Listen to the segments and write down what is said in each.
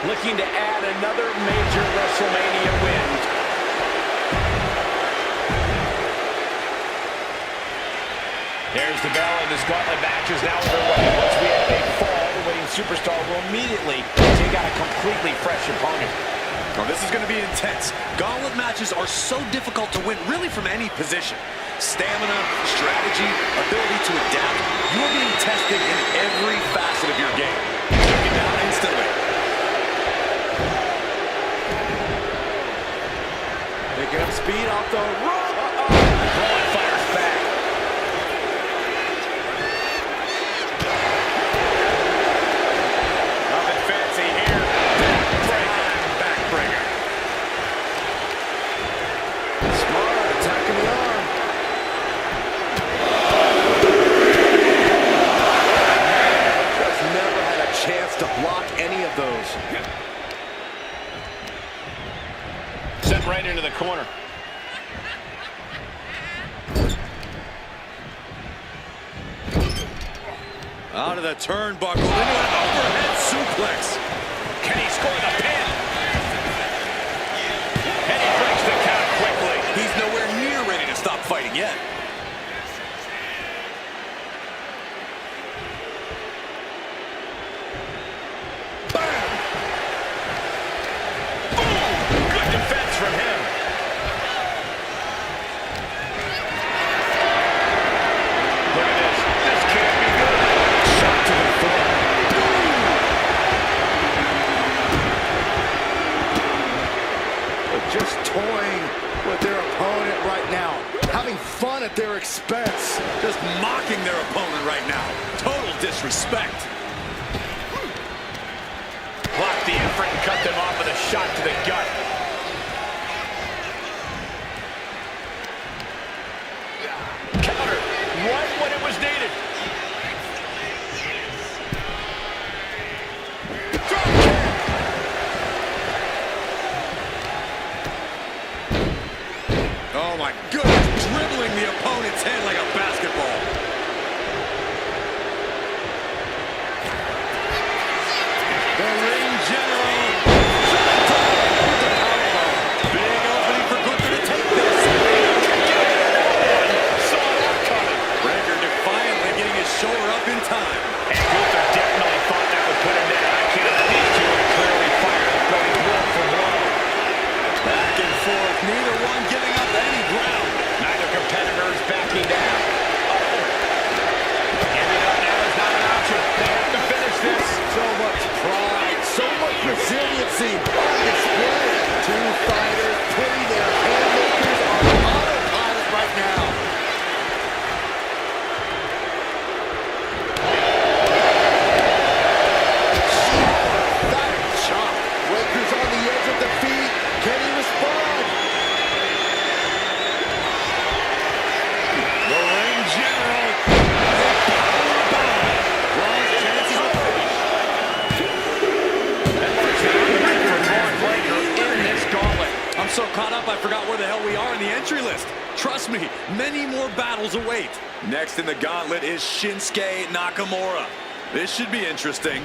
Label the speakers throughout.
Speaker 1: looking to add another major WrestleMania win. There's the bell, and this gauntlet match is now underway. Once we have a fall, the winning superstar will immediately take on a completely fresh opponent.
Speaker 2: Well, this is going to be intense. Gauntlet matches are so difficult to win, really from any position. Stamina, strategy, ability to adapt. You are being tested in every facet of your game. Taken down instantly.
Speaker 1: Picking up speed off the rope. Rowan fires back. Nothing fancy here. Backbreaker. Smart, attacking the arm. Just never had a chance to block any of those. Sent right into the corner.
Speaker 2: Out of the turnbuckle into an overhead suplex.
Speaker 1: Can he score the pin? And he breaks the count quickly.
Speaker 2: He's nowhere near ready to stop fighting yet.
Speaker 1: Bam! Boom! Good defense from him. Look at this. This can't be good. Shot to the floor. They're just toying with their opponent right now. Having fun at their expense.
Speaker 2: Just mocking their opponent right now. Total disrespect.
Speaker 1: Blocked the effort and cut them off with a shot to the gut. Counter right when it was needed.
Speaker 2: Oh my goodness, dribbling the opponent's head like a basketball. The ring general. Big opening for Gunther to take this.
Speaker 1: Saw that coming.
Speaker 2: Breaker defiantly getting his shoulder up in time.
Speaker 1: And Gunther definitely thought that would put him down. I can't. These two are clearly fired, going blow for blow.
Speaker 2: Back and forth, neither one giving up any ground.
Speaker 1: Neither competitor is backing down. Giving up now is not an option. They have to finish this. So much pride, so much resiliency on display. Two fighters putting their haymakers on autopilot right now. That chop. Breaker's on the edge of defeat. Can he respond? The ring general. Long chances of in this gauntlet.
Speaker 2: I'm so caught up, I forgot where the hell we are in the entry list. Trust me, many more battles await. Next in the gauntlet is Shinsuke Nakamura. This should be interesting.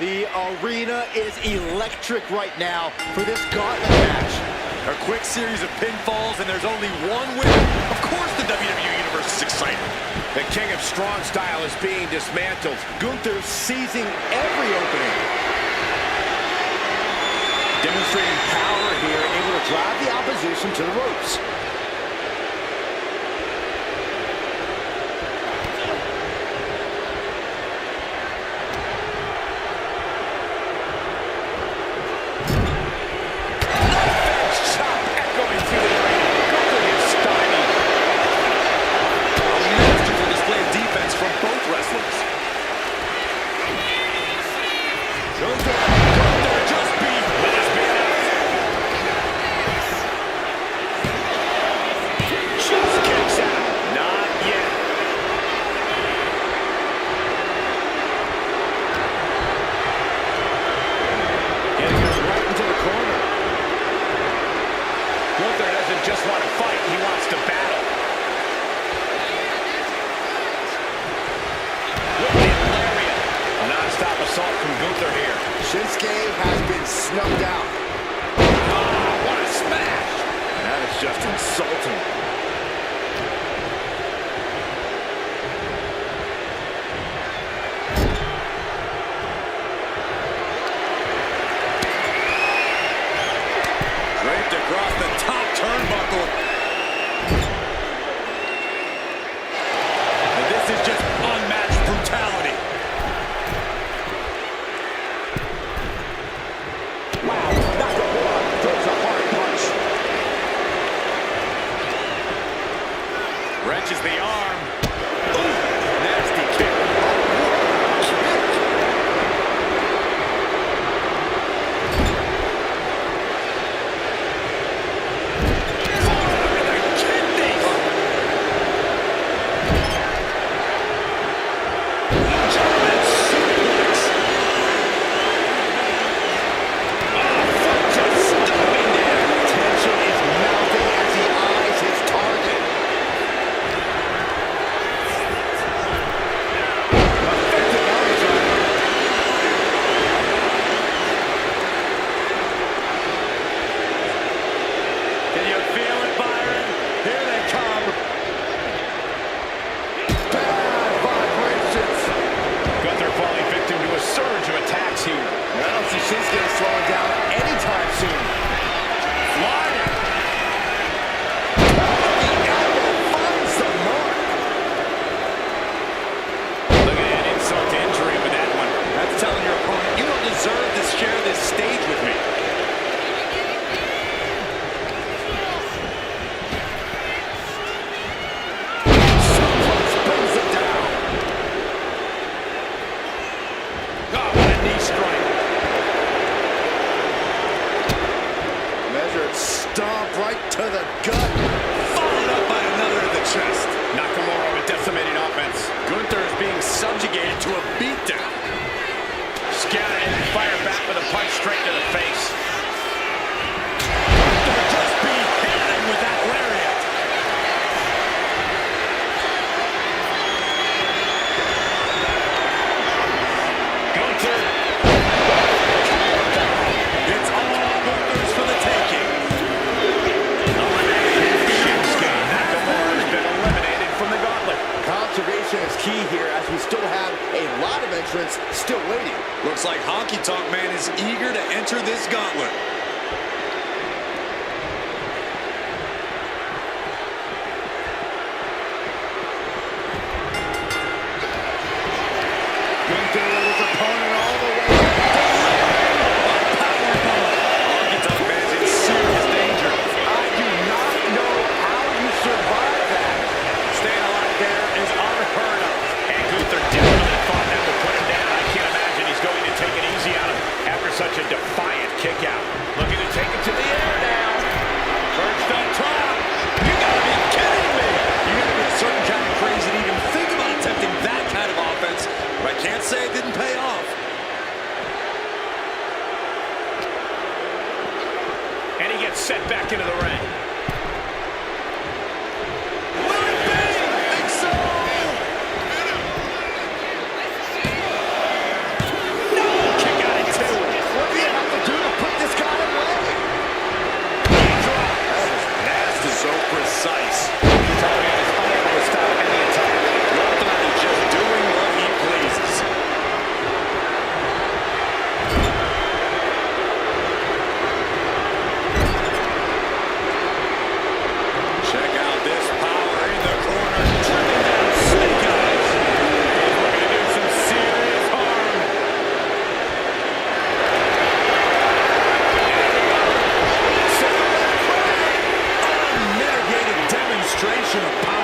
Speaker 1: The arena is electric right now for this gauntlet match.
Speaker 2: A quick series of pinfalls, and there's only one winner. Of course the WWE Universe is excited.
Speaker 1: The king of strong style is being dismantled. Gunther seizing every opening. Demonstrating power here, able to drive the opposition to the ropes. just want to fight. He wants to battle.
Speaker 2: Gunther here.
Speaker 1: Shinsuke has been snuffed out.
Speaker 2: Oh, what a smash!
Speaker 1: That is just insulting.
Speaker 2: Draped across the top turnbuckle. And this is just unmatched brutality.
Speaker 1: Wow, Nakamura throws a hard punch.
Speaker 2: Wrenches the arm. Ooh, nasty kick.
Speaker 1: Shinsuke is slowing down anytime soon.
Speaker 2: Flying.
Speaker 1: The elbow finds the mark.
Speaker 2: Look at that insult to injury with that one. That's telling your opponent, you don't deserve to share this stage with me.
Speaker 1: Suplex brings him down.
Speaker 2: Oh, what a knee strike.
Speaker 1: Measured stomp right to the gut.
Speaker 2: Followed up by another to the chest. Nakamura with decimating offense. Gunther is being subjugated to a beatdown. Scout and fire back with a punch straight to the face. Gunther just beheaded him with that lariat. Gunther. It's all Gunther's for the taking.
Speaker 1: Conservation is key here as we still have a lot of entrants still waiting.
Speaker 2: Looks like Honky Tonk Man is eager to enter this gauntlet.
Speaker 1: Gunther with his opponent all the way.
Speaker 2: Honky Tonk Man's in serious danger.
Speaker 1: I do not know how you survive that.
Speaker 2: Staying alive there is unheard of. And Gunther definitely thought that would put him down. I can't imagine he's going to take it easy on him after such a defiant kick out. Looking to take it to the air now. Perched on top. You gotta be kidding me. You gotta be a certain kind of crazy to even think about attempting that kind of offense. But I can't say it didn't pay off. And he gets set back into the ring. Precise. Italian is unable to stop any attack. Gunther is just doing what he pleases. Check out this power in the corner. Tripping down Snake Eyes. He's looking to do some serious harm. Unmitigated demonstration of power.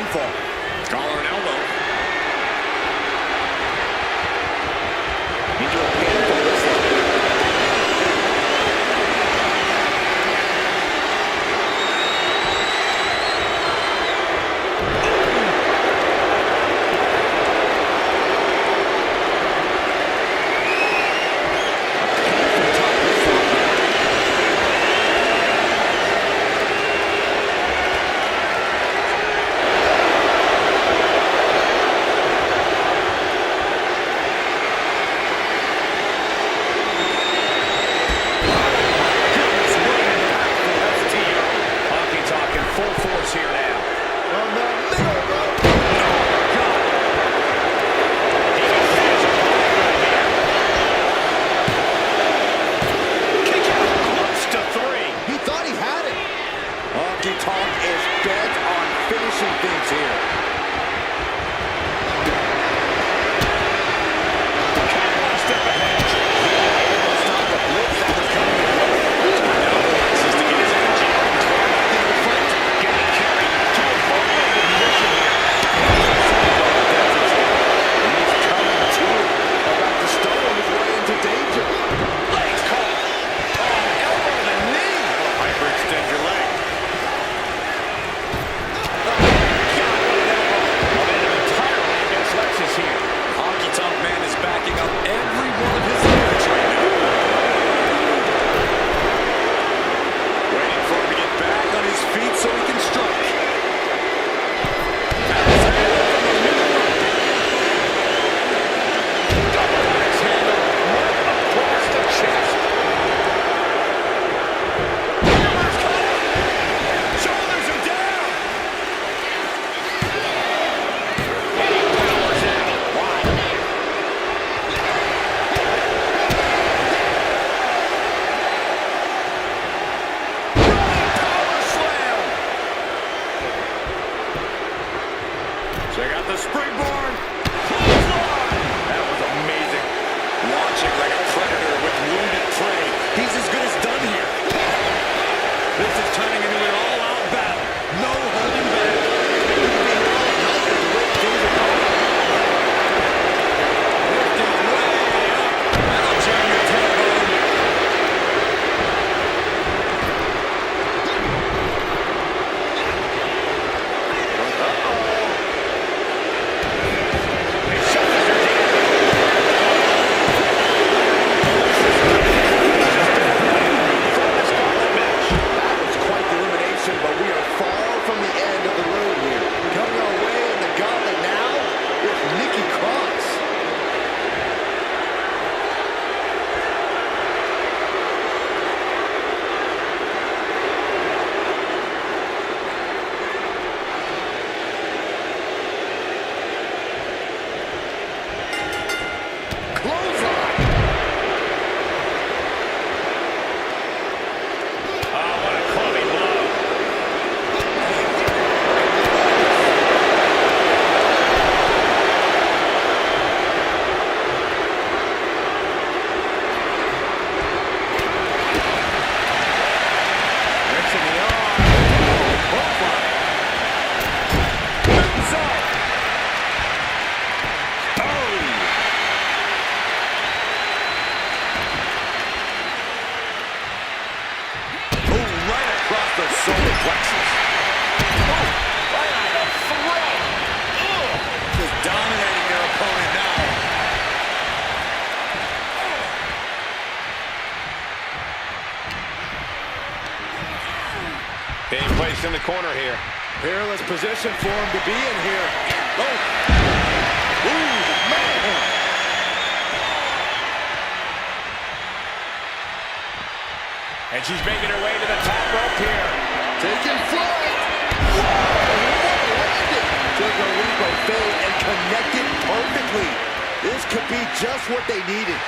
Speaker 1: pinfall.
Speaker 2: Collar and elbow.
Speaker 1: Into a pinfall this one. Talk is bent on finishing things here.
Speaker 2: Step ahead. Able to stop the blitz that was coming his way. Now flexes to get his energy up and try back into the fight. Getting carried to a vulnerable position here.
Speaker 1: He's coming to it. About to stumble his way into danger.
Speaker 2: Legs caught. Oh, elbow to the knee. Hyperextend your leg. Man is backing up every one of his lyrics right now. Waiting for him to get back on his feet so he can strike. Double axe handle right across the chest. Hammer's coming. Shoulders are down. And he powers out. Wow. Check out the springboard. That was amazing. Launching like a predator with wounded prey. He's as good as done here. This is turning into an all-out battle. No holding back. Lifting way up. That'll jam your tailbone. Solar plexus. Oh, right on the throat. Just dominating their opponent now. Being placed in the corner here.
Speaker 1: Peerless position for him to be in here. Oh. Ooh, man.
Speaker 2: And she's making her way to the top rope here.
Speaker 1: Taking flight. Whoa, landed. Took a leap of faith and connected perfectly. This could be just what they needed.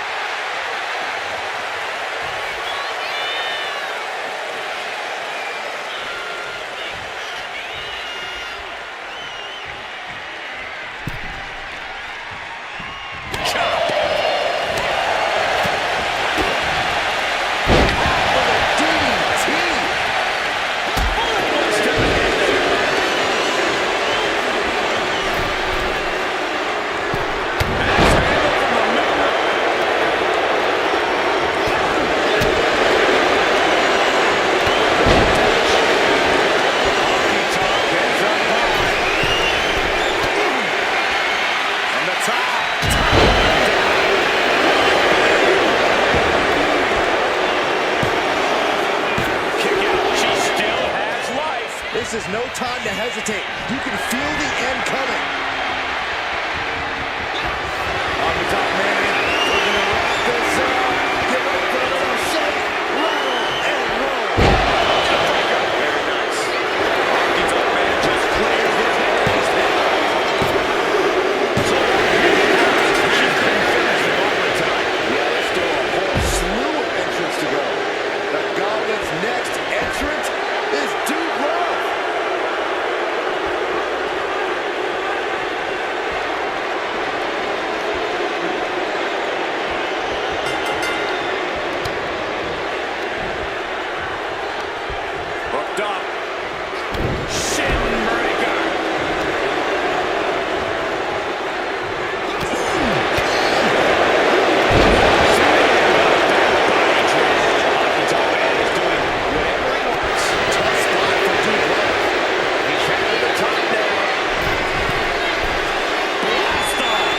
Speaker 1: This is no time to hesitate. You can feel the end coming. On the top, man. We're going to wrap this up. Get ready for a little shake, rattle, and roll.
Speaker 2: Very nice. Honky Tonk Man just clears his hands down. So she couldn't finish the overtime.
Speaker 1: Yeah, there's still a whole slew of entrants to go. The Gauntlet's next entrant is Dude Love.
Speaker 2: Hooked up. Shin breaker. Honky Tonk Man is doing whatever he wants.
Speaker 1: Tough spot for Dude Love.
Speaker 2: He's headed to the top now. Blast off.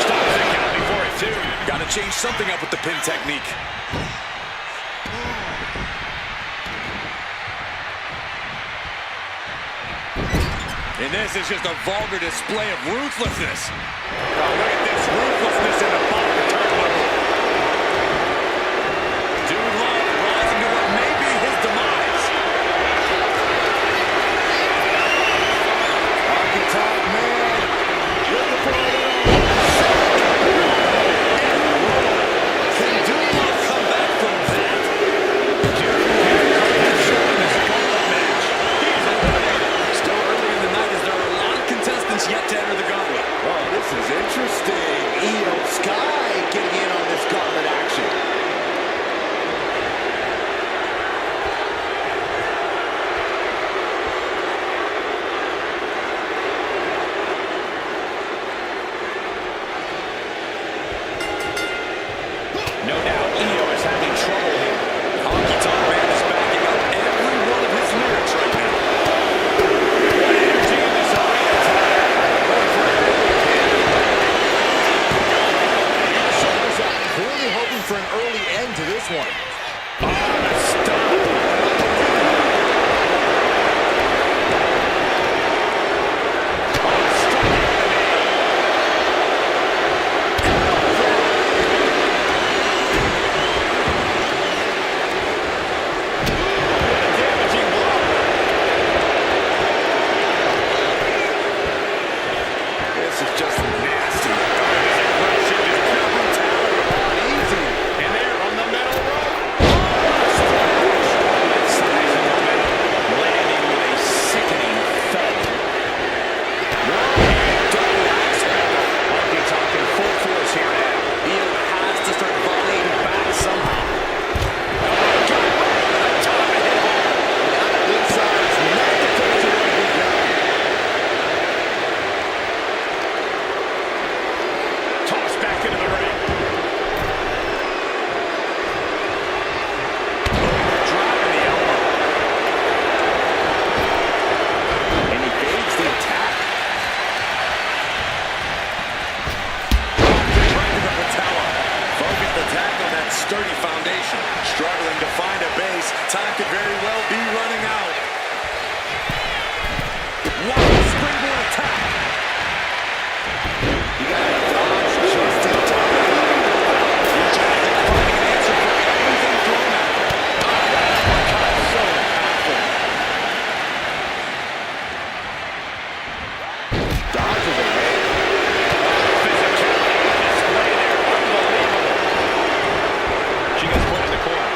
Speaker 2: Stops the count before it, too. Got to change something up with the pin technique. And this is just a vulgar display of ruthlessness. Oh, look at this ruthlessness in the bottom of the turnbuckle. Dude Love rising to what may be his demise.
Speaker 1: Honky Tonk Man looking for a little shake, and roll.
Speaker 2: Can Dude Love come back from that? Dude has come up short in this gauntlet match. He's eliminated. Still early in the night as there are a lot of contestants yet to enter the gauntlet.
Speaker 1: Oh, this is interesting. Io Sky getting in on this gauntlet action.
Speaker 2: No doubt Io is having trouble here. Honky Tonk Man is backing up every one of his lyrics right now. What energy in this arena tonight. Going for an early pin.
Speaker 1: Shoulders up, clearly hoping for an early end to this one.
Speaker 2: On the stop. Damaging blow.
Speaker 1: This is just nasty.
Speaker 2: Aggression is pure brutality.
Speaker 1: Easy.
Speaker 2: And there on the middle rope. Size and momentum, landing with a sickening thud. Double axe handle. Honky Tonk in full force here now. Io has to start volleying back somehow. Oh, God. Top of hit hard.
Speaker 1: Inside is not the place you want to be down.
Speaker 2: Toss back into the ring. Driving the elbow.
Speaker 1: And he evades the attack.
Speaker 2: Right to the patella. Focused attack on that sturdy foundation. Struggling to find a base. Time could very well be running out. Wow, springboard attack.
Speaker 1: You got to dodge just in time.
Speaker 2: Each athlete finding an answer for everything thrown at them.
Speaker 1: God, so impactful. Dodges away.
Speaker 2: Physicality on display there. Unbelievable. She gets put in the corner.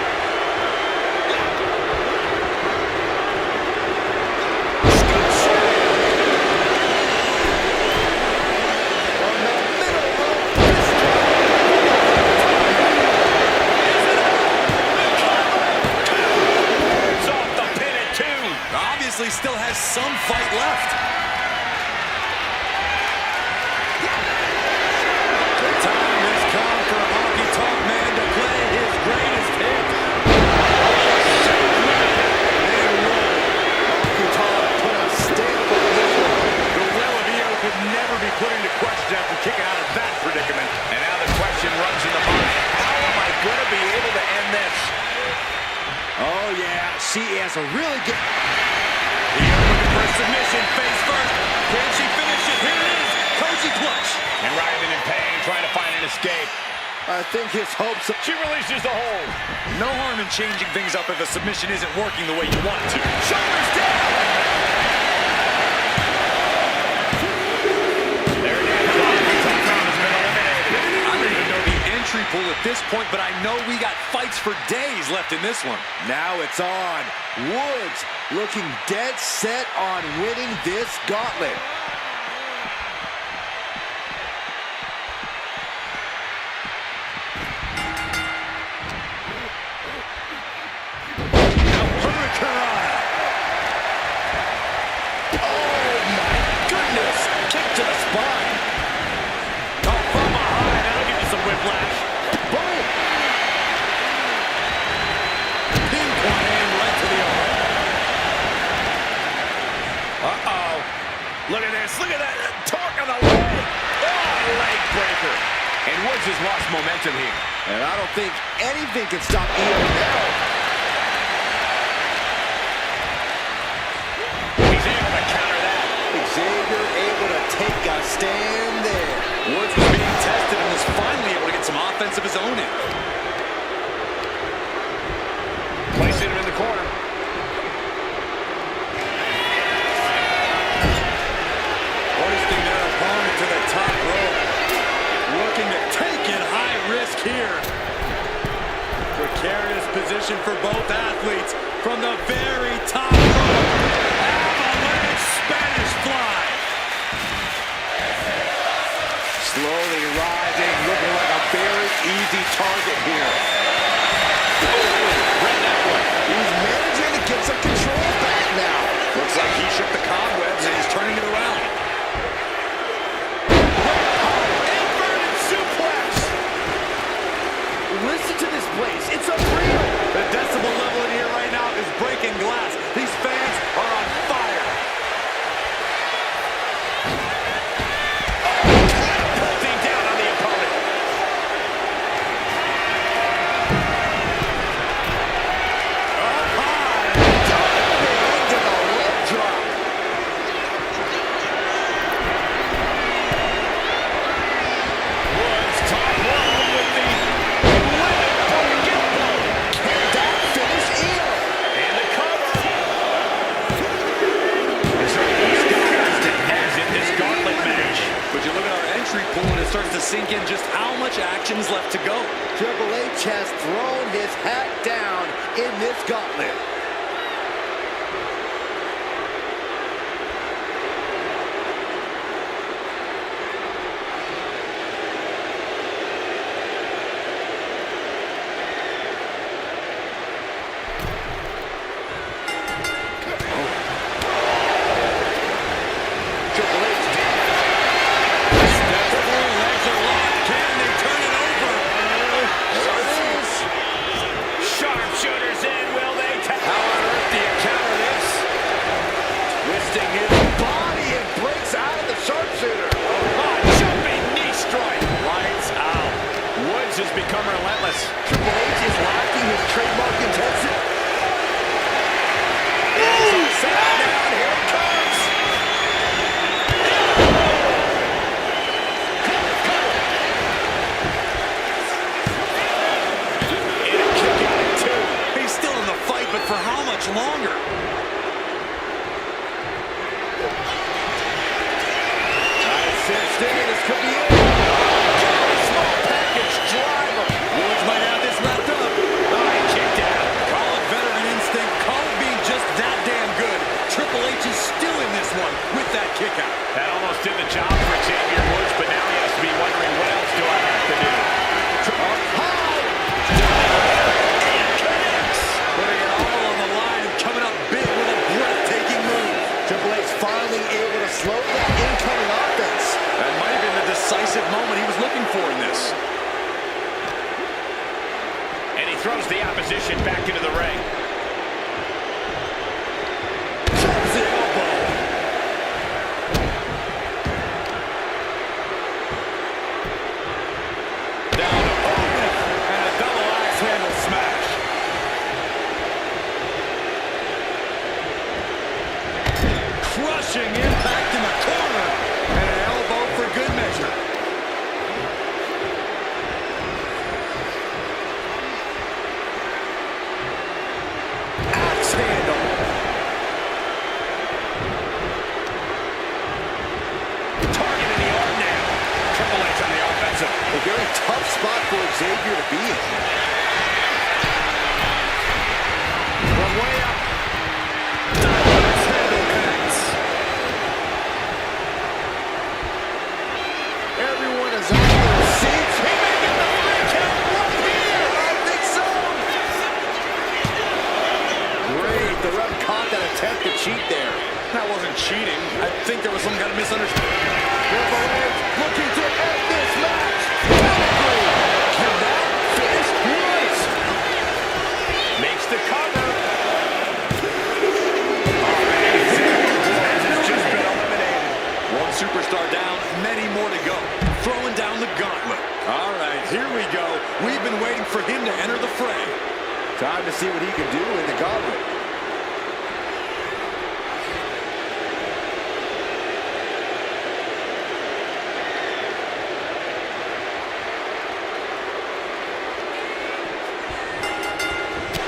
Speaker 1: On the middle rope.
Speaker 2: It's off the pin at 2. Obviously still has some fight left. The time has come for Honky Tonk Man to play his greatest hit. And roll.
Speaker 1: Honky Tonk put a stamp on this one.
Speaker 2: The will of Io could never be put into question after kicking out of that predicament. And now the question runs in the mind, how am I going to be able to end
Speaker 1: She has a really good...
Speaker 2: Looking for a submission, face first. Can she finish it? Here it is. FAUJI clutch.
Speaker 3: And writhing in pain, trying to find an escape.
Speaker 1: I think his hopes...
Speaker 3: She releases the hold.
Speaker 2: No harm in changing things up if a submission isn't working the way you want it to.
Speaker 3: Shoulders down. There it is. Tom has been eliminated.
Speaker 2: I don't even know the entry pool at this point, but I know we got fights for days left in this one.
Speaker 1: Now it's on. Woods looking dead set on winning this gauntlet.
Speaker 3: Look at this. Look at that. Torque on the leg. Oh, leg breaker. And Woods has lost momentum here.
Speaker 1: And I don't think anything can stop Io now.
Speaker 3: He's able to counter that.
Speaker 1: Xavier able to take a stand there.
Speaker 2: Woods was being tested and was finally able to get some offense of his own in.
Speaker 3: Placing him in the corner.
Speaker 2: Hoisting their opponent to the top rope. Looking to take it high risk here. Precarious position for both athletes from the very top rope. Avalanche Spanish fly.
Speaker 1: Slowly rising, looking like a very easy target here.
Speaker 3: Read that one.
Speaker 1: He's managing to get some control back now.
Speaker 2: Looks like he shook the cobwebs and he's turning it around.
Speaker 3: Inverted suplex.
Speaker 1: Listen to this place. It's unreal.
Speaker 2: The decibel level in here right now is breaking glass. These fans are on fire.
Speaker 3: Pulling down on the opponent.
Speaker 1: Up high. Diving into the leg drop.
Speaker 3: Woods top rope with the limit broken elbow.
Speaker 1: Can that finish Io?
Speaker 3: And the cover. It's these guys to exit this gauntlet match.
Speaker 2: But you look at our entry pool and it starts to sink in just how much action is left to go.
Speaker 1: Triple H has thrown his hat down in this gauntlet. Triple H
Speaker 2: Legs are locked. Can they turn it over?
Speaker 1: there it is.
Speaker 3: Sharpshooters in, will they?
Speaker 1: How on earth do you counter this? Twisting his body and breaks out of the sharpshooter.
Speaker 3: Oh, jumping knee strike. Lights out. Woods has become relentless.
Speaker 1: Triple H is lacking his trademark intensity.
Speaker 3: Set down, here it comes. And a kick out at two.
Speaker 2: He's still in the fight, but for how much longer?
Speaker 1: Cinched in, this could be it.
Speaker 3: Small package driver.
Speaker 2: Woods might have this wrapped up.
Speaker 3: Oh, he kicked out.
Speaker 2: Call it veteran instinct. Call it being just that damn good. Triple H is still in this one with that kick out.
Speaker 3: That almost did the job for Xavier Woods, but now he has to be wondering what else do I have to do.
Speaker 1: Up high.
Speaker 3: And connects.
Speaker 2: Putting it all on the line and coming up big with a breathtaking move.
Speaker 1: Triple H finally able to slow that incoming offense.
Speaker 2: That might have been the decisive moment he was looking for in this.
Speaker 3: And he throws the opposition back into the ring.
Speaker 1: Drops the elbow.
Speaker 3: Down to Owen. And a double axe handle smash.
Speaker 2: Crushing impact in the corner. And an elbow for good measure. Axe handle.
Speaker 3: Target in the arm now. Triple H on the offensive.
Speaker 1: A very tough spot for Xavier to be in.
Speaker 3: From way up. Axe handle connects.
Speaker 1: Everyone is on their seats.
Speaker 3: He may get the 3 count right here.
Speaker 1: I think so. Great. The ref caught that attempt to cheat there.
Speaker 2: That wasn't cheating. I think there was some kind of misunderstanding.
Speaker 1: Triple H looking to end this match. Can that finish? Yes.
Speaker 3: Makes the cover. Oh, man. Has just been eliminated.
Speaker 2: One superstar down, many more to go. Throwing down the gauntlet. All right, here we go. We've been waiting for him to enter the fray.
Speaker 1: Time to see what he can do in the gauntlet.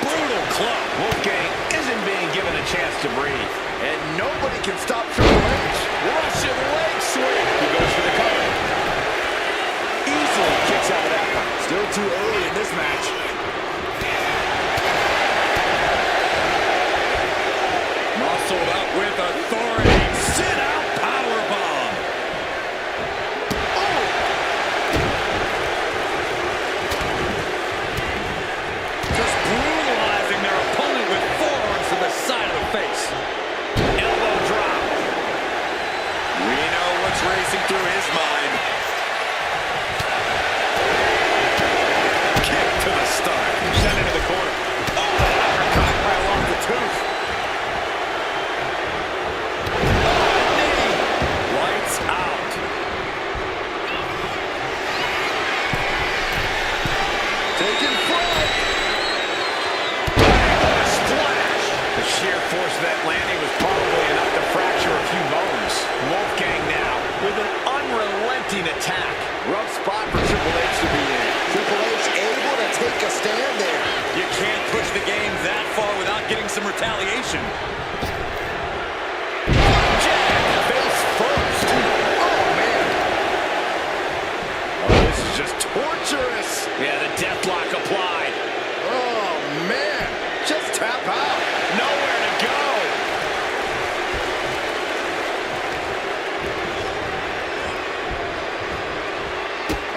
Speaker 2: Brutal club.
Speaker 3: Wolfgang isn't being given a chance to breathe.
Speaker 1: And nobody can stop Triple H.
Speaker 3: Russian leg sweep. He goes for the cover. Easily kicks out of that one.
Speaker 1: Still too early in this match.
Speaker 2: Muscled up with authority. Sit out powerbomb.
Speaker 1: Oh!
Speaker 2: Just brutalizing their opponent with forearms to the side of the face.
Speaker 3: Elbow drop.
Speaker 2: We know what's racing through his mind. Kick to the stomach.
Speaker 3: Sent into the corner. Oh, uppercut right off the tooth.
Speaker 2: Lights out.
Speaker 1: Taking flight.
Speaker 3: Splash. The sheer force of that landing was probably enough to fracture a few bones. Wolfgang now with an unrelenting attack.
Speaker 1: Rough spot for Triple H to be in. Triple H able to take a stand there.
Speaker 2: You can't push the game that far without getting some retaliation.
Speaker 1: Jab, face first. Oh, man.
Speaker 3: Oh, this is just
Speaker 1: Torturous.
Speaker 3: yeah, the death lock applied.
Speaker 1: Oh, man. Just tap out.
Speaker 3: Nowhere to go.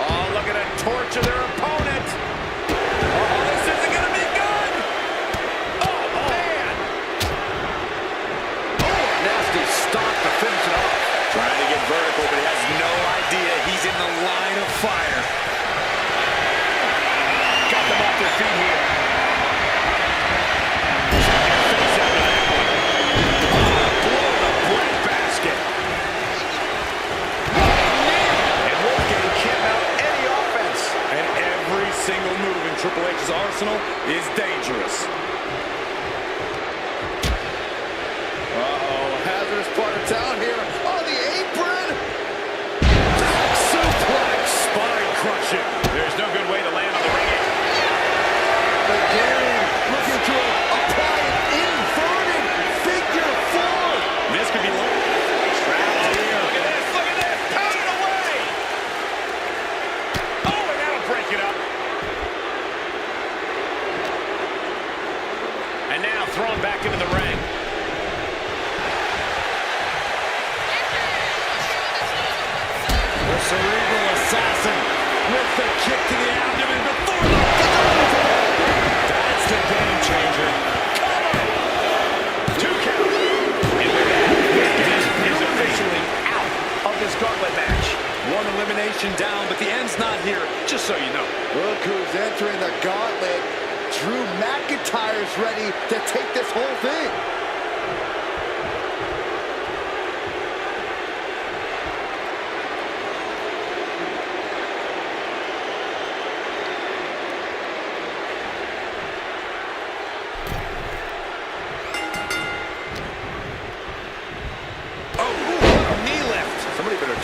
Speaker 3: Oh, look at it torture their opponent. Oh, this isn't going to be good. Oh, man.
Speaker 1: Oh, nasty stomp to finish it off.
Speaker 2: Trying to get vertical, but he has no idea he's in the line of fire.
Speaker 3: Got them off their feet here. Face after that one. Blow the breadbasket. And Wolfgang can't mount any offense.
Speaker 2: And every single move in Triple H's arsenal is dangerous.
Speaker 1: Uh-oh, hazardous part of town here. On the apron.
Speaker 2: Suplex, spine crushing.
Speaker 3: There's no good way to land on the ring apron.
Speaker 1: Again, looking to apply an inverted figure four.
Speaker 2: This could be long.
Speaker 3: Trapped here. Look at this, look at this. Pounded away. Oh, and that'll break it up. And now thrown back into the ring.
Speaker 2: The cerebral assassin with the kick to the abdomen before the... That's the game changer.
Speaker 3: Two count. And with that, Wolfgang is officially out of this gauntlet match.
Speaker 2: One elimination down, but the end's not here, just so you know.
Speaker 1: Look who's entering the gauntlet. Drew McIntyre's ready to take this whole thing.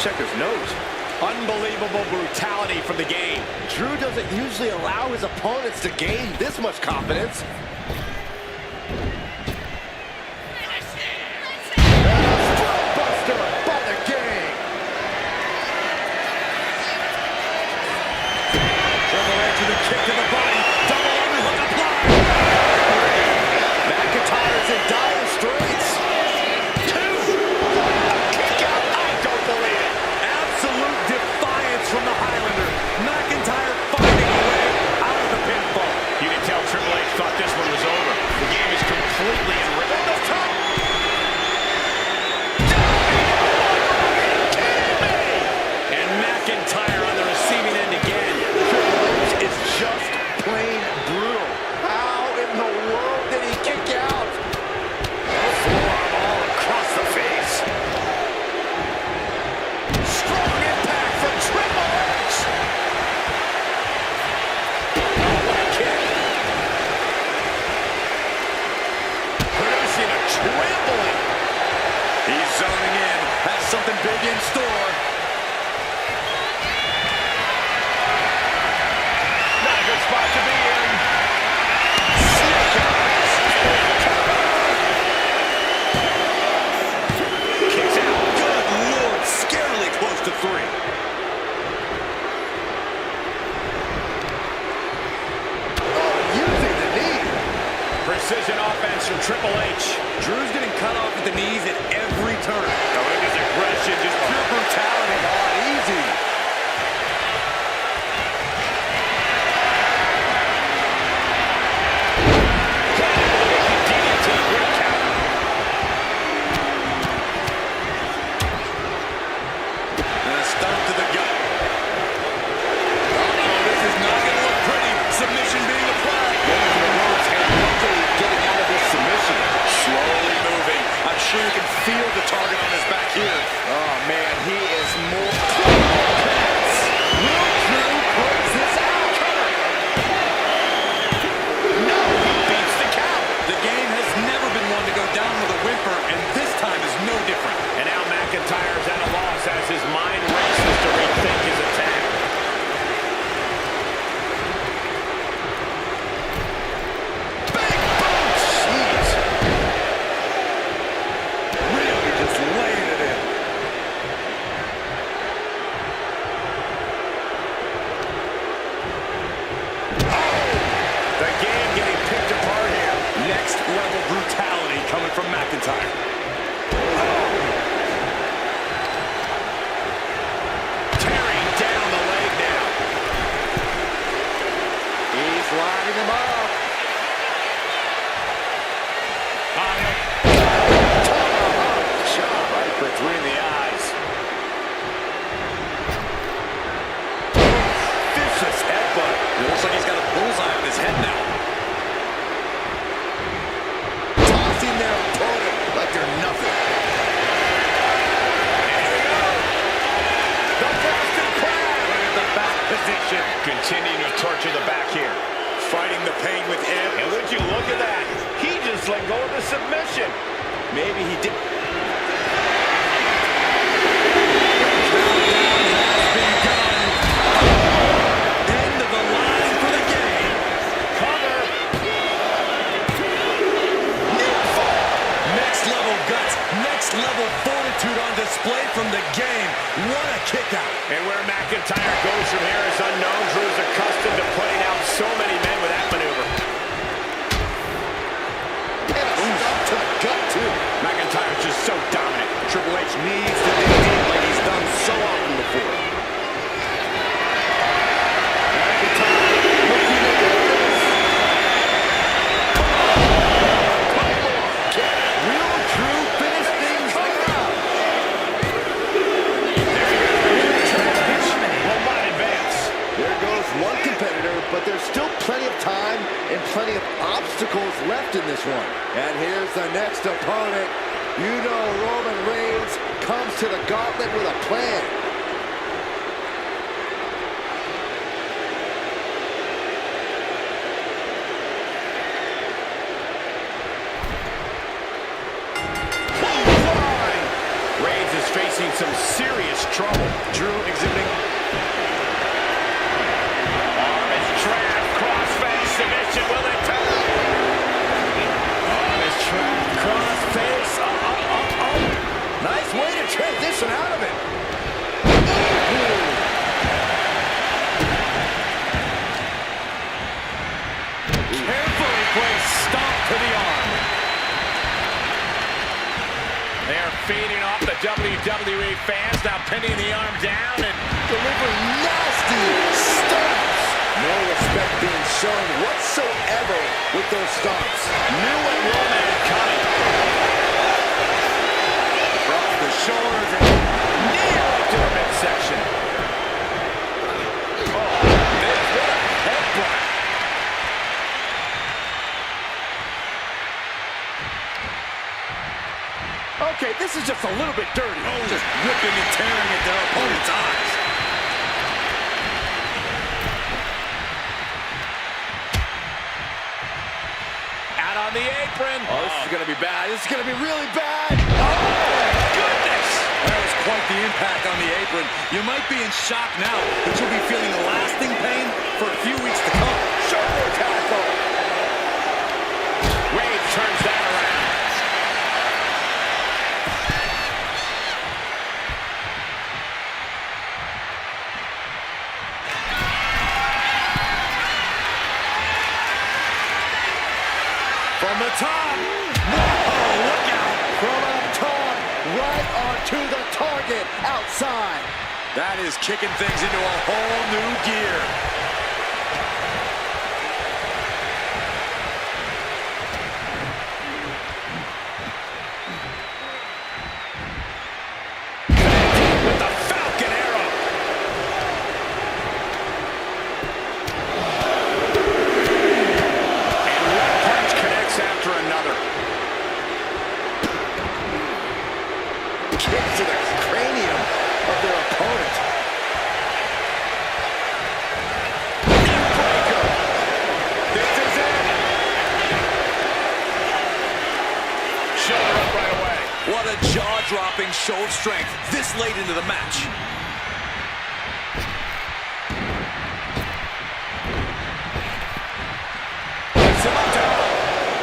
Speaker 3: check his nose. Unbelievable brutality from the game.
Speaker 1: Drew doesn't usually allow his opponents to gain this much confidence. Buster by the game.
Speaker 2: Triple H with a kick to the body. Double underhook applied.
Speaker 1: McIntyre's in dire straits.
Speaker 2: Two. Kick out. I don't believe it. Absolute defiance from the Highlander. McIntyre finding a way out of the pinfall.
Speaker 3: You can tell Triple H thought this one was over. The game is completely in rhythm.
Speaker 2: And McIntyre on the receiving end again.
Speaker 1: It's just plain brutal. How in the world did he kick out?
Speaker 3: Forearm all across the face.
Speaker 1: Strong impact from Triple H.
Speaker 3: Oh, what a kick. Producing a trampling.
Speaker 2: He's zoning in. Has something big in store.
Speaker 3: Not a good spot to be in. Kicks out.
Speaker 2: Good Lord, scarily close to 3.
Speaker 1: Oh, using the knee.
Speaker 3: Precision offense from Triple H.
Speaker 2: Drew's getting cut off at the knees at every turn.
Speaker 3: Oh, look at his aggression, just pure brutality.
Speaker 1: Oh, easy.
Speaker 3: Continue to the great counter.
Speaker 2: And a stomp to the gut. Uh-oh, this is not going to look pretty. Submission being applied.
Speaker 1: Getting out of this submission.
Speaker 2: Slowly moving. I'm sure you can feel the target on his back here.
Speaker 1: Oh, man, he is more. Will Drew close this out?
Speaker 2: No, he beats the count. The game has never been one to go down with a whimper, and this time is no different.
Speaker 3: And now McIntyre's at a loss as his mind races to rethink his attack.
Speaker 1: Big boot! Jeez.
Speaker 2: Really just laying it in.
Speaker 3: The game getting picked apart here.
Speaker 2: Next level brutality coming from McIntyre.
Speaker 3: Tearing down the leg now.
Speaker 1: He's lining him up.
Speaker 3: Shot right between the eyes.
Speaker 2: Vicious headbutt. It looks like he's got a bullseye on his head now.
Speaker 1: Tossing their opponent like they're nothing.
Speaker 3: The Boston Crab.
Speaker 2: Look at the back position.
Speaker 3: Continuing to torture the back here.
Speaker 2: Fighting the pain with him.
Speaker 3: And would you look at that? He just let go of the submission.
Speaker 1: Maybe he did.
Speaker 2: End of the line for the game.
Speaker 3: Cover.
Speaker 2: Next level guts, next level fortitude on display from the game. What a kick out.
Speaker 3: And where McIntyre goes from here is unknown. Drew is accustomed to putting out so many men with that maneuver.
Speaker 1: And a stomp to the gut, too.
Speaker 3: McIntyre's just so dominant.
Speaker 1: Triple H needs to dig deep like he's done so often before. McIntyre looking at this. Will Drew finish things out?
Speaker 3: Will not advance.
Speaker 1: There goes one competitor, but there's still plenty of time and plenty of obstacles left in this one. And here's the next opponent. You know Roman Reigns comes to the gauntlet with a plan.
Speaker 3: Reigns is facing facing some serious trouble. Drew exhibiting. Arm is trapped. Crossface submission. Will it turn? Arm is trapped. Crossface.
Speaker 1: Nice way to transition out of it.
Speaker 3: Carefully placed stomp to the arm. They are feeding off the WWE fans, now pinning the arm down and
Speaker 1: Delivering nasty stomps. No respect being shown whatsoever with those stomps.
Speaker 3: new enrollment coming. Across the shoulders and knee right to the midsection. Oh, this, what a headbutt.
Speaker 1: Okay, this is just a little bit dirty.
Speaker 2: Just ripping and tearing at their opponent's eyes.
Speaker 3: Out on the apron.
Speaker 1: Oh, this is going to be bad. This is going to be really bad.
Speaker 3: Goodness.
Speaker 2: That was quite the impact on the apron. You might be in shock now, but you'll be feeling lasting pain for a few weeks to come.
Speaker 1: Shoulder tackle.
Speaker 3: Wade turns that around.
Speaker 2: From the top. Whoa, look out.
Speaker 1: From up top, right onto the target outside.
Speaker 2: That is kicking things into a whole new gear.
Speaker 3: With the Falcon Arrow. And one punch connects after another.
Speaker 1: Kick to the cranium of their opponent.
Speaker 3: Neckbreaker. This is it. Shoulder up right away.
Speaker 2: What a jaw-dropping show of strength this late into the match.
Speaker 3: Gets him down.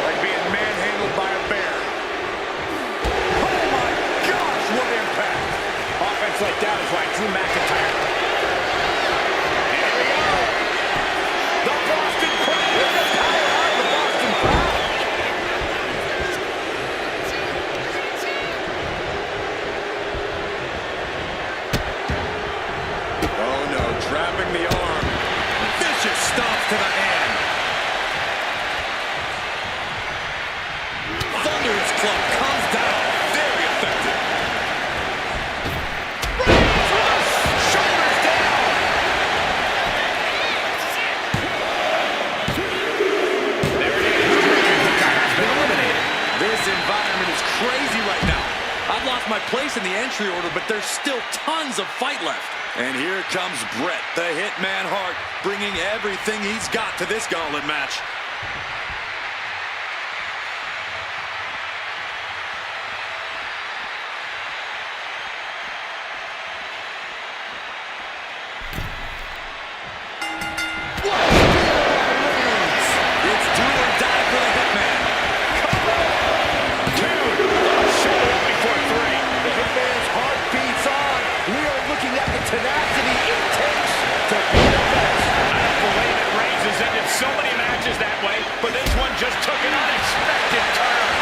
Speaker 3: Like being manhandled by a bear. Oh my gosh, what impact. Offense like that is why Drew McIntyre. And here we go. The Boston Crab. Look at the power out of the Boston Crab.
Speaker 2: Oh no, trapping the arm. Vicious stomp to the hand. Thunderous club comes down. Very effective.
Speaker 3: Shoulders down. There it is. Drew McIntyre has been eliminated.
Speaker 2: This environment is crazy right now. I've lost my place in the entry order, but there's still tons of fight left. And here comes Bret, the Hitman Hart, bringing everything he's got to this gauntlet match. It's do or die for the Hitman.
Speaker 3: Shoulder up before three.
Speaker 1: The Hitman's heart beats on. We are looking at the tenacity it takes to be the best.
Speaker 3: I don't believe it. Reigns has ended so many matches that way, but this one just took an unexpected turn.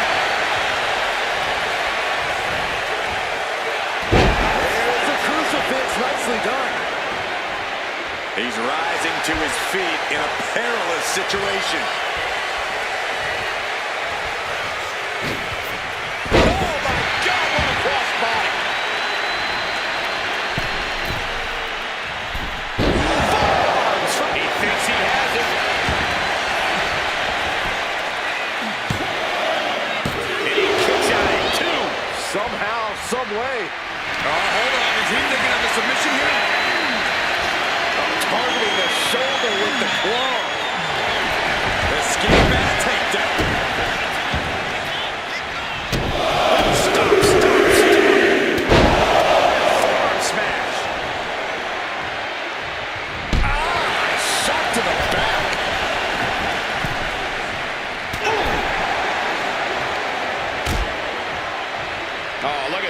Speaker 1: There's the crucifix. Nicely done.
Speaker 2: He's rising to his feet in a perilous situation.
Speaker 3: Oh my God, what a crossbody. Forearms. He thinks he has it. And he kicks out at two.
Speaker 1: Somehow, some way.
Speaker 2: Hold on, is he thinking of a submission here?
Speaker 1: Targeting the shoulder with the claw.
Speaker 2: The ski mask takedown.
Speaker 3: Stop.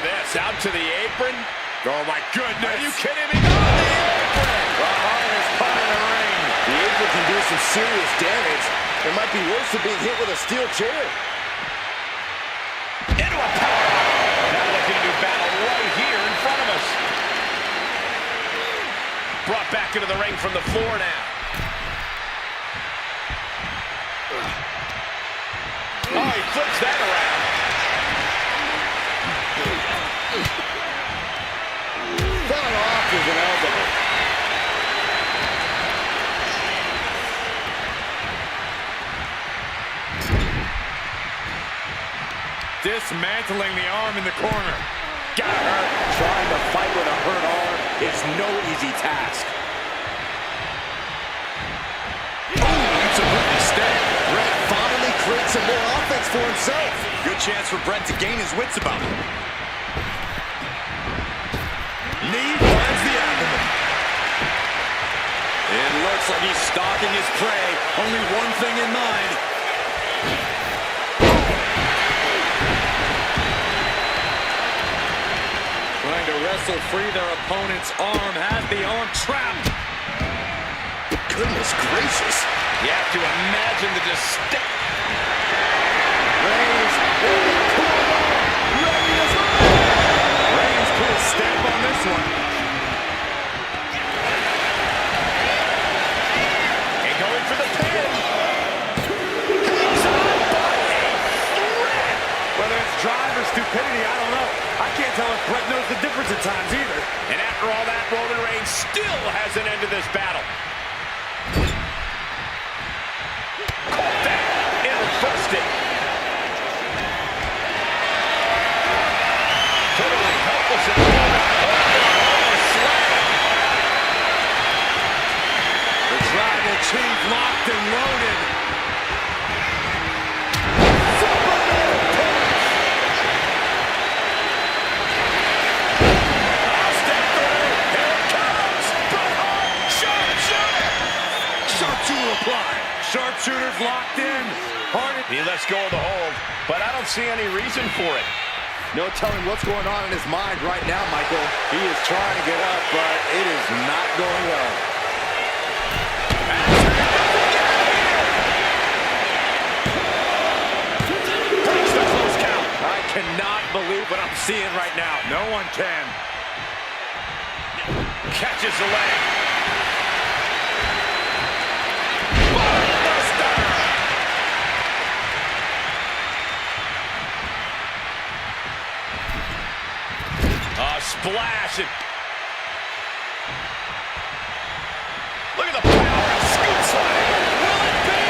Speaker 3: at this. Out to the apron. Oh, my goodness.
Speaker 1: Are you kidding me? On the apron!
Speaker 3: The hardest part of the ring.
Speaker 1: The apron can do some serious damage. It might be worse than being hit with a steel chair.
Speaker 3: Into a powerbomb. Now looking to do battle right here in front of us. Brought back into the ring from the floor now. Oh, he flips that around.
Speaker 1: Fell off with an elbow.
Speaker 3: Dismantling the arm in the corner. Got hurt. Trying to fight with a hurt arm is no easy task.
Speaker 2: Oh, it's a pretty stand.
Speaker 1: Brett finally creates some more offense for himself.
Speaker 2: Good chance for Brett to gain his wits about it. Knee finds the abdomen. It looks like he's stalking his prey. Only one thing in mind. Trying to wrestle free their opponent's arm. Has the arm trapped.
Speaker 1: Goodness gracious.
Speaker 3: You have to imagine the distinct.
Speaker 1: Reigns,
Speaker 3: Reigns put a stamp on this one. And going for the pin. Hangs on by a thread. Whether it's drive or stupidity, I don't know. I can't tell if Brett knows the difference at times either. And after all that, Roman Reigns still has an end to this battle. Caught that and reversed it. Totally helpless at the moment. Oh, slam.
Speaker 2: The tribal chief locked and loaded. Sharpshooters locked in.
Speaker 3: He lets go of the hold, but I don't see any reason for it.
Speaker 1: no telling what's going on in his mind right now, Michael. He is trying to get up, but it is not going well.
Speaker 3: Breaks the close count. I cannot believe what I'm seeing right now.
Speaker 2: No one can.
Speaker 3: Catches the leg. Splash it. Look at the power of scoop slam. Will it be?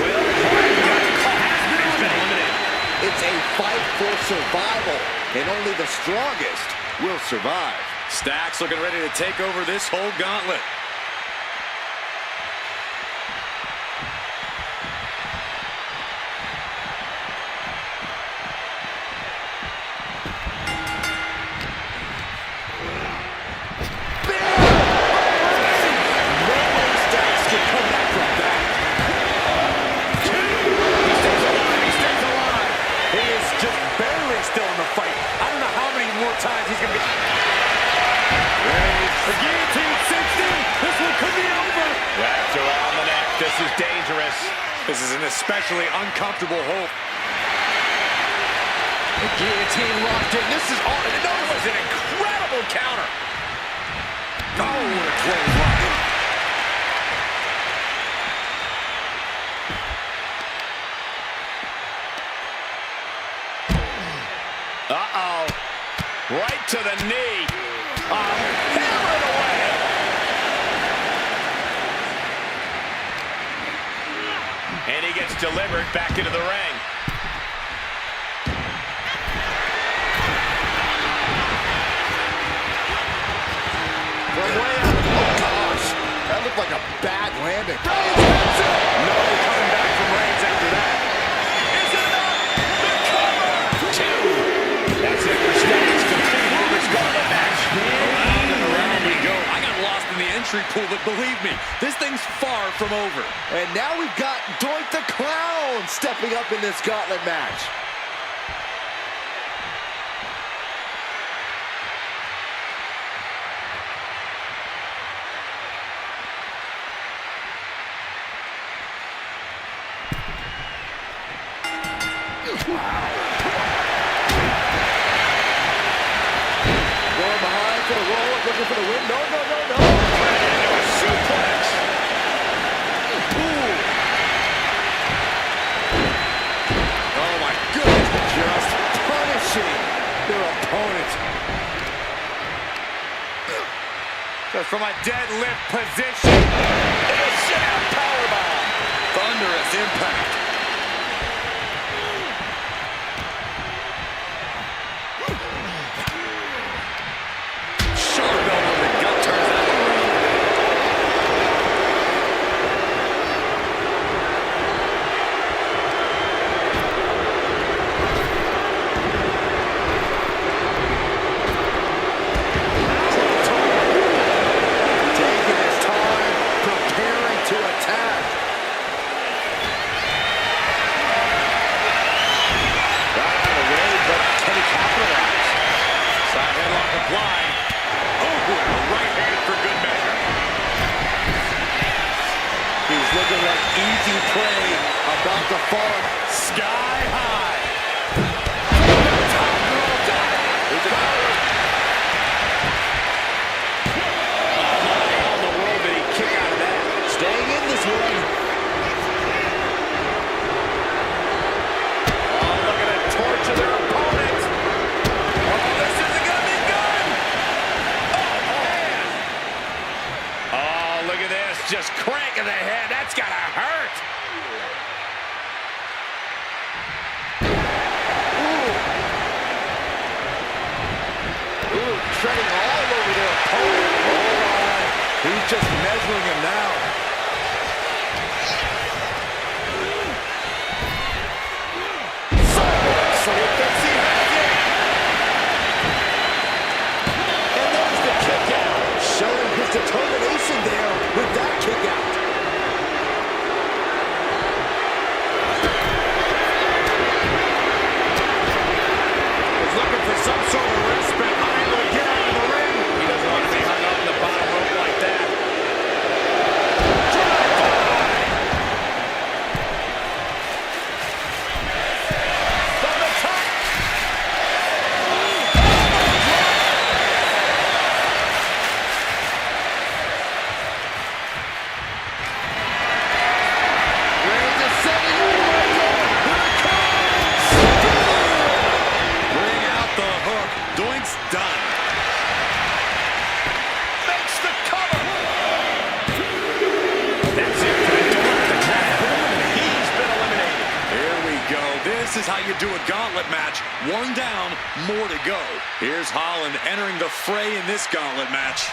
Speaker 3: Will Hart got caught. He's been eliminated.
Speaker 1: It's a fight for survival, and only the strongest will survive.
Speaker 2: Stacks looking ready to take over this whole gauntlet.
Speaker 3: Times he's going to be... The guillotine sinks in. This one could be over. Wrapped around the neck. This is dangerous.
Speaker 2: This is an especially uncomfortable hold.
Speaker 3: The guillotine locked in. This is all... That was an incredible counter.
Speaker 2: Oh, what a clothesline.
Speaker 3: Uh-oh. Right to the knee. Hammered away. And he gets delivered back into the ring.
Speaker 1: From way out. Oh, gosh. That looked like a bad landing.
Speaker 3: No coming back from Reigns after that. Is it enough? The cover. Two. That's it for Stacks. Complete for this gauntlet match.
Speaker 2: Around and around we go. I got lost in the entry pool. Oh, but believe me, this thing's far from over.
Speaker 1: And now we've got Doink the Clown stepping up in this gauntlet match. Going behind for the roll-up, looking for the win. No, no, no, no.
Speaker 3: Right into a suplex.
Speaker 1: Ooh.
Speaker 3: Oh, my goodness.
Speaker 1: Just punishing their opponent.
Speaker 3: Just from a deadlift position. And a sit-out powerbomb.
Speaker 2: Thunderous impact. Sharp elbow to the gut turns out of the ring.
Speaker 1: Taking his time, preparing to attack.
Speaker 3: Got out of the way, but can he capitalize? Side headlock applied. Oh, and a right hand for good measure.
Speaker 1: He's looking like easy prey about to fall.
Speaker 3: Sky high. Top rope dive. He's about it. How in the world did he kick out of that?
Speaker 1: Staying in this one.
Speaker 3: Oh, look at it torture their opponent. Oh, this isn't going to be good. Oh, man. Oh, look at this. Just cranking the head. That's got to hurt.
Speaker 1: Ooh, treading all over their opponent. Hold on. He's just measuring him now. So he thinks he has it. And there's the kick out. Showing his determination there with that kick out.
Speaker 3: He's looking for some sort of respite, unable to get out of the ring. He doesn't want to be hung up in the bottom rope like that. From the top.
Speaker 1: Ready to send it your way. Here it comes.
Speaker 2: Bring out the hook. Doink's done.
Speaker 3: Makes the cover. That's it for the Doink the Clown. He's been eliminated.
Speaker 2: Here we go. This is how you do a gauntlet match. One down, more to go. Here's Holland entering the fray in this gauntlet match.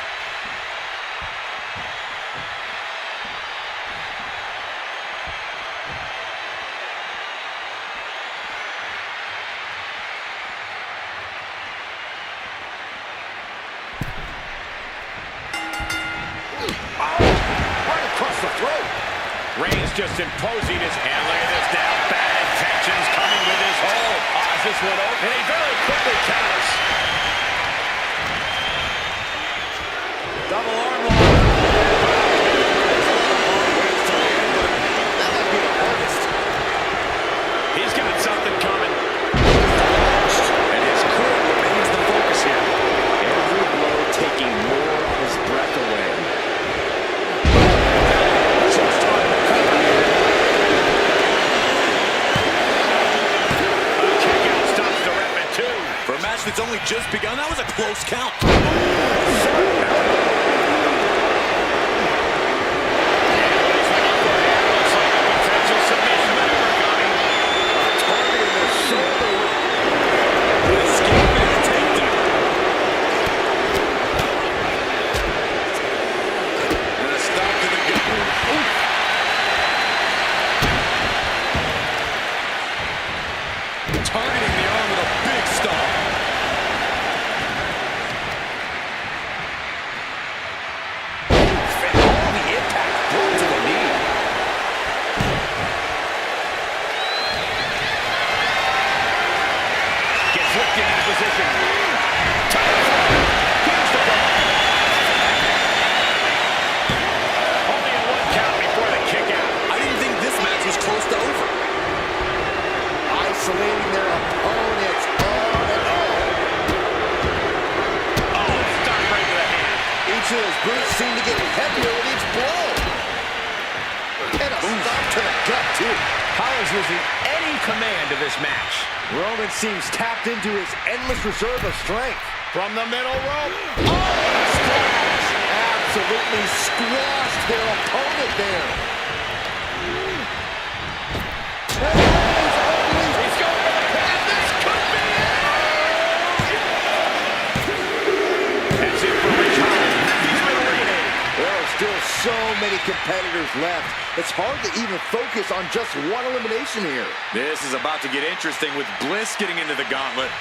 Speaker 3: Right across the throat. Reigns just imposing his hand. Look at this now. Bad intentions coming with his hold. Is this one open? And he very quickly counters. Double arm lock.
Speaker 1: That might be the hardest.
Speaker 3: He's got something coming. And his core remains the focus here. Every blow taking more of his breath away. Just on the cover. A kick out stops the ref at 2.
Speaker 2: For a match that's only just begun, that was a close count.
Speaker 3: Targeting the arm with a big stomp.
Speaker 1: Stop to the gut, too.
Speaker 3: Powers losing any command of this match.
Speaker 1: Roman seems tapped into his endless reserve of strength. From the middle rope. Oh, splash! Absolutely squashed their opponent there.
Speaker 3: He's going for the pin. This could be it. That's it for Rich Holland. He's been eliminated.
Speaker 1: There are still so many competitors left. It's hard to even focus on just one elimination here.
Speaker 2: This is about to get interesting with Bliss getting into the gauntlet.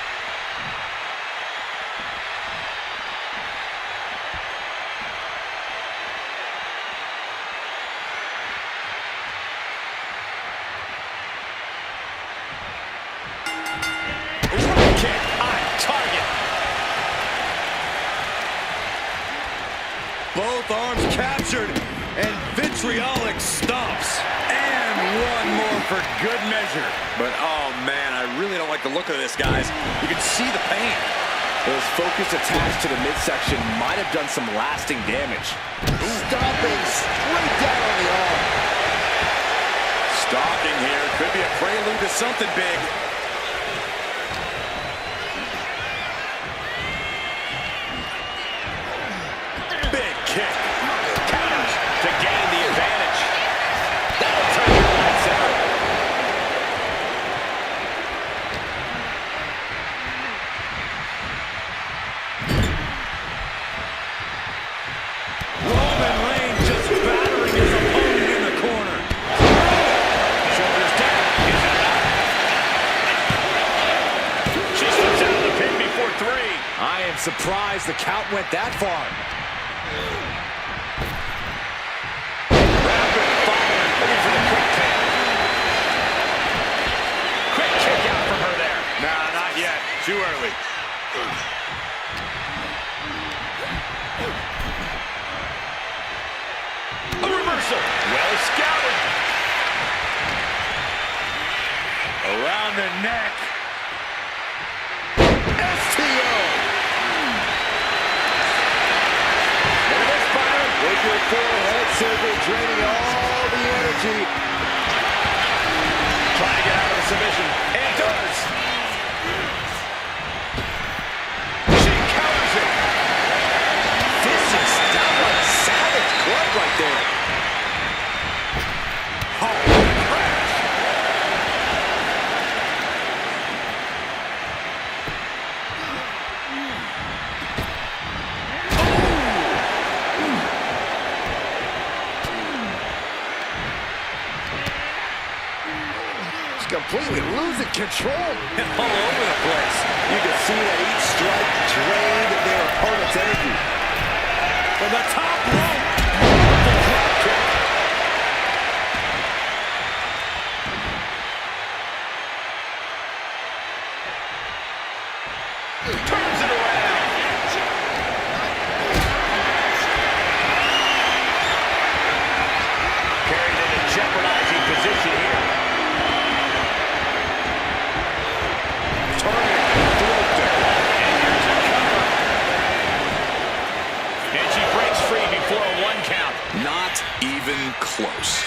Speaker 3: Kick on target.
Speaker 2: Both arms captured, and vitriolic stomps.
Speaker 3: And one more for good measure.
Speaker 2: But, oh, man, I really don't like the look of this, guys. You can see the pain.
Speaker 1: Those focus attached to the midsection might have done some lasting damage. Stomping straight down on the arm.
Speaker 2: Stalking here could be a prelude to something big. Big kick.
Speaker 3: Counters to gain the advantage. That'll turn your lights out.
Speaker 2: Roman Reigns just battering his opponent in the corner.
Speaker 3: Shoulders down. Is it enough? She slips out of the pin before three.
Speaker 1: I am surprised the count went that far.
Speaker 3: Rapid fire. Looking for the quick pin. Quick kick out from her there.
Speaker 2: Nah, not yet. Too early.
Speaker 3: A reversal. Well scouted.
Speaker 2: Around the neck.
Speaker 1: STO. Look at this, Byron. With your forehead surgery draining all the energy.
Speaker 3: Trying to get out of the submission. And does. She counters it.
Speaker 1: This is downright savage club right there.
Speaker 3: Oh, crash.
Speaker 1: Just completely losing control.
Speaker 2: All over the place.
Speaker 1: You can see that each strike drained their opponent's energy.
Speaker 2: From the top rope.
Speaker 3: Turns it around. Carried in a jeopardizing position here.
Speaker 1: Target throat there.
Speaker 3: And here's a cover. And she breaks free before a 1 count.
Speaker 2: Not even close.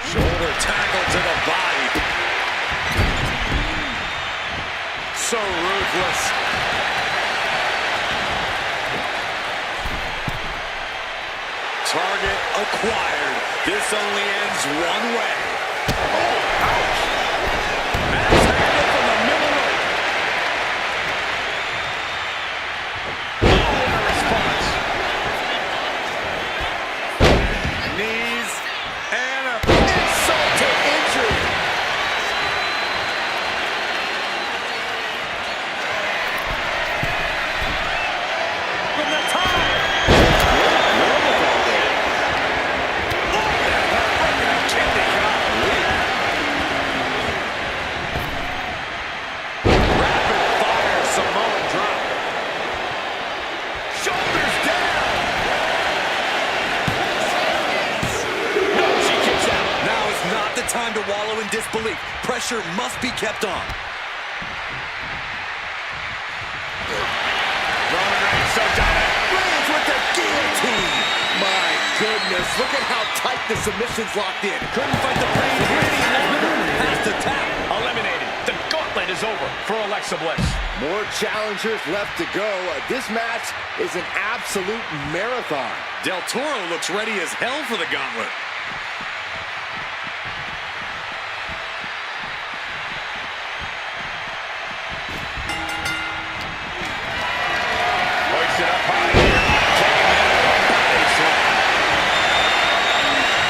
Speaker 2: Shoulder tackle to the body. So ruthless. Target acquired. This only ends one way. Oh, ouch. Manhandled from the middle rope.
Speaker 3: Oh, what a response.
Speaker 2: Knees and a
Speaker 1: Insult to injury.
Speaker 3: From the top. Rapid fire Samoan drop. Shoulders down. No, she kicks out.
Speaker 2: Now is not the time to wallow in disbelief. Pressure must be kept on.
Speaker 1: Look at how tight the submission's locked in.
Speaker 2: Couldn't fight the pain any longer. Has to tap.
Speaker 3: Eliminated. The gauntlet is over for Alexa Bliss.
Speaker 1: More challengers left to go. This match is an absolute marathon.
Speaker 2: Del Toro looks ready as hell for the gauntlet.
Speaker 3: Hoist it up high here. Taking it up a body slam.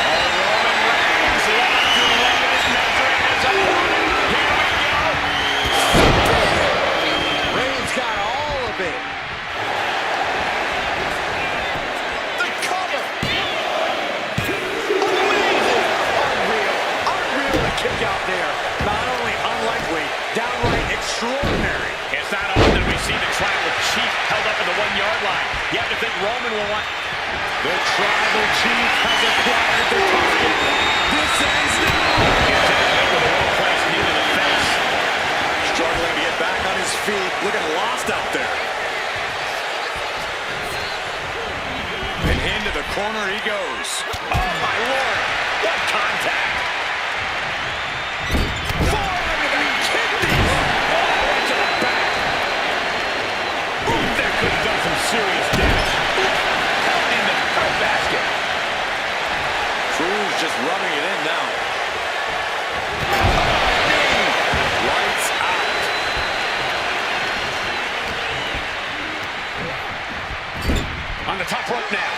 Speaker 3: Oh, Roman Reigns locked in limited measuring his opponent. Here we go.
Speaker 1: Reigns got all of it. The cover. Amazing.
Speaker 3: Unreal to kick out there. Not only unlikely, downright extraordinary. It's not often we see the tribal chief held up at the 1-yard line. You have to think Roman will want... The tribal chief has acquired the target. This ends now. Gets it with a low-class knee to the face.
Speaker 2: Struggling to get back on his feet. Looking lost out there. And into the corner he goes.
Speaker 3: Oh, my Lord. What contact. Forearm to the kidneys. Oh, into the back. Ooh, that could have done some serious damage. Held in the hurt basket.
Speaker 2: Cruz just rubbing it in now. Lights out.
Speaker 3: On the top rope now.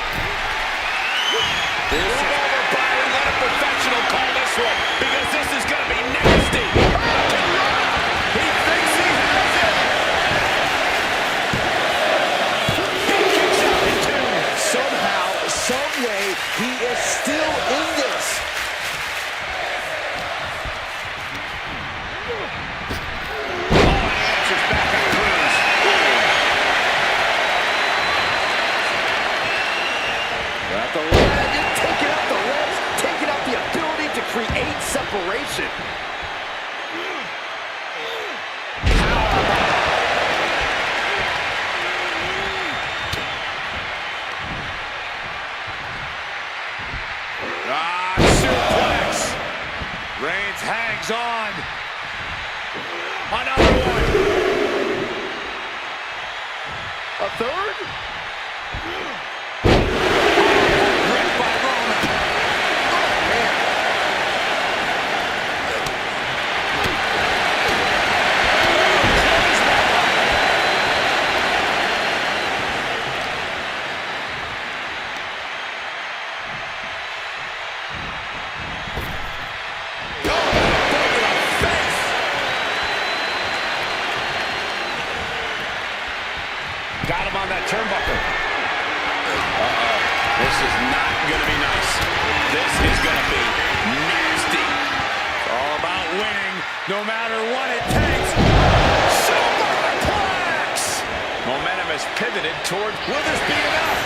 Speaker 3: Move over, Byron. Let a professional call this one, because this is going to be nasty. He thinks he has it. He kicks out at 2.
Speaker 1: Somehow, some way, he is still in this.
Speaker 3: Oh, and he answers back on Cruz.
Speaker 1: Got the leg, taking out the legs, taking out the ability to create separation.
Speaker 3: Suplex. Reigns hangs on. Another one.
Speaker 1: A third?
Speaker 3: Ripped by Roman.
Speaker 1: Oh, man.
Speaker 3: Got him on that turnbuckle. This is not going to be nice. This is going to be nasty. It's all about winning, no matter what it takes. Superplex! Momentum has pivoted toward, will this be enough?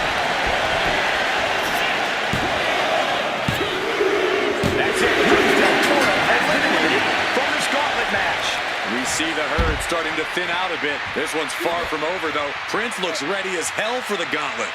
Speaker 3: That's it. Cruz Del Toro eliminated from this gauntlet match.
Speaker 2: We see the herd starting to thin out a bit. This one's far from over, though. Prince looks ready as hell for the gauntlet.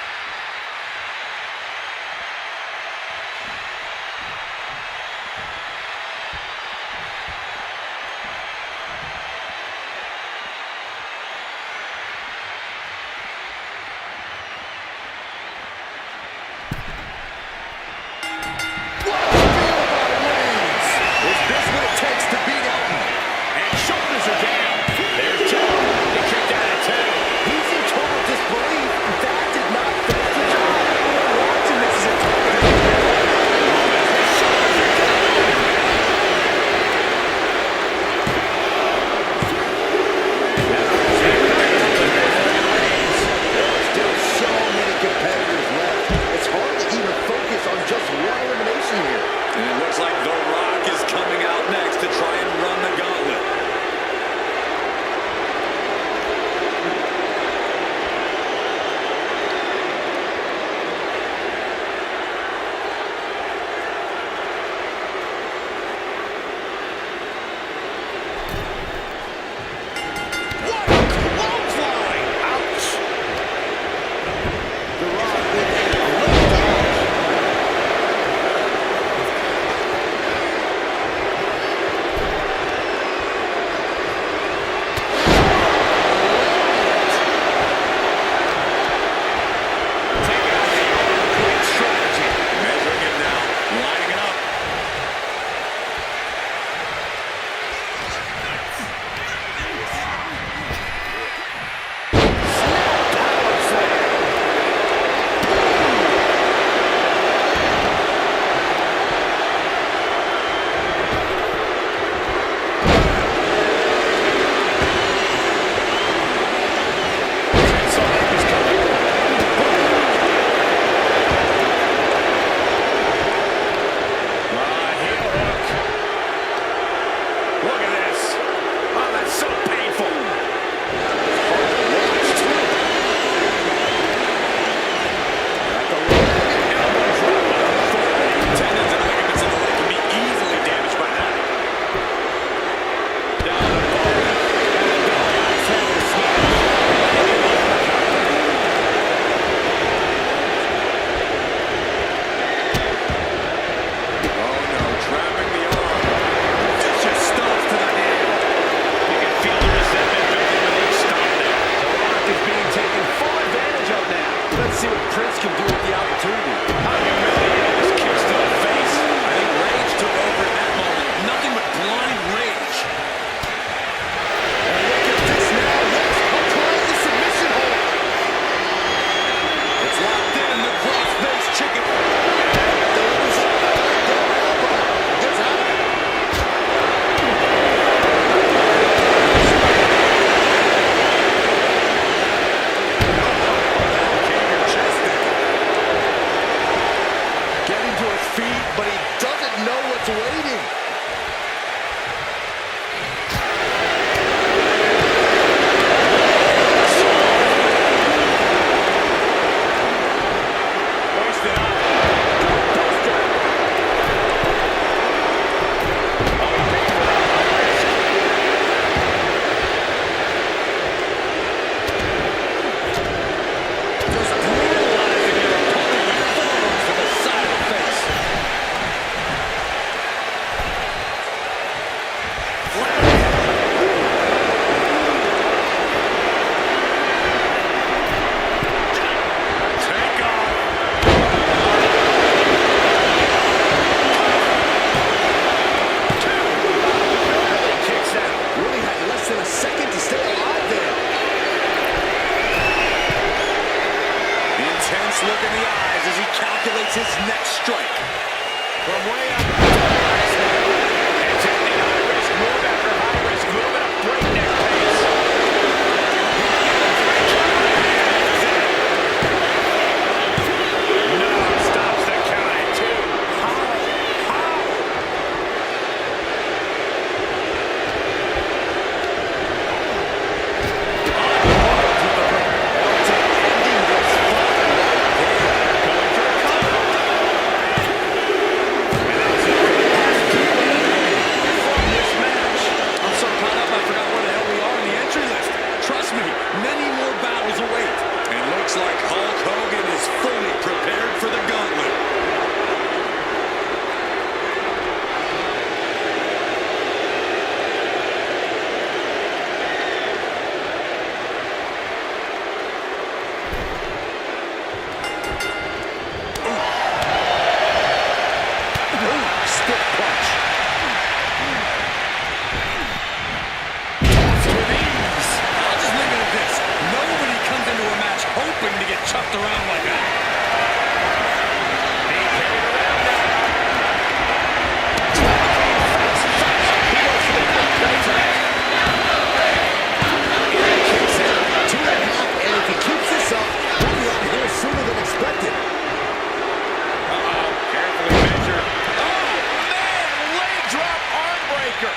Speaker 1: Is this what it takes to beat Elton?
Speaker 3: And shoulders are down. There's 2. He kicked out at 2.
Speaker 1: He's in total disbelief. That did not fit
Speaker 2: else can do with the opportunity.
Speaker 3: How humiliating this kicks to the face.
Speaker 2: I think rage took over in that moment. Nothing but blind rage.
Speaker 1: And look at this now. Yes, applying the submission hold.
Speaker 2: It's locked in, the cross-face chicken.
Speaker 1: Getting to his feet, but he doesn't know what's waiting.
Speaker 3: Wasted up.
Speaker 2: Just brutalizing your opponent with forearms to the side of the face.
Speaker 3: Take off. Kicks out.
Speaker 1: Really had less than a second to stay alive there.
Speaker 2: The intense look in the eyes as he calculates his next strike.
Speaker 3: From way up. It's ending high-risk move after high-risk move at a breakneck pace. No, stops the count at 2. How?
Speaker 2: I'm so caught up I forgot where the hell we are in the entry list. Trust me, many more battles await. And looks like Hulk Hogan is fully prepared for the gauntlet.
Speaker 1: Stiff punch.
Speaker 2: With ease. I'll just leave it at this. Nobody comes into a match hoping to get chucked around like that.
Speaker 1: Kicks out. 2.5, and if he keeps this up, he'll be out here sooner than expected.
Speaker 3: Carefully measured. Oh, man! Leg drop arm breaker.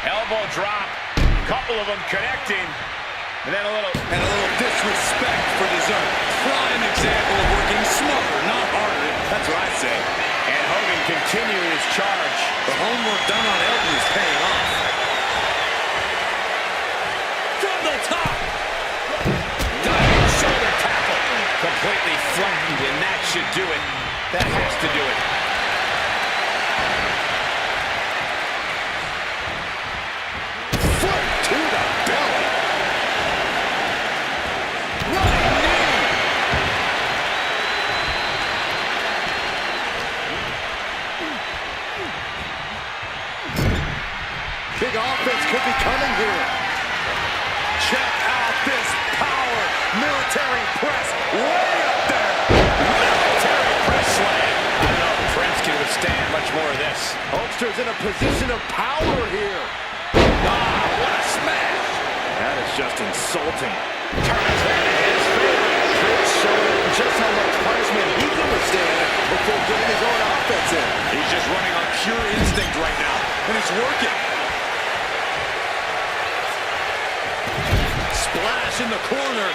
Speaker 3: Elbow drop. Couple of them connecting. And then a little
Speaker 2: Disrespect for dessert. Prime example of working smarter, not harder. That's what I say.
Speaker 3: And Hogan continuing his charge.
Speaker 2: The homework done on Elton is paying off. From the top.
Speaker 3: Diving shoulder tackle. Completely flattened, and that should do it. That has to do it.
Speaker 1: Foot to the belly.
Speaker 3: Running knee.
Speaker 1: Big offense could be coming here.
Speaker 3: Check out this power. Military press. Way up there. Military press slam. I don't know if Prince can withstand much more of this.
Speaker 1: Hulkster's in a position of power here.
Speaker 3: Ah, what a smash.
Speaker 1: That is just insulting.
Speaker 3: Turns that in his favor.
Speaker 1: Prince showing just how much punishment he can withstand before getting his own offense in.
Speaker 2: He's just running on pure instinct right now, and it's working. Splash in the corner.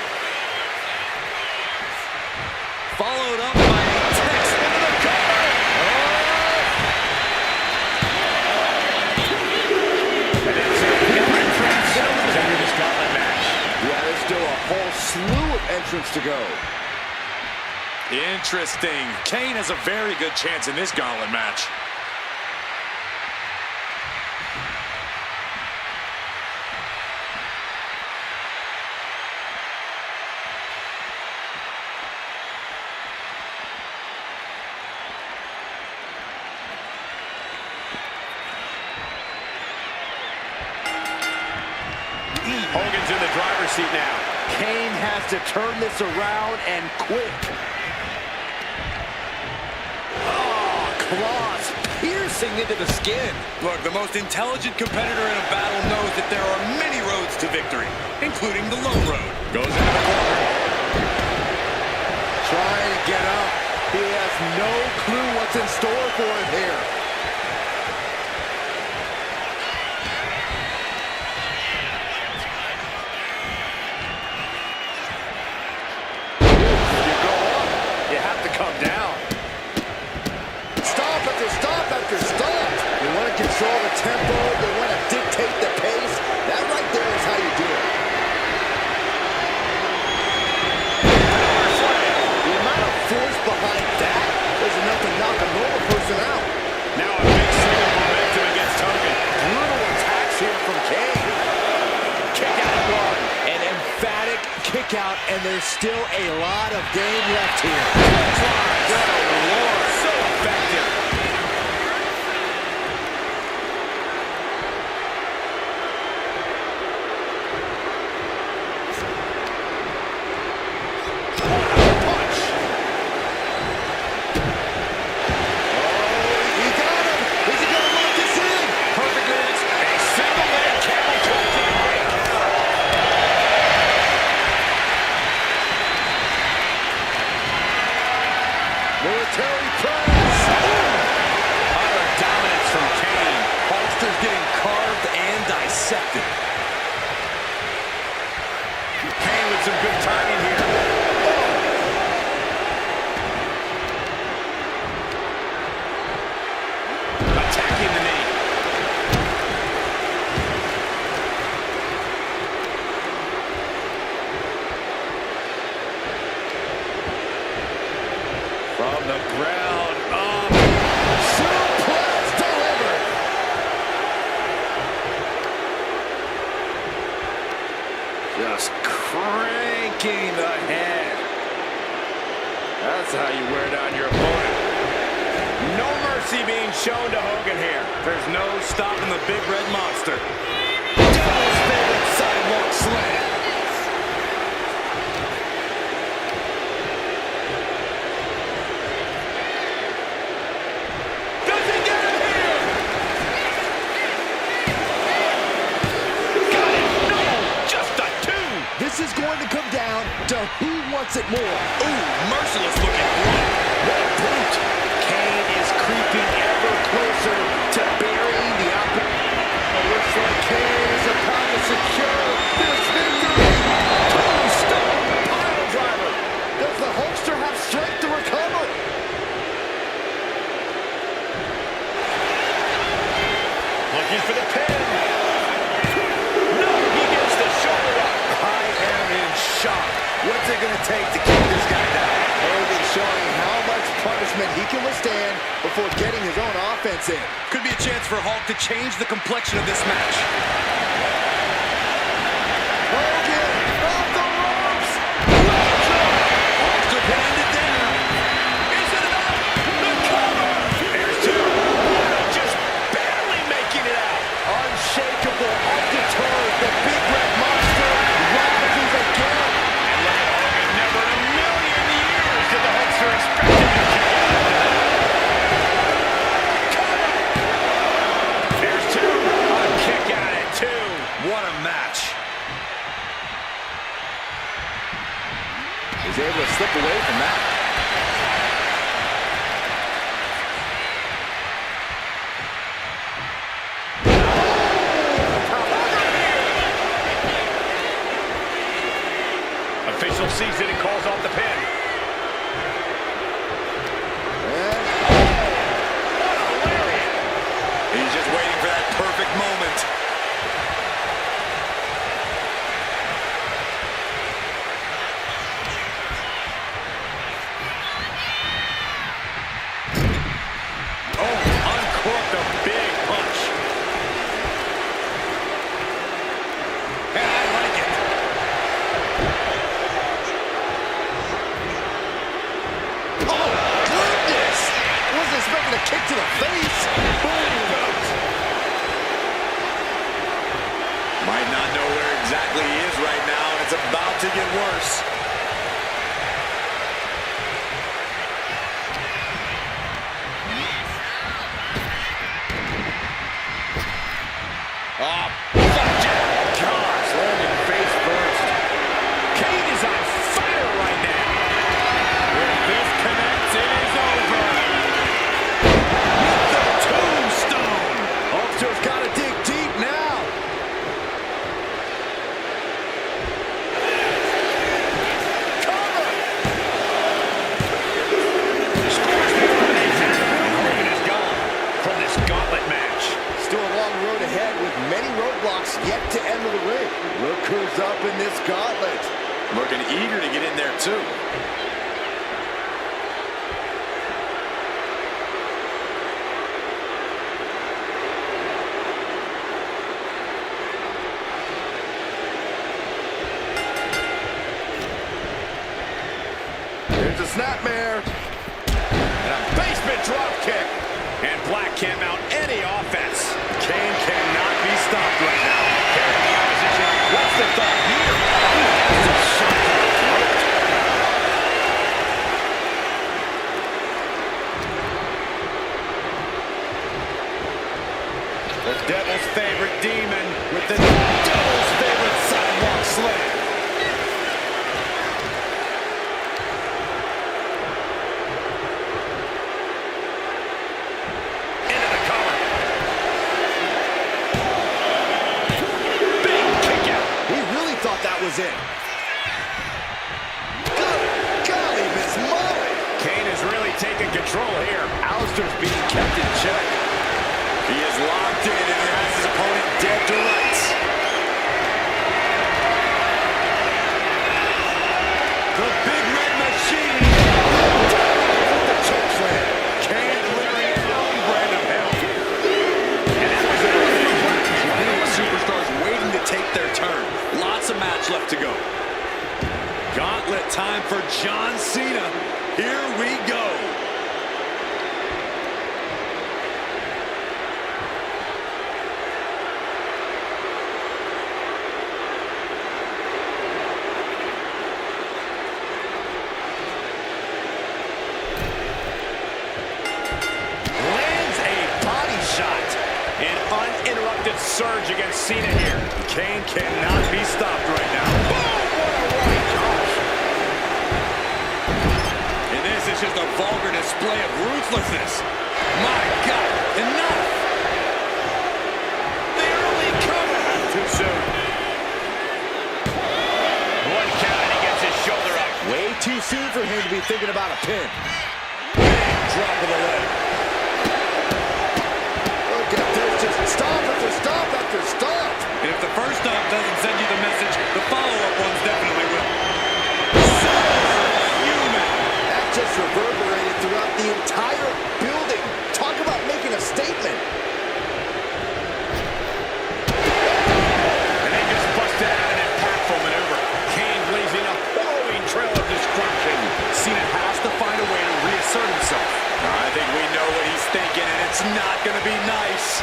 Speaker 2: Followed up by a text into the cover.
Speaker 3: And it's every Prince is under this gauntlet match.
Speaker 1: Yeah, there's still a whole slew of entrants to go.
Speaker 2: Interesting. Kane has a very good chance in this gauntlet match.
Speaker 3: Hogan's in the driver's seat now.
Speaker 1: Kane has to turn this around and quick. Oh, claws piercing into the skin.
Speaker 2: Look, the most intelligent competitor in a battle knows that there are many roads to victory, including the low road.
Speaker 3: Goes into the corner.
Speaker 1: Trying to get up. He has no clue what's in store for him here.
Speaker 3: You go up, you have to come down.
Speaker 1: Stop after stop after stop. You want to control the tempo. You want to dictate the pace. That right there is how you do it. The amount of force behind that is enough to knock a normal person out.
Speaker 3: Now a big swing of momentum against Hogan.
Speaker 1: Brutal attacks here from Kane.
Speaker 3: Kick out at one.
Speaker 1: An emphatic kick out, and there's still a lot of game left here.
Speaker 3: Good Lord, so effective. Punch.
Speaker 1: He got him. Is he going to lock this in?
Speaker 3: Perfect mix. A single leg camel toe to the ring.
Speaker 1: Military press.
Speaker 3: Utter dominance from Kane.
Speaker 2: Hulkster's getting carved and dissected.
Speaker 3: Kane with some good timing here. Attacking the knee. From the ground up.
Speaker 1: Suplex delivered.
Speaker 3: Just cranking the head. That's how you wear down your opponent. No mercy being shown to Hogan here. There's no stopping the big red monster.
Speaker 1: Devil's favorite sidewalk slam.
Speaker 3: Does he get him here? Got it. No, just a two.
Speaker 1: This is going to come down to who wants it more.
Speaker 2: Ooh, merciless looking blow.
Speaker 1: What a brute. Kane is creeping ever closer to burying the opponent. It looks like Kane is about to secure this victory. Tombstone pile driver. Does the Hulkster have strength to recover?
Speaker 3: Looking for the pin. No, he gets the shoulder up.
Speaker 1: I am in shock. What's it going to take to keep this guy down? Hogan showing how much punishment he can withstand before getting his own offense in.
Speaker 2: Could be a chance for Hulk to change the complexion of this match.
Speaker 1: Hogan off the ropes.
Speaker 2: Hulkster pinned it down.
Speaker 3: Is it enough? The cover. There's two. Just barely making it out.
Speaker 1: Unshakable, undeterred, the big red monster rises again.
Speaker 3: And look at Hogan. Never in a million years did the Hulkster expect him to kick out. Cover. There's two. A kick out at two.
Speaker 2: What a match.
Speaker 1: He's able to slip away from that.
Speaker 3: Official sees it and calls off the pin.
Speaker 1: And
Speaker 3: What a lariat.
Speaker 2: He's just waiting for that perfect moment.
Speaker 3: Oh, uncorked a big punch. And I like it.
Speaker 2: to get worse.
Speaker 3: Oh, gosh, landing face first. Kane is on fire right now. If this connects, it is over. With the tombstone.
Speaker 1: Ulster's got to dig deep now.
Speaker 3: Cover. Scores the elimination. And Hogan is gone from this gauntlet match.
Speaker 1: Still a long road ahead with many roadblocks yet to enter the ring. Look who's up in this gauntlet.
Speaker 2: Looking eager to get in there, too.
Speaker 1: There's a snapmare.
Speaker 3: And a basement drop kick. And Black can't mount any offense. Kane cannot be stopped right now. Carrying the opposition. What's the thought here? He has to shut the throat. The devil's favorite demon with the devil's favorite sidewalk slam.
Speaker 1: Was in. Good golly, Miss Molly.
Speaker 3: Kane is really taking control here. Alistair's being kept in check.
Speaker 2: He is locked in and he has his opponent dead to rights.
Speaker 3: The big red machine. With the chokeslam. Kane delivering his own brand of hell. And that was it.
Speaker 2: Superstars waiting to take their turn. Lots of match left to go. Gauntlet time for John Cena. Here we go.
Speaker 3: Lands a body shot. An uninterrupted surge against Cena here. Kane cannot be stopped right now. Boom! What a right cross.
Speaker 2: And this is just a vulgar display of ruthlessness. My God, enough!
Speaker 3: The early cover. Too soon. One count and he gets his shoulder up.
Speaker 1: Way too soon for him to be thinking about a pin.
Speaker 3: Drop of the leg.
Speaker 1: Look at this, just stop after stop after stop.
Speaker 2: And if the first stop doesn't send you the message, the follow-up ones definitely will. So human.
Speaker 1: That just reverberated throughout the entire building. Talk about making a statement.
Speaker 3: And they just busted out an impactful maneuver. Kane blazing a harrowing trail of destruction.
Speaker 2: Cena has to find a way to reassert himself. I think we know what he's thinking, and it's not going to be nice.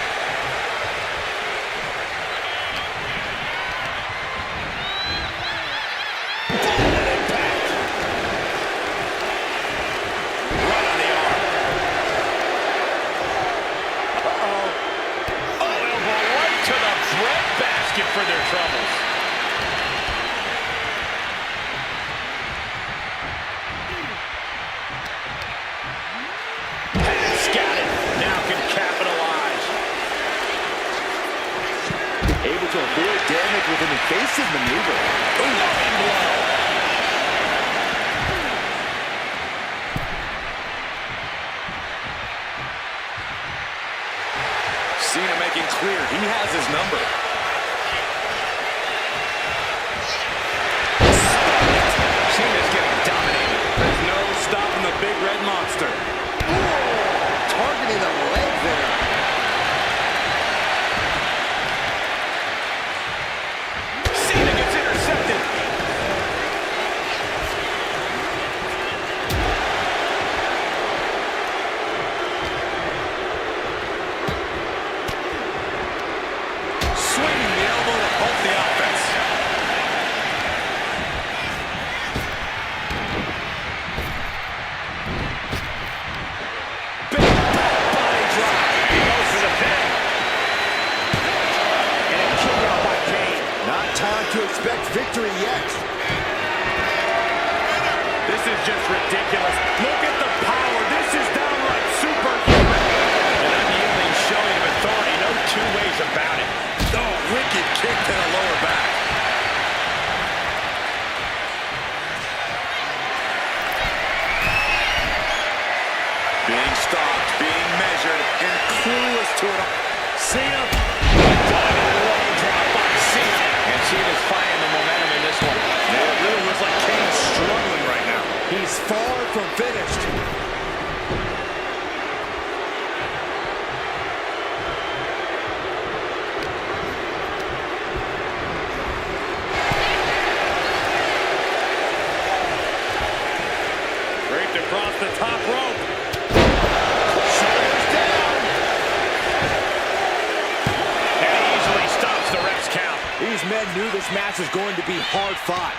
Speaker 3: For their troubles. Has scattered. Now can capitalize.
Speaker 1: Able to avoid damage with an evasive maneuver.
Speaker 3: Loving blow.
Speaker 2: Cena making clear he has his number.
Speaker 3: Cena's getting dominated.
Speaker 2: There's no stopping the big red monster.
Speaker 1: Targeting the leg there.
Speaker 3: Cena gets intercepted.
Speaker 1: time to expect victory yet.
Speaker 3: This is just ridiculous. Look at the power. This is downright superhuman. An unyielding showing of authority. No two ways about it.
Speaker 2: Oh, wicked kick to the lower back. Being stopped, being measured, and clueless to it all.
Speaker 3: Cena. Diving low drop by Cena. And Cena's finding the momentum in this one.
Speaker 2: Yeah, it really looks like Kane's struggling right now.
Speaker 1: He's far from finished.
Speaker 3: Draped across the top rope.
Speaker 1: Shoulders down.
Speaker 3: And he easily stops the ref's count.
Speaker 1: These men knew this match was going to be hard fought.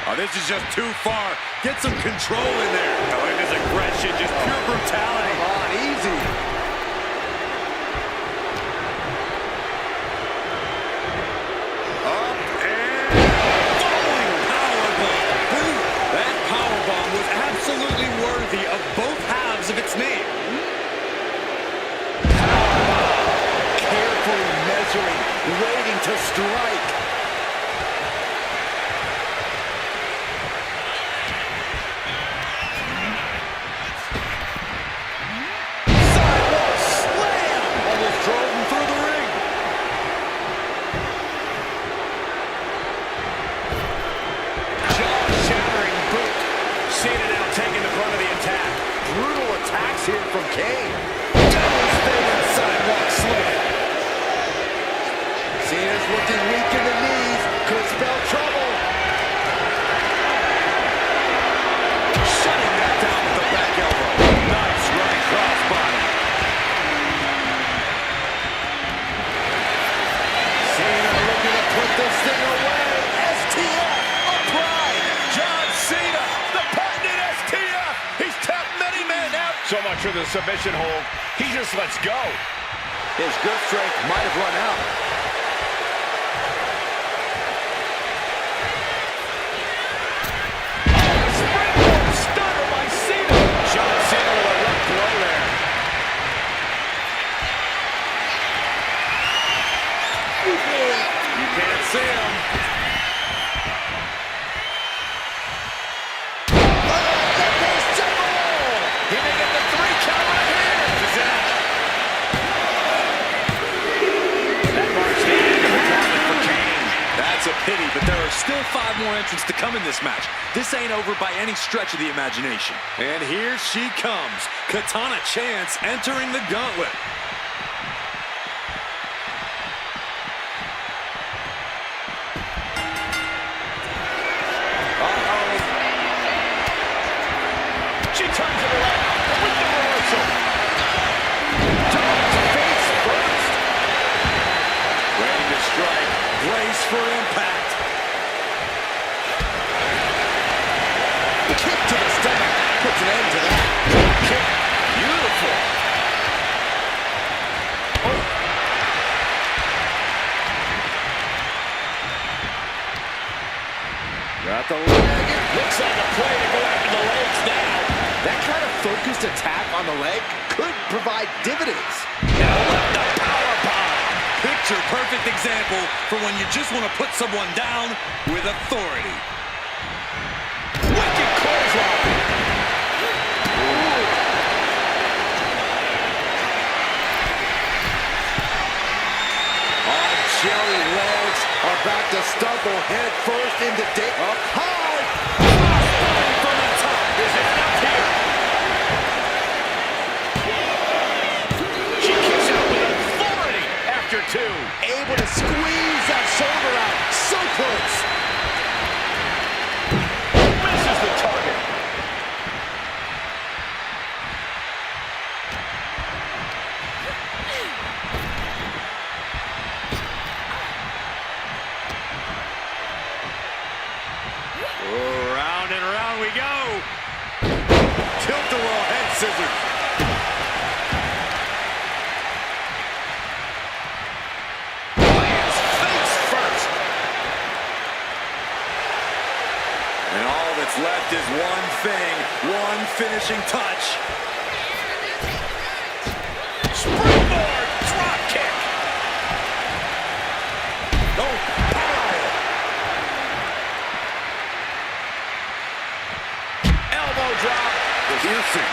Speaker 2: Oh, this is just too far. Get some control in there.
Speaker 3: Oh, look at his aggression, just pure brutality.
Speaker 1: Come on, easy.
Speaker 2: Up and falling powerbomb. That powerbomb was absolutely worthy of both halves of its name.
Speaker 1: Carefully measuring, waiting to strike. Sidewalk slam! Almost drove him through the ring.
Speaker 3: Jaw-shattering boot. Cena now taking the brunt of the attack.
Speaker 1: Brutal attacks here from Kane. Devastating sidewalk slam. Cena's looking weak in the knees. Could spell trouble.
Speaker 2: Shutting that down with the back elbow. Nice running crossbody.
Speaker 1: Cena looking to put this thing away. STF applied.
Speaker 3: John Cena, the patented STF. He's tapped many men out. So much for the submission hold. He just lets go.
Speaker 1: His grip strength might have run out.
Speaker 3: Springboard stunner by Cena. John Cena with a left blow there. You can't see him. He may get the 3 count right here. This is it. That marks the end of the gauntlet for Kane.
Speaker 2: That's a pity, but there are still 5 more entrants to come in this match. This ain't over by any stretch of the imagination. And here she comes, Katana Chance entering the gauntlet.
Speaker 3: She turns it around with the reversal. Dogs face first.
Speaker 2: Ready to strike, brace for impact.
Speaker 1: Kick to the stomach. Puts an end to that.
Speaker 3: Kick. Beautiful. Oh.
Speaker 1: Got the leg.
Speaker 3: Looks like a play to go after the legs now.
Speaker 1: That kind of focused attack on the leg could provide dividends.
Speaker 3: Now let the power bomb.
Speaker 2: Picture perfect example for when you just want to put someone down with authority.
Speaker 3: Wicked clothesline.
Speaker 1: On jelly legs are back to stumble head first into Dave. Up high.
Speaker 3: Crossbody from the top. Is it enough here? She kicks out with authority after 2.
Speaker 1: Able to squeeze that shoulder out. So close.
Speaker 3: Misses the target. Round and round we go.
Speaker 2: Tilt-a-whirl head scissors.
Speaker 3: Lands face first.
Speaker 2: And all that's left is one thing, one finishing touch.
Speaker 3: Springboard drop kick.
Speaker 2: No, power.
Speaker 3: Elbow drop.
Speaker 2: Piercing.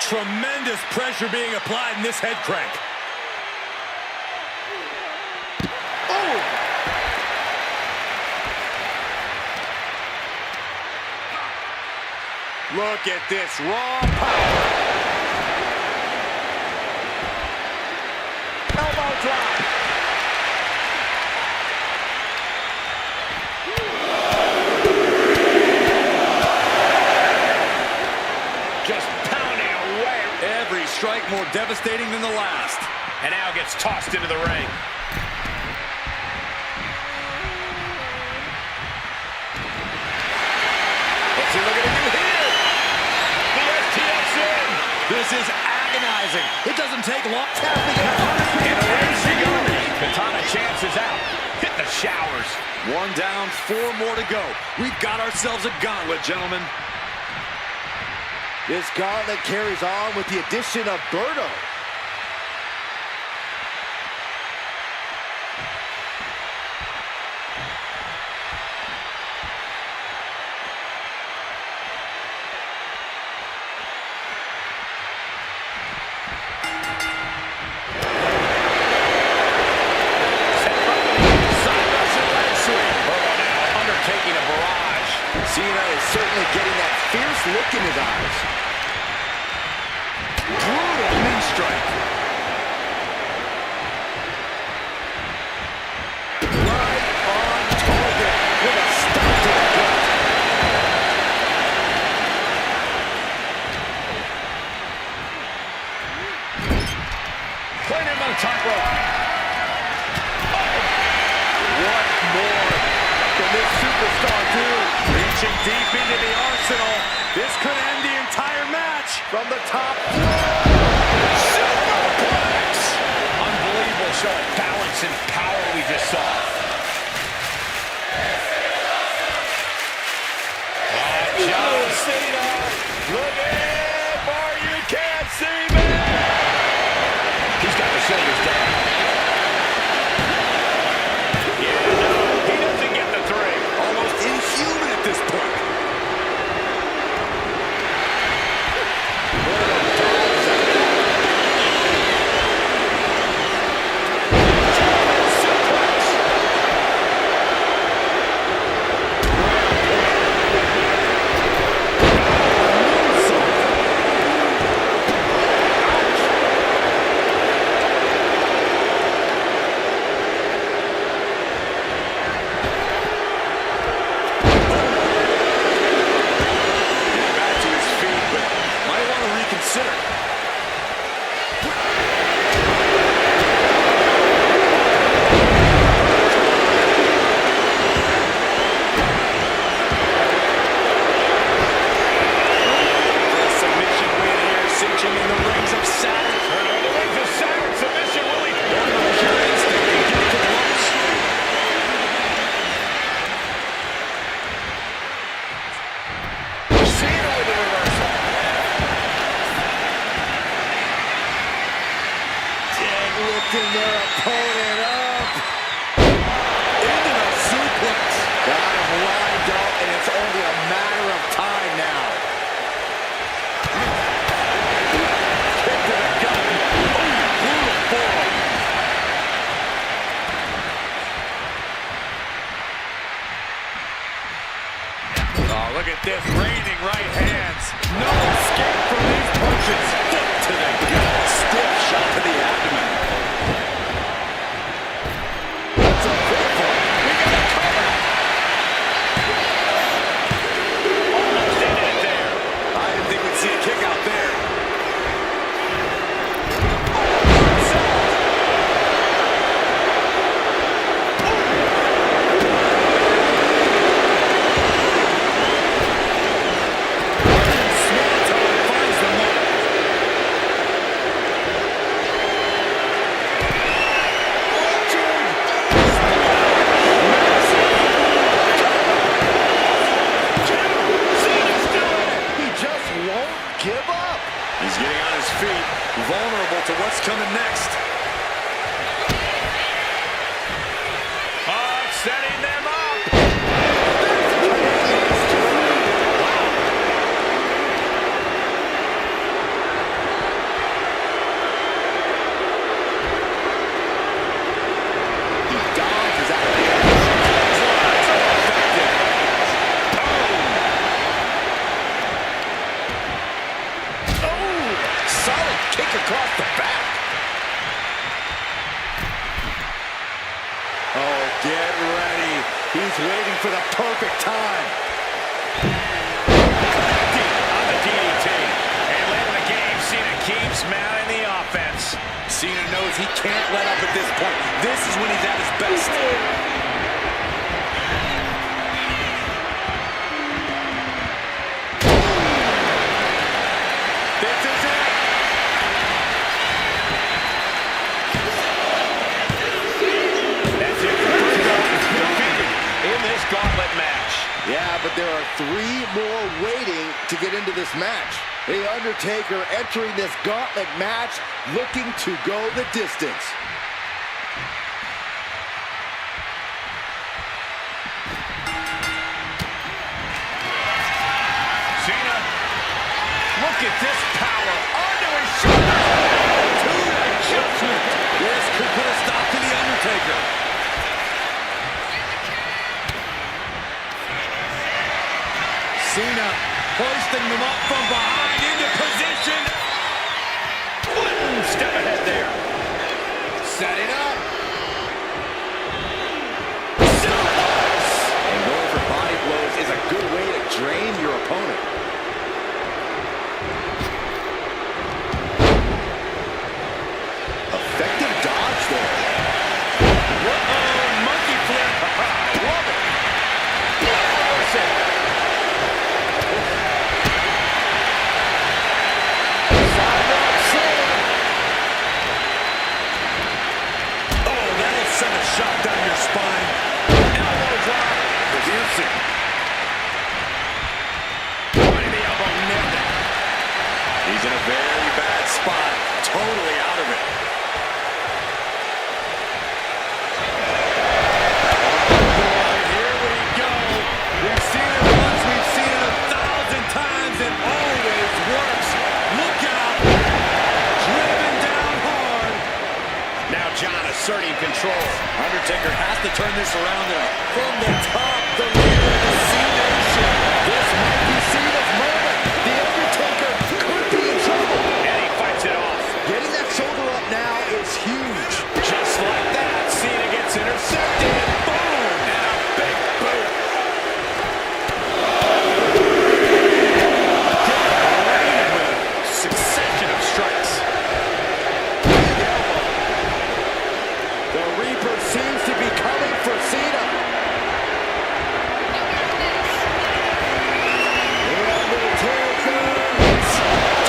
Speaker 2: Tremendous pressure being applied in this head crank.
Speaker 1: Oh!
Speaker 3: Look at this raw power. Elbow drop. Just pounding away.
Speaker 2: Every strike more devastating than the last.
Speaker 3: And now gets tossed into the ring. What's he looking to do here? The STX in.
Speaker 2: This is agonizing. It doesn't take long. Tapping it.
Speaker 3: And away she goes. Katana chance is out. Hit the showers.
Speaker 2: One down, 4 more to go. We've got ourselves a gauntlet, gentlemen.
Speaker 1: This gauntlet carries on with the addition of Berto.
Speaker 3: Undertaking a barrage.
Speaker 1: Cena is certainly getting that fierce look in his eyes.
Speaker 2: Brutal knee strike.
Speaker 1: Right on target with a stomp to the gut.
Speaker 3: Playing him on the top rope.
Speaker 1: What more can this superstar do?
Speaker 3: Reaching deep into the arsenal. This could end the entire match.
Speaker 1: From the top.
Speaker 3: Superplex! Unbelievable show of balance and power we just saw. John Cena looking for you can't see me. He's got the shoulders down. Yeah, no, he doesn't get the 3.
Speaker 2: Almost inhuman at this point.
Speaker 1: Lifting their opponent up. Into the suplex. Got him lined up, and it's only a matter of time now. Kick to the gut. Brutal forearm.
Speaker 3: Oh, look at this. Raining right hands. No escape from these punches.
Speaker 2: Foot to the gut. Stiff shot to the abdomen.
Speaker 1: That's a big one.
Speaker 3: We got a cover. Almost ended it there.
Speaker 2: I didn't think we'd see a kick out there.
Speaker 3: Swanton finds the mark.
Speaker 1: He's waiting for the perfect time.
Speaker 3: On the DDT. And late in the game, Cena keeps mounting the offense.
Speaker 2: Cena knows he can't let up at this point. This is when he's at his best.
Speaker 3: This is it. That's it for Bruno. Defeated in this gauntlet match.
Speaker 1: Yeah, but there are 3 more waiting to get into this match. The Undertaker entering this gauntlet match looking to go the distance.
Speaker 3: Cena, look at this power. Onto his shoulders. To the adjustment.
Speaker 2: This could put a stop to The Undertaker. Cena hoisting them up from behind into position.
Speaker 3: One step ahead there.
Speaker 1: Setting up.
Speaker 2: And going for body blows is a good way to drain your opponent.
Speaker 1: Effective dodge there.
Speaker 3: Uh-oh, monkey flip. Love it.
Speaker 2: Oh, that'll send a shot down your spine.
Speaker 3: Elbow drop.
Speaker 2: Piercing.
Speaker 3: Pointing the elbow, nailed it.
Speaker 2: He's in a very bad spot. Totally out of it.
Speaker 3: Here we go.
Speaker 2: We've seen it once, we've seen it 1,000 times, and always works. Look out. Driven down hard.
Speaker 3: Now John asserting control.
Speaker 2: Undertaker has to turn this around now. From the top, the leader of the C-Nation.
Speaker 1: This might be Cena's moment. The Undertaker could be in trouble.
Speaker 3: And he fights it off.
Speaker 1: Getting that shoulder up now is huge.
Speaker 3: Just like that, Cena gets intercepted. Boom! And a big boot. Raided with a succession of strikes.
Speaker 1: The Reaper seems to be coming for Cena. The Undertaker.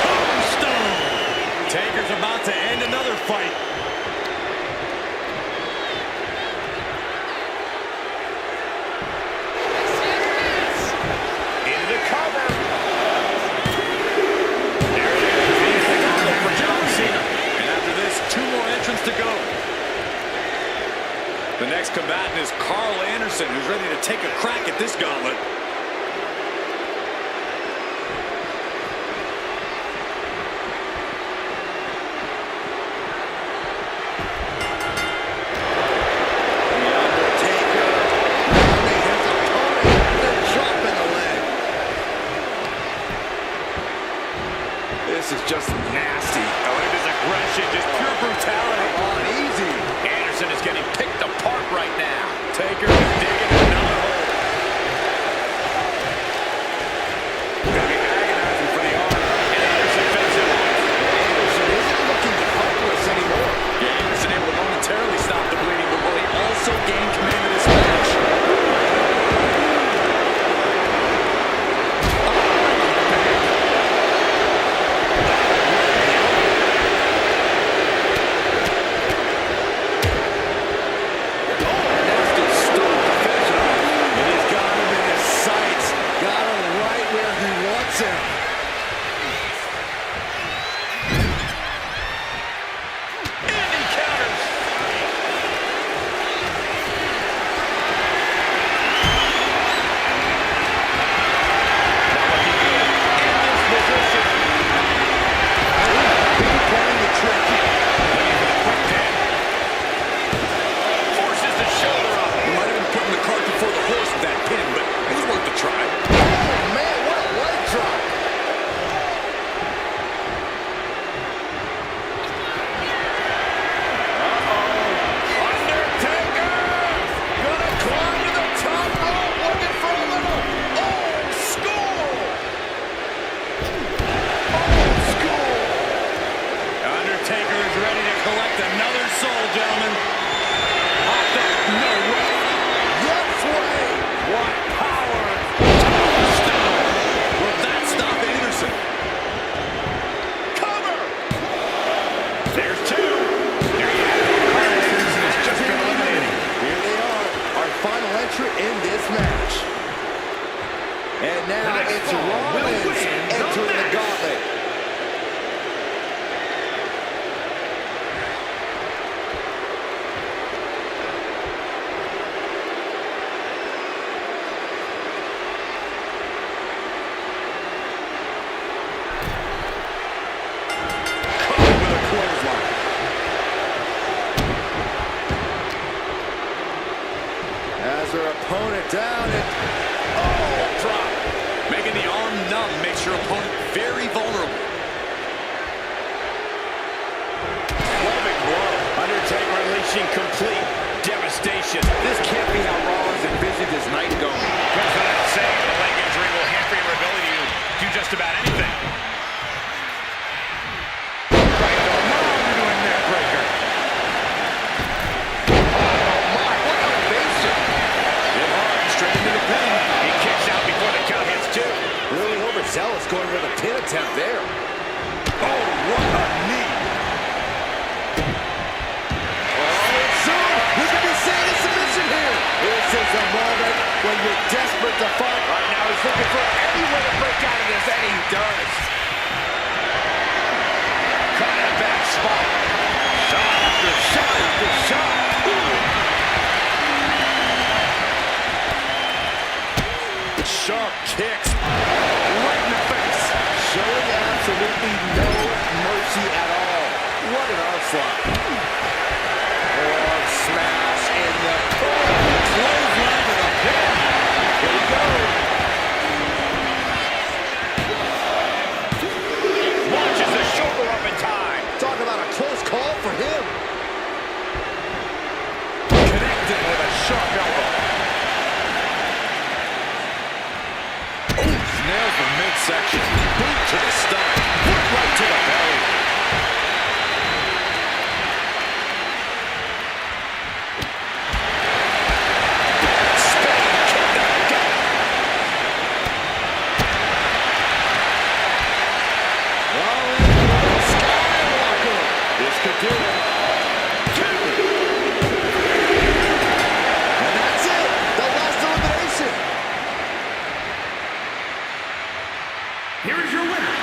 Speaker 2: Tombstone. Taker's about to end another fight.
Speaker 3: Into the cover. There it is. He's the gauntlet for John Cena.
Speaker 2: And after this, 2 more entrants to go. The next combatant is Carl Anderson, who's ready to take a crack at this gauntlet.
Speaker 1: The Undertaker rounding his opponent with a drop in the leg. This is just nasty.
Speaker 3: Oh, it is aggression, just pure brutality.
Speaker 1: Come on, easy.
Speaker 3: Anderson is getting picked apart right now. Taker is digging another hole. Gonna be agonizing for the arm. And Anderson fends it off.
Speaker 1: Anderson isn't looking helpless anymore.
Speaker 2: Yeah, Anderson able to momentarily stop the bleeding, but will he also gain command of this match?
Speaker 1: Nasty stomp to finish it off. And he's got him in his sights. Got him right where he wants him.
Speaker 3: And he counters.
Speaker 1: And now it's Rollins entering the gauntlet. Her opponent down and
Speaker 2: drop. Making the arm numb makes your opponent very vulnerable.
Speaker 3: Loving blow. Undertaker unleashing complete devastation. This can't be how Rollins envisioned his night going. Goes without saying, the leg injury will hamper your ability to do just about anything. Right on, into a neck breaker.
Speaker 1: Zealous going with a pin attempt there.
Speaker 3: Oh, what a knee.
Speaker 1: Oh, soon we could be seeing a submission here. This is a moment when you're desperate to fight.
Speaker 3: Right now he's looking for any way to break out of this, and he does. Caught in a bad spot. Shot after shot after shot. Sharp kicks. Right in the face.
Speaker 1: Showing absolutely no mercy at all. What an onslaught. Oh, smash in the clothesline to the pin. Here we go.
Speaker 3: Launches the shoulder up in time.
Speaker 1: Talk about a close call for him.
Speaker 3: Connected with a sharp elbow. Nails the midsection. Boot to the stomach. Foot right to the belly. Spinning kick to the gut.
Speaker 1: Rollins, Skywalker. This could do it. And that's it. The last elimination.
Speaker 3: Here is your winner.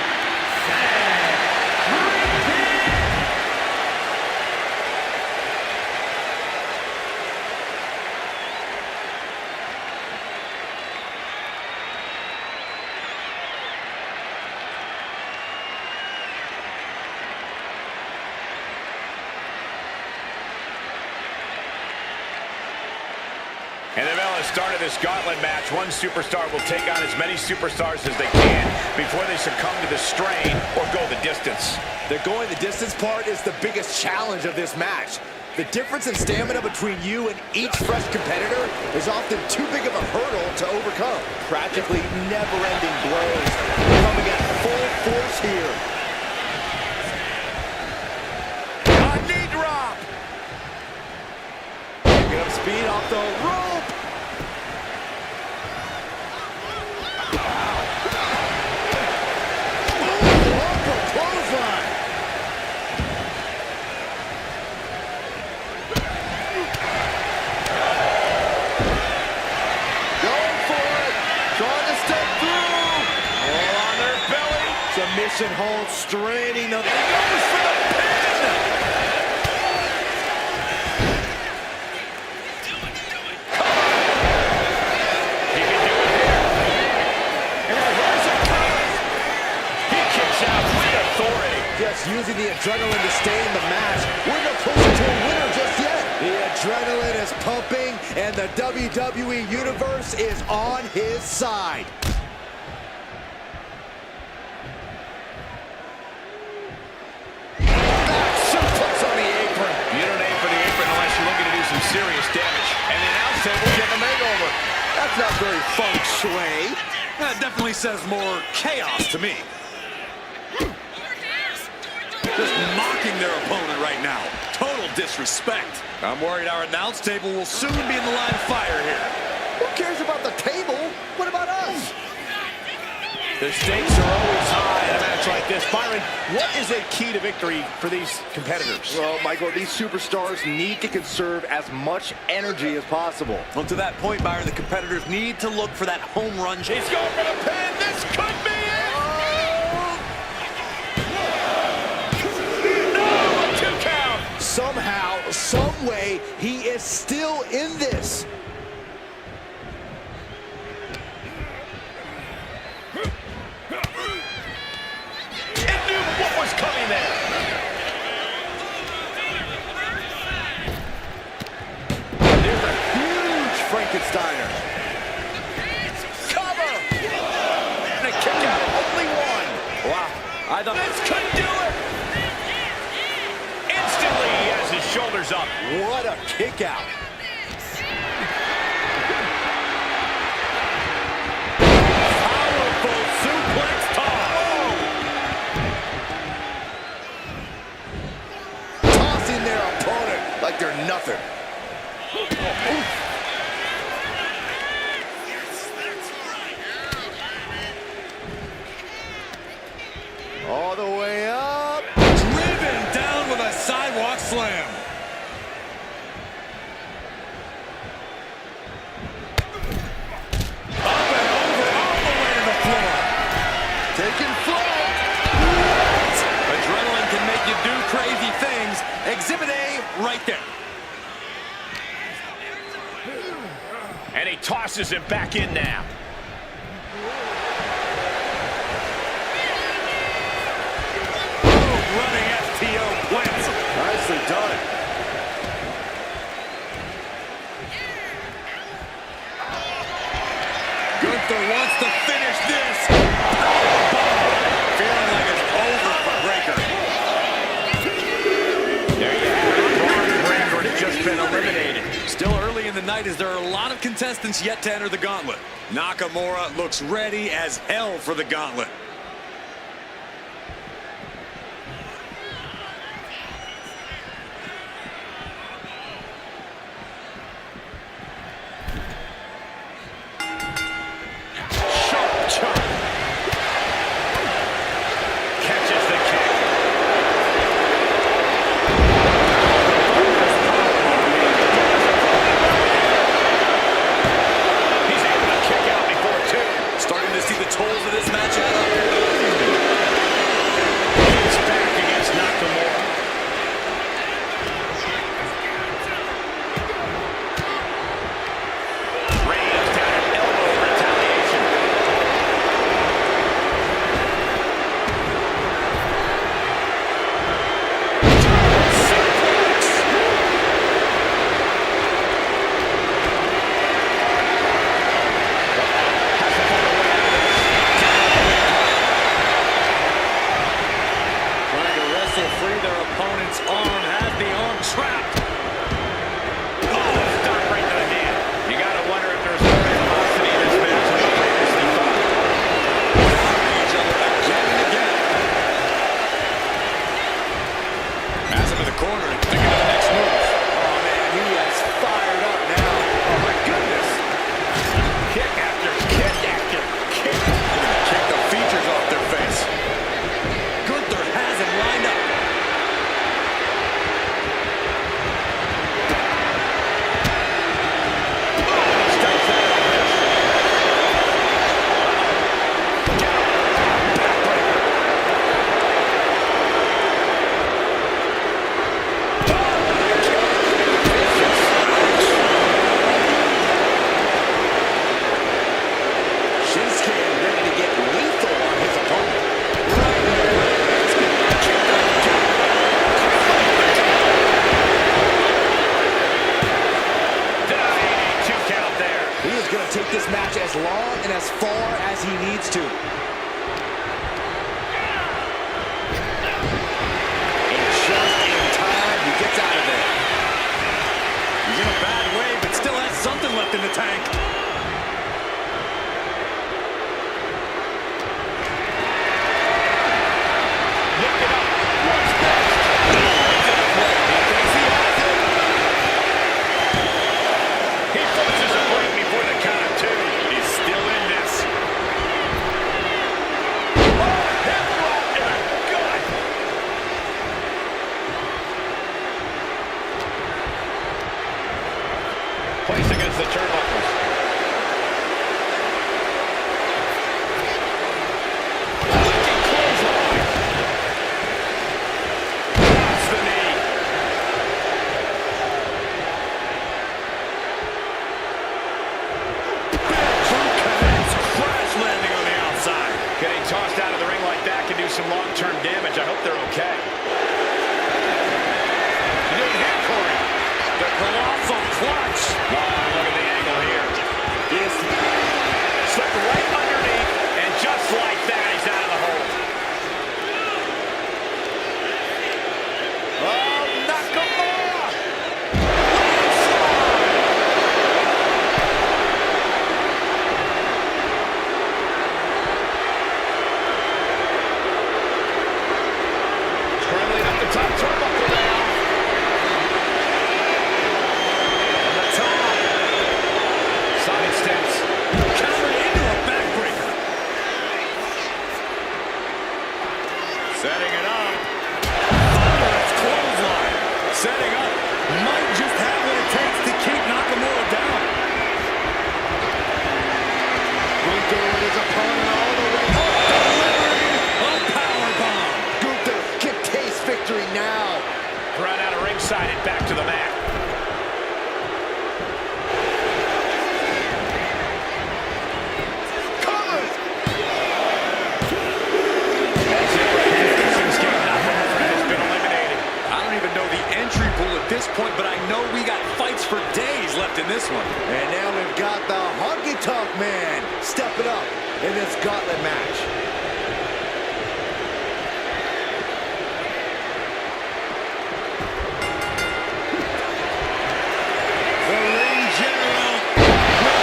Speaker 3: And the bell has started this gauntlet match. One superstar will take on as many superstars as they can before they succumb to the strain or go the distance.
Speaker 1: The going the distance part is the biggest challenge of this match. The difference in stamina between you and each fresh competitor is often too big of a hurdle to overcome. Practically never-ending blows coming at full force here.
Speaker 3: A knee drop.
Speaker 1: Picking up speed off the rope. Submission hold, straining the... And he goes for the pin!
Speaker 3: He can do it here. And here's a cover. He kicks out with authority.
Speaker 1: Just using the adrenaline to stay in the match. We're no closer to a winner just yet. The adrenaline is pumping, and the WWE Universe is on his side.
Speaker 3: Serious damage, and the announce table get the makeover.
Speaker 1: That's not very feng shui.
Speaker 2: That definitely says more chaos to me. Just mocking their opponent right now. Total disrespect. I'm worried our announce table will soon be in the line of fire here.
Speaker 1: Who cares about the table? What about us?
Speaker 3: The stakes are always high in a match match like this. Byron, what is a key to victory for these competitors?
Speaker 1: Well, Michael, these superstars need to conserve as much energy as possible.
Speaker 2: Well, to that point, Byron, the competitors need to look for that home run.
Speaker 3: He's going for the pin. This could be it. No, a 2 count.
Speaker 1: Somehow, some way, he is still in this.
Speaker 3: Coming there.
Speaker 1: There's a huge Frankensteiner.
Speaker 3: Cover. And a kick out. Only one.
Speaker 1: Wow. I thought
Speaker 3: this could do it. Instantly, he has his shoulders up.
Speaker 1: What a kick out.
Speaker 3: Powerful suplex toss.
Speaker 1: Their opponent like they're nothing. All the way up.
Speaker 2: Driven down with a sidewalk slam. Up and over, all the way to the floor.
Speaker 1: Taking flight.
Speaker 2: Adrenaline can make you do crazy things. Exhibit A right there.
Speaker 3: And he tosses him back in now. Oh, running FTO plants.
Speaker 1: Nicely done.
Speaker 2: Gunther wants to finish this. Feeling like it's over for Breaker.
Speaker 3: There you have it. Braun Breaker has just been eliminated.
Speaker 2: Still early in the night as there are a lot of contestants yet to enter the gauntlet. Nakamura looks ready as hell for the gauntlet.
Speaker 3: Sharp chop. Catches the kick. He's able to kick out before two.
Speaker 2: Starting to see the tolls of this match add up.
Speaker 3: He's back against Nakamura. Reigns down an elbow retaliation.
Speaker 2: Trying to wrestle free their opponent's arm. Has the arm trapped.
Speaker 3: Oh, stop right to the hand. You got to wonder if there's more animosity in this match than we previously thought.
Speaker 2: Each other again and again. Has him in the corner and thinking of the next move.
Speaker 1: Oh man, he is fired up now. Oh my goodness.
Speaker 3: Kick after kick after kick.
Speaker 2: Kick the features off their face. Gunther has him lined up.
Speaker 3: Steps out of this. Backbreaker.
Speaker 1: Shinsuke ready to get lethal on his opponent.
Speaker 3: Devastating 2 count there.
Speaker 1: He is going to take this match as long and as far as he needs to. And just in time, he gets out of there.
Speaker 2: He's in a bad way, but still has something left in the tank.
Speaker 3: Look it up. What's next? He thinks he has it. He forces a break before the count of 2. He's still in this. Oh, hip drop long-term damage. I hope they're okay. Good hit, Corey. The colossal clutch. Oh, look at the angle here. He's slipped right underneath, and just like that, he's out of the hole. Oh, Nakamura! Scrambling up the top turnbuckle now. On the top. Side steps. Countered into a backbreaker. Setting it up. Thunderous clothesline. Setting up. Might just have what it takes to keep Nakamura down.
Speaker 1: Gunther with his opponent all the way.
Speaker 3: A powerbomb.
Speaker 1: Gunther can taste victory now.
Speaker 3: Run out of ringside and back to the mat.
Speaker 1: Covers.
Speaker 3: That's it right here. Shinsuke Nakamura has been eliminated.
Speaker 2: I don't even know the entry pool at this point, but I know we got fights for days left in this one.
Speaker 1: And now we've got the Honky Tonk Man stepping up in this gauntlet match.
Speaker 3: The ring general with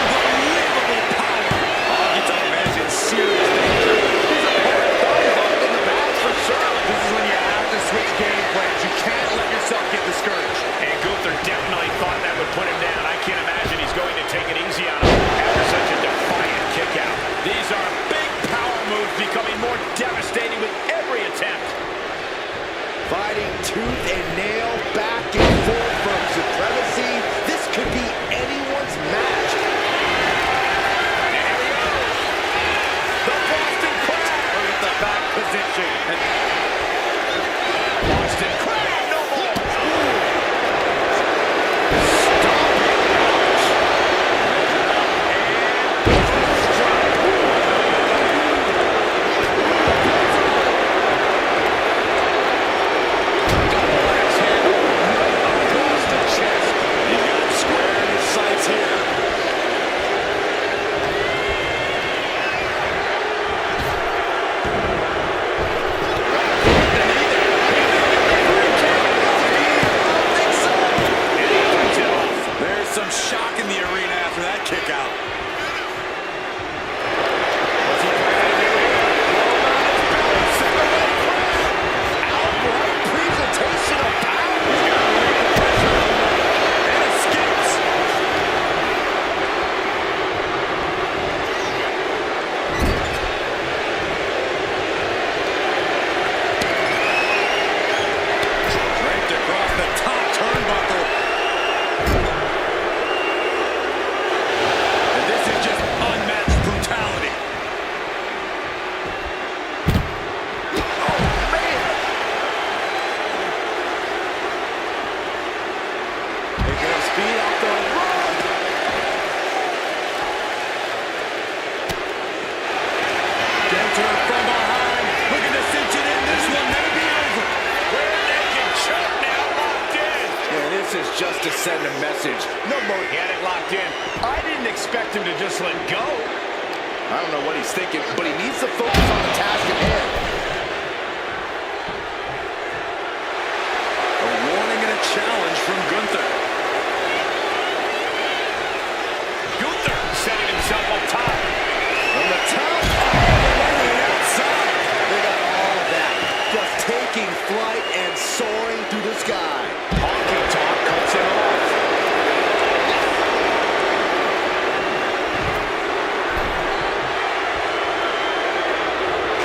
Speaker 3: unbelievable power. Honky Tonk Man's in serious danger. His opponent thought he was in the back for sure. This is when you have to switch game plans. You can't let yourself get discouraged. And Gunther definitely thought that would put him down. I can't imagine he's going to take it easy on him after such a defiant kick out. These are big power moves becoming more devastating with every attempt.
Speaker 1: Fighting tooth and nail, back and forth from supremacy. This could be anyone's match.
Speaker 3: And here he goes. The Boston Crab. Look at the back position. Boston Crab, no more.
Speaker 2: Some shock in the arena after that kick out.
Speaker 3: What's he planning to do here?
Speaker 1: Outright presentation of power.
Speaker 3: He's got to relieve the pressure.
Speaker 2: And escapes. Draped across the top turnbuckle. And this is just unmatched brutality.
Speaker 1: Picking up speed off the rope.
Speaker 2: Gunther from behind, looking to cinch it in. This one may be over.
Speaker 3: Rear naked choke now locked in.
Speaker 1: Yeah, this is just to send a message. No more.
Speaker 3: He had it locked in. I didn't expect him to just let go.
Speaker 1: I don't know what he's thinking, but he needs to focus on the task at hand.
Speaker 2: A warning and a challenge from Gunther.
Speaker 3: Gunther setting himself up top.
Speaker 1: On the top. On the outside. They got all of that. Just taking flight and soaring through the sky.
Speaker 3: Honky Tonk cuts him off.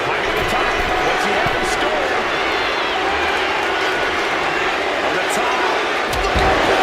Speaker 3: Climbing to the top. What's he have in store? On the top.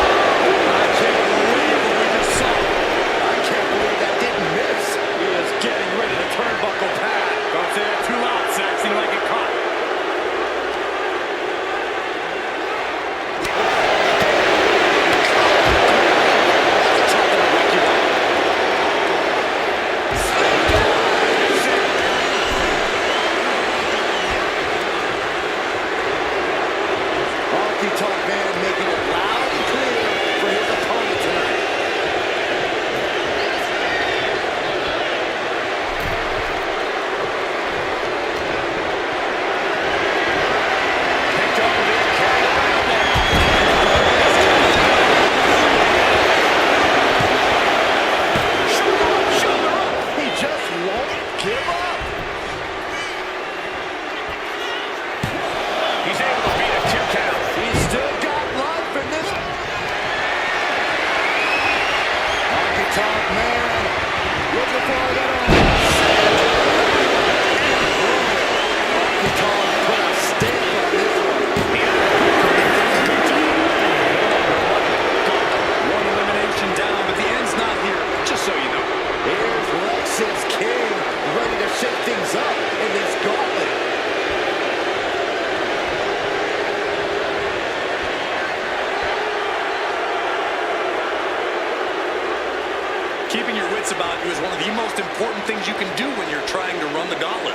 Speaker 2: Keeping your wits about you is one of the most important things you can do when you're trying to run the gauntlet.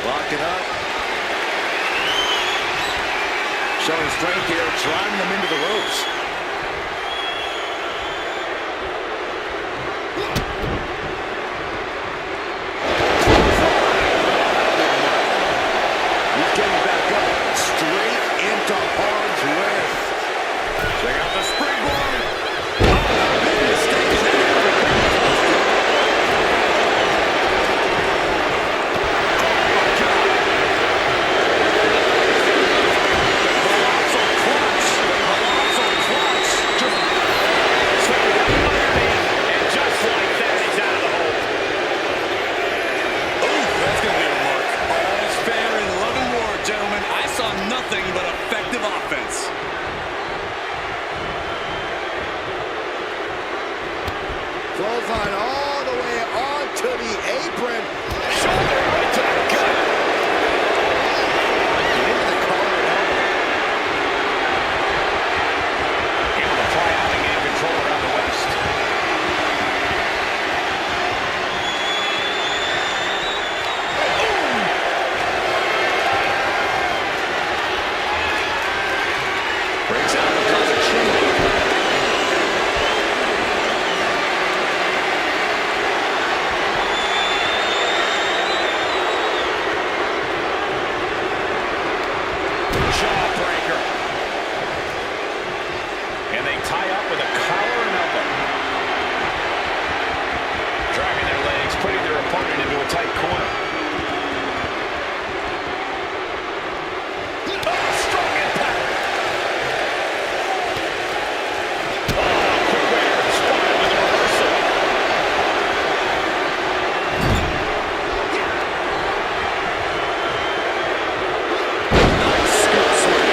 Speaker 1: Locking up. Showing strength here, driving them into the ropes. He's getting back up, straight into harm's way.
Speaker 3: Check out the springboard.
Speaker 1: Big mistake in that area.
Speaker 2: Nothing but effective offense.
Speaker 1: Clothesline all the way onto the apron. Shoulder right to the gut. Into the collar and elbow.
Speaker 3: Able to try out and gain control around the West.
Speaker 2: Breaks out because of cheating.
Speaker 3: Jawbreaker. And they tie up with a collar and elbow. Dragging their legs, putting their opponent into a tight corner. Oh, strong impact. Quick way to respond with a reversal.
Speaker 2: Nice scoop swing.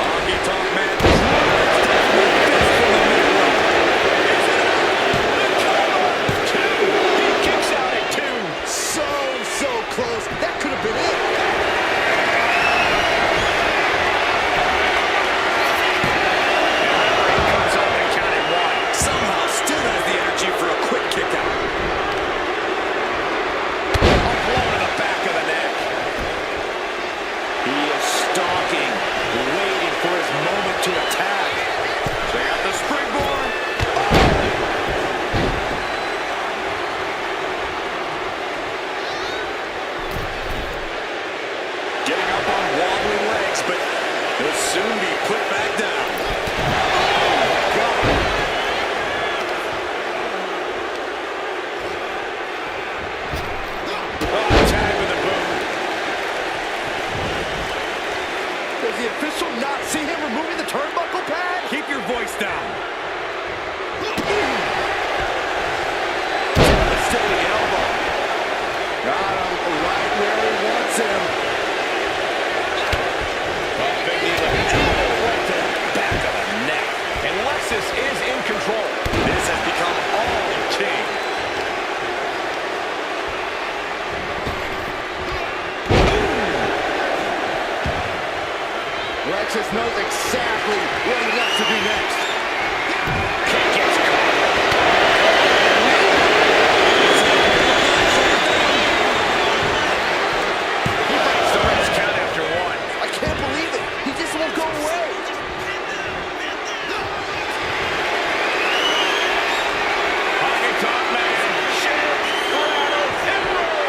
Speaker 2: Honky Tonk Man. Fist from the midline. Is it out?
Speaker 3: He kicks out at 2.
Speaker 1: So close. That could have been it.
Speaker 3: Comes up and counted 1.
Speaker 2: Somehow still has the energy for a quick kick out.
Speaker 3: A blow to the back of the neck.
Speaker 1: He is stalking, waiting for his moment to attack.
Speaker 3: Check out the springboard.
Speaker 2: Getting up on wobbly legs, but he'll soon be put back down.
Speaker 3: Tag with a boom.
Speaker 1: Does the official not see him removing the turnbuckle pad?
Speaker 3: Keep your voice down.
Speaker 1: Devastating elbow. Got him right where he wants him.
Speaker 3: Big knee left. Elbow right to the back of the neck. And Lexus is in control.
Speaker 2: This has become all king.
Speaker 1: Lexus knows exactly what he wants to do next.
Speaker 3: Kick is caught. He breaks the rest count after 1.
Speaker 1: I can't believe it. He just won't go away.
Speaker 3: Honky Tonk Man. Shake, rattle, and roll.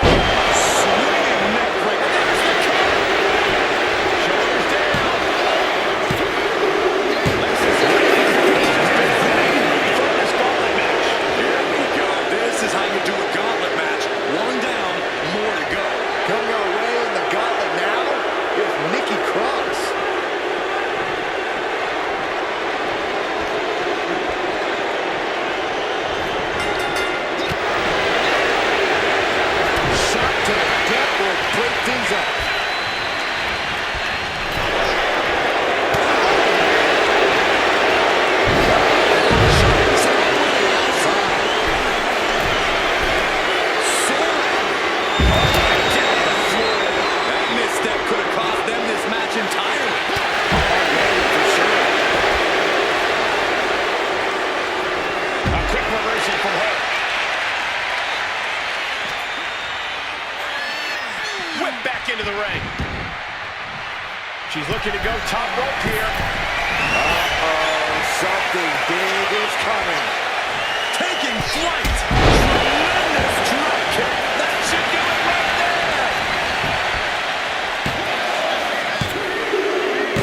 Speaker 2: Swinging neck breaker. There's the cover.
Speaker 3: Shoulders down. Lexus She's looking to go top rope here.
Speaker 1: Uh-oh, something big is coming.
Speaker 2: Taking flight. Tremendous drop kick. That should do it right there.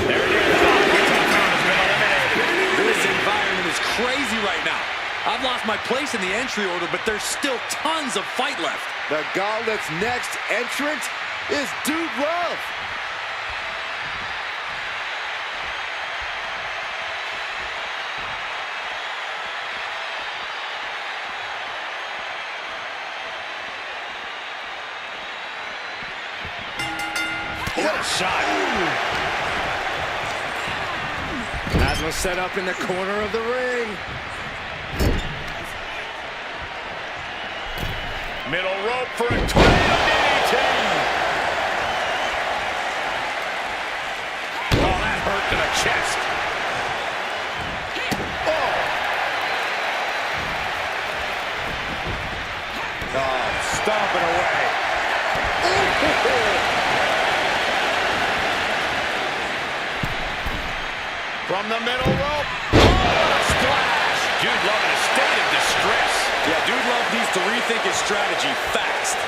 Speaker 3: There it is. Has been eliminated.
Speaker 2: This environment is crazy right now. I've lost my place in the entry order, but there's still tons of fight left.
Speaker 1: The Gauntlet's next entrant is Dude Love.
Speaker 3: What a shot. Laszlo set up in the corner of the ring. Middle rope for a tornado DDT. Oh, that hurt to the chest. Oh, stomping away. From the middle rope. Oh, splash. Dude Love in a state of distress.
Speaker 2: Yeah, Dude Love needs to rethink his strategy fast.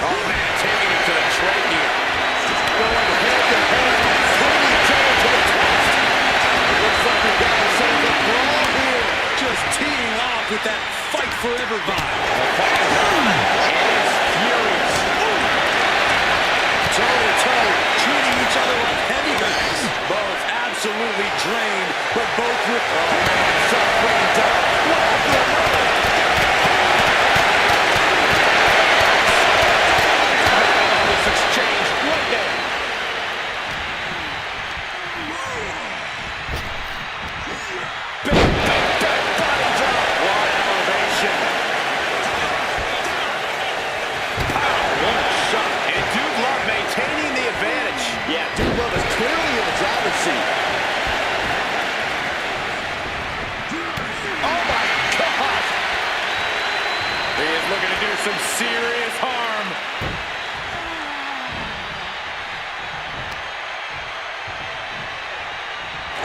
Speaker 3: Oh, man, taking it to the trachea.
Speaker 1: Going head to head, putting each other to the test. It looks like we got ourselves a brawl here.
Speaker 2: Just teeing off with that fight forever vibe.
Speaker 3: The fight is on. It is furious.
Speaker 2: Toe-to-toe, treating each other like heavy bags. Both absolutely drained, but both with
Speaker 1: Suffering down.
Speaker 3: This exchange right there. Big body drop. What elevation. Pow, what a shot. And Dude Love maintaining the advantage.
Speaker 1: Yeah, Dude Love is clearly in the driver's seat. Oh my God!
Speaker 3: He is looking to do some serious harm.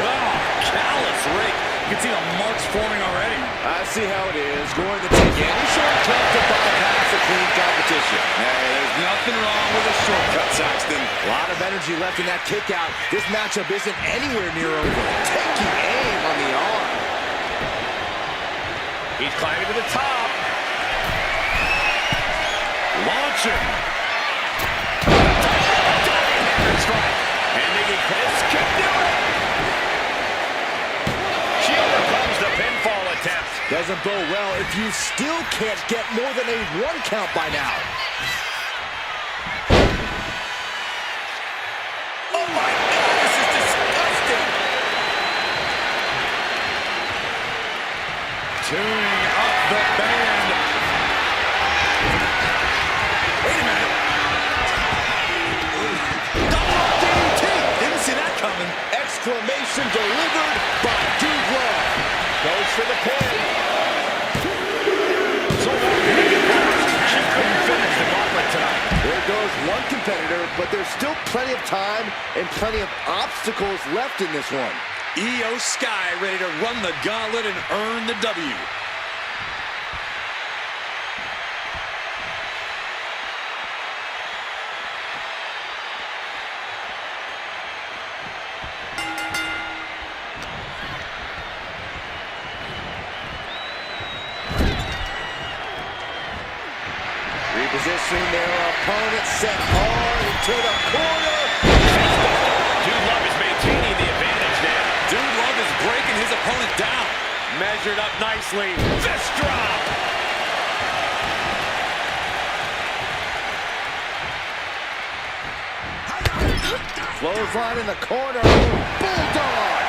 Speaker 2: oh, callous rake. You can see the marks forming already.
Speaker 1: I see how it is. Going to take any shortcut to bypass a clean competition.
Speaker 2: Hey, there's nothing wrong with a shortcut, Saxton.
Speaker 1: A lot of energy left in that kick out. This matchup isn't anywhere near over. Taking aim on the arm.
Speaker 3: He's climbing to the top. Launching. Diving hammer strike. And Nikki Chris can do it. She overcomes the pinfall attempt.
Speaker 1: Doesn't bode well if you still can't get more than a 1 count by now.
Speaker 2: Oh my God, this is disgusting.
Speaker 3: Tuning up the band.
Speaker 2: Wait a minute. Double DDT. Didn't see that coming.
Speaker 1: Exclamation delivered by Dude Love.
Speaker 3: Goes for the pin. So long Nikki Cross. She couldn't finish the gauntlet tonight.
Speaker 1: There goes one competitor, but there's still plenty of time and plenty of obstacles left in this one.
Speaker 2: Io Sky ready to run the gauntlet and earn the W.
Speaker 1: Repositioning their opponent, set hard into the corner.
Speaker 3: Dude Love is maintaining the advantage now.
Speaker 2: Dude Love is breaking his opponent down.
Speaker 3: Measured up nicely. Fist drop.
Speaker 1: Clothesline in the corner. Bulldog.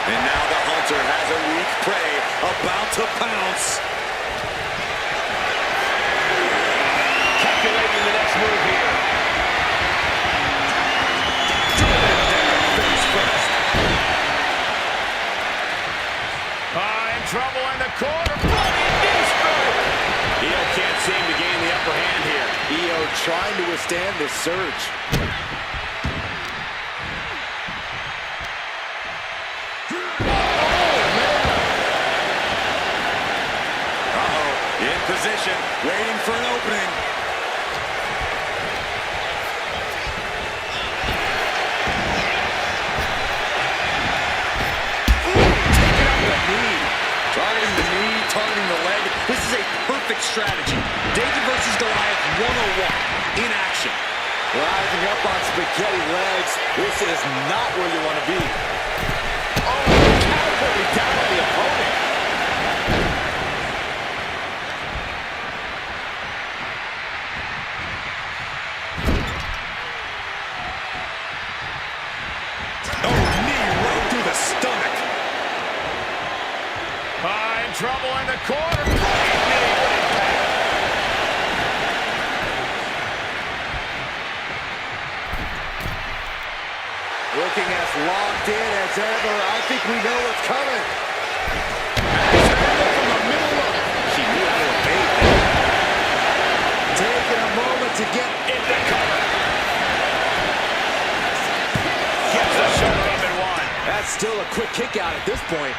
Speaker 2: And now the Hunter has a weak prey about to pounce.
Speaker 3: Calculating the next move here.
Speaker 2: Driven down face first.
Speaker 3: In trouble in the corner. Bloody knee strike. Io can't seem to gain the upper hand here.
Speaker 1: Io trying to withstand this surge.
Speaker 2: submission, waiting for an opening. Targeting the knee, targeting the leg. This is a perfect strategy. David versus Goliath 101 in action.
Speaker 1: Rising up on spaghetti legs. This is not where you want to be. Oh, catapulting down on the opponent.
Speaker 2: Oh, knee right through the stomach.
Speaker 3: In trouble in the corner.
Speaker 1: Looking as locked in as ever. I think we know what's coming. From the middle of it. She knew how to evade that. Taking a moment to get
Speaker 3: In the cover. Gets the shoulder up and one.
Speaker 1: That's still a quick kick out at this point.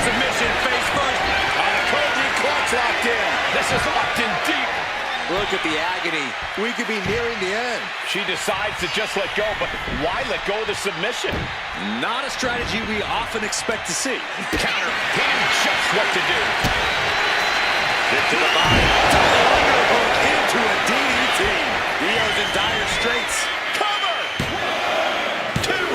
Speaker 2: Submission face first.
Speaker 3: FAUJI clutch locked in. This is locked in deep.
Speaker 1: Look at the agony. We could be nearing the end.
Speaker 3: She decides to just let go, but why let go of the submission?
Speaker 2: Not a strategy we often expect to see.
Speaker 3: Counter. He knew just what to do. Hit to the body. Double underhook into a DDT.
Speaker 2: Io's in dire straits.
Speaker 3: Cover. Two.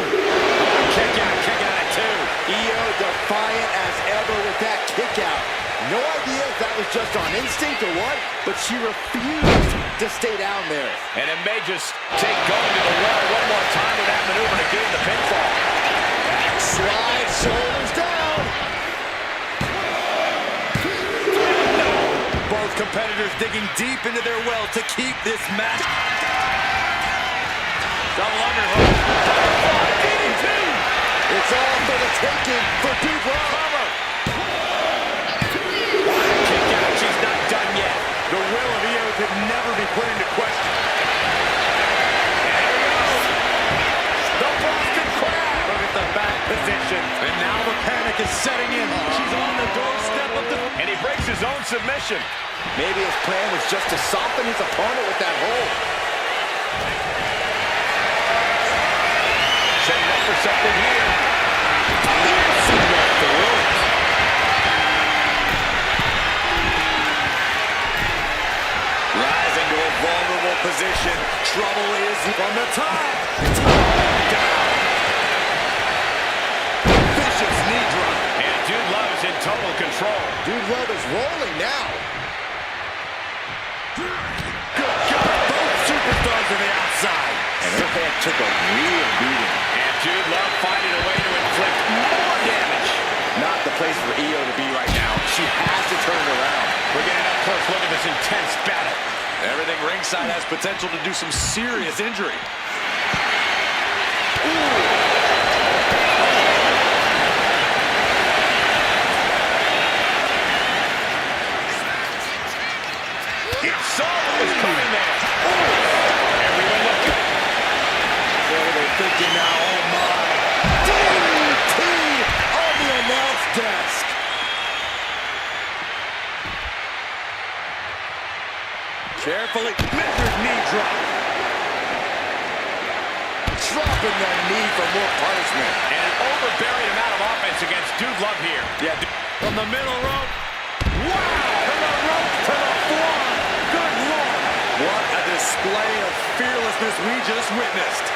Speaker 3: Kick out at two.
Speaker 1: Io defiant as ever with that kick out. No idea if that was just on instinct or what, but she refused to stay down there.
Speaker 3: And it may just take going to the well one more time with that maneuver to gain the pinfall.
Speaker 1: Slide shoulders down.
Speaker 2: Both competitors digging deep into their well to keep this match. Double underhook.
Speaker 3: DDT.
Speaker 1: It's all for the taking for Dude Love.
Speaker 3: Kick out. She's not done yet.
Speaker 2: The will of Io could never be put into question.
Speaker 3: There we go. The Boston Crab.
Speaker 2: Look at the back position. And now the panic is setting in. She's on the doorstep of the...
Speaker 3: And he breaks his own submission.
Speaker 1: Maybe his plan was just to soften his opponent with that hold.
Speaker 3: Setting up for something here.
Speaker 2: Rising to a vulnerable position. Trouble is from the top.
Speaker 3: Down.
Speaker 2: Vicious knee drop.
Speaker 3: And Dude Love is in total control.
Speaker 1: Dude Love is rolling now.
Speaker 2: Good God. Both superstars to the outside.
Speaker 1: And her head took a real beating.
Speaker 3: And Dude Love finding a way to inflict more damage.
Speaker 1: Not the place for Io to be right now. She has to turn it around.
Speaker 3: We're getting up close. Look at this intense battle.
Speaker 2: Everything ringside has potential to do some serious injury.
Speaker 3: He saw what was coming there. Everyone look good.
Speaker 1: What are they thinking now? Oh my. DDT on the announce desk.
Speaker 2: Carefully measured knee drop.
Speaker 1: Dropping that knee for more punishment.
Speaker 3: And an overbearing amount of offense against Dude Love here.
Speaker 2: Yeah, from the middle rope.
Speaker 3: Wow! From the rope to the floor. Good Lord.
Speaker 2: What a display of fearlessness we just witnessed.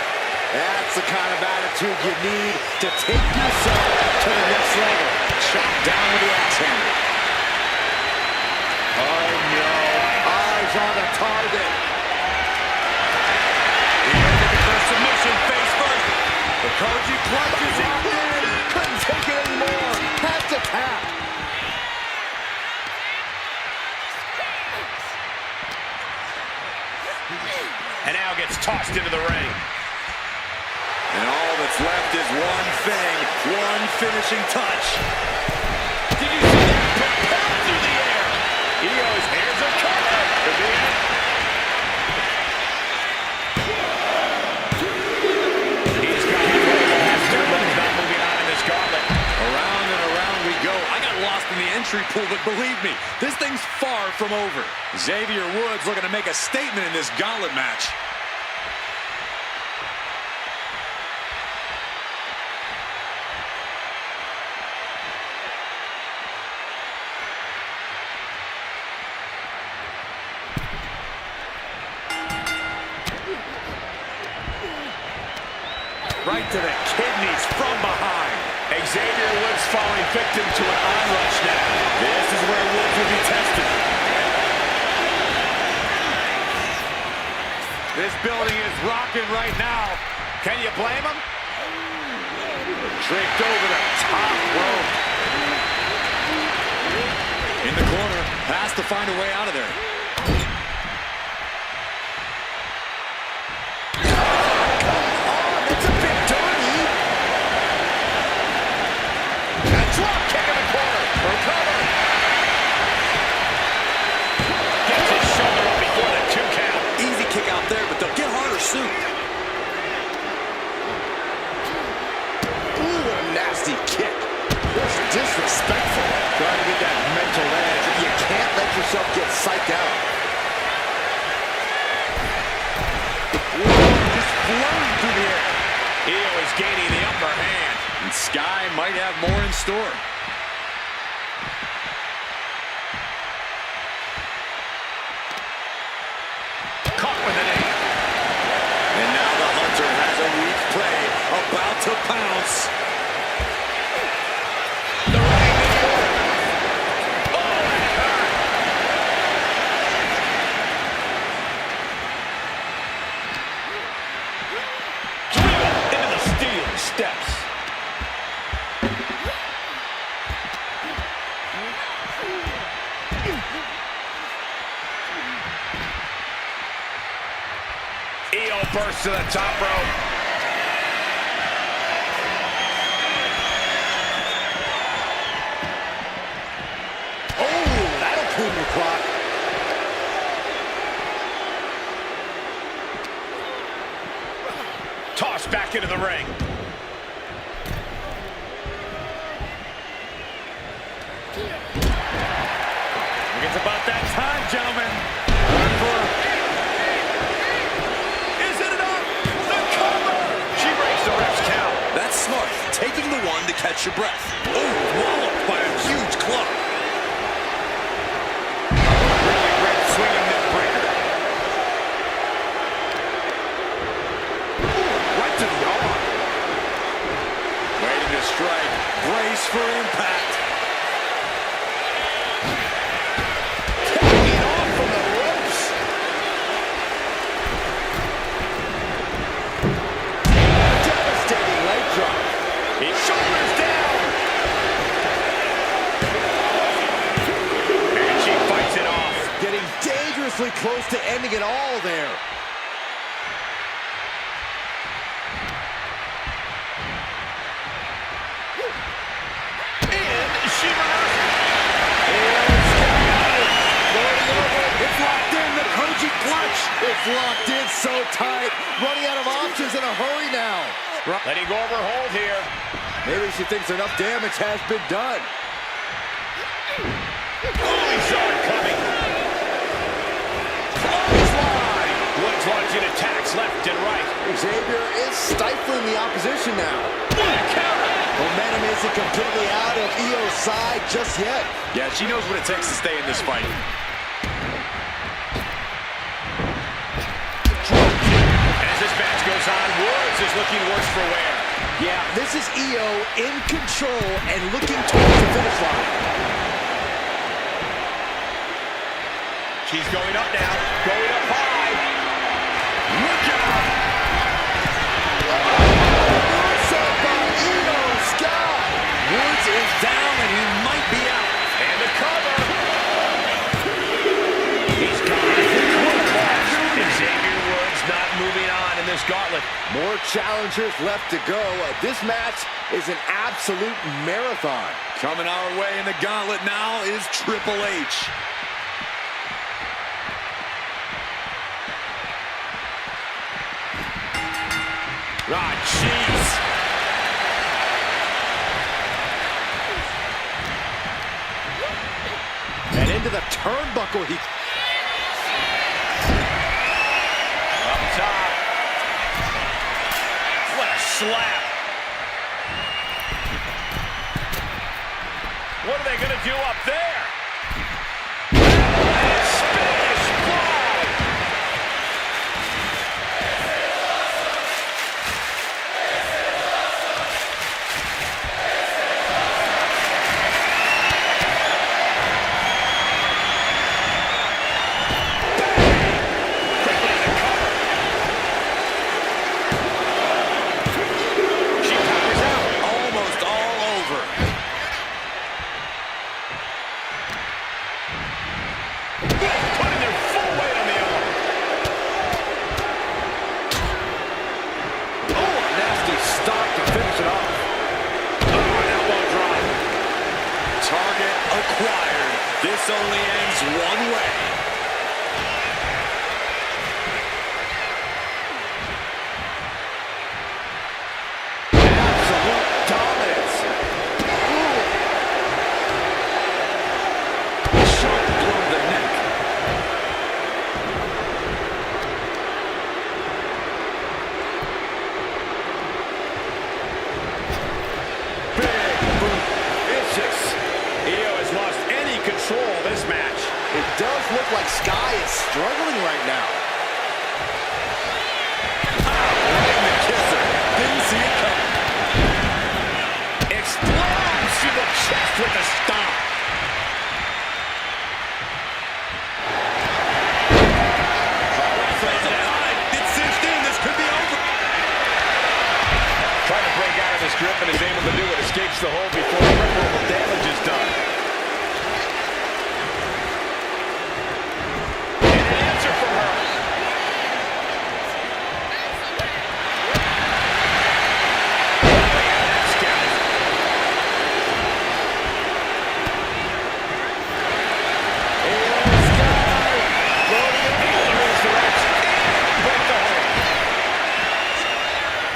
Speaker 1: That's the kind of attitude you need to take yourself to the next level. Chop down with the axe handle. Oh no. Eyes on the target.
Speaker 2: Submission face first. The FAUJI clutches out in.
Speaker 1: Couldn't take it anymore. Had to tap.
Speaker 3: And now gets tossed into the ring.
Speaker 2: And all that's left is one thing, one finishing touch.
Speaker 3: Did you see that? Propelled through the air. Io's hands are covered. Could be it. He's got it. Dude Love's not moving on in this gauntlet.
Speaker 2: chemistry pool, but believe me, this thing's far from over. Xavier Woods looking to make a statement in this gauntlet match.
Speaker 3: Right to the kidneys from behind. Xavier Woods falling victim to an onrush now. This is where Woods will be tested. This building is rocking right now. Can you blame him? Draped over the top rope.
Speaker 2: In the corner, has to find a way out of there.
Speaker 1: Ooh, what a nasty kick. That's disrespectful. Trying to get that mental edge. You can't let yourself get psyched out.
Speaker 3: Whoa, just flowing through the air. Io is gaining the upper hand.
Speaker 2: And Sky might have more in store.
Speaker 3: Caught with an knee.
Speaker 2: And now the Hunter has a weak play, about to pounce.
Speaker 3: The running knee. Oh, that hurt. Driven into the steel steps. Io bursts to the top rope.
Speaker 1: Oh, that'll clean your clock.
Speaker 3: Tossed back into the ring. It's about that time, gentlemen. Is it enough? The cover! She breaks the ref's count.
Speaker 2: That's smart, taking the one to catch your breath. Oh, walloped by a huge club.
Speaker 3: Really great swinging neck breaker. Right to the arm.
Speaker 2: Waiting to strike, brace for impact.
Speaker 1: Taking off from the ropes. Devastating leg drop.
Speaker 3: His shoulders down. And she fights it off.
Speaker 1: Getting dangerously close to ending it all there.
Speaker 3: And she reverses.
Speaker 1: It's locked in, the FAUJI clutch. It's locked in so tight. Running out of options in a hurry now.
Speaker 3: Letting go of her hold here.
Speaker 1: Maybe she thinks enough damage has been done.
Speaker 3: Oh, he saw it coming. Clothesline. Woods launching attacks left and right.
Speaker 1: Xavier is stifling the opposition now.
Speaker 3: What a counter.
Speaker 1: Momentum isn't completely out of Io's side just yet.
Speaker 2: Yeah, she knows what it takes to stay in this fight.
Speaker 3: As this match goes on, Woods is looking worse for wear.
Speaker 1: Yeah, this is Io in control and looking towards the finish line.
Speaker 3: She's going up now. Going up high. Look out.
Speaker 1: Set by Io Sky.
Speaker 2: Woods is down and he might be out.
Speaker 3: And the cover. He's gone. Xavier Woods not moving on in this gauntlet.
Speaker 1: More challengers left to go. This match is an absolute marathon.
Speaker 2: Coming our way in the gauntlet now is Triple H.
Speaker 3: Ah, jeez.
Speaker 1: into the turnbuckle.
Speaker 3: Up top. What a slap. What are they going to do up there? And Spanish fly. She powers out.
Speaker 2: Almost all over.
Speaker 3: Putting their full weight on the arm.
Speaker 2: Oh, a nasty stop to finish it off.
Speaker 3: Oh, an elbow drop.
Speaker 2: Target acquired. This only ends one way.
Speaker 1: Absolute dominance.
Speaker 2: Sharp blow to the neck.
Speaker 3: Big boot. Vicious. Io has lost any control of this match.
Speaker 1: It does look like Sky is struggling right now.
Speaker 2: Right in the kisser. Didn't see it coming.
Speaker 3: Explodes through the chest with a stomp.
Speaker 2: It's cinched in. This could be over.
Speaker 3: Trying to break out of this grip and is able to do it. Escapes the hold before irreparable damage is done. And an answer from her.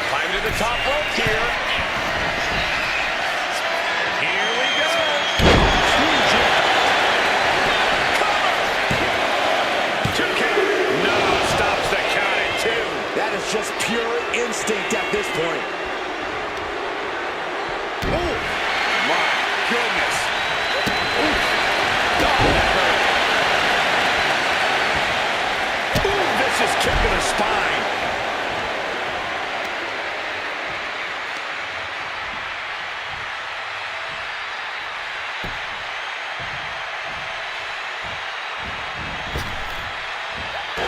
Speaker 3: Climb to the top rope here. Here we go. Cover. 2 count. No, stops the count at 2.
Speaker 1: That is just pure instinct at this point.
Speaker 3: Oh, my goodness. Ooh. Oh, that hurt. Ooh, vicious kick to the spine.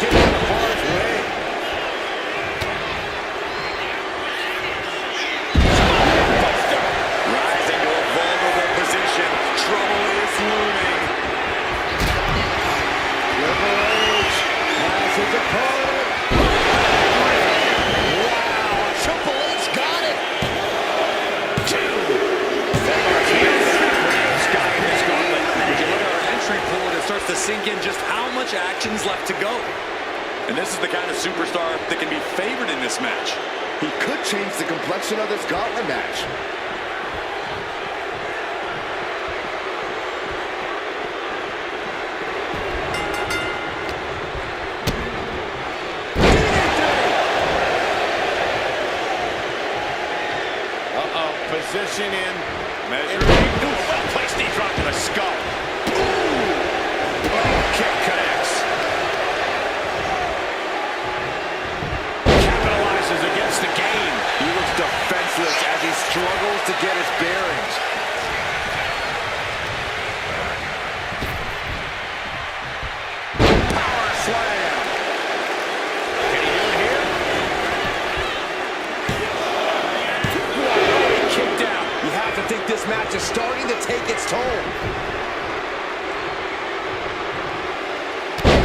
Speaker 3: Get out of harm's way. Buster.
Speaker 2: Rising to a vulnerable position. Trouble is looming.
Speaker 1: Triple H has his opponent. Wow, Triple H got it.
Speaker 3: 2. Scott and Scarlett.
Speaker 2: When you look at our entry pool, it starts to sink in just how much action's left to go. And this is the kind of superstar that can be favored in this match.
Speaker 1: He could change the complexion of this gauntlet match.
Speaker 3: Uh-oh, position in. Measuring. Well-placed knee drop to the skull. Ooh. Oh, kick connects. Capitalizes against the game.
Speaker 1: He looks defenseless as he struggles to get his bearings.
Speaker 3: Power slam. Can he do it here? Whoa, he kicked out.
Speaker 1: You have to think this match is starting to take its toll.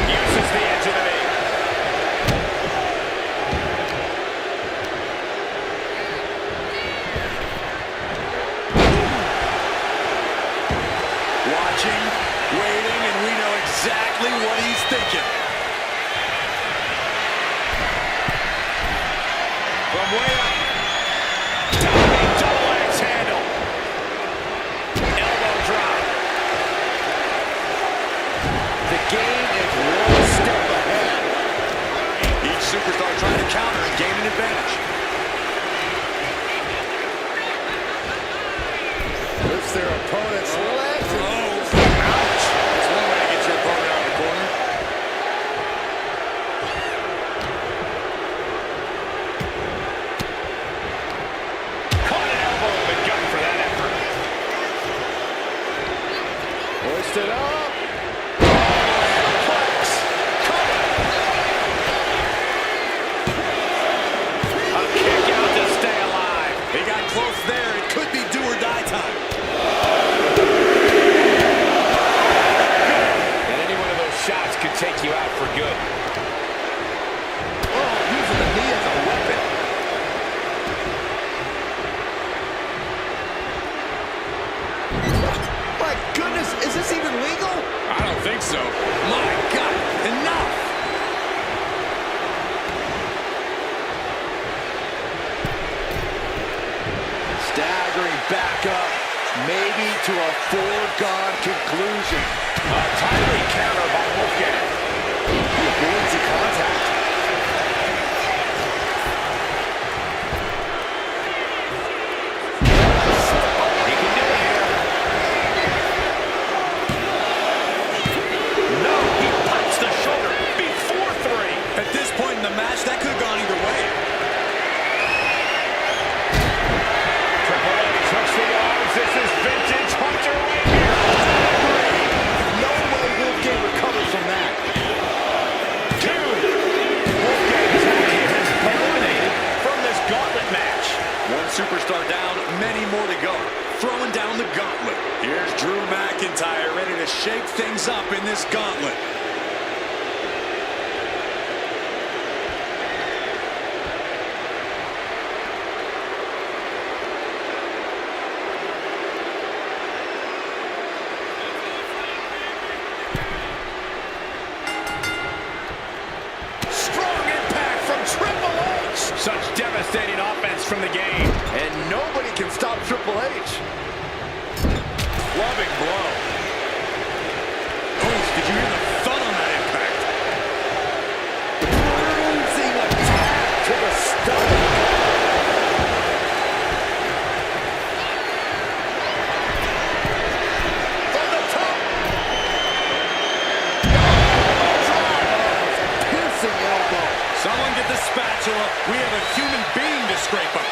Speaker 3: Uses the edge of the knee.
Speaker 2: Watching, waiting, and we know exactly what he's thinking.
Speaker 3: From way up. Diving double axe handle. Elbow drop. you out for good.
Speaker 1: Oh, using the knee as a weapon. My goodness, is this even legal?
Speaker 3: I don't think so. My God, enough!
Speaker 1: Staggering back up, maybe to a foregone conclusion.
Speaker 3: A timely counter by Wolfgang.
Speaker 1: He avoids the contact.
Speaker 3: He can do it here. No, he pops the shoulder before 3.
Speaker 2: At this point in the match, that could have gone either way.
Speaker 3: Triple H hooks the arms. This is vintage Hunter right here.
Speaker 1: No way Wolfgang recovers from that.
Speaker 3: 2. Wolfgang is eliminated from this gauntlet match.
Speaker 2: One superstar down, many more to go. Throwing down the gauntlet. Here's Drew McIntyre ready to shake things up in this gauntlet.
Speaker 3: Strong impact from Triple H. Such devastating offense from the game.
Speaker 1: And nobody can stop Triple H.
Speaker 3: Loving blow.
Speaker 2: Oh, did you hear the thud on that impact?
Speaker 1: Bruising attack to the stomach. From the top. Piercing elbow.
Speaker 2: Someone get the spatula. We have a human being to scrape up.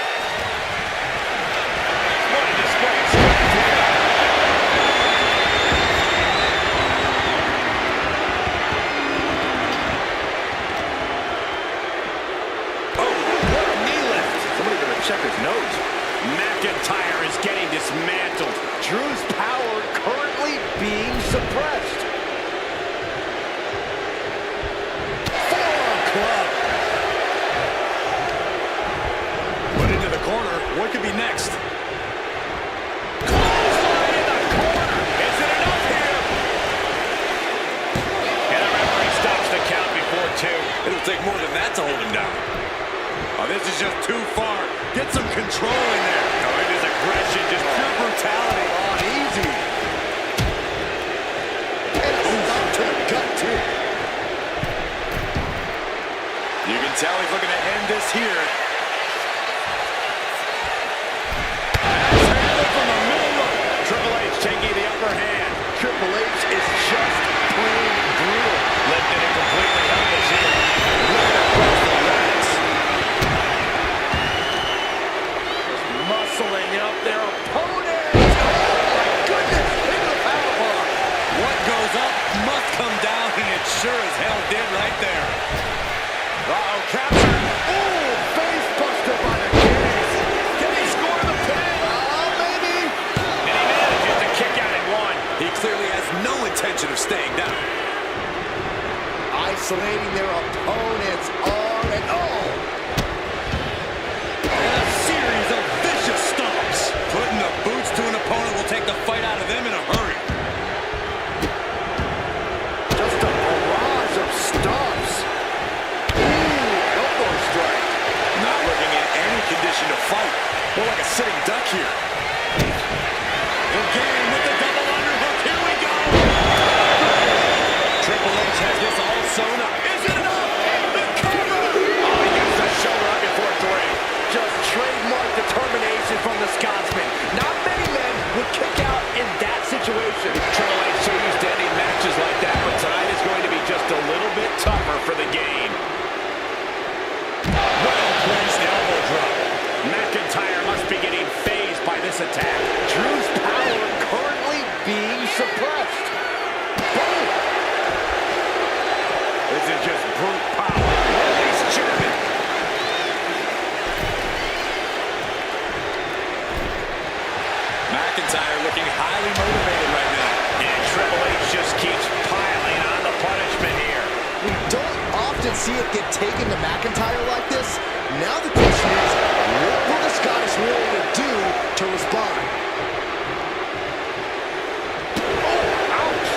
Speaker 3: What a display of strength here. Oh, what a knee lift.
Speaker 1: Somebody gonna check his nose.
Speaker 3: McIntyre is getting dismantled.
Speaker 1: Drew's power currently being suppressed. Forearm club.
Speaker 2: Put into the corner. What could be next?
Speaker 3: Clothesline in the corner. Is it enough here? And the referee stops the count before 2.
Speaker 2: It'll take more than that to hold him down. Oh, this is just too far. Get some control in there.
Speaker 3: Oh, it is aggression, just pure brutality.
Speaker 1: Oh, easy. And a stop to the gut, too.
Speaker 2: You can tell he's looking to end this here.
Speaker 3: Handled from the middle rope. Triple H taking the upper hand.
Speaker 1: Triple H is just plain brutal.
Speaker 3: Lifted and completely helpless here. Right across the racks.
Speaker 1: Muscling up their opponent. Oh, my goodness. Into the powerbomb.
Speaker 2: What goes up must come down, and it sure as hell did right there.
Speaker 3: Uh-oh, captured.
Speaker 1: Ooh, face buster by the knees.
Speaker 3: Can he score the pin?
Speaker 1: Maybe.
Speaker 3: And he manages to kick out at 1.
Speaker 2: He clearly has no intention of staying down.
Speaker 1: Isolating their opponent's arm and
Speaker 2: And a series of vicious stomps. Putting the boots to an opponent will take the fight out of them in a hurry.
Speaker 1: just a barrage of stomps. Ooh, elbow strike.
Speaker 2: Not looking in any condition to fight. More like a sitting duck here. Again with the double underhook. Here we go. Triple H has this all sewn up. Is it enough? The cover.
Speaker 3: Oh, he gets the shoulder up before 3.
Speaker 1: Just trademark determination from the Scotsman. Not many men would kick out in that situation.
Speaker 3: Triple H so used to ending matches like that, but tonight is going to be just a little bit tougher for the game. Well-placed elbow drop. McIntyre must be getting phased by this attack.
Speaker 1: Drew's power currently being suppressed. Boom!
Speaker 3: This is just brute power. He's German.
Speaker 2: McIntyre looking highly motivated right now.
Speaker 3: And Triple H just keeps piling on the punishment here.
Speaker 1: often see it get taken to McIntyre like this. Now the question is, what will the Scottish Warrior do to respond? Oh, ouch!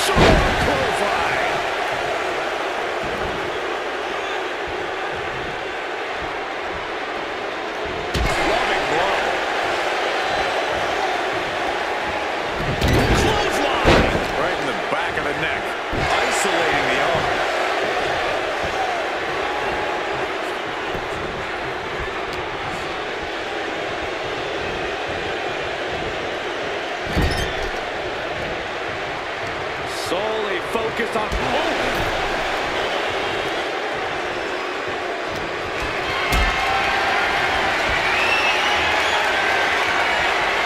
Speaker 1: Shoulder clothesline! Loving blow. Clothesline!
Speaker 3: Right in the back of the neck. Isolating the arm.
Speaker 2: Solely focused on... Oh!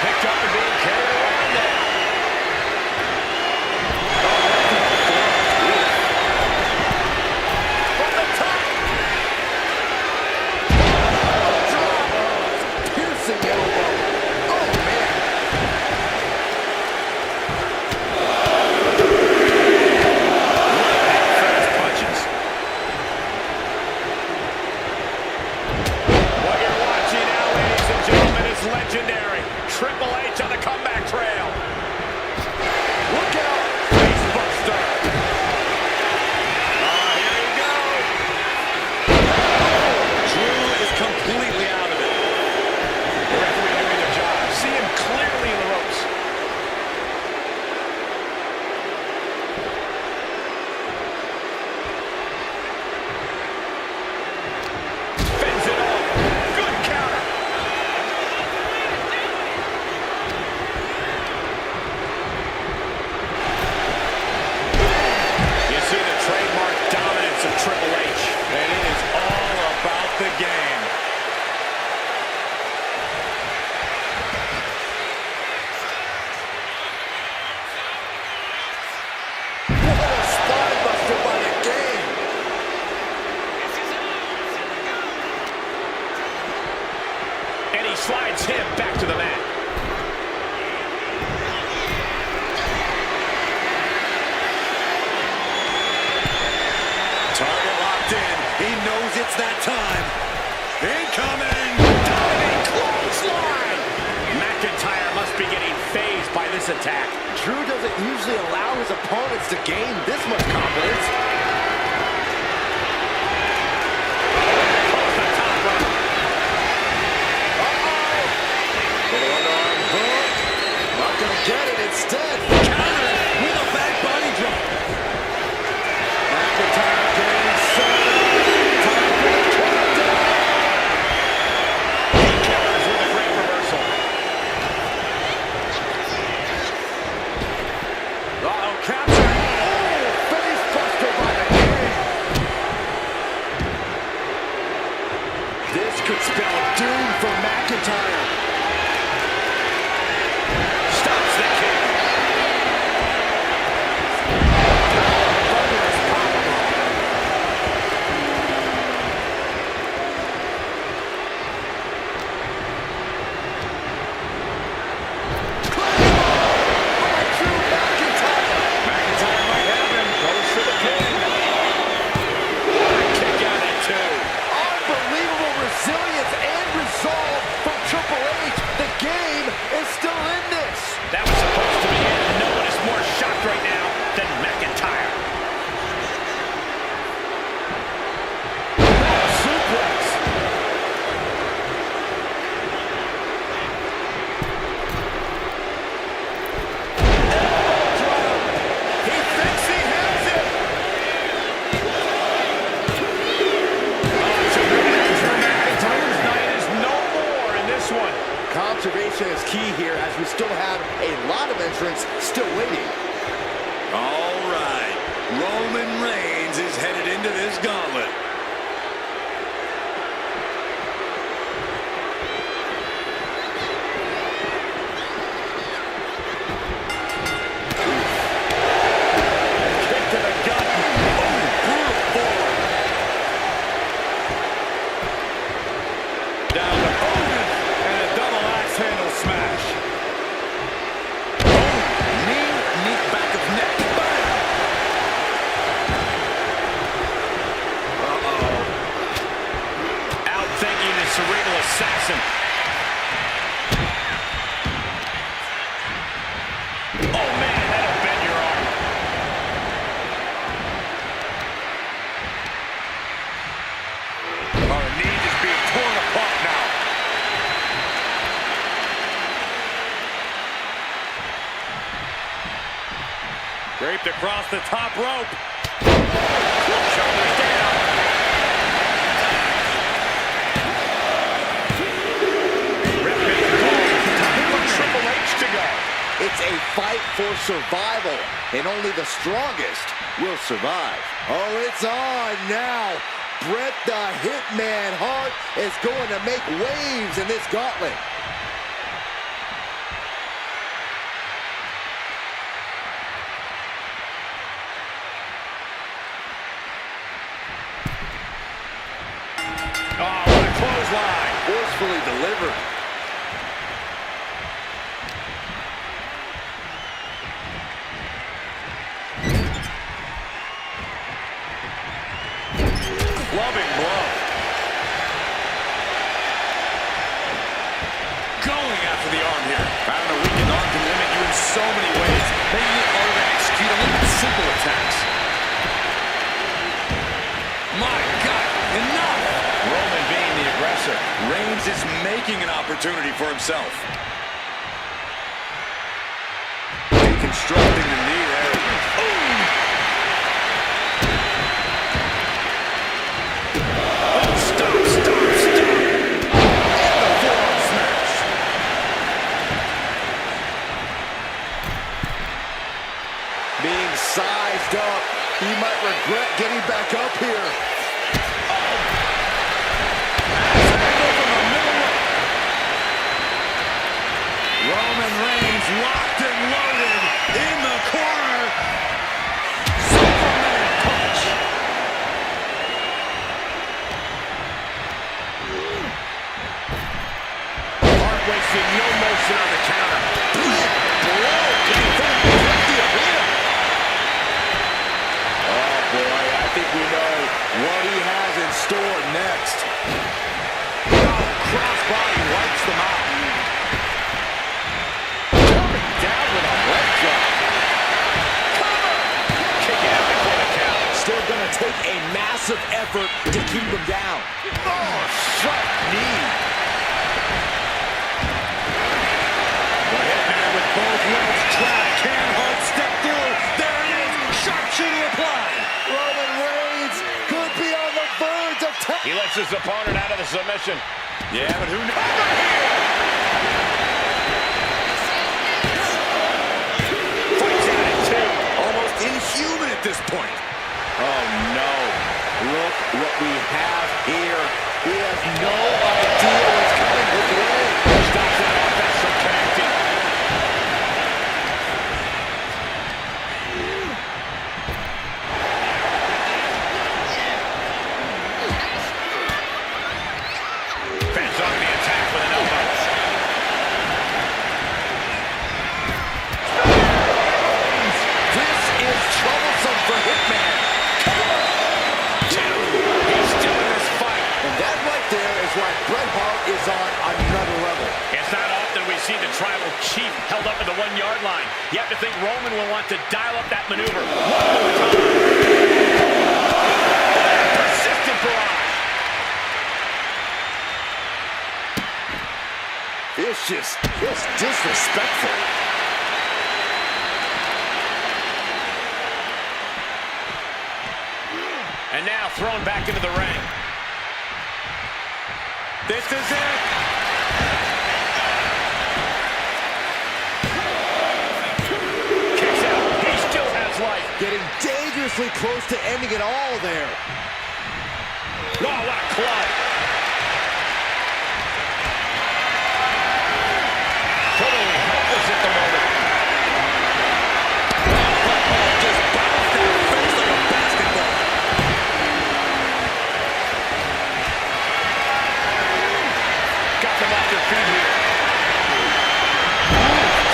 Speaker 3: Picked up and being carried around now. From the top.
Speaker 1: Drop! Piercing elbow. Oh, man.
Speaker 3: Fast punches. What you're watching now, ladies and gentlemen, is legendary. Triple H on the comeback trail. Look out! Face buster. Here he goes. Drew is completely out of it. The referee doing their job. See him clearly in the ropes. Fends it off. Good counter. You see the trademark dominance of Triple H, and it is all about the game.
Speaker 1: What a spine buster by the game.
Speaker 3: And he slides him back to the mat. Target locked in. He knows it's that time. Incoming! Diving clothesline! McIntyre must be getting phased by this attack.
Speaker 1: Drew doesn't usually allow his opponents to gain this much confidence.
Speaker 3: Across the top rope.
Speaker 1: Little underarm hook. Not gonna get it instead.
Speaker 3: Counter with a back body drop.
Speaker 1: McIntyre getting set. Time for the countdown.
Speaker 3: He counters with a great reversal. Uh-oh, capture.
Speaker 1: Oh, face buster by the game. This could spell doom for McIntyre.
Speaker 3: Stops the kick.
Speaker 1: Thunderous powerbomb. By Drew McIntyre.
Speaker 3: McIntyre might have him. Goes for the pin. What a kick out at two.
Speaker 1: Unbelievable resilience and resolve from Triple H. The game is still in this.
Speaker 3: That was supposed to be it. No one is more shocked right now than McIntyre.
Speaker 1: Suplex. Elbow drop. He thinks he has it.
Speaker 3: Drew McIntyre's night is no more in this one.
Speaker 1: Conservation is key here as we still have a lot of entrants still waiting.
Speaker 2: All right. Roman Reigns is headed into this gauntlet.
Speaker 3: Kick to the gut. Oh, brutal forward. Down to Hogan and a double axe handle smash. Oh, Oh, man, that'll bend your arm. Our knee is being torn apart now. Draped across the top rope. Shoulders down. Time for Triple H to go.
Speaker 1: It's a fight for survival, and only the strongest will survive. Oh, it's on now. Bret the Hitman Hart is going to make waves in this gauntlet.
Speaker 3: Oh, what a clothesline.
Speaker 1: Forcefully delivered.
Speaker 3: Clubbing blow. Going after the arm here. Having a weakened arm can limit you in so many ways, making it harder to execute a little bit simple attacks. My God, enough! Roman being the aggressor. Reigns is making an opportunity for himself. Deconstructing the knee there.
Speaker 1: Being sized up, he might regret getting back up here.
Speaker 3: Roman Reigns locked and loaded in the corner. Superman punch. Hart wasting no motion on the counter.
Speaker 1: Blow. Can he put him in the arena? Oh, boy, I think we know what he has in store next.
Speaker 3: Crossbody wipes them out. Coming down with a leg drop. Cover. Kicking out before the count.
Speaker 1: Still going to take a massive effort to keep him down.
Speaker 3: Oh, sharp knee. The Hitman with both legs trapped. Can Hart step through? There it is. Sharpshooter applied.
Speaker 1: Roman Reigns could be on the verge of
Speaker 3: He lets his opponent out of the submission. Yeah, but who knows? Over here! Fights out at two. Almost inhuman at this point.
Speaker 1: Oh, no. Look what we have here. He has no idea what's coming his way.
Speaker 3: Stops that offense from connecting. Fends off the attack with an elbow.
Speaker 1: This is troublesome for Hitman.
Speaker 3: He's still in this fight.
Speaker 1: And that right there is why Bret Hart is on another level.
Speaker 3: It's not often we see the tribal chief held up at the 1-yard line. You have to think Roman will want to dial up that maneuver one more time. Persistent barrage.
Speaker 1: It's just disrespectful.
Speaker 3: And now thrown back into the ring. This is it. Kicks out. He still has life.
Speaker 1: Getting dangerously close to ending it all there.
Speaker 3: Oh, what a club. Totally helpless at the moment. Just bounced that face like a basketball. Got them off their feet here.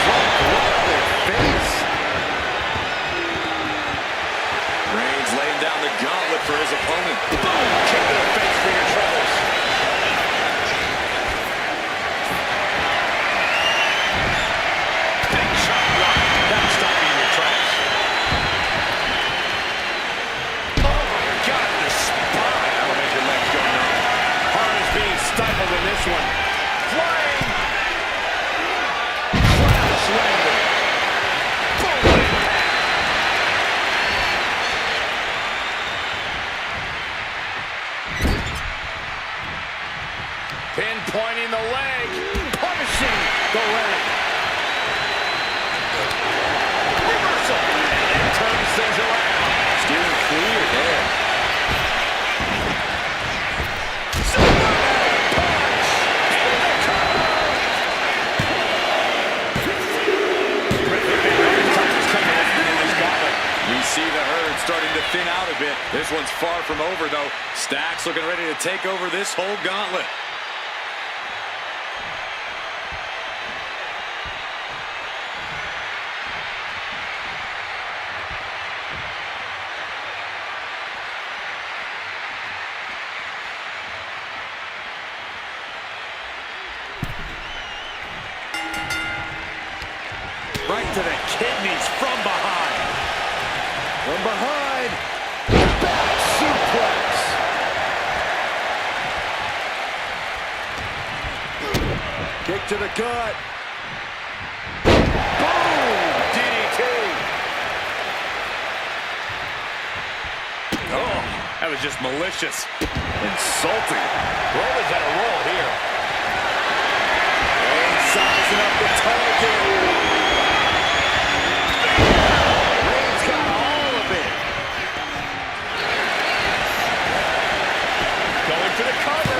Speaker 1: Dropped right on their face.
Speaker 2: Reigns laying down the gauntlet for his opponent.
Speaker 3: Boom! Kick to the face for your troubles.
Speaker 2: thin out a bit. This one's far from over, though. Stacks looking ready to take over this whole gauntlet.
Speaker 3: Right to the kidneys from behind.
Speaker 1: From behind. Back suplex. Kick to the gut. Boom! DDT.
Speaker 3: Oh, that was just malicious. Insulting. Roman's at a roll here.
Speaker 1: And sizing up the target.
Speaker 3: To the cover.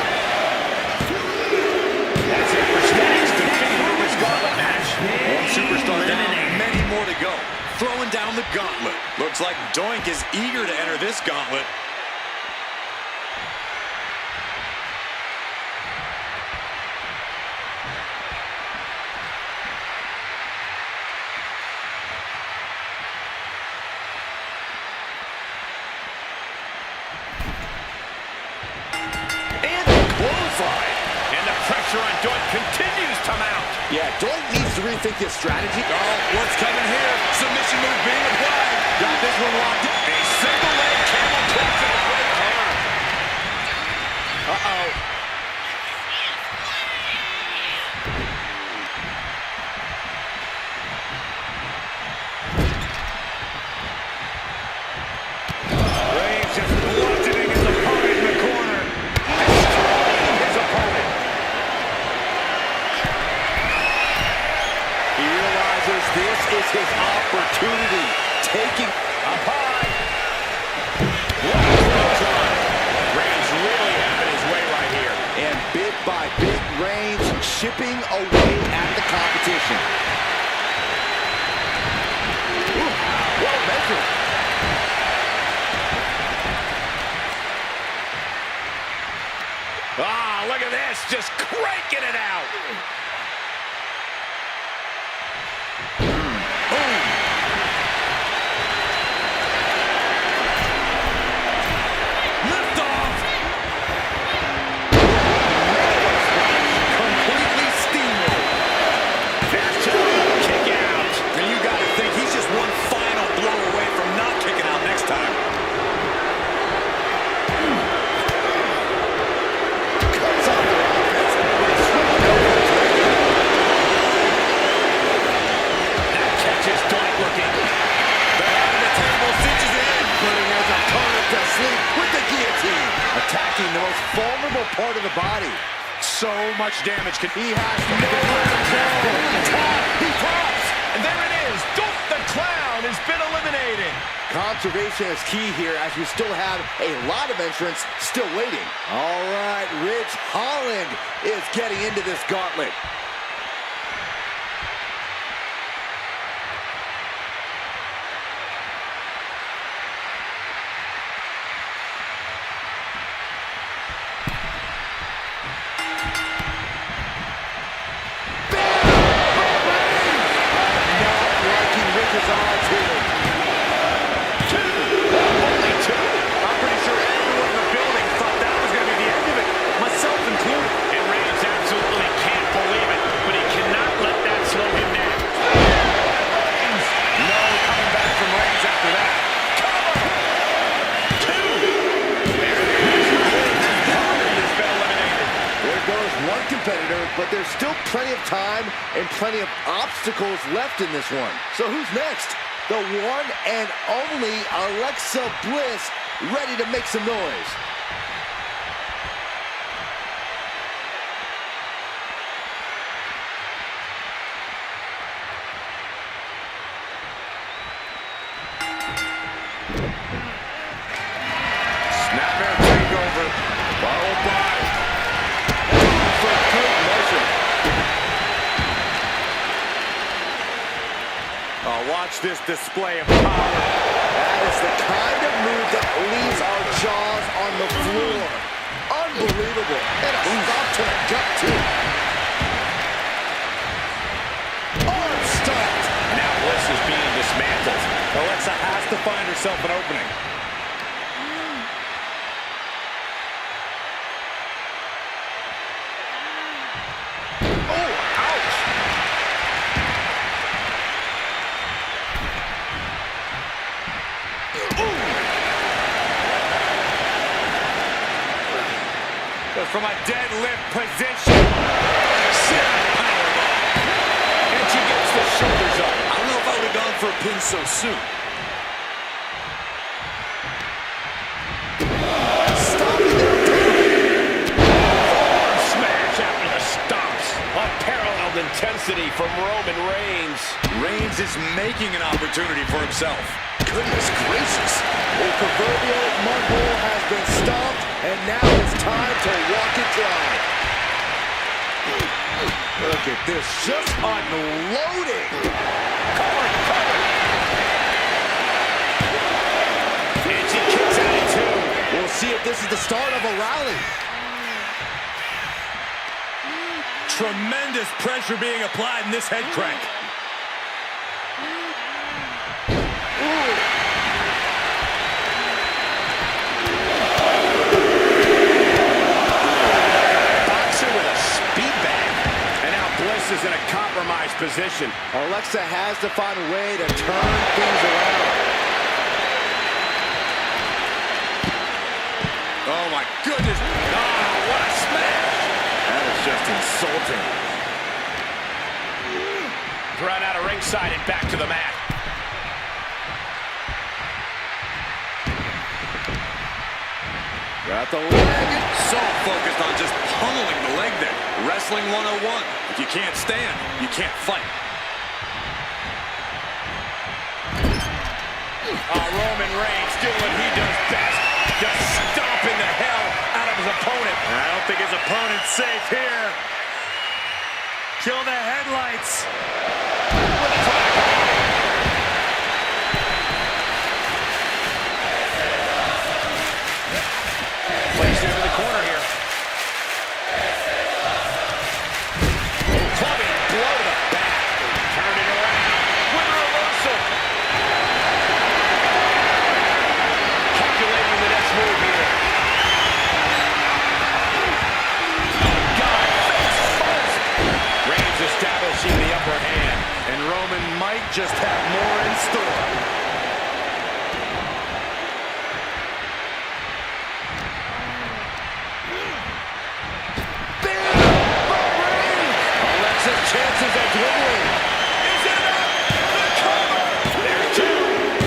Speaker 3: That's it for Stacks to finish this gauntlet match.
Speaker 2: One superstar down, many more to go. Throwing down the gauntlet. Looks like Doink is eager to enter this gauntlet.
Speaker 3: And the pressure on Doink continues to mount.
Speaker 1: Yeah, Doink needs to rethink his strategy.
Speaker 2: Oh, what's coming here? Submission move being applied. Got this one locked in.
Speaker 3: A single leg camel clutch to the right arm. Uh-oh. Reigns just bludgeoning his opponent in the corner. Destroying his opponent.
Speaker 1: He realizes this is his opportunity. Taking
Speaker 3: Up high. Reigns really having his way right here.
Speaker 1: and bit by bit, Reigns chipping away at the competition. Ooh, what a measure.
Speaker 3: Ah, look at this, just cranking it out. Lift off.
Speaker 1: Completely steamrolled.
Speaker 3: There's just a kick out.
Speaker 2: And you got to think he's just one final blow away from not kicking out next time.
Speaker 1: Cuts off their offense with a swift elbow.
Speaker 3: That catches Doink looking.
Speaker 2: Behind the table, cinches it in.
Speaker 1: Putting his opponent to sleep with the guillotine. Attacking the most vulnerable part of the body.
Speaker 3: So much damage.
Speaker 1: He has nowhere to go. He drops.
Speaker 3: And there it is. Doink the Clown has been eliminated.
Speaker 1: Conservation is key here as we still have a lot of entrants still waiting. All right, Ridge Holland is getting into this gauntlet. Not liking Ridge's odds here.
Speaker 3: Only two. I'm pretty sure everyone in the building thought that was going to be the end of it, myself included. And Reigns absolutely can't believe it, but he cannot let that slow him down. Reigns. No coming back from Reigns after that. Cover. Two. There it is. Holland has been eliminated.
Speaker 1: There goes one competitor, but there's still plenty of time and plenty of obstacles left in this one. So who's next? The one and only Alexa Bliss, ready to make some noise.
Speaker 3: Snapmare takeover. Followed by
Speaker 1: For good measure.
Speaker 3: oh, watch this display of power.
Speaker 1: That is the kind of move that leaves our jaws on the floor. Unbelievable. And a stop to the gut, too. Arm stopped.
Speaker 3: Now Bliss is being dismantled. Alexa has to find herself an opening. From a deadlift position. Powerbomb. And she gets the shoulders up.
Speaker 2: I don't know if I would have gone for a pin so soon.
Speaker 1: Stopping their
Speaker 3: Arm smash after the stomps. Unparalleled intensity from Roman Reigns.
Speaker 2: Reigns is making an opportunity for himself.
Speaker 1: Goodness gracious. The proverbial mud hole has been stomped, and now it's time to walk it dry. Look at this, just unloading.
Speaker 3: Cover. And she kicks out at two.
Speaker 1: We'll see if this is the start of a rally.
Speaker 3: Tremendous pressure being applied in this head crank. Is in a compromised position.
Speaker 1: Alexa has to find a way to turn things around.
Speaker 2: Oh my goodness.
Speaker 3: Oh, what a smash.
Speaker 2: That is just insulting.
Speaker 3: Thrown out of ringside and back to the mat.
Speaker 1: Got the leg.
Speaker 2: So focused on just pummeling the leg there. Wrestling 101. If you can't stand, you can't fight.
Speaker 3: Roman Reigns doing what he does best. Just stomping the hell out of his opponent. I don't think his opponent's safe here. Kill the headlights. Placed into the corner here. Clubbing blow to the back. Turning around with a reversal. Calculating the next move here. Oh, God, face first. Reigns establishing the upper hand. And Roman might just have more in store. Chances are dwindling. Is it up? The cover. There's two.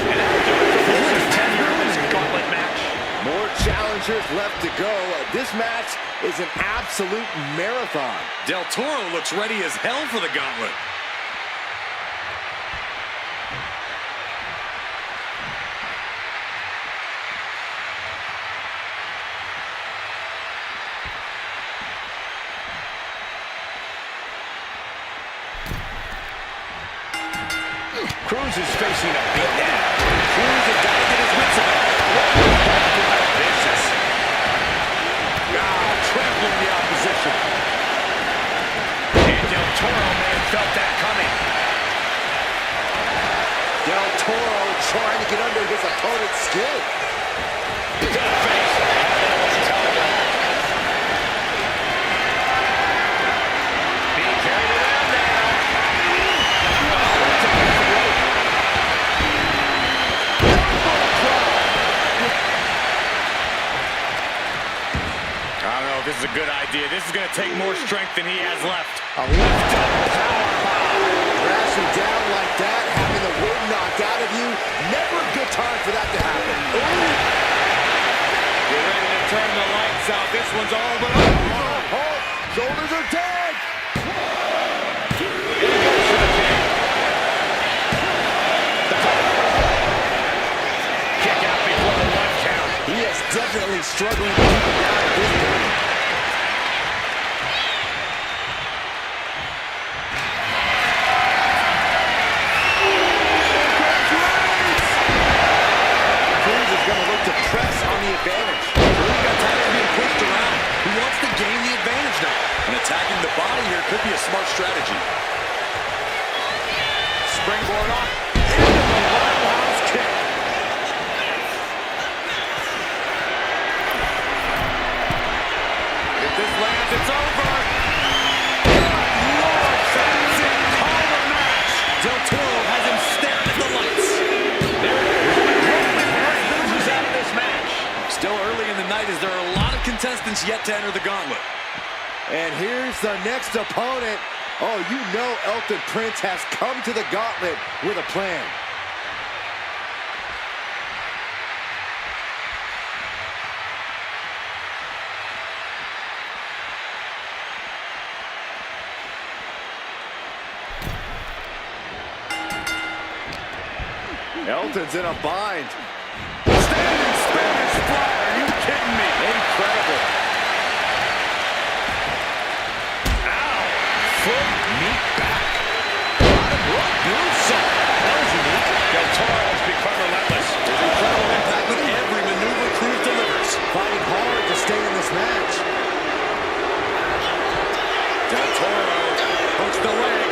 Speaker 3: And that'll do it for Bliss' 10 women's gauntlet match.
Speaker 1: More challengers left to go. This match is an absolute marathon.
Speaker 2: Del Toro looks ready as hell for the gauntlet.
Speaker 3: Cruz is facing a beatdown. Cruz has got to get his wits about it. Vicious. Trampling the opposition. And Del Toro may have felt that coming.
Speaker 1: Del Toro trying to get under his opponent's skin.
Speaker 3: To the face. That was telegraphed. Being carried around now. I don't know if this is a good idea. This is going to take more strength than he has left.
Speaker 1: A lift-up powerbomb. Crashing down like that, having the wind knocked out of you. Never a good time for that to happen. Ooh.
Speaker 3: Get ready to turn the lights out. This one's all but over.
Speaker 1: Oh, shoulders are dead.
Speaker 3: Here he goes for the pin. The cover. Kick out before the 1 count.
Speaker 1: He is definitely struggling to keep it down at this point. advantage.
Speaker 2: Really got tired of being pushed around. He wants to gain the advantage now. And attacking the body here could be a smart strategy.
Speaker 3: Springboard up. Into the roundhouse kick. If this lands, it's over. Good Lord, fans, it. Call the match.
Speaker 2: Del Toro has him staring at the lights.
Speaker 3: There it is. Roman loses out of this match.
Speaker 2: Still early in the night as there are a lot of contestants yet to enter the gauntlet.
Speaker 1: And here's the next opponent. Oh, you know Elton Prince has come to the gauntlet with a plan. Elton's in a bind.
Speaker 3: Standing Spanish fly. Are you kidding me?
Speaker 1: Incredible.
Speaker 3: Ow. Foot, knee back. Bottom rope moonsault. That was unique. Del Toro has become relentless.
Speaker 2: There's incredible impact with every maneuver Cruz delivers.
Speaker 1: Fighting hard to stay in this match.
Speaker 2: Del Toro hooks the leg.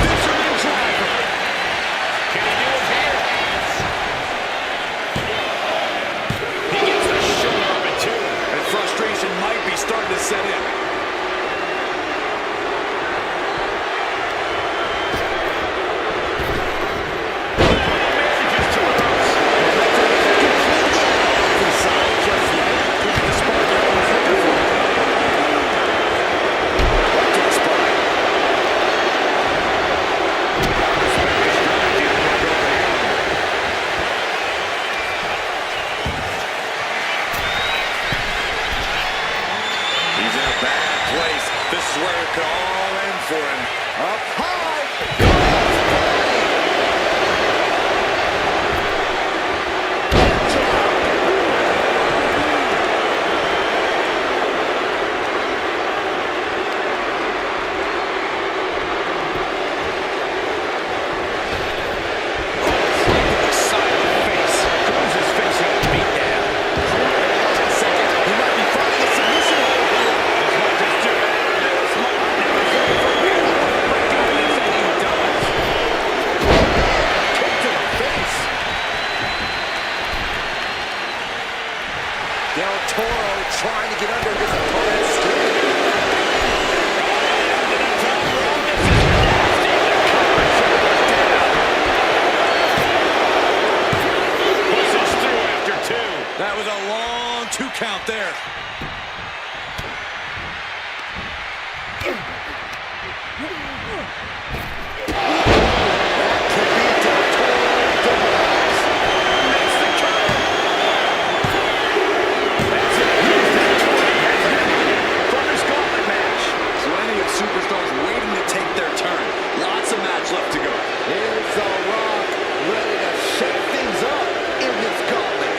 Speaker 3: Fisherman driver. Can he do it here? He gets the shoulder of it too.
Speaker 2: And frustration might be starting to set in.
Speaker 3: Manages to reverse.
Speaker 1: Inside just yet.
Speaker 3: Could be the spark that was looking for. Right to the spine. Spanish driver can't work over here.
Speaker 2: He's in a bad place. This is where it could all end for him.
Speaker 1: Up high. Del Toro trying to get under his opponent's skin.
Speaker 3: Pushes through after two.
Speaker 2: That was a long 2 count there.
Speaker 1: Could be Del Toro's demise.
Speaker 3: Makes the cover. That's it. He's Del Toro has ended from his gauntlet match.
Speaker 2: Plenty of superstars waiting to take their turn. Lots of match left to go.
Speaker 1: Here's The Rock, ready to shake things up in this gauntlet.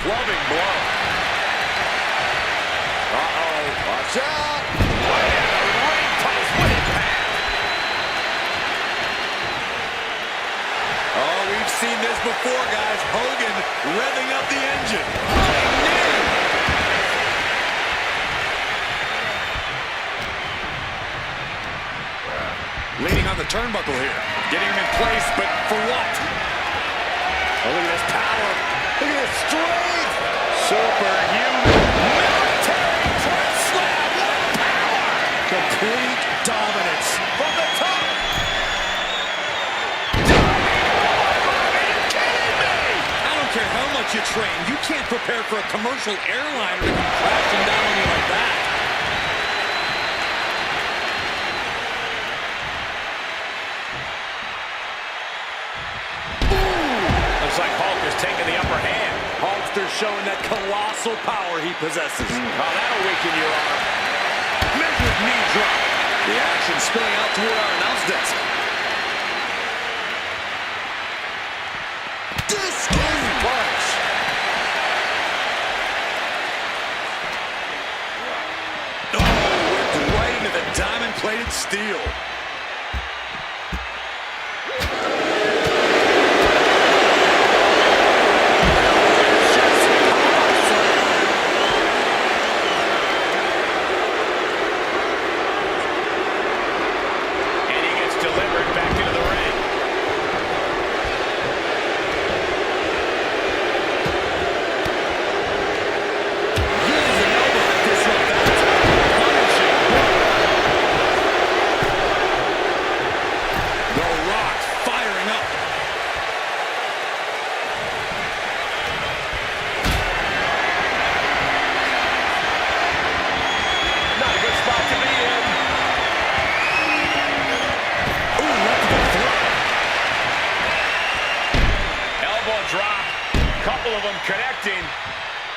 Speaker 2: clubbing blow.
Speaker 1: Uh-oh, watch out.
Speaker 3: Right in the ring post. What impact.
Speaker 2: Oh, we've seen this before, guys. Hogan revving up the engine. Leaning on the turnbuckle here. Getting him in place, but for what?
Speaker 3: Oh, look at this power. Look at this strength.
Speaker 2: Superhuman.
Speaker 3: Military press slam. What power.
Speaker 2: Complete dominance.
Speaker 3: From the top.
Speaker 2: I don't care how much you train. You can't prepare for a commercial airliner to come crashing down on you like that.
Speaker 3: Looks like Hulk is taking the upper hand.
Speaker 2: Hulkster's showing that colossal power he possesses.
Speaker 3: Oh, that'll weaken your arm.
Speaker 2: Measured knee drop. The action spilling out toward our announce desk.
Speaker 1: Discus punch.
Speaker 2: Oh, whipped right into the diamond-plated steel.
Speaker 3: And he gets delivered back into the ring.
Speaker 2: Uses an elbow to disrupt that. Punishing. The Rock firing up.
Speaker 3: Not a good spot to be in.
Speaker 2: Ooh, right to the throat.
Speaker 3: Elbow drop. Couple of them connecting.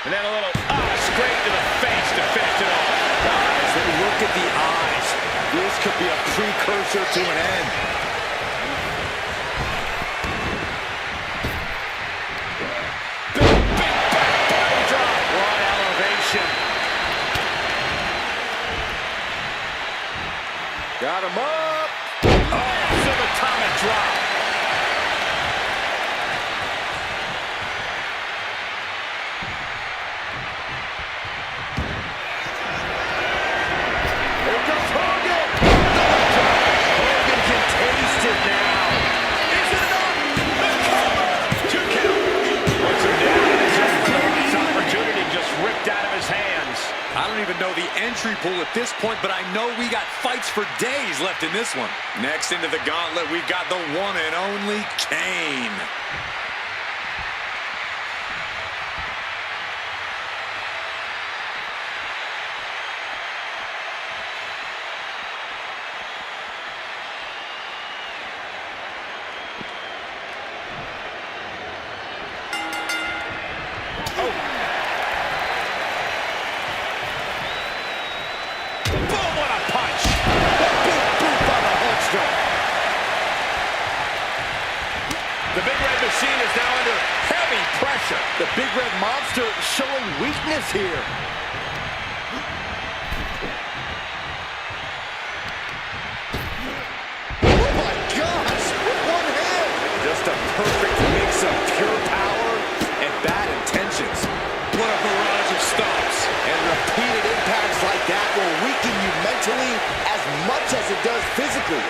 Speaker 3: And then a little straight to the face to finish it off.
Speaker 1: Guys, look at the eyes. This could be a precursor to an end.
Speaker 3: Big back body drop. What elevation.
Speaker 1: Got him up.
Speaker 3: Oh, subatomic drop.
Speaker 1: Here comes Hogan. Hogan can taste it now.
Speaker 3: Is it enough? The cover. 2 count. Puts him down in his own throat. His opportunity just ripped out of his hands.
Speaker 2: I don't even know the entry pool at this point, but I know we got fights for days left in this one. Next into the gauntlet, we've got the one and only Kane.
Speaker 3: Boom, what a punch. Big boot by the Hulkster. The Big Red Machine is now under heavy pressure.
Speaker 1: The Big Red Monster showing weakness here. Oh my gosh, with one hand. Just a perfect mix of pure power and bad intentions.
Speaker 2: What a barrage of stops.
Speaker 1: And repeated impacts like that will weaken you mentally as much as it does physically.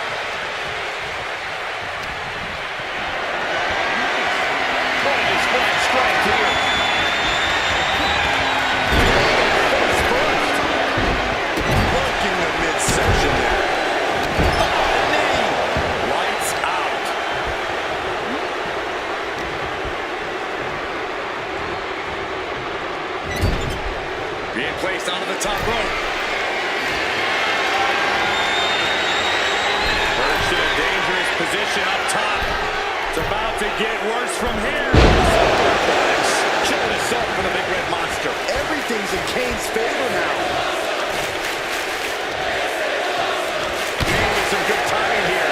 Speaker 3: What a display of strength here.
Speaker 1: Face first.
Speaker 2: Working the midsection there.
Speaker 1: Oh, the knee.
Speaker 2: Lights out. Being placed onto the top rope.
Speaker 3: Perched in a dangerous position up top. It's about to get worse from here. Killing himself for the Big Red Monster.
Speaker 1: Everything's in Kane's favor now.
Speaker 3: Kane with some good timing here.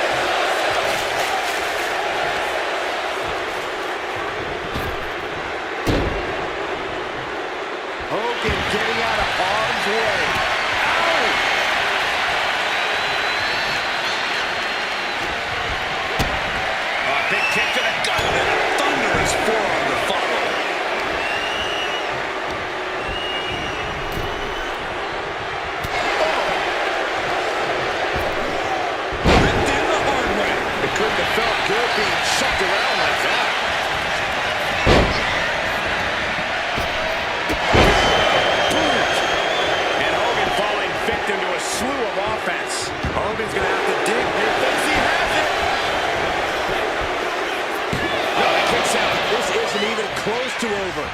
Speaker 1: close to over.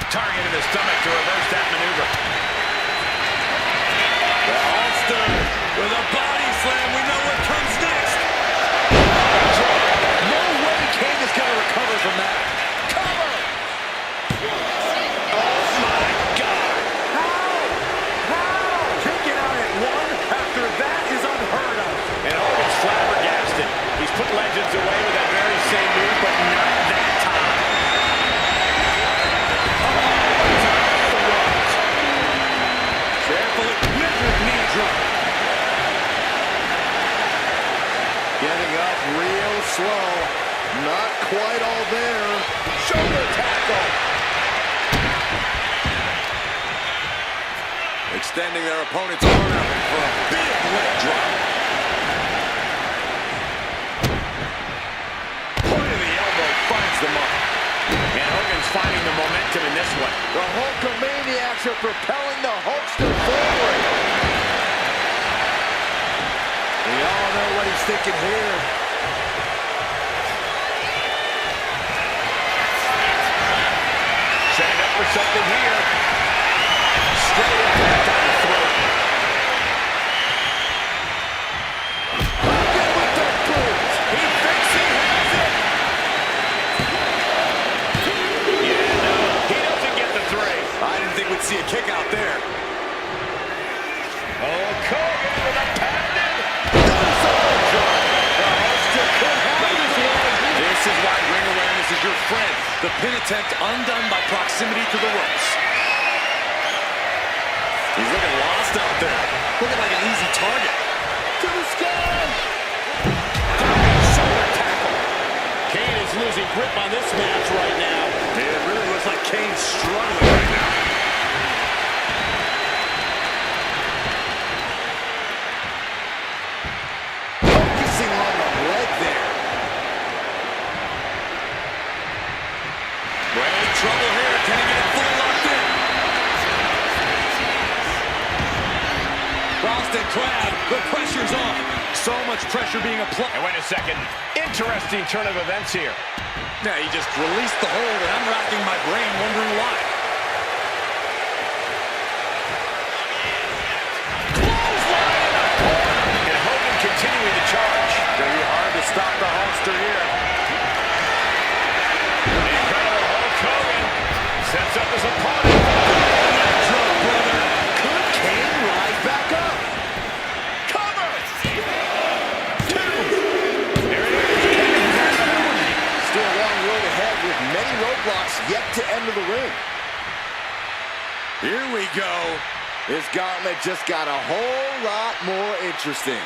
Speaker 3: Target in the stomach to reverse that maneuver.
Speaker 2: The Hulkster with a body slam. We know what comes next.
Speaker 1: No way Kane is going to recover from that. Cover!
Speaker 2: Oh, my God.
Speaker 3: How? Kicking out at one after that is unheard of. And Hogan's flabbergasted. He's put legends away with that very same move, but not that time.
Speaker 2: Carefully, measured knee drop.
Speaker 1: Getting up real slow. Not quite all there. Shoulder tackle.
Speaker 2: Extending their opponent's arm out for a big leg drop.
Speaker 3: Point of the elbow finds the mark. And Hogan's finding the momentum in this one.
Speaker 1: The Hulkamaniacs are propelling the Hulkster forward. We all know what he's thinking here.
Speaker 3: Setting up for something here. Straight impact on the throat.
Speaker 1: Get with the boots.
Speaker 3: He thinks he has it. Yeah, no, he doesn't get the three.
Speaker 2: I didn't think we'd see a kick out there.
Speaker 3: Oh, Hogan with a pounded.
Speaker 1: The Hulkster could have this one.
Speaker 2: This is why ring awareness is your friend. The pin attempt undone by proximity to the ropes. He's looking lost out there. Looking like an easy target.
Speaker 1: To the sky.
Speaker 3: Shoulder tackle. Kane is losing grip on this match right now.
Speaker 2: It really looks like Kane's struggling right now.
Speaker 1: Focusing on the leg there.
Speaker 2: We're in trouble here. Can he get it fully locked in? Boston Crab, the pressure's on. So much pressure being applied.
Speaker 3: And wait a second. Interesting turn of events here.
Speaker 2: Yeah, he just released the hold, and I'm racking my brain wondering why.
Speaker 3: Clothesline in the corner. And Hogan continuing to charge.
Speaker 2: Gonna be hard to stop the Hulkster here.
Speaker 3: Incredible Hulk Hogan sets up his opponent.
Speaker 2: Drop, brother.
Speaker 1: Could Kane rise back up?
Speaker 3: Cover. Two. There it is. Kane has the penalty.
Speaker 1: Still a long road ahead with many roadblocks yet to enter the ring.
Speaker 2: Here we go.
Speaker 1: This gauntlet just got a whole lot more interesting.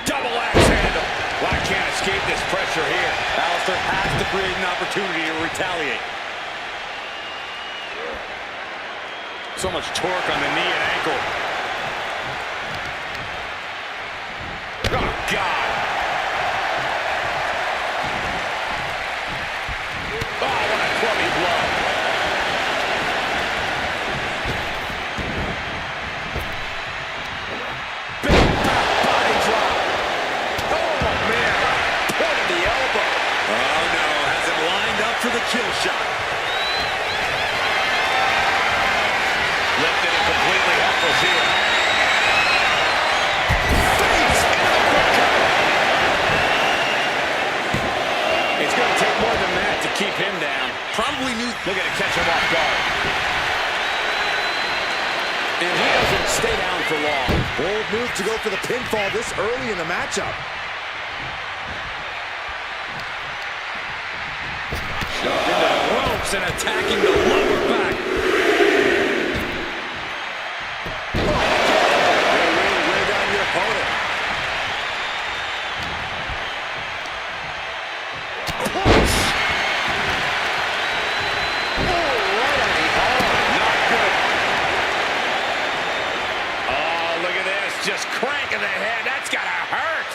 Speaker 3: Double axe handle. Well, I can't escape this pressure here.
Speaker 2: Alistair has to create an opportunity to retaliate. So much torque on the knee and ankle.
Speaker 3: Oh, God. Oh, what a clubby blow. Big back body drop. Oh, man. Point of the elbow.
Speaker 2: Oh, no. Has him lined up for the kill shot.
Speaker 3: Lifted and completely helpless here. Face into the quick cover. It's going to take more than that to keep him down.
Speaker 2: Probably knew.
Speaker 3: Looking to catch him off guard. And he doesn't stay down for long.
Speaker 1: Bold move to go for the pinfall this early in the matchup.
Speaker 2: Shoved into the ropes and attacking the lower back.
Speaker 1: Really wear down your opponent. Push. Oh, right on the arm.
Speaker 3: Not good. Oh, look at this. Just cranking the head. That's got to hurt.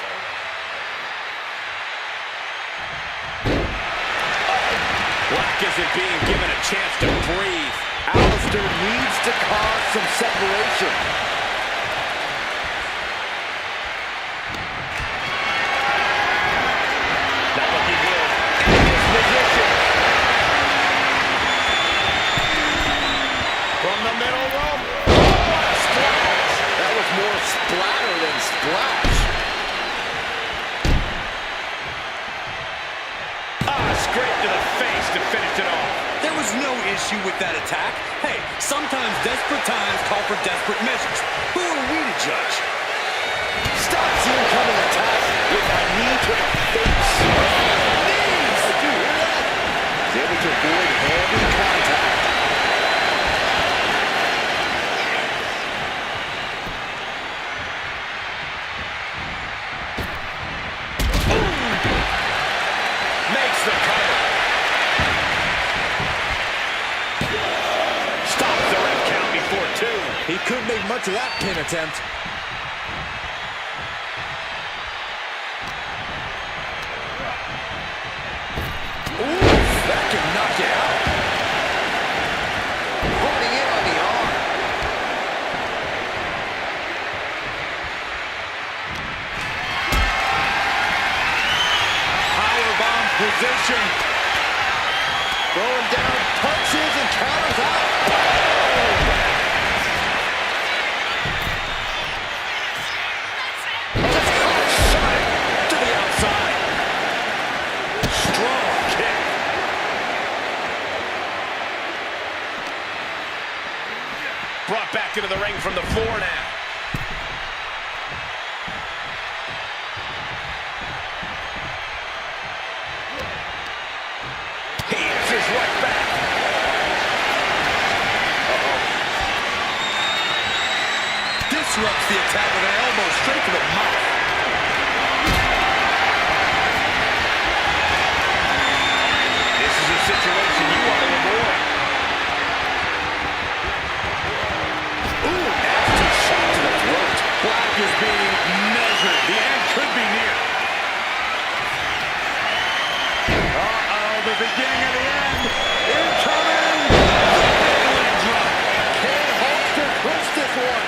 Speaker 3: isn't being given a chance to breathe.
Speaker 1: Alistair needs to cause some separation.
Speaker 3: Not looking good. In this position. From the middle rope. Oh, a splash.
Speaker 1: That was more splatter than splash.
Speaker 3: Straight to the face to finish it off.
Speaker 2: There was no issue with that attack. Hey, sometimes desperate times call for desperate measures. Who are we to judge?
Speaker 1: Stops the incoming attack with a knee to the face. Knees! Did you hear that? He's able to avoid heavy contact.
Speaker 3: Makes the cover. Stops the ref count before two.
Speaker 1: He couldn't make much of that pin attempt. Ooh, that can knock you out. Holding in on the arm.
Speaker 3: Powerbomb position.
Speaker 1: Throwing down punches and counters out.
Speaker 3: Just shot it to the outside. Strong kick. Brought back into the ring from the floor now. He answers right back.
Speaker 2: Disrupts the attack with an elbow straight to the mouth.
Speaker 3: This is a situation you want to avoid. Ooh, nasty shot to the throat. Black is being measured. The end could be near. The beginning of the end. Incoming. Leg drop.
Speaker 1: Can Holster clinch this one?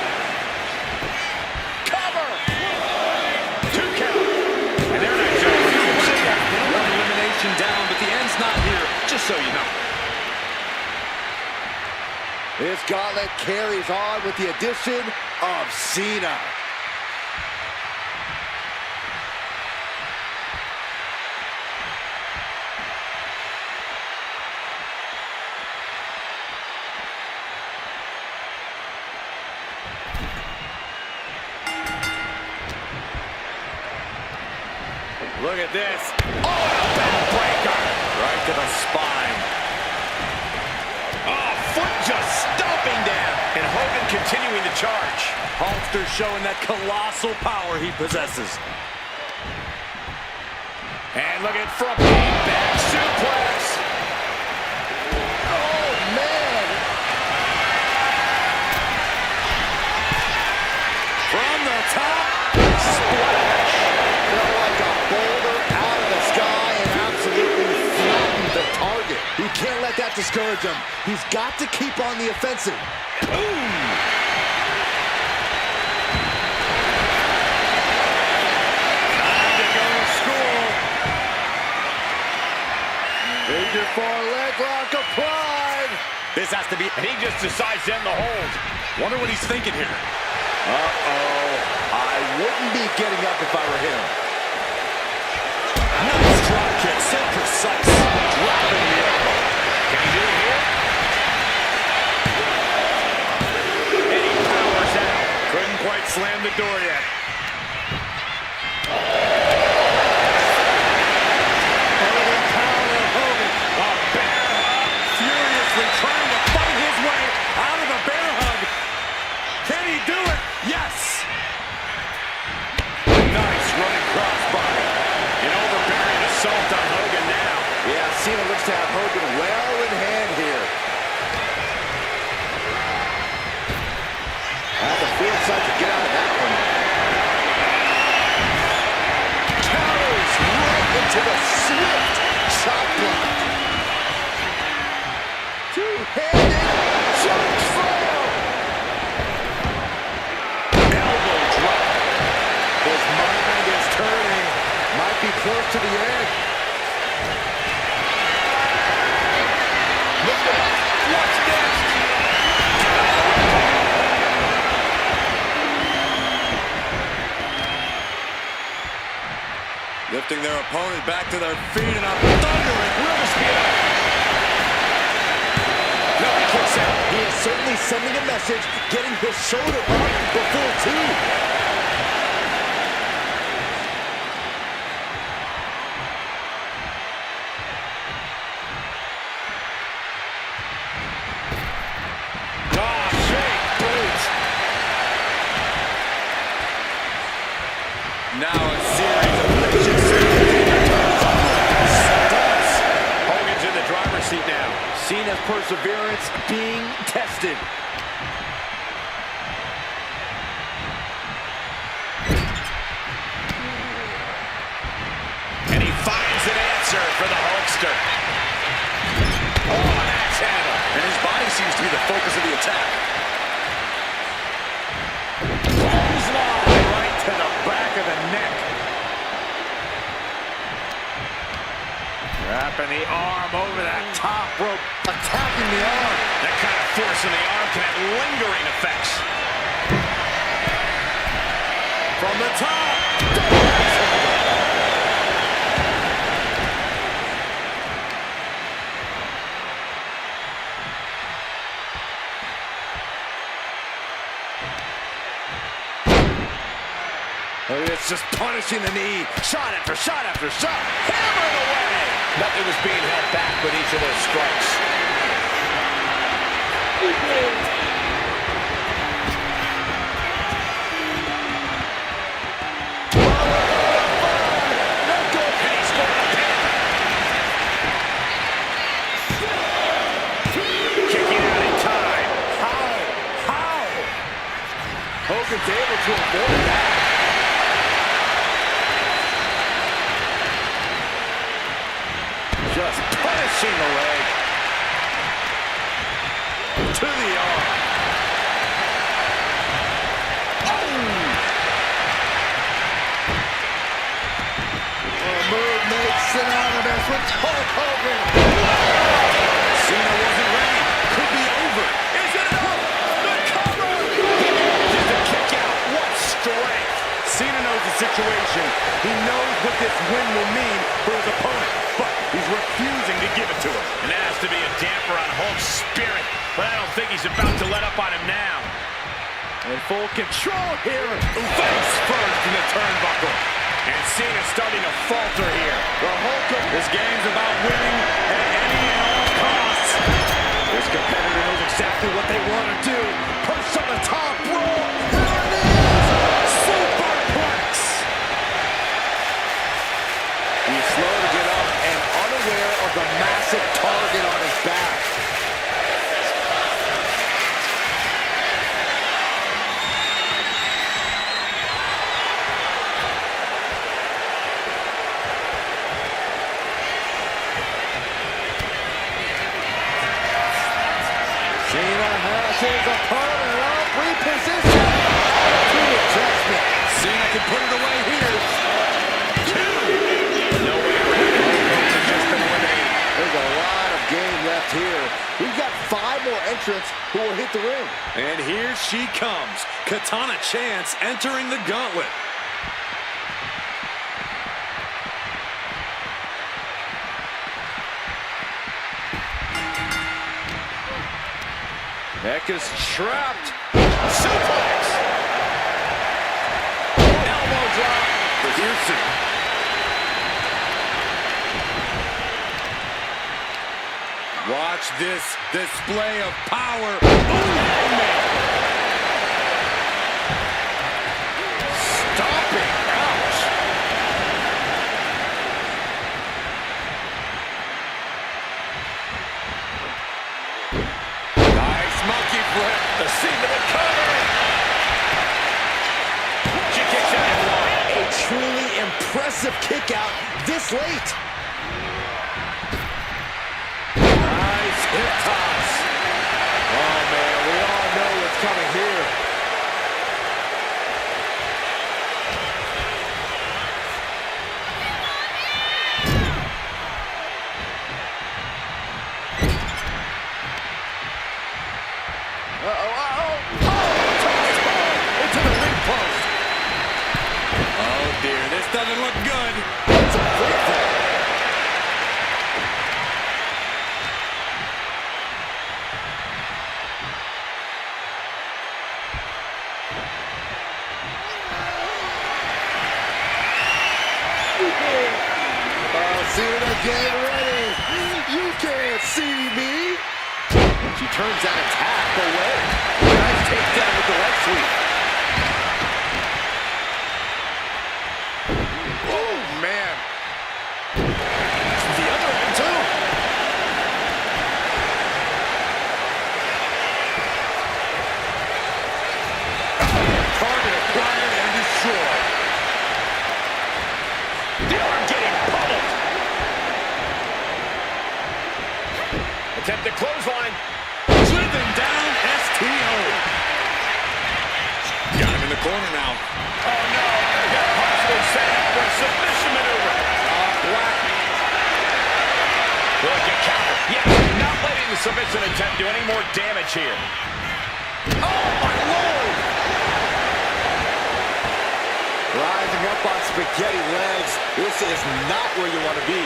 Speaker 3: Cover. 2 count. And they're not showing.
Speaker 2: One elimination down, but the end's not here, just so you know.
Speaker 1: This gauntlet carries on with the addition of Cena.
Speaker 3: Look at this. Oh, a backbreaker. Right to the spine. Oh, foot just stomping down. And Hogan continuing to charge.
Speaker 2: Holster showing that colossal power he possesses.
Speaker 3: And look at from back suplex.
Speaker 1: Oh, man.
Speaker 3: From the top. Splash.
Speaker 1: Felt like a boulder out of the sky and absolutely flattened the target. You can't let that discourage him. He's got to keep on the offensive.
Speaker 3: Ooh. Time to go to school.
Speaker 1: Figure 4 leg lock applied.
Speaker 3: This has to be, and he just decides to end the hold.
Speaker 2: Wonder what he's thinking here.
Speaker 1: Uh-oh. I wouldn't be getting up if I were him.
Speaker 2: Nice drop kick, so precise. Dropping the elbow.
Speaker 3: Can he do it here? And he powers out. Couldn't quite slam the door yet.
Speaker 1: Hogan power of Hogan.
Speaker 3: A bear hug, furiously trying to fight his way out of the bear hug. Can he do it? Yes. Nice running crossbody. An overbearing assault on Hogan now.
Speaker 1: Yeah, Cena looks to have Hogan well in hand here. Had the foresight to get out of that one. Counters right into the swift chop block. be close to the end.
Speaker 3: Look out. What's next?
Speaker 2: Lifting their opponent back to their feet and a thundering real speed.
Speaker 1: No, he kicks out. He is certainly sending a message, getting his shoulder up before two.
Speaker 2: Now a series of vicious
Speaker 3: does. Hogan's in the driver's seat now.
Speaker 1: Cena's perseverance being tested.
Speaker 3: And he finds an answer for the Hulkster. Oh, axe handle.
Speaker 2: and his body seems to be the focus of the attack.
Speaker 3: Clothesline right to the back of the neck. Wrapping the arm over that top rope, attacking the arm. That kind of force in the arm can have lingering effects. From the top.
Speaker 1: It's just punishing the knee. Shot after shot after shot. Hammered away.
Speaker 3: Nothing was being held back with each of those strikes. Kicking out in time. How?
Speaker 1: Hogan's able to avoid that.
Speaker 3: Just punishing the leg. To the arm.
Speaker 1: Move made synonymous with Hulk Hogan.
Speaker 3: Cena wasn't ready. Could be over. Is it enough? The cover. He manages to kick out. What strength. Cena knows the situation. He knows what this win will mean for his opponent. But he's refusing to give it to him. And that has to be a damper on Hulk's spirit. But I don't think he's about to let up on him now.
Speaker 1: In full control here.
Speaker 3: Face first in the turnbuckle. And Cena's starting to falter here.
Speaker 1: The Hulk Hogan.
Speaker 3: This game's about winning at any and all costs.
Speaker 1: This competitor knows exactly what they want to do. Push on the top rope. There it is. Superplex. He's slow to get up and unaware of the massive target on his back. Cena has his opponent up, repositioned. Attitude adjustment.
Speaker 2: Cena can put it away here.
Speaker 3: No way around it. Hogan has been eliminated.
Speaker 1: There's a lot of game left here. We've got 5 more entrants who will hit the ring.
Speaker 2: And here she comes. Katana Chance entering the gauntlet.
Speaker 3: Neck is trapped. Suplex. Elbow drop for Houston.
Speaker 2: Watch this display of power.
Speaker 3: Stomping. Ouch. Nice monkey flip. The Cena recovery. She kicks out at one.
Speaker 1: A truly impressive kick out this late.
Speaker 3: Nice hip toss.
Speaker 1: Oh, man, we all know what's coming here.
Speaker 2: This doesn't look good.
Speaker 1: It's a free fall. Cena, get ready. You can't see me. She turns that attack away. Nice takedown with the leg sweep. Oh, man. The other end, too. Target acquired and destroyed. The arm getting pummeled. Attempted clothesline.
Speaker 2: Driven down, STO. Got him in the corner now.
Speaker 3: Oh, no. They got possibly set up for a submission maneuver.
Speaker 1: Black.
Speaker 3: Look at counter. Yes, not letting the submission attempt do any more damage here.
Speaker 1: Oh, my Lord. Rising up on spaghetti legs. This is not where you want to be.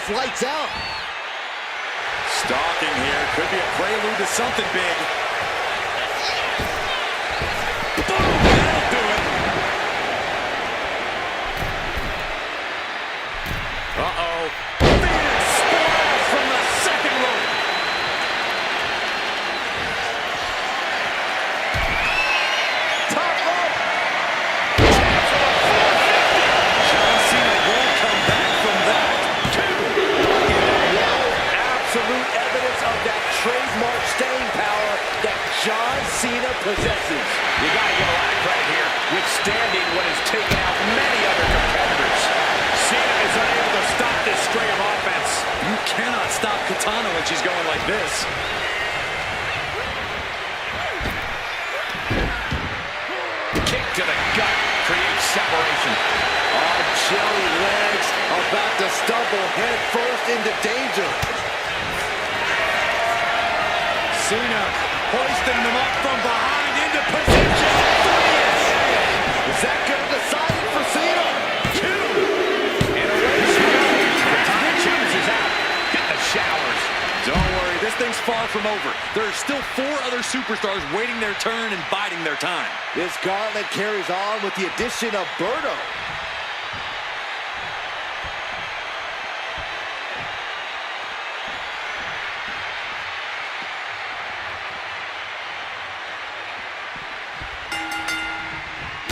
Speaker 1: Lights out.
Speaker 2: Stalking here. Could be a prelude to something big. Boom! That'll do it. Uh-oh. Phoenix spirals from the second rope.
Speaker 1: Top rope.
Speaker 2: John Cena won't come back from that.
Speaker 1: Absolute evidence of that trademark staying power that John Cena possesses.
Speaker 3: You got to give a lot of credit here, withstanding what has taken out many other competitors. Cena is unable to stop this string of offense.
Speaker 2: You cannot stop Katana when she's going like this.
Speaker 3: Kick to the gut creates separation.
Speaker 1: Oh, jelly legs about to stumble head first into danger.
Speaker 2: Cena hoisting them up from behind into position.
Speaker 1: Is that going to decide it for Cena?
Speaker 3: Two. And away she goes. Katana chases out. Get the showers.
Speaker 2: Don't worry, this thing's far from over. There are still 4 other superstars waiting their turn and biding their time.
Speaker 1: This gauntlet carries on with the addition of Berto.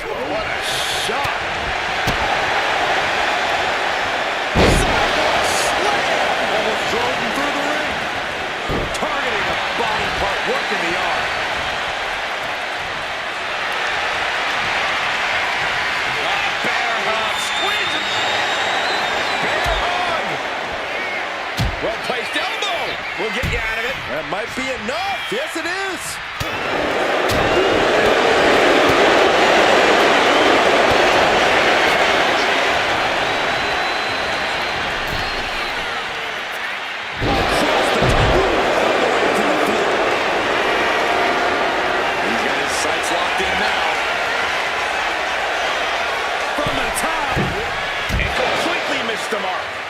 Speaker 1: What a shot! Sidewalk slam! Almost drove him through the ring. Targeting a body part, working the arm.
Speaker 3: Bear hug. Squeeze him. Bear hug. Well-placed elbow. We'll get you out of it.
Speaker 1: That might be enough. Yes, it is.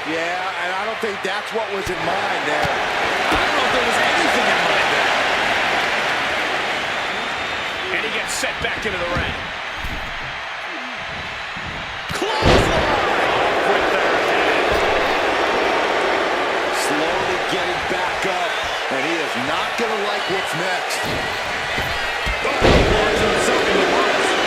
Speaker 1: Yeah, and I don't think that's what was in mind there.
Speaker 2: I don't know if there was anything in mind there.
Speaker 3: And he gets set back into the ring.
Speaker 1: Clothesline with their head. Slowly getting back up, and he is not going to like what's next. Launches himself in the ropes.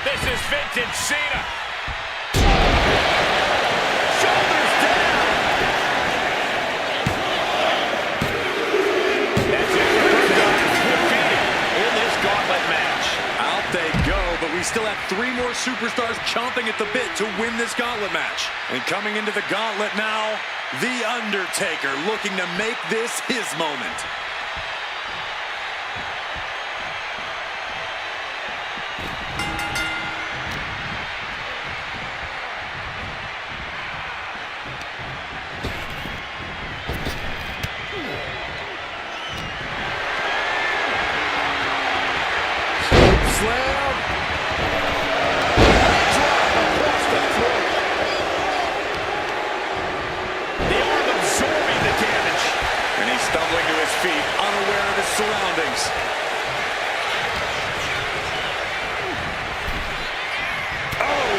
Speaker 3: This is vintage Cena. Shoulders down. That's it for the defeated in this gauntlet match.
Speaker 2: Out they go, but we still have 3 more superstars chomping at the bit to win this gauntlet match. And coming into the gauntlet now, The Undertaker looking to make this his moment.
Speaker 1: Slam. Drop across the throat.
Speaker 3: The arm absorbing the damage.
Speaker 2: And he's stumbling to his feet, unaware of his surroundings.
Speaker 3: Oh!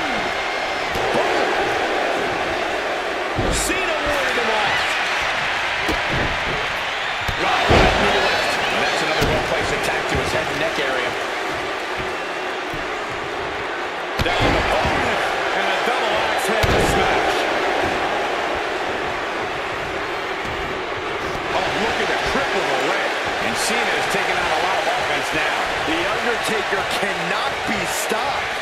Speaker 3: Boom! Cena warded him off. Right knee lift. And that's another well-placed attack to his head and neck area. Down the bone. And a double axe handle smash. Oh, looking to cripple the leg. And Cena is taking on a lot of offense now.
Speaker 1: The Undertaker cannot be stopped.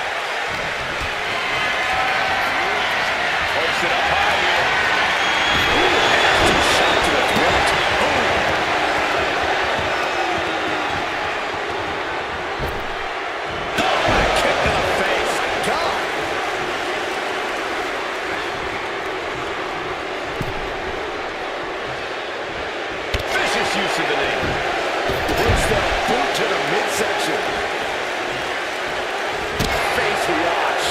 Speaker 3: Hoists it up high here. Ooh, nasty shot to the throat. Ooh. Oh, and a kick to the face.
Speaker 1: God.
Speaker 3: Vicious use of the knee.
Speaker 1: Puts the boot to the midsection. Face wash.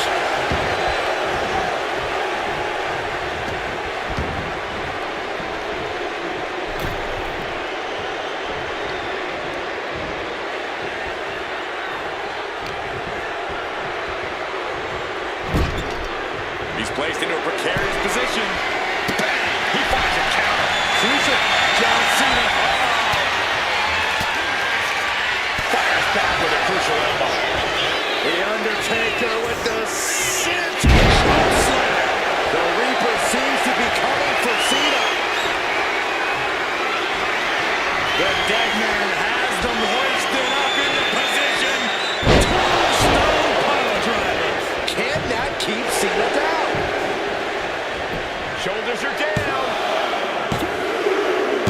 Speaker 2: He's placed into a precarious position.
Speaker 3: Bang! He finds a counter.
Speaker 1: Crucial. John Cena.
Speaker 3: Fires back with a crucial elbow.
Speaker 1: The Undertaker with the cinch. Slam. The Reaper seems to be coming for Cena.
Speaker 2: The dead man has them hoisted up into position. Tombstone pile driver.
Speaker 1: Can that keep Cena down?
Speaker 3: Shoulders are down.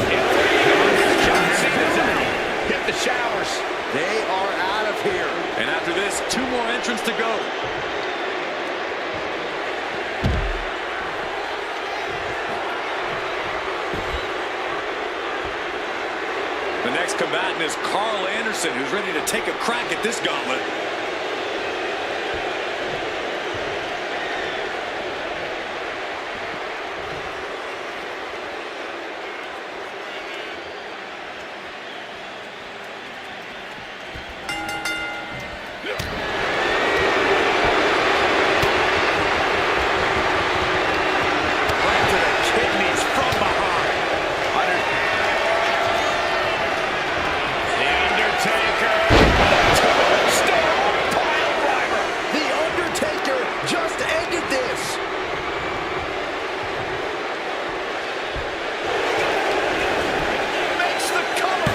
Speaker 3: And 3 counts. John Cena's out. Hit the showers.
Speaker 1: They are out of here.
Speaker 2: And after this, 2 more entrants to go. The next combatant is Carl Anderson, who's ready to take a crack at this gauntlet.
Speaker 3: Right to the kidneys from behind. The Undertaker. Tombstone pile driver.
Speaker 1: The Undertaker just ended this.
Speaker 3: Makes the cover.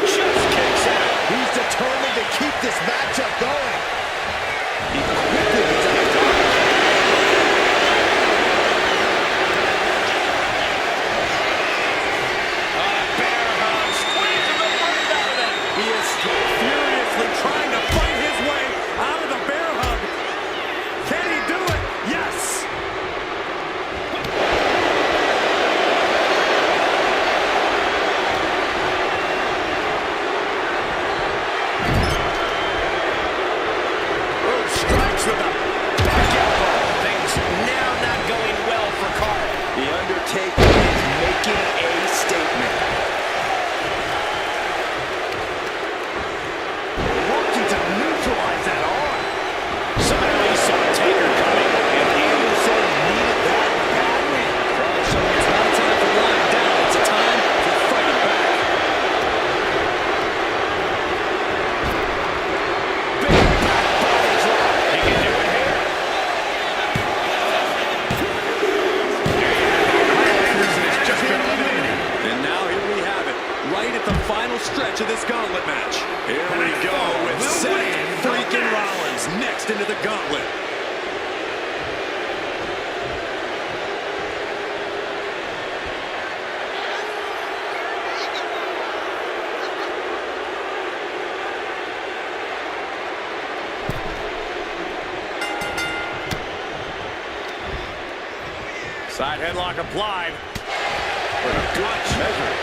Speaker 3: Just kicks out.
Speaker 1: He's determined to keep this matchup going. He quickly gets out of dodge.
Speaker 3: Bear hug. Squeezing the breath out of them.
Speaker 2: He is furiously trying to fight his way out of the bear hug. Can he do it? Yes! moves next into the gauntlet.
Speaker 3: Side headlock applied. Good measure.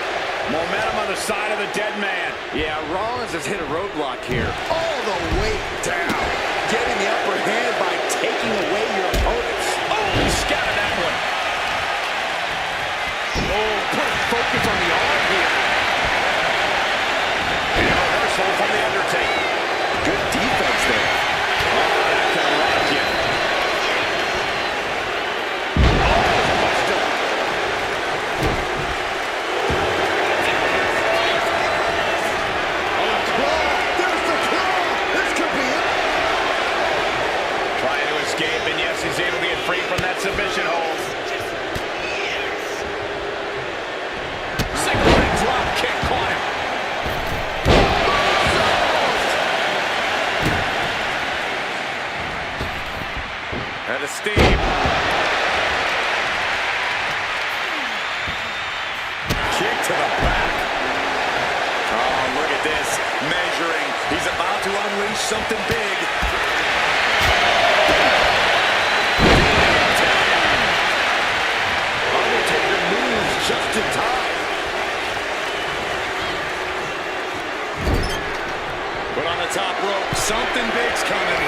Speaker 3: Momentum on the side of the dead man.
Speaker 1: Yeah, Rollins has hit a roadblock here. All the way down. Getting the upper hand by taking away your opponents.
Speaker 3: Oh, he scattered that one.
Speaker 1: Oh, put focus on the arm here.
Speaker 3: And a reversal from The Undertaker.
Speaker 1: Good defense there.
Speaker 3: Oh, that can rock you. And yes, he's able to get free from that submission hold. Single leg drop kick caught him. Head of steam. Kick to the back. Oh, look at this. Measuring. He's about to unleash something big.
Speaker 1: Just in time.
Speaker 2: Put on the top rope. Something big's coming.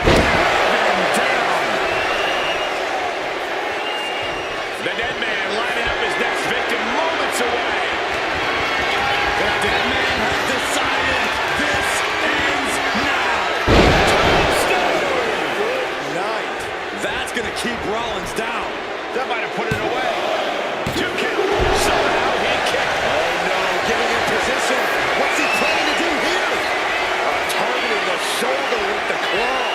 Speaker 3: And down. The dead man lining up his next victim moments away.
Speaker 2: The dead man has decided this ends now.
Speaker 1: Good night.
Speaker 2: That's going to keep Rollins down.
Speaker 3: That might have put it away. 2 count. Somehow he kicked.
Speaker 1: Oh, no. Getting in position. What's he planning to do here? Targeting the shoulder with the claw.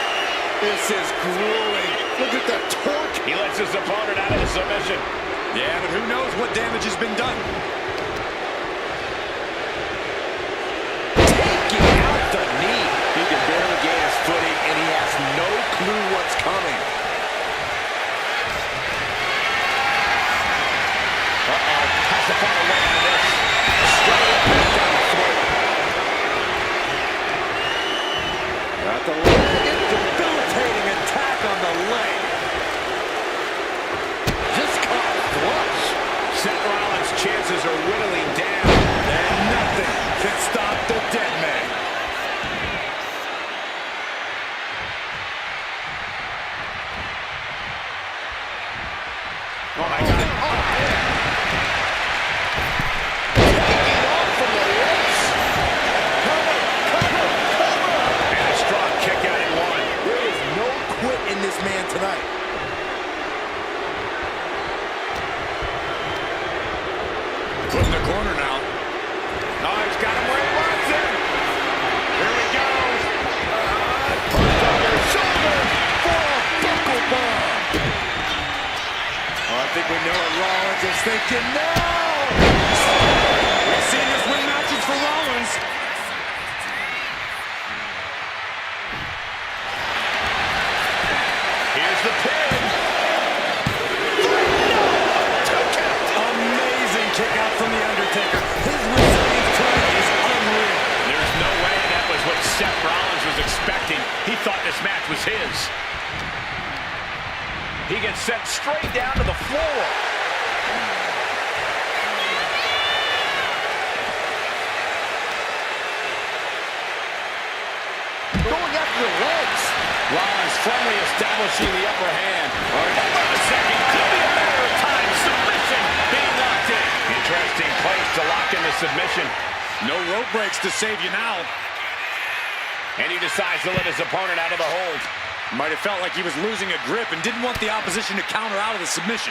Speaker 1: This is grueling. Look at the torque.
Speaker 3: He lets his opponent out of the submission.
Speaker 2: Yeah, but who knows what damage has been done.
Speaker 1: Taking out the knee. He can barely gain his footing, and he has no clue what's coming.
Speaker 3: Has to find a way out of this. Straight up and down the throat.
Speaker 1: Got the leg. Debilitating attack on the leg. Just caught flush.
Speaker 3: Seth Rollins' chances are whittling down.
Speaker 2: And nothing can stop the dead man.
Speaker 3: Oh, my God.
Speaker 1: Tonight.
Speaker 3: Put in the corner now. Oh, he's got him where he wants him. Here we go.
Speaker 1: Push on their shoulder for a buckle bomb. Oh, I think we know what Rollins is thinking now.
Speaker 2: We've seen this win matches for Rollins.
Speaker 3: Here's the pin.
Speaker 2: Amazing kick out from The Undertaker. His resilience tonight is unreal.
Speaker 3: There's no way that was what Seth Rollins was expecting. He thought this match was his. He gets sent straight down to the floor.
Speaker 1: Going after the legs.
Speaker 3: Rollins firmly establishing the upper hand. Hold on a second. Could be a matter of time. Submission being locked in. Interesting place to lock in the submission.
Speaker 2: No rope breaks to save you now.
Speaker 3: And he decides to let his opponent out of the hold.
Speaker 2: Might have felt like he was losing a grip and didn't want the opposition to counter out of the submission.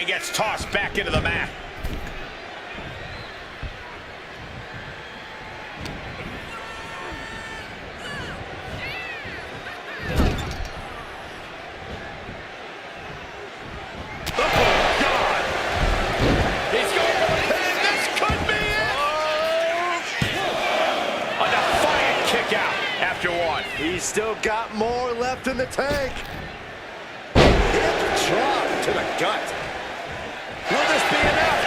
Speaker 3: And gets tossed back into the mat.
Speaker 1: He's still got more left in the tank. Hip drop to the gut. Will this be enough?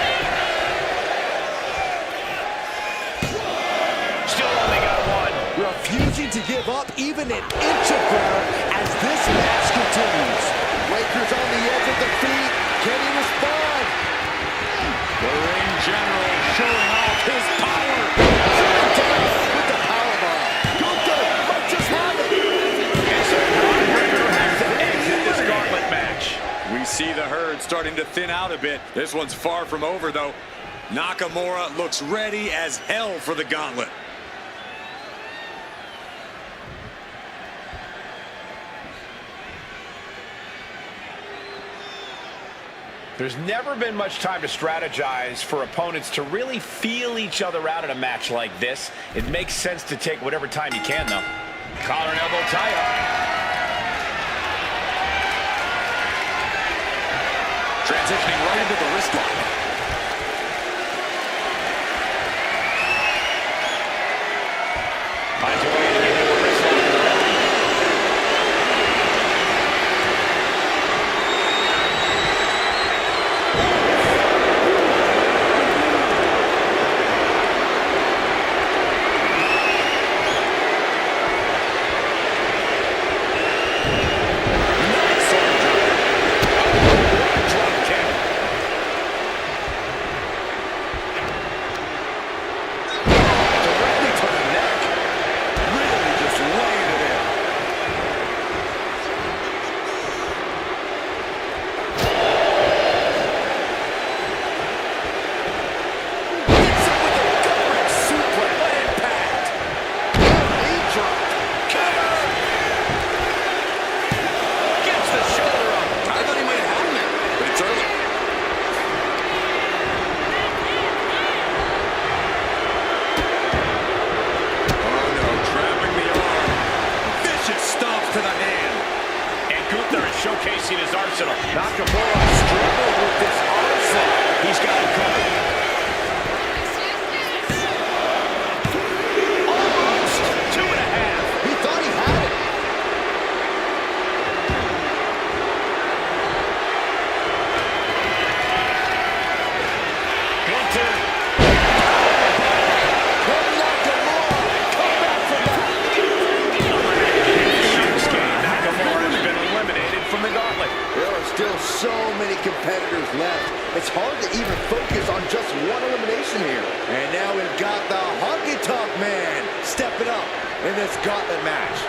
Speaker 3: Still only got one.
Speaker 1: Refusing to give up even an inch of ground as this match continues. Lakers on the edge of defeat. Can he respond?
Speaker 3: The ring general showing off his power.
Speaker 1: With the powerbomb. Gunther might just have it.
Speaker 3: And so Braun Breaker has to exit this gauntlet match.
Speaker 2: We see the herd starting to thin out a bit. This one's far from over, though. Nakamura looks ready as hell for the gauntlet.
Speaker 3: There's never been much time to strategize for opponents to really feel each other out in a match like this. It makes sense to take whatever time you can, though. Collar and elbow tie-up.
Speaker 2: Transitioning right into the wrist lock.
Speaker 3: Finds a way to get into a wrist lock. Showcasing his arsenal.
Speaker 1: Nakamura struggled with this arsenal.
Speaker 3: He's got it covered. Almost 2.5.
Speaker 1: He thought he had it.
Speaker 3: Gunther.
Speaker 1: Come back from that.
Speaker 3: Nakamura has been eliminated from the gauntlet.
Speaker 1: There are still so many competitors left. It's hard to even focus on just one elimination here. And now we've got the Honky Tonk Man stepping up in this gauntlet match.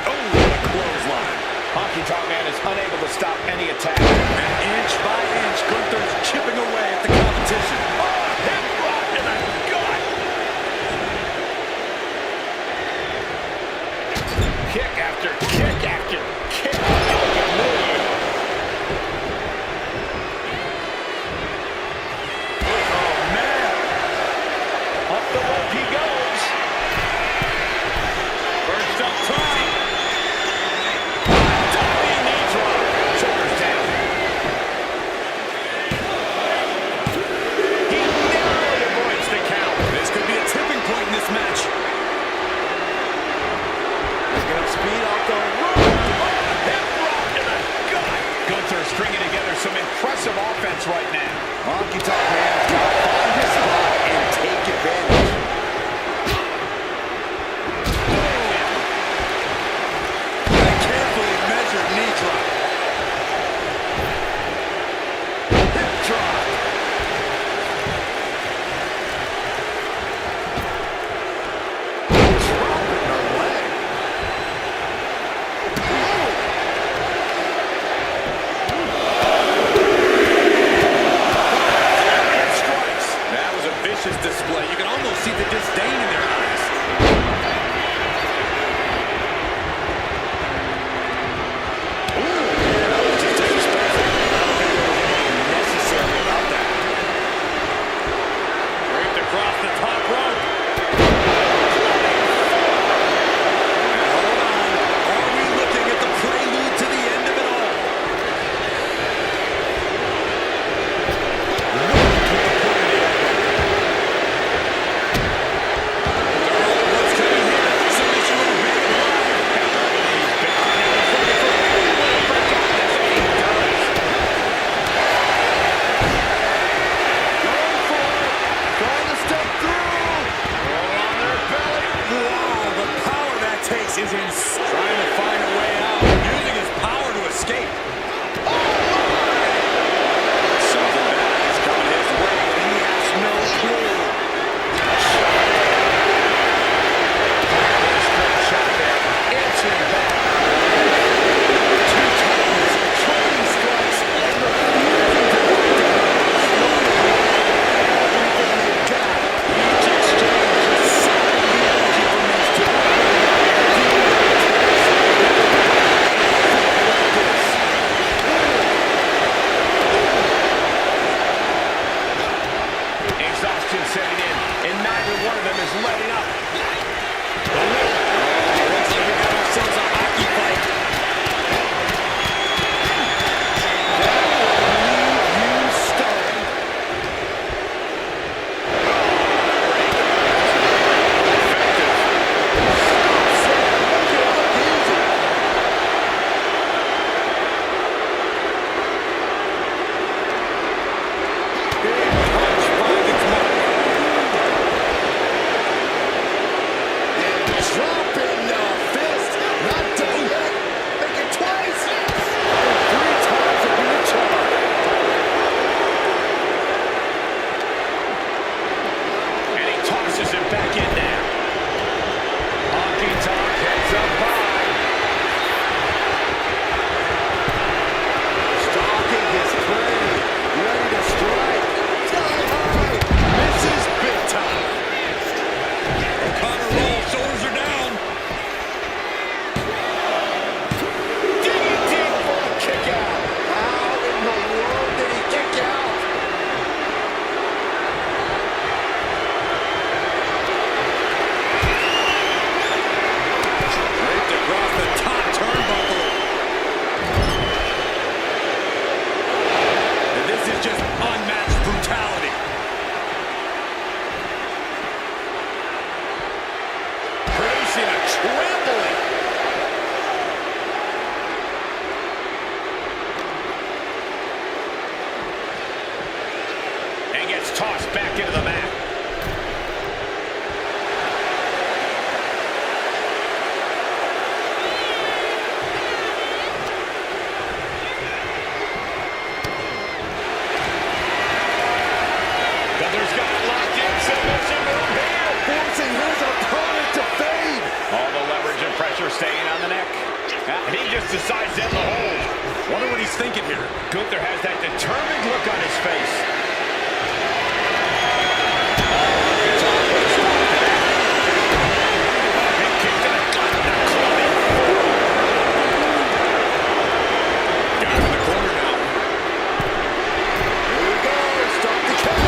Speaker 3: Oh, what a clothesline. Honky Tonk Man is unable to stop any attack.
Speaker 2: And inch by inch, Gunther's chipping away at the competition.
Speaker 3: Hip rock to the gut. Kick after kick after kick. Oh, man. Up the rope he goes. First up top. Diving knee drop. Shoulders down. He narrowly avoids the count.
Speaker 2: This could be a tipping point in this match.
Speaker 1: Picking up speed off the rope.
Speaker 3: Hip rock to the gut. Gunther stringing together some impressive offense right now.
Speaker 1: Honky Tonk Man's got to find his spot and take advantage.
Speaker 2: A carefully measured knee drop.
Speaker 1: Hip drop. Dropping the leg.
Speaker 3: Strikes. tossed back into the mat. Gunther's got it locked in. Submission move here.
Speaker 1: Forcing his opponent to fade.
Speaker 3: All the leverage and pressure staying on the neck. And he just decides to end the hold.
Speaker 2: Wonder what he's thinking here.
Speaker 3: Gunther has that determined look on his face. Big kick to the gut. Now clubbing. Got him in the corner now.
Speaker 1: Here we go. Start the count.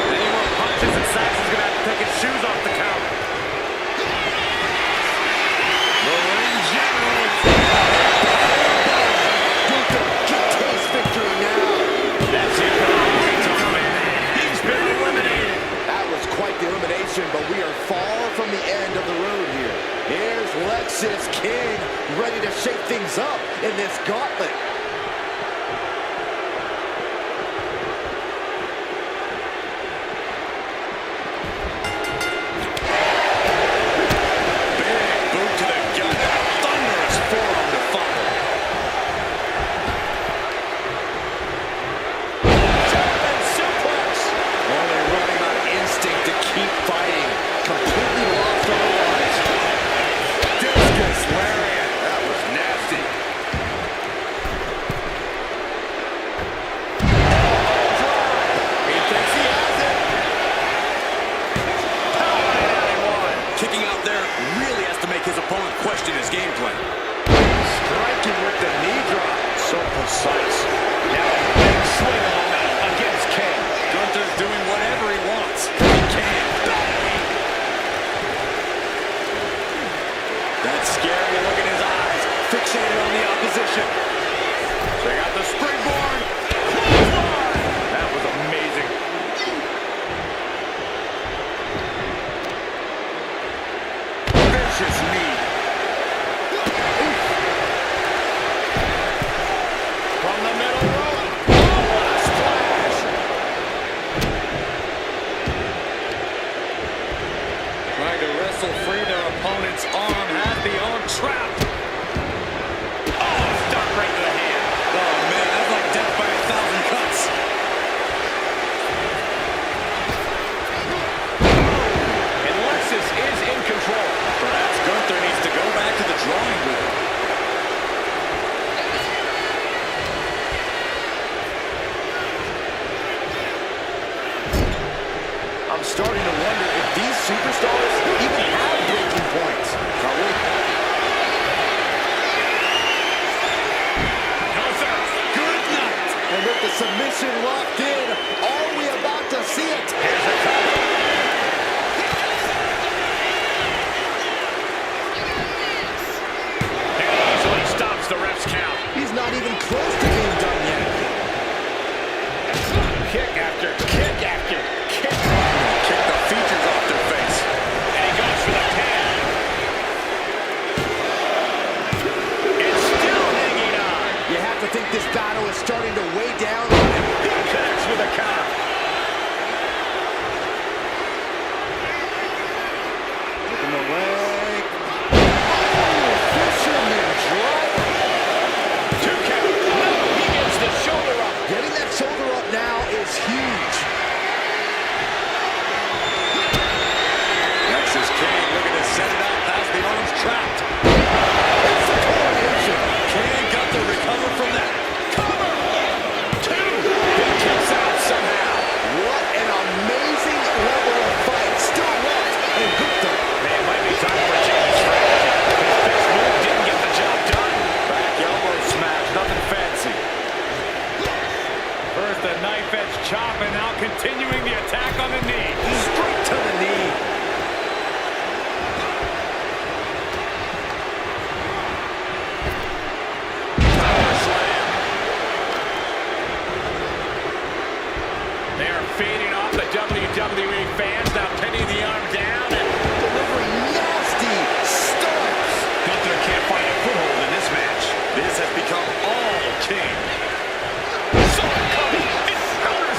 Speaker 2: Any more punches and Saxon's gonna have to take his shoes off the count.
Speaker 3: The ring general.
Speaker 1: Gunther can taste victory now.
Speaker 3: That's it. He's been eliminated.
Speaker 1: That was quite the elimination, but we are far from the end of the road here. Here's Lexis King, ready to shake things up in this gauntlet.
Speaker 2: Big boot to the gut. Thunderous forearm to follow.
Speaker 1: German suplex. Only running on instinct to keep fighting. Completely lost otherwise.
Speaker 3: Discus lariat. That was nasty.
Speaker 1: He thinks he has it.
Speaker 2: Kicking out there really has to make his opponent question his game plan.
Speaker 3: Striking with the knee drop. So precise. Now a big swing of momentum against King.
Speaker 2: Gunther's doing whatever he wants. He can. That scary look in his eyes. Fixated on the opposition.
Speaker 3: They got the springboard. That was amazing. Vicious knee. From the middle rope. Oh, what a splash.
Speaker 2: Trying to wrestle free their opponent's arm. Has the arm trapped.
Speaker 3: Oh, stuck right to the hand.
Speaker 2: Oh, man, that's like death by 1,000 cuts.
Speaker 3: And Lexis is in control.
Speaker 2: Perhaps Gunther needs to go back to the drawing board.
Speaker 1: I'm starting to wonder if these superstars even have breaking points. Probably.
Speaker 3: Gunther.
Speaker 2: Good night.
Speaker 1: And with the submission locked in, are we about to see it?
Speaker 3: Here's the cover. And easily stops the ref's count.
Speaker 1: He's not even close to being done yet.
Speaker 3: Kick after kick after kick.
Speaker 2: Kick the features off their face.
Speaker 3: And he goes for the pin. It's still hanging on.
Speaker 1: You have to think this battle is starting to weigh down on him.
Speaker 3: He connects with a counter.
Speaker 1: Looking the leg. Oh, fisherman drop.
Speaker 3: 2 count. No, he gets the shoulder up.
Speaker 1: Getting that shoulder up now is huge.
Speaker 2: Lexis King looking to set it up. Has the arms trapped.
Speaker 1: That's the coronation.
Speaker 2: Can Gunther recover from that?
Speaker 3: Cover. 2. He kicks out somehow.
Speaker 1: What an amazing level of fight still left in Gunther.
Speaker 3: Man, it might be time for a change of strategy. His best move didn't get the job done.
Speaker 2: Back elbow smash. Nothing fancy.
Speaker 3: First the knife edge chop and now continuing the attack on the knee.
Speaker 1: Straight to the knee.
Speaker 3: Power slam. They are feeding off the WWE fans, now pinning the arm down and
Speaker 1: Delivering nasty stomps.
Speaker 3: Gunther can't find a foothold in this match.
Speaker 2: This has become all King.
Speaker 3: Solid cover. Counters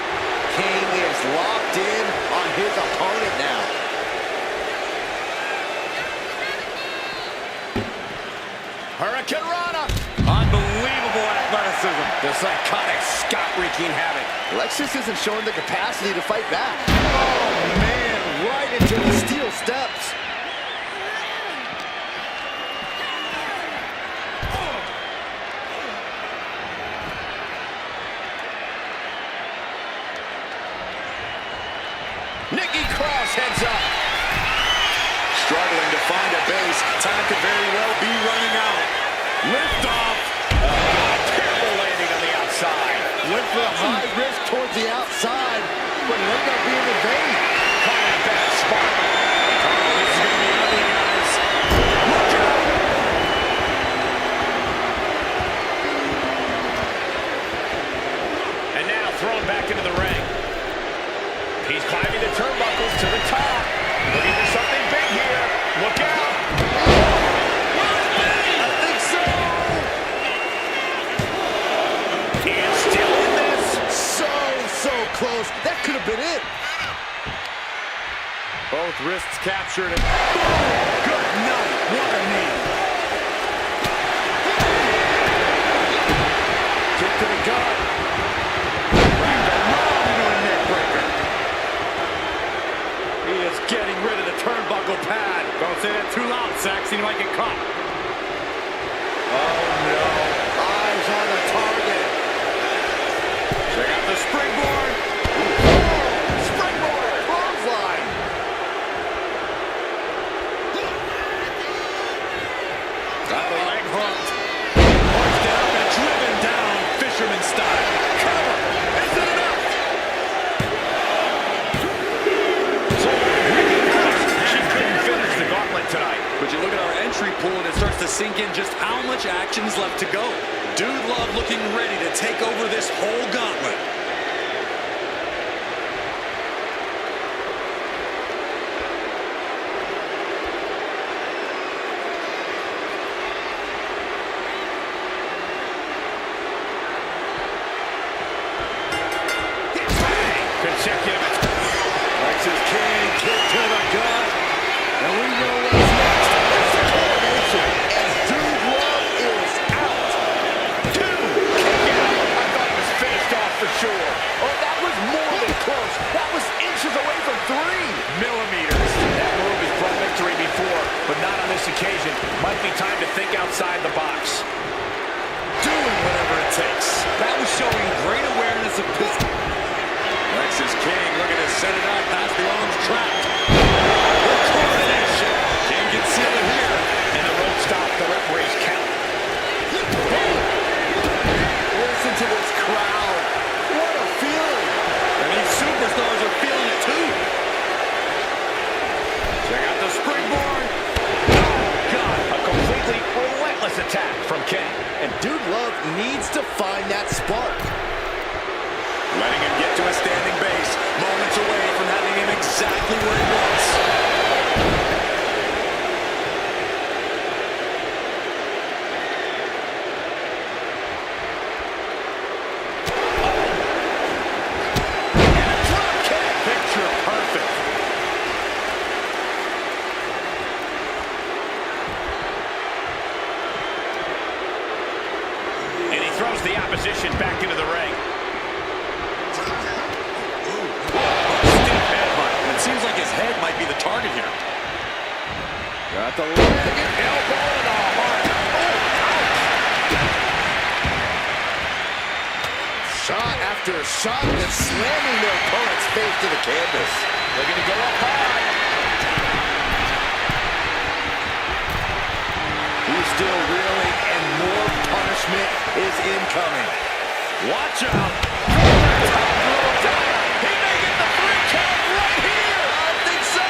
Speaker 1: locked in on his opponent now. Hurricane Rana.
Speaker 3: Unbelievable athleticism. The psychotic Scott wreaking havoc.
Speaker 1: Lexus isn't showing the capacity to fight back. Oh, man, right into the steel steps. Nikki Cross heads up.
Speaker 2: Struggling to find a base. Time could very well be running out.
Speaker 3: Lift off. Terrible landing on the outside.
Speaker 1: Went for a high risk towards the outside, but it ended up being in vain.
Speaker 3: Caught in a bad spot. Oh, this is going to be ugly, guys. Look out. And now thrown back into the ring. He's climbing the turnbuckles to the top. Looking for something big here. Look out.
Speaker 1: I think so.
Speaker 3: He is still in this.
Speaker 1: So close. That could have been it.
Speaker 3: Both wrists captured. And good night. What a knee.
Speaker 1: Kick to the gut.
Speaker 3: Wrapped around into a neck breaker. He is getting rid of the turnbuckle pad. Don't say that too loud, Saxon. You might get caught.
Speaker 1: Oh, no. Eyes on the target.
Speaker 3: Check out the springboard.
Speaker 1: Springboard. Clothesline.
Speaker 3: Got the leg hooked. Hoisted up and driven down, fisherman style. Cover. Is it enough? So, she couldn't finish the gauntlet tonight.
Speaker 2: But you look at our entry pool and it starts to sink in just how much action is left to go. Dude Love looking ready to take over this whole gauntlet.
Speaker 3: Consecutive.
Speaker 1: Lexus King kick to the gut. And we know what's next. It's the coronation. As Dude Love is out.
Speaker 3: Two. Kick out. I thought it was finished off for sure.
Speaker 1: Oh, that was more than close. That was inches away from 3
Speaker 3: Millimeters. That move has brought victory before, but not on this occasion. Might be time to think outside the box.
Speaker 2: Doing whatever it takes. That was showing great awareness of position. Lexus King looking to set it up past the arms trapped. The coronation. King can seal it here.
Speaker 3: And the rope stopped the referee's count.
Speaker 1: Listen to this crowd. What a feeling.
Speaker 2: And these superstars are feeling it too.
Speaker 3: Check out the springboard. Oh, God. A completely relentless attack from King.
Speaker 1: And Dude Love needs to find that spark.
Speaker 2: Letting him get to a standing base. Moments away from having him exactly where he wants.
Speaker 3: Picture perfect. And he throws the opposition back into the ring.
Speaker 2: Stiff headbutt. It seems like his head might be the target here.
Speaker 1: Got the leg and elbow in the heart. Shot after shot and slamming their opponent's face to the canvas.
Speaker 3: Looking to go up high.
Speaker 1: He's still reeling and more punishment is incoming.
Speaker 3: Watch out. He may get the 3 count right here.
Speaker 1: I think so.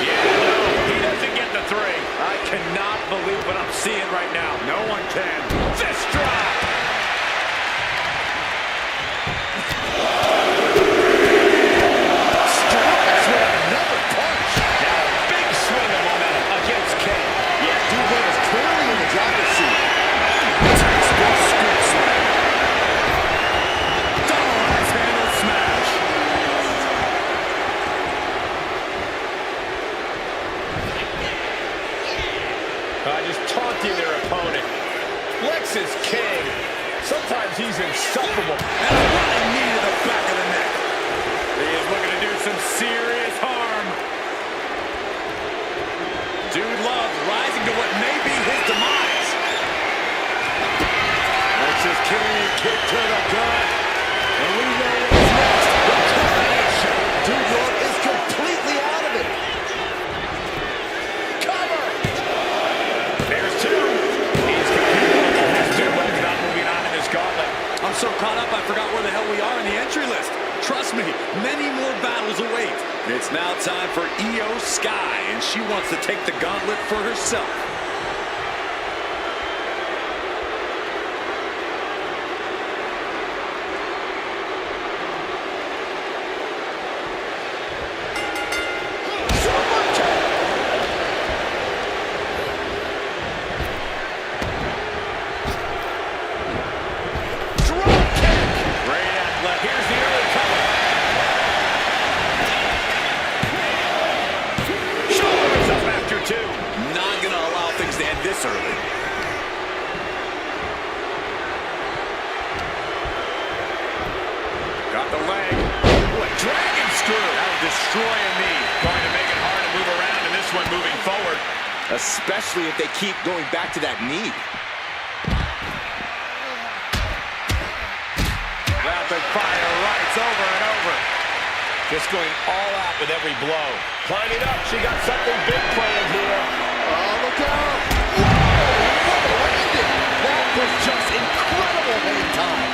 Speaker 3: Yeah, no, he doesn't get the 3. I cannot believe what I'm seeing right now. No one can. Fist drop.
Speaker 1: Strikes with another punch.
Speaker 3: Now a big swing of momentum against King.
Speaker 1: Yeah, Dude Love is clearly in the driver's seat.
Speaker 2: Textbook scoop slam.
Speaker 1: Double
Speaker 2: Trust me, many more battles await. It's now time for Io Sky, and she wants to take the gauntlet for herself. This early.
Speaker 3: Got the leg. Ooh, a dragon screw. That will destroy a knee. Going to make it hard to move around in this one moving forward.
Speaker 1: Especially if they keep going back to that knee.
Speaker 3: Rapid fire rights over and over. Just going all out with every blow. Climbing up. She got something big planned here.
Speaker 1: Oh, look out. That was just incredible hang time.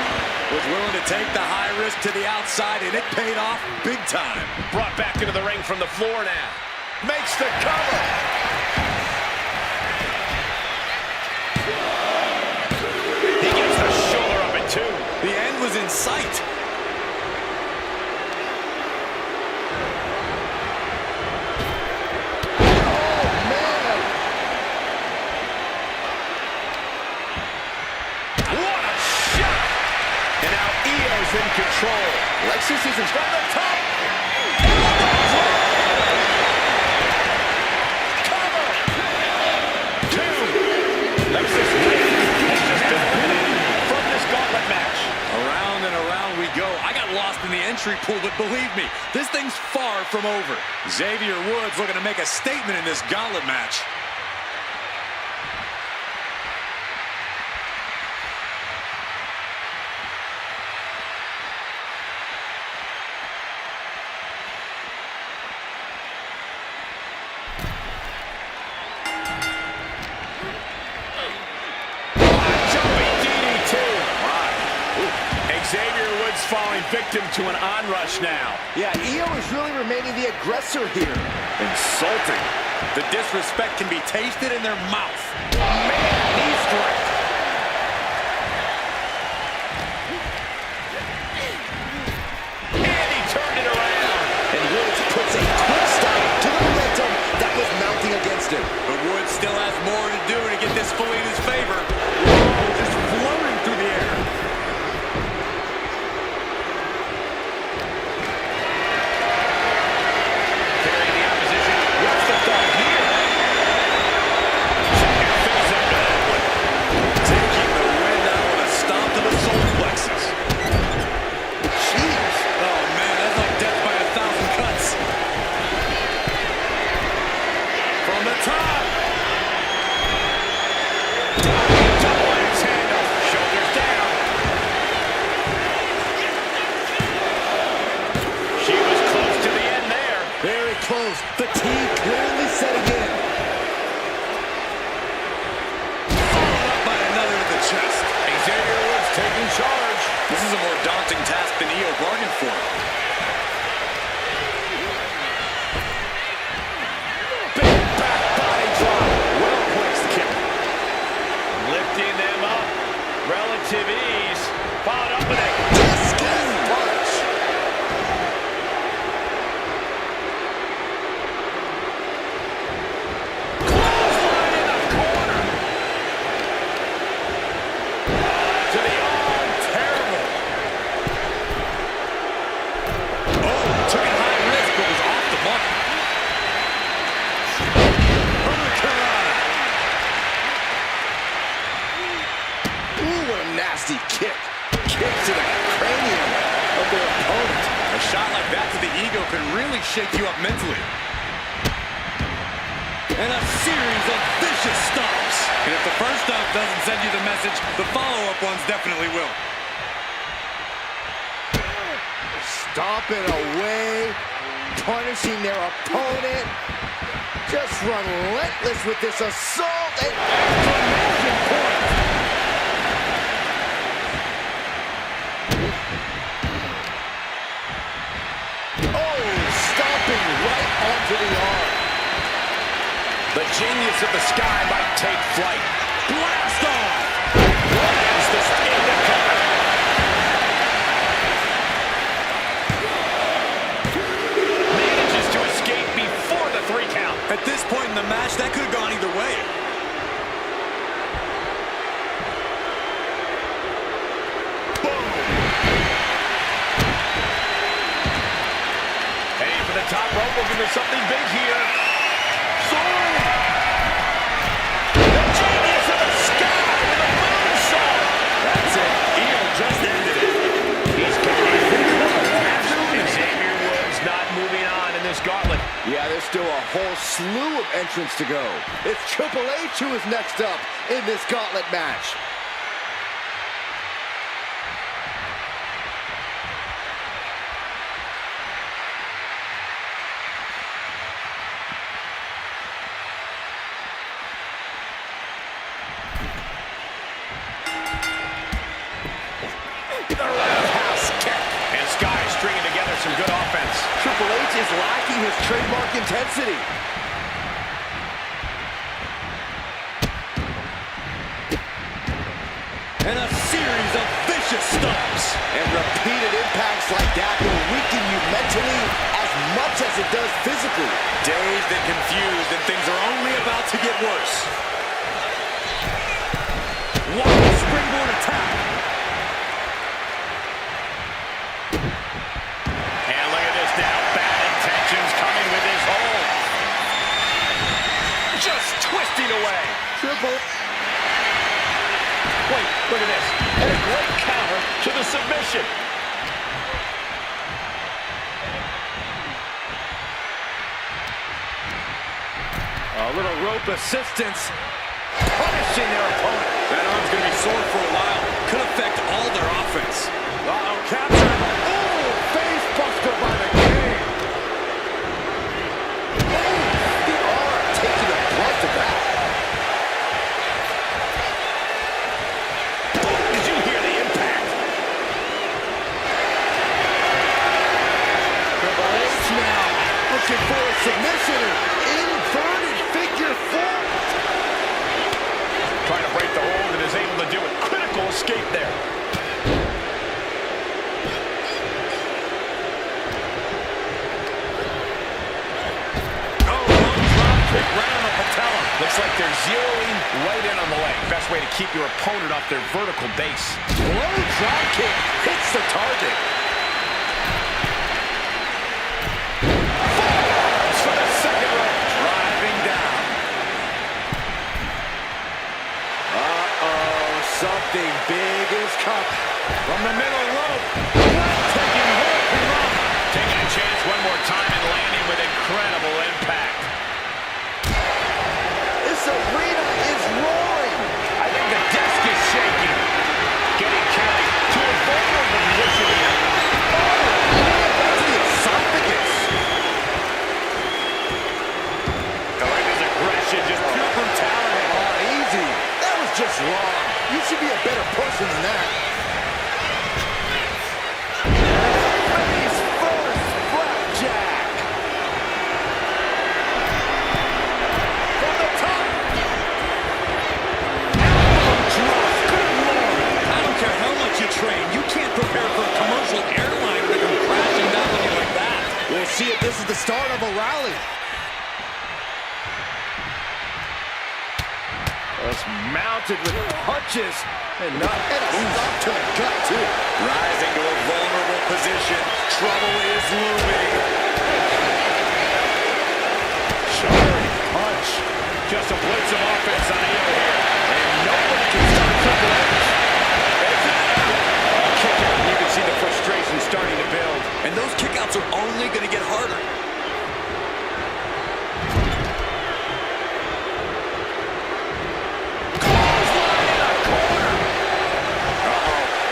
Speaker 2: Was willing to take the high risk to the outside, and it paid off big time.
Speaker 3: Brought back into the ring from the floor now. Makes the cover. He gets the shoulder up at 2.
Speaker 2: The end was in sight.
Speaker 3: In control.
Speaker 1: Lexus is from the top.
Speaker 3: Cover. 2. Lexus has just been eliminated from this gauntlet match.
Speaker 2: Around and around we go. I got lost in the entry pool, but believe me, this thing's far from over. Xavier Woods looking to make a statement in this gauntlet match.
Speaker 3: Xavier Woods falling victim to an onrush now.
Speaker 1: Yeah, Io is really remaining the aggressor here.
Speaker 2: Insulting. The disrespect can be tasted in their mouth. Man, knee strike.
Speaker 3: And he turned it around.
Speaker 1: And Woods puts a quick stop to the momentum that was mounting against him.
Speaker 2: But Woods still has more to do to get this fully in his favor. Whoa, just floating through the air.
Speaker 1: Close. Fatigue clearly setting in.
Speaker 2: Followed up by another to the chest.
Speaker 3: Xavier Woods taking charge.
Speaker 2: This is a more daunting task than Io bargained for.
Speaker 3: Big back body drop. Well-placed kick. Lifting them up. Relative ease. Followed up with a discus punch.
Speaker 1: Nasty kick. Kick to the cranium of their opponent.
Speaker 2: A shot like that to the ego could really shake you up mentally. And a series of vicious stomps. And if the first stomp doesn't send you the message, the follow-up ones definitely will.
Speaker 1: Stomping away, punishing their opponent. Just relentless with this assault and exclamation point. Oh, stomping right onto the arm.
Speaker 3: The genius of the sky might take flight. Blast off! Lands this in the cover. Manages to escape before the 3 count.
Speaker 2: At this point in the match, that could have gone either way.
Speaker 3: Heading for the top rope, looking for something big here. Sword! The genius of the sky with a moonsault! That's it. Eel just ended it. He's got it. Xavier Woods not moving on in this gauntlet.
Speaker 1: Yeah, there's still a whole slew of entrants to go. It's Triple H who is next up in this gauntlet match.
Speaker 3: The roundhouse kick. And Sky stringing together some good offense.
Speaker 1: Triple H is lacking his trademark intensity.
Speaker 2: And a series of vicious stomps.
Speaker 1: And repeated impacts like that will weaken you mentally as much as it does physically.
Speaker 2: Dazed and confused, and things are only about to get worse. Wild springboard attack.
Speaker 3: And look at this now. Bad intentions coming with his hold. Just twisting away.
Speaker 1: Triple.
Speaker 3: Wait, look at this. And a great counter to the submission.
Speaker 1: A little rope assistance. Punishing their opponent.
Speaker 2: That arm's going to be sore for a while. Could affect all their offense.
Speaker 1: Uh-oh, capture. Oh, face buster by the King. Oh, the arm taking the brunt of that.
Speaker 3: Did you hear the impact?
Speaker 1: Triple H now looking for a submission. Inverted figure four.
Speaker 3: Trying to break the hold and is able to do it. Critical escape there. Oh, long drop kick right on the patella. Looks like they're zeroing right in on the leg. Best way to keep your opponent off their vertical base.
Speaker 1: Low drop kick hits the target.
Speaker 3: Forearms for the second rope. Driving down.
Speaker 1: Uh-oh, something big is coming.
Speaker 3: From the middle rope. Taking Hurricanrana. Taking a chance one more time and landing with incredible impact.
Speaker 1: This arena is roaring.
Speaker 3: I think the desk is shaking. Getting carried to a vulnerable position here.
Speaker 1: Back to the esophagus.
Speaker 3: I like his aggression, just pure brutality.
Speaker 1: Oh, easy. That was just wrong. You should be a better person than that. Face first, flapjack. From the top. Elbow drop. Good Lord.
Speaker 2: I don't care how much you train. You can't prepare for a commercial airliner to come crashing down on you like that.
Speaker 1: We'll see if this is the start of a rally. Just mounted with punches and a stop to the gut, too.
Speaker 2: Rising to a vulnerable position. Trouble is looming.
Speaker 3: Sharp punch. Just a blitz of offense on Eel here. And nobody can stop Triple H. Kick out. You can see the frustration starting to build.
Speaker 2: And those kickouts are only going to get harder.
Speaker 3: Clothesline in the corner.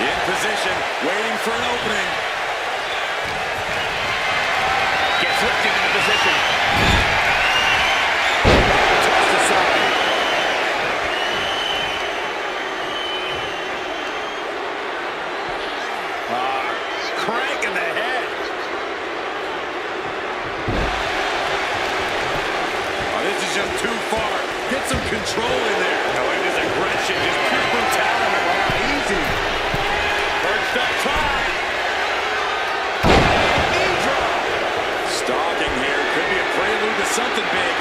Speaker 2: In position, waiting for an opening.
Speaker 3: Gets lifted into position.
Speaker 1: Tossed aside.
Speaker 3: Crank in the head.
Speaker 2: control in there.
Speaker 3: No, it is aggression, just pure brutality.
Speaker 1: Easy.
Speaker 3: Perched up high. Knee drop.
Speaker 2: Stalking here. Could be a prelude to something big.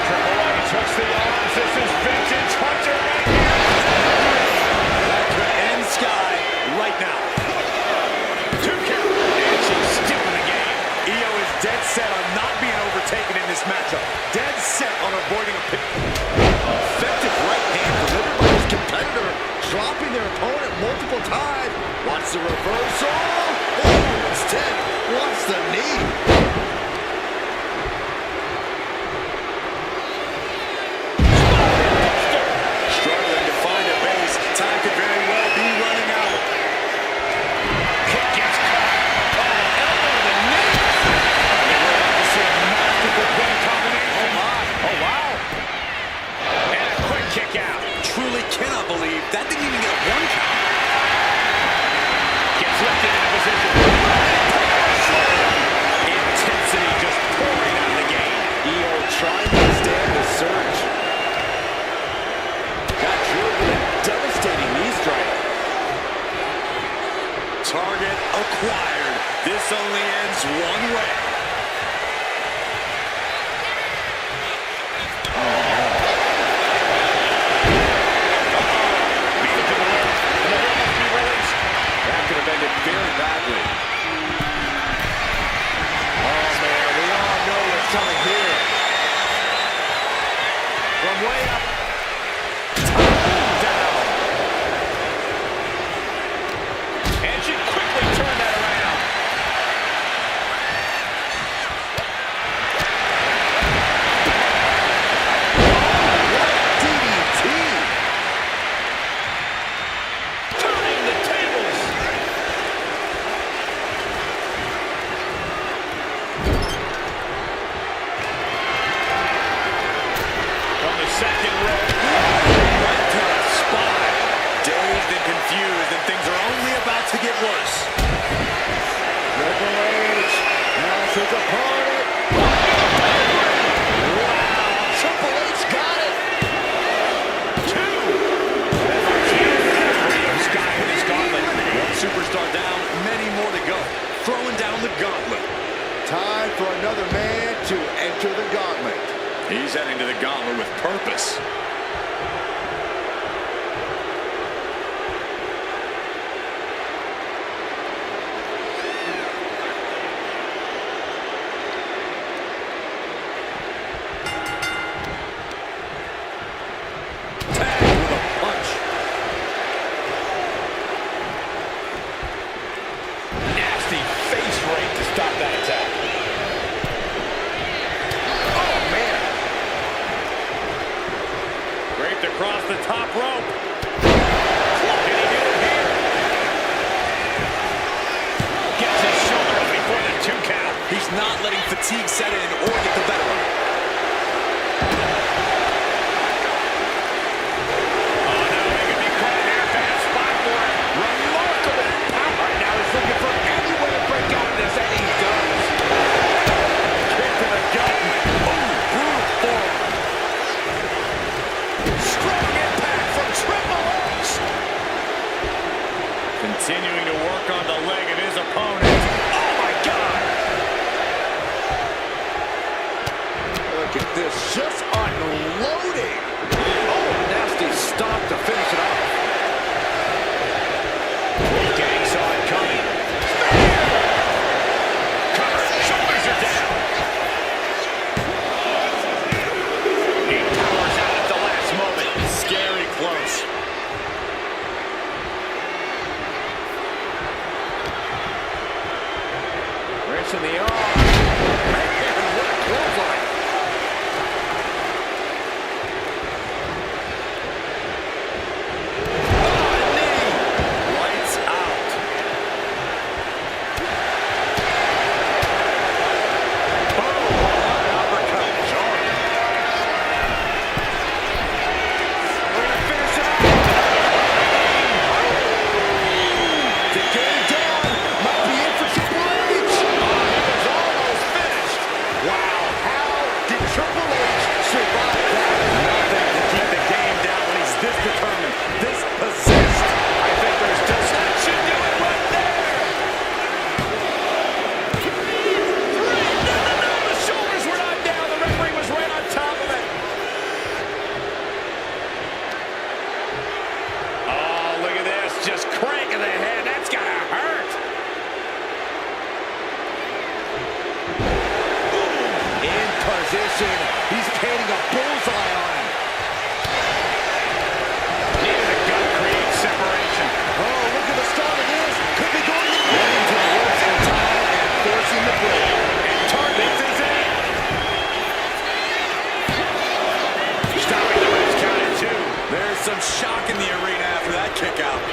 Speaker 3: Triple H hooks the arms. This is vintage Hunter right here.
Speaker 2: That could end Sky right now.
Speaker 3: 2 count. And she's skipping the game.
Speaker 2: Io is dead set on not being overtaken in this matchup. Dead set on avoiding a pin.
Speaker 1: Effective right hand delivered by his competitor, dropping their opponent multiple times. Watch the reversal. Oh, instead, watch the knee.
Speaker 2: Struggling to find a base. Time could very well be running out.
Speaker 3: Kick gets caught. Oh, elbow to the knee. And we're about to see a masterful pin combination.
Speaker 1: Oh, my. Oh, wow.
Speaker 3: And a quick kick out.
Speaker 2: Truly cannot believe that didn't even get a 1 count.
Speaker 3: Gets lifted into position. Intensity just pouring out of the game.
Speaker 1: Io trying to stand the surge. Got drilled with a devastating knee strike.
Speaker 2: Target acquired. This only ends one way.
Speaker 3: Beat it to the rim. And the rim must be released.
Speaker 1: That could have ended very badly. Oh, man, we all know what's coming here. From way up. Down.
Speaker 3: And she quickly turned that around.
Speaker 1: DDT.
Speaker 3: Turning the tables. From the second row.
Speaker 2: Right to the spine. Dazed and confused, and things are only about to get worse.
Speaker 1: Triple H has his opponent. Wow, Triple H got it.
Speaker 3: 2. Sky with his gauntlet.
Speaker 2: One superstar down, many more to go. Throwing down the gauntlet.
Speaker 1: Time for another man to enter the gauntlet.
Speaker 2: He's heading to the gauntlet with purpose. Tag with a punch.
Speaker 3: Nasty face rake to stop that attack.
Speaker 1: Oh, man.
Speaker 3: Draped across the top rope. Can he do it here? Gets his shoulder up before the 2 count.
Speaker 2: He's not letting fatigue set in or get the better of him.
Speaker 3: Oh, no, he could be caught there. Bad spot for him. Remarkable power. Now he's looking for any way to break out of this, and he does. Kick to the gut. Oh, brutal forearm. Strong impact from Triple H. Continuing to work on the leg of his opponent. Oh, my God.
Speaker 1: Look at this, just unloading. Oh, nasty stop to finish it off.
Speaker 3: Gang saw it coming. Cover. Shoulders are down. He powers out at the last moment.
Speaker 2: Scary close.
Speaker 1: Wrench in the arm. Man, what a clothesline.
Speaker 2: Lights out.
Speaker 1: The game down. Might be in for Triple H. Oh, he was all position. He's painting a bullseye on him.
Speaker 3: Needed a gut, create separation.
Speaker 1: Oh, look at the start of this. Could be going to the into the ropes in time and forcing the break.
Speaker 3: And targets is in. Stopping the rest, counted two.
Speaker 2: There's some shock in the arena after that kick out.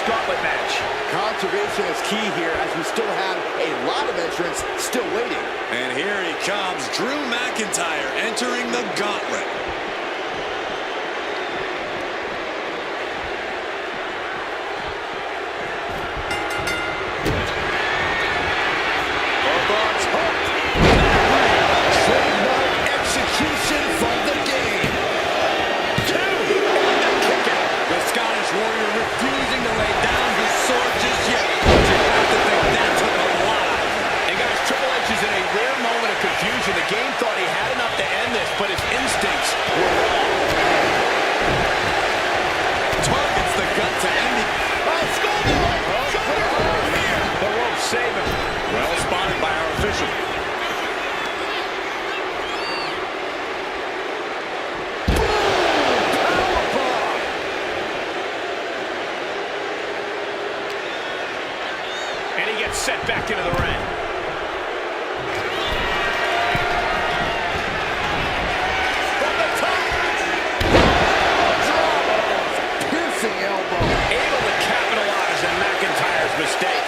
Speaker 3: Gauntlet match.
Speaker 1: Conservation is key here as we still have a lot of entrants still waiting.
Speaker 2: And here he comes, Drew McIntyre entering the gauntlet.
Speaker 1: Bulldogs hooked. Trademark execution from the game.
Speaker 2: The Scottish Warrior refusing to lay down his sword just yet. But you have to think that took a lot.
Speaker 3: And guys, Triple H is in a rare moment of confusion. The game thought he had enough to end this, but his instincts were wrong.
Speaker 2: Targets the gut to end it.
Speaker 3: The rope save him.
Speaker 2: Well spotted by our official.
Speaker 3: And he gets set back into the ring. From the top.
Speaker 1: Piercing elbow.
Speaker 3: Able to capitalize on McIntyre's mistake.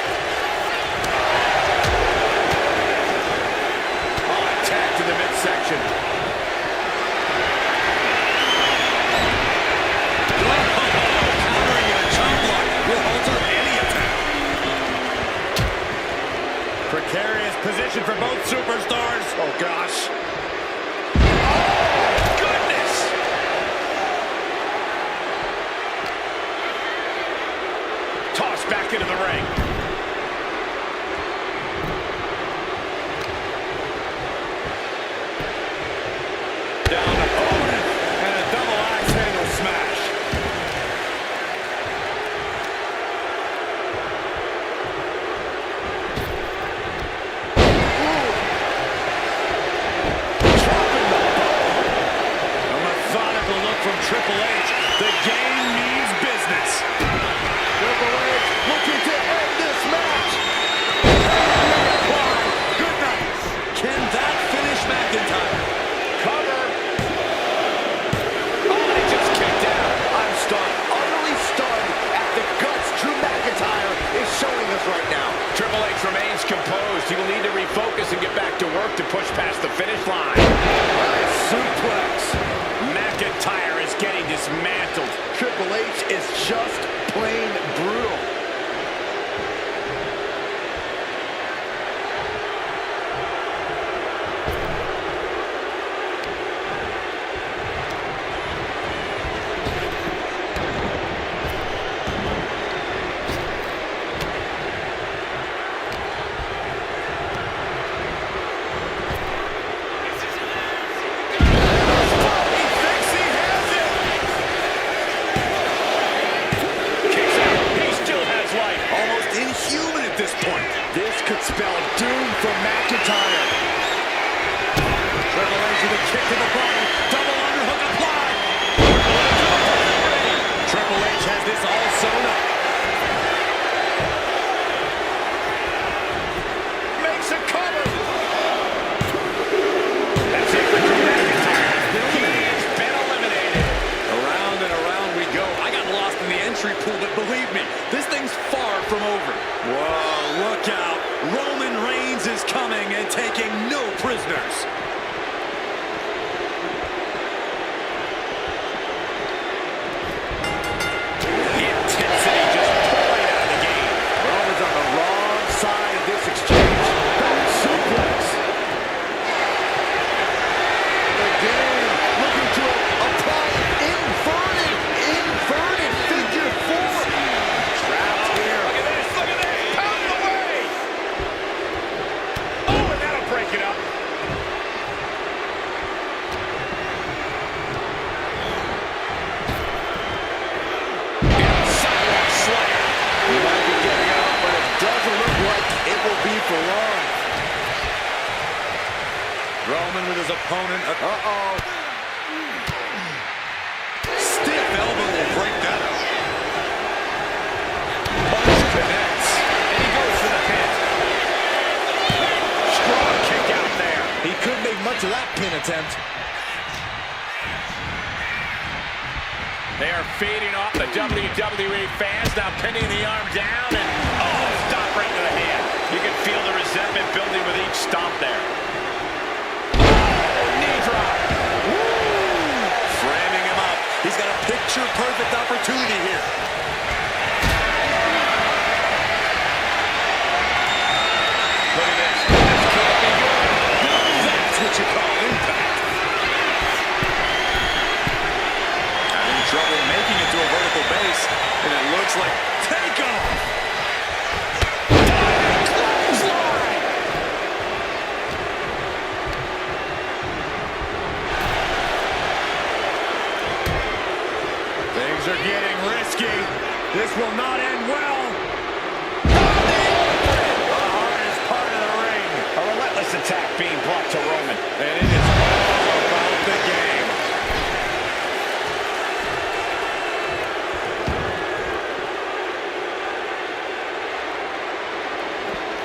Speaker 3: Oh, attacked in the midsection.
Speaker 2: Countering in a chop block will alter any attack.
Speaker 3: Precarious position for both superstars. Oh, gosh. Oh, goodness. Tossed back into the ring. Down opponent. And a double axe handle smash. From Triple H, the game means business.
Speaker 1: Triple H looking to end this match.
Speaker 3: Good night.
Speaker 2: Can that finish McIntyre?
Speaker 3: Cover. Oh, and he just kicked out.
Speaker 1: I'm stunned, utterly stunned at the guts Drew McIntyre is showing us right now.
Speaker 3: Triple H remains composed. He will need to refocus and get back to work to push past the finish line.
Speaker 1: Nice suplex.
Speaker 3: McIntyre is getting dismantled.
Speaker 1: Triple H is just plain brutal. Could spell doom for McIntyre.
Speaker 3: Triple H with a kick to the body. Double underhook applied. Triple H has this all sewn up. Makes a cover. That's it for Drew McIntyre. He's been eliminated.
Speaker 2: Around and around we go. I got lost in the entry pool, but believe me, this thing's far from over. Whoa, look out. Roman Reigns is coming and taking no prisoners.
Speaker 3: The intensity just pouring out of the game.
Speaker 1: Roman's on the wrong side of this exchange. Back suplex. Again, looking to apply inverted figure four. Trapped here.
Speaker 3: Look at this, look at this. Pound away. Oh, and that'll break it up.
Speaker 2: opponent.
Speaker 1: Uh-oh.
Speaker 2: Stiff elbow will break that up.
Speaker 3: Punch connects. And he goes for the pin. Strong kick out there.
Speaker 1: He couldn't make much of that pin attempt.
Speaker 3: They are feeding off the WWE fans, now pinning the arm down, and stop right to the hand. You can feel the resentment building with each stomp there. Knee drop.
Speaker 2: Woo! Framing him up. He's got a picture-perfect opportunity here.
Speaker 3: Look at this. This can't be good.
Speaker 2: That's what you call impact. Having trouble making it to a vertical base, and it looks like takeoff.
Speaker 3: Clothesline. Things are getting risky. This will not end well. The hardest part of the ring. A relentless attack being brought to Roman. And it is all about the game.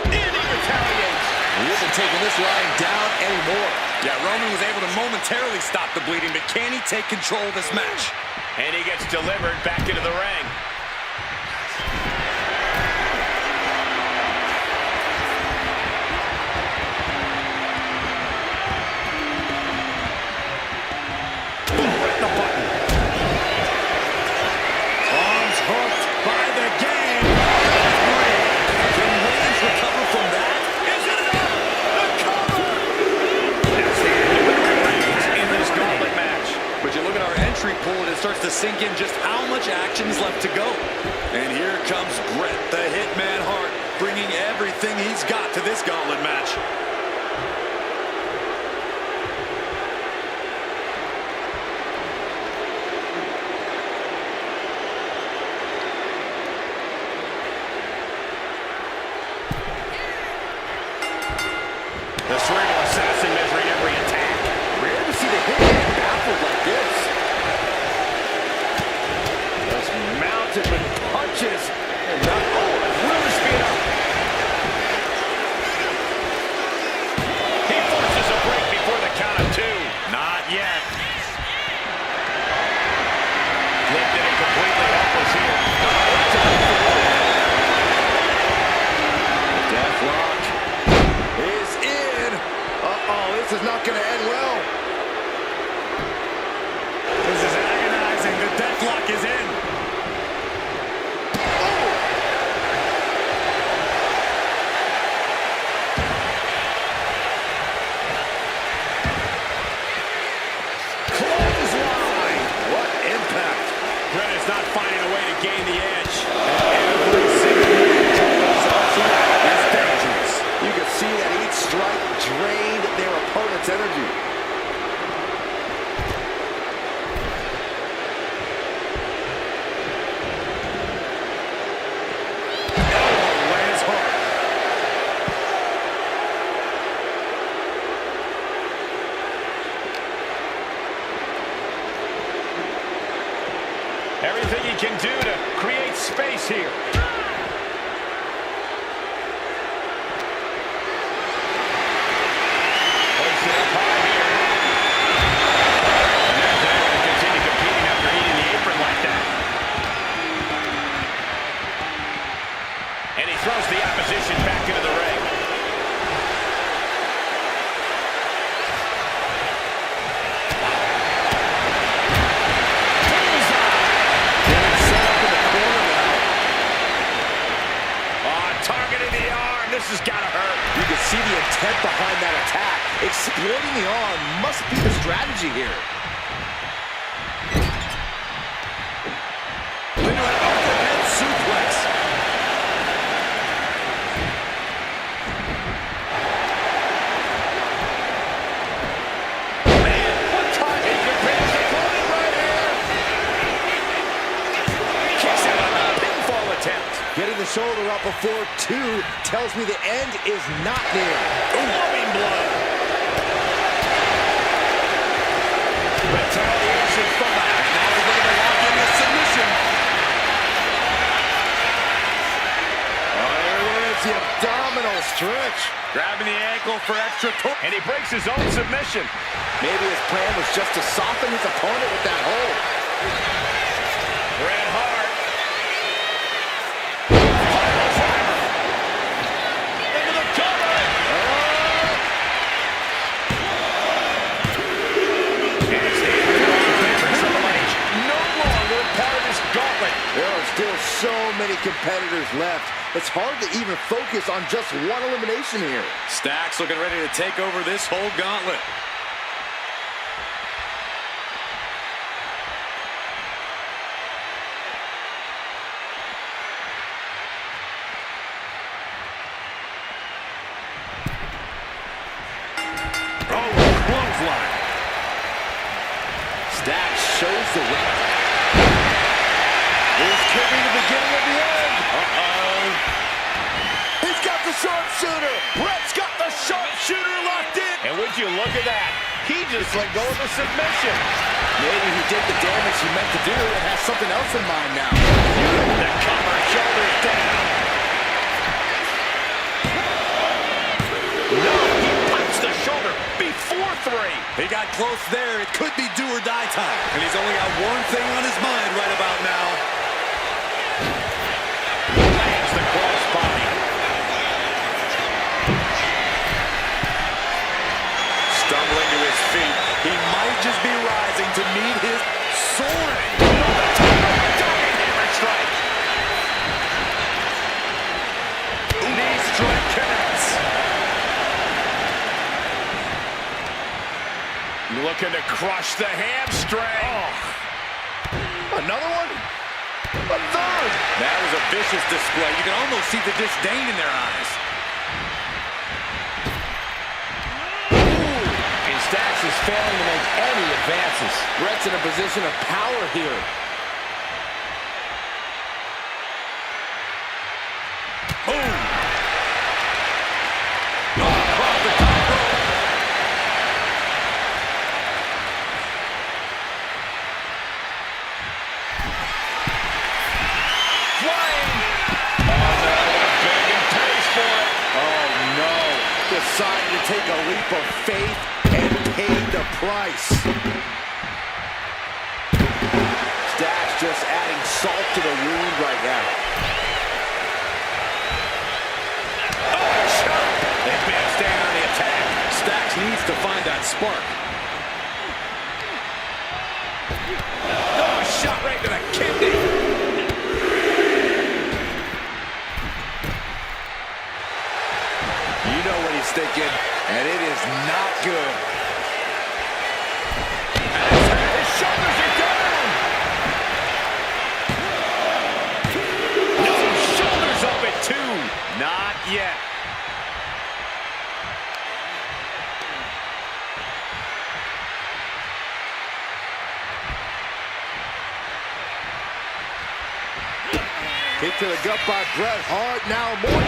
Speaker 3: And he retaliates.
Speaker 1: He isn't taking this line down anymore.
Speaker 2: Yeah, Roman was able to momentarily stop the bleeding, but can he take control of this match?
Speaker 3: And he gets delivered back into the ring. Right the button. Arms hooked by the game.
Speaker 2: Can Reigns recover from that?
Speaker 3: Is it enough? The cover. That's the end of Roman Reigns in this gauntlet match.
Speaker 2: But you look at our entry pool and it starts to sink in just how much action is left to go. And here comes Bret, the Hitman Hart, bringing everything he's got to this gauntlet match.
Speaker 3: The cerebral assassin measuring every attack.
Speaker 1: Rare to see the Hitman baffled like this. Just mounted with punches. And not,
Speaker 3: Really speed up. He forces a break before the count of two. Not yet. Lifted and completely helpless here.
Speaker 1: Death Rock is in. Uh-oh, this is not going to end well.
Speaker 3: This is agonizing. The deathlock is in. Clothesline.
Speaker 1: What impact.
Speaker 3: Bret is not finding a way to gain the edge. Every single
Speaker 1: Is dangerous. You can see that each strike drained their opponent's energy.
Speaker 3: lands hard. Everything he can do to create space here. Hoists it up high here. And that's able to continue competing after eating the apron like that. And he throws the opposition back into the ring. Targeting the arm. This has got to hurt.
Speaker 1: You can see the intent behind that attack. Exploiting the arm must be the strategy here.
Speaker 2: Into an overhead suplex.
Speaker 3: Man, what time is your finish? Included right here. Kicks out on a pinfall attempt.
Speaker 1: Getting the shoulder up before two tells me the end is not near.
Speaker 3: Flowing blood.
Speaker 1: the abdominal stretch.
Speaker 3: Grabbing the ankle for extra torque. And he breaks his own submission.
Speaker 1: Maybe his plan was just to soften his opponent with that hold.
Speaker 3: Bret Hart. Into the cover. And it's the Triple H. No longer part of this gauntlet.
Speaker 1: There are still so many competitors left. It's hard to even focus on just one elimination here.
Speaker 2: Stacks looking ready to take over this whole gauntlet.
Speaker 3: Oh, clothesline.
Speaker 1: Stacks shows the way. This could be the beginning of the end. He's got the sharpshooter. Brett's got the sharpshooter locked in.
Speaker 3: And would you look at that? He just let go of the submission.
Speaker 1: Maybe he did the damage he meant to do and has something else in mind now.
Speaker 3: The cover, shoulders down. No, he punched the shoulder before 3.
Speaker 2: He got close there. It could be do or die time. And he's only got one thing on his mind right about now.
Speaker 3: Lands the crossbody.
Speaker 2: Stumbling to his feet. He might just be rising to meet his soaring.
Speaker 3: Diving hammer strike. Knee strike connects. Looking to crush the hamstring. Oh. Another one? A third.
Speaker 2: That was a vicious display. You can almost see the disdain in their eyes.
Speaker 3: And Stacks is failing to make any advances.
Speaker 1: Brett's in a position of power here.
Speaker 3: Boom. Across the top rope. Flying. Oh, no. Big and pays for it.
Speaker 1: Oh no. Decided to take a leap of faith and paid the price. Stacks just adding salt to the wound right now.
Speaker 3: Oh, shot. This man staying on the attack.
Speaker 2: Stacks needs to find that spark.
Speaker 3: Oh, shot right to the kidney.
Speaker 1: You know what he's thinking, and it is not good.
Speaker 3: His shoulders are down. No, shoulders up at 2. Not yet.
Speaker 1: Kick to the gut by Bret Hart. Now more.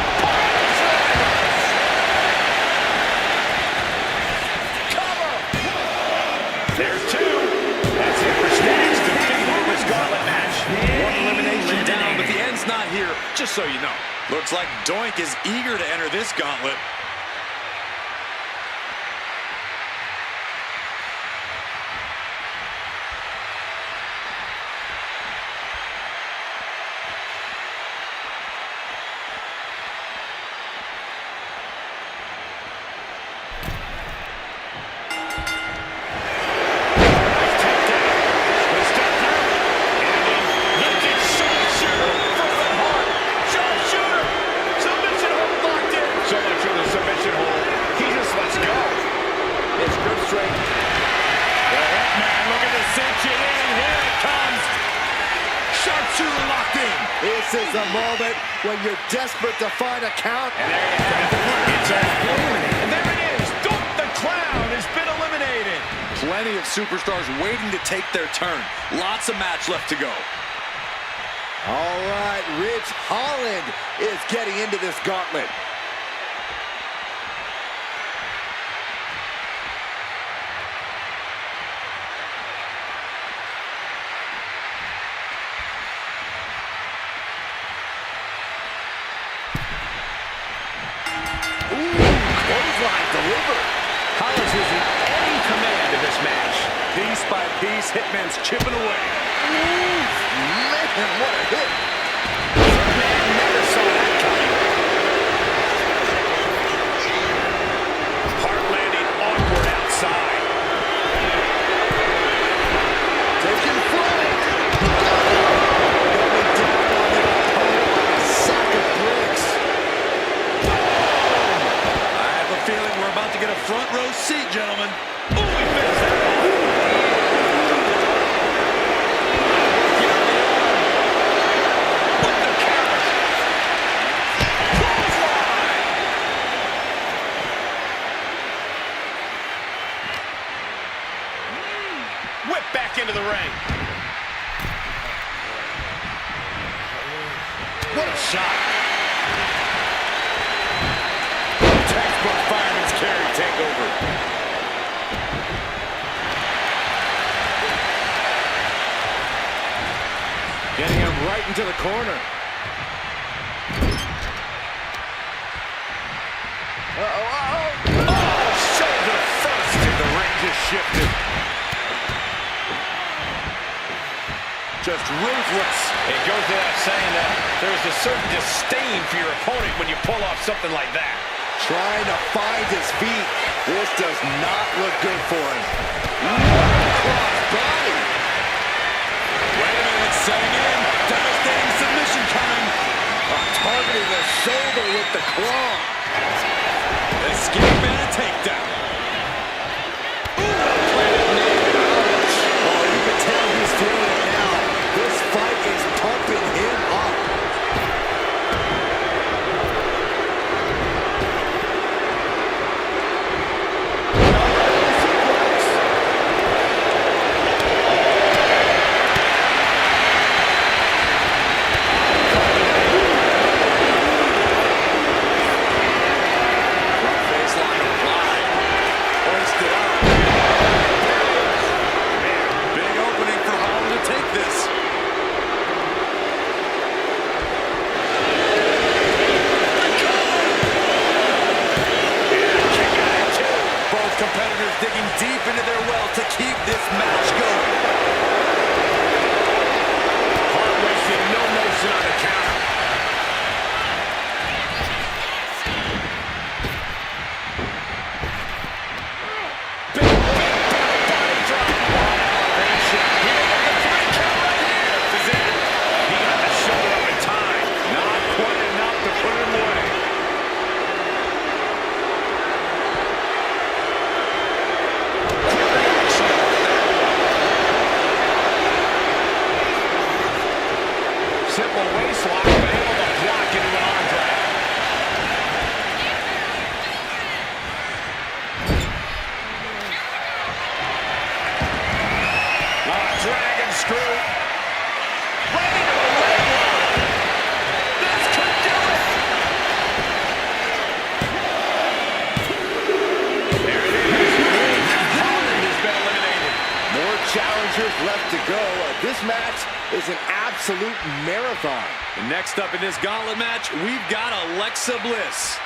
Speaker 3: There's 2. That's it for Stacks to finish this gauntlet match.
Speaker 2: One elimination down, but the end's not here, just so you know. Looks like Doink is eager to enter this gauntlet.
Speaker 1: This is the moment when you're desperate to find a count.
Speaker 3: And there it is. Doink the Clown has been eliminated.
Speaker 2: Plenty of superstars waiting to take their turn. Lots of match left to go.
Speaker 1: All right, Ridge Holland is getting into this gauntlet.
Speaker 2: this Hitman's chipping away.
Speaker 1: Man, what a hit. Man, never saw that coming.
Speaker 3: Hard landing awkward outside.
Speaker 1: Taking flight. Going down on their opponent like a sack of bricks.
Speaker 2: I have a feeling we're about to get a front row seat, gentlemen. Oh, he finished that off. With the count. Clothesline.
Speaker 3: Whip back into the ring. What a shot. Textbook fireman's carry takeover. Getting him right into the corner. Oh, shoulder first. The ring just shifted. Just ruthless. It goes without saying that there's a certain disdain for your opponent when you pull off something like that.
Speaker 1: Trying to find his feet. This does not look good for him. Cross body.
Speaker 2: Wait a minute, setting in. Devastating submission coming.
Speaker 1: Targeting the shoulder with the claw.
Speaker 2: Escape and a takedown.
Speaker 1: Planted knee. Ouch. Oh, you can tell he's feeling it now. This fight is pumping him up.
Speaker 2: Baseline applied. Hoisted up. Big opening for Holland to take this. Both competitors digging deep into their well to keep this match going.
Speaker 3: Hard wasting no motion on the counter. Big body drop. One elevation. Here with the 3 count right here. This is it. He got the shoulder up in time. Not quite enough to put him away. Simple waist lock, but able to block into an arm drag. Dragon screw. Right into the leg lock. This could do it. There it is. Holland has been eliminated.
Speaker 1: More challengers left to go. This match is an absolute marathon.
Speaker 2: And next up in this gauntlet match, we've got Alexa Bliss.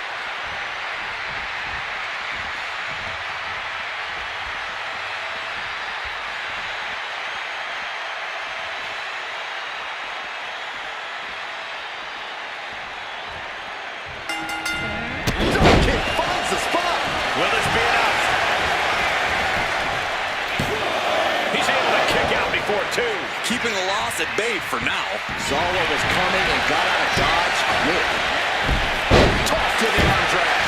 Speaker 1: Double kick finds the spot.
Speaker 3: Will this be enough? He's able to kick out before 2.
Speaker 2: Keeping the loss at bay for now.
Speaker 1: Saw what was coming and got out of dodge quick.
Speaker 3: Toss to the arm drag.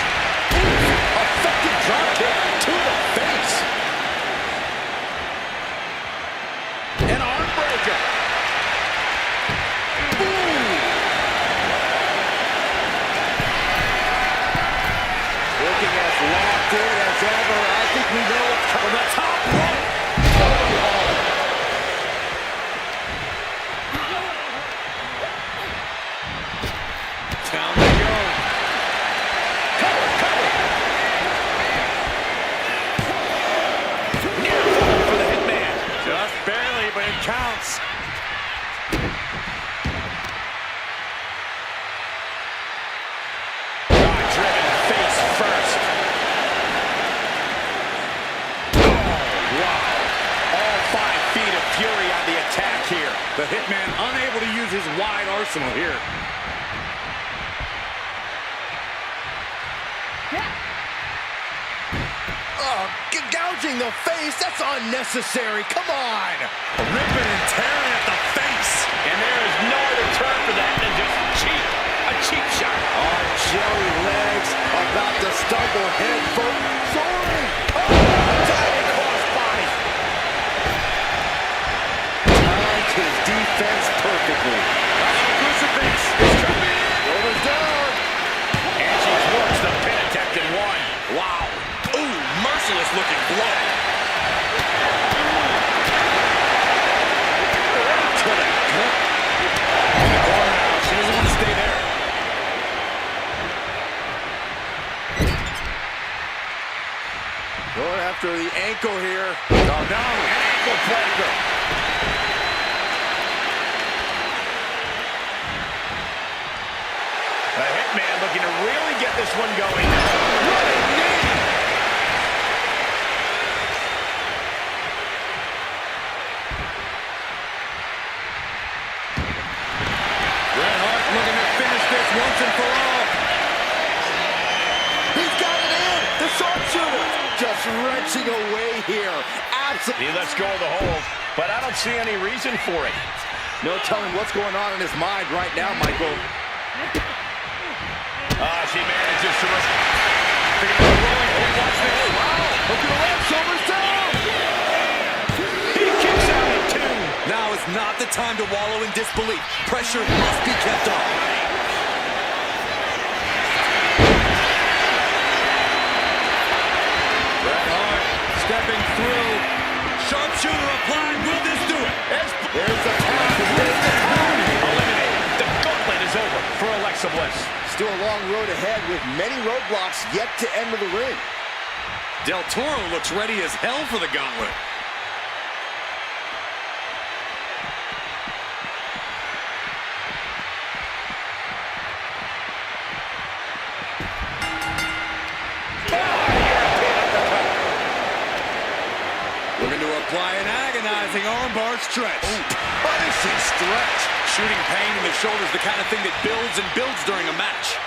Speaker 1: Effective drop kick to the face.
Speaker 3: An arm breaker.
Speaker 1: Looking as locked in as ever. I think we know what's coming.
Speaker 3: From the top rope.
Speaker 2: Down they go.
Speaker 3: Cover, cover. Near fall for the Hitman. Just barely, but it counts. Driven face first. The Hitman unable to use his wide arsenal here.
Speaker 1: Oh, gouging the face, that's unnecessary. Come on.
Speaker 3: Ripping and tearing at the face. And there is no other term for that than just cheap. A cheap shot.
Speaker 1: Oh, jelly legs about to stumble head first. Soaring. Oh, diving crossbody. Timed his defense perfectly.
Speaker 3: Crucifix is coming in.
Speaker 1: Shoulders down.
Speaker 3: And she thwarts the pin attempt in one. Wow.
Speaker 2: Ooh, merciless looking blow.
Speaker 3: To the gut. In the corner now. She doesn't want to stay there.
Speaker 1: Going after the ankle here.
Speaker 3: Oh, no. An ankle breaker. The Hitman looking to really get this one going. What a knee! Bret Hart looking to finish this once and for all.
Speaker 1: He's got it in. The sharpshooter. Just wrenching away here. Absolutely.
Speaker 3: He lets go of the hold, but I don't see any reason for it.
Speaker 1: No telling what's going on in his mind right now, Michael.
Speaker 3: She manages to figure out the rolling pin. Watch this. Wow.
Speaker 1: Look at the left, shoulders down.
Speaker 3: He kicks out at two.
Speaker 2: Now is not the time to wallow in disbelief. Pressure must be kept on.
Speaker 3: Bret Hart stepping through.
Speaker 2: Sharpshooter applied. Will this do it?
Speaker 1: There's the tap. There's the tap.
Speaker 3: Eliminated. The gauntlet is over for Alexa Bliss.
Speaker 1: Still a long road ahead with many roadblocks yet to enter the ring.
Speaker 2: Del Toro looks ready as hell for the gauntlet. Looking to apply an agonizing armbar stretch.
Speaker 1: Punishing stretch.
Speaker 2: Shooting pain in the shoulder is the kind of thing that builds and builds during a match.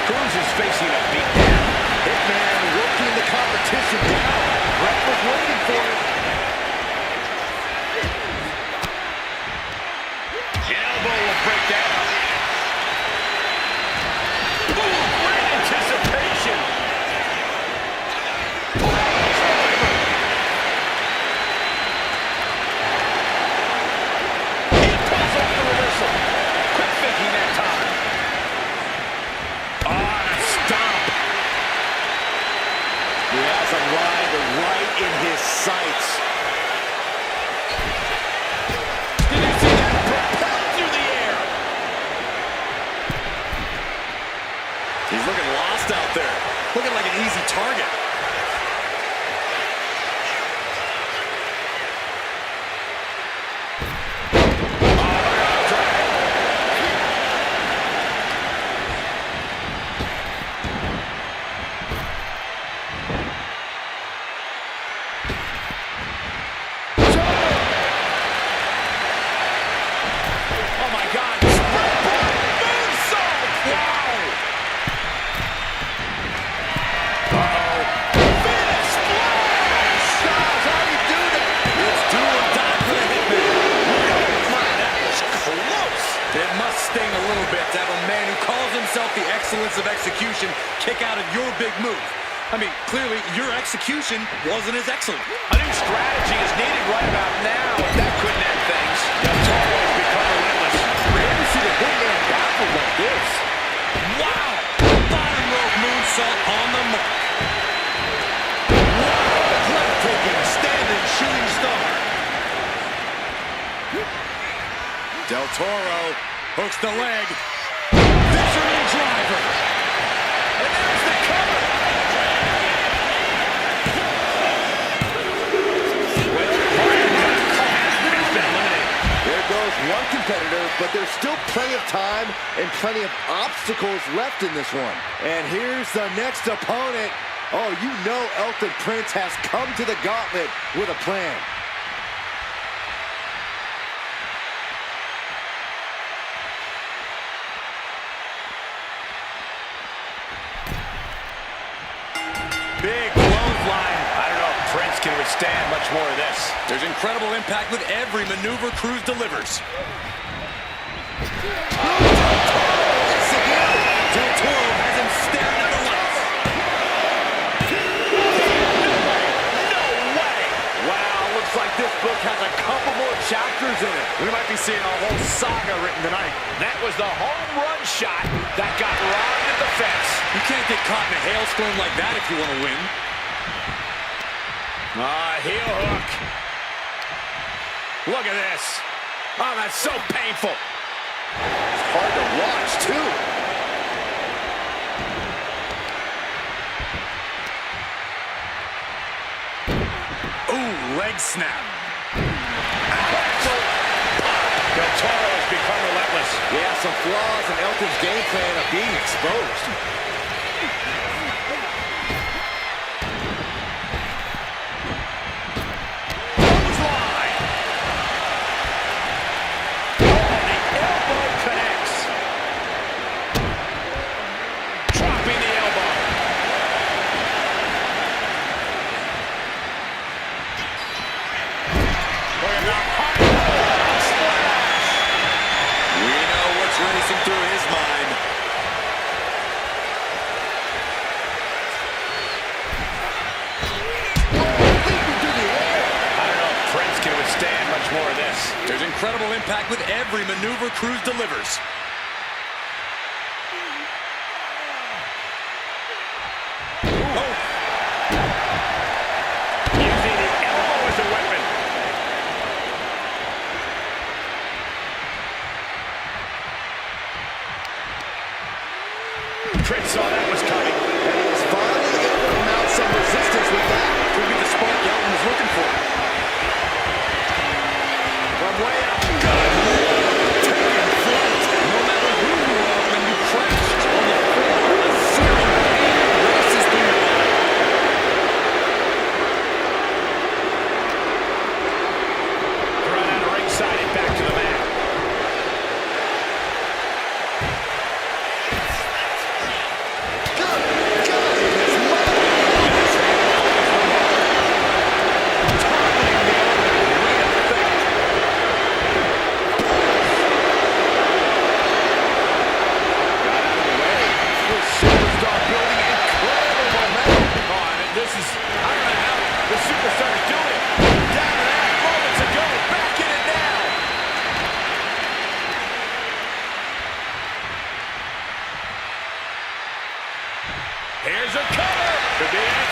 Speaker 3: Cruz is facing a beatdown.
Speaker 1: Hitman working the competition down. Bret was waiting for it.
Speaker 3: Elbow will break down. Ooh, great anticipation. He pulls off the reversal. Quick thinking that time. On a stomp.
Speaker 1: He has arrived right in his sights.
Speaker 3: Did you see that? Propelled through the air.
Speaker 2: He's looking lost out there. Looking like an easy target.
Speaker 3: Oh my God. Springboard moonsault. Wow. Uh-oh. Finish splash.
Speaker 1: Styles, how do you do that?
Speaker 2: It's do or die for the Hitman.
Speaker 3: My, that was close.
Speaker 2: It must sting a little bit to have a man who calls himself the excellence of execution kick out at your big move. I mean, clearly, your execution wasn't as excellent.
Speaker 3: A new strategy is needed right about now. That couldn't end things. Del Toro has become relentless.
Speaker 1: Rare to see the Hitman baffled like this.
Speaker 2: Wow! Bottom rope moonsault on the mark. Wow! Breathtaking standing shooting star. Del Toro hooks the leg. Fisherman driver.
Speaker 3: And there's the cover.
Speaker 1: There goes one competitor, but there's still plenty of time and plenty of obstacles left in this one. And here's the next opponent. Oh, you know Elton Prince has come to the gauntlet with a plan.
Speaker 3: Big clothesline. I don't know if Prince can withstand much more of this.
Speaker 2: There's incredible impact with every maneuver Cruz delivers.
Speaker 1: Yes, again.
Speaker 2: Del Toro has him staring at the lights.
Speaker 3: No way! Wow, looks like this book has a couple more chapters in it. We might be seeing a whole saga written tonight. That was the home run shot that got robbed at the fence.
Speaker 2: You can't get caught in a hailstorm like that if you want to win.
Speaker 3: Heel hook. Look at this. Oh, that's so painful.
Speaker 1: It's hard to watch, too.
Speaker 3: Ooh, leg snap. Del Toro has become relentless.
Speaker 1: Yeah, some flaws in Elton's game plan are being exposed.
Speaker 3: Clothesline. Oh, the elbow connects. Dropping the elbow. Look at that.
Speaker 2: We know what's racing through his mind.
Speaker 3: I don't know if Prince can withstand much more of this.
Speaker 2: There's incredible impact with every maneuver Cruz delivers.
Speaker 3: Using the elbow as a weapon. Prince saw that was coming.
Speaker 1: And he was finally able to mount some resistance with that.
Speaker 2: Could be the spark Elton was looking for.
Speaker 3: From way up.
Speaker 2: Taking flight. No matter who you are, when you crash on the floor, a searing pain races through your body.
Speaker 3: Run out of ringside and back to the mat.
Speaker 1: Superstar building incredible momentum.
Speaker 3: Oh, and this is, I don't know how the superstar is doing it. Down and out moments ago. Back in it now. Here's a cover. Could be it.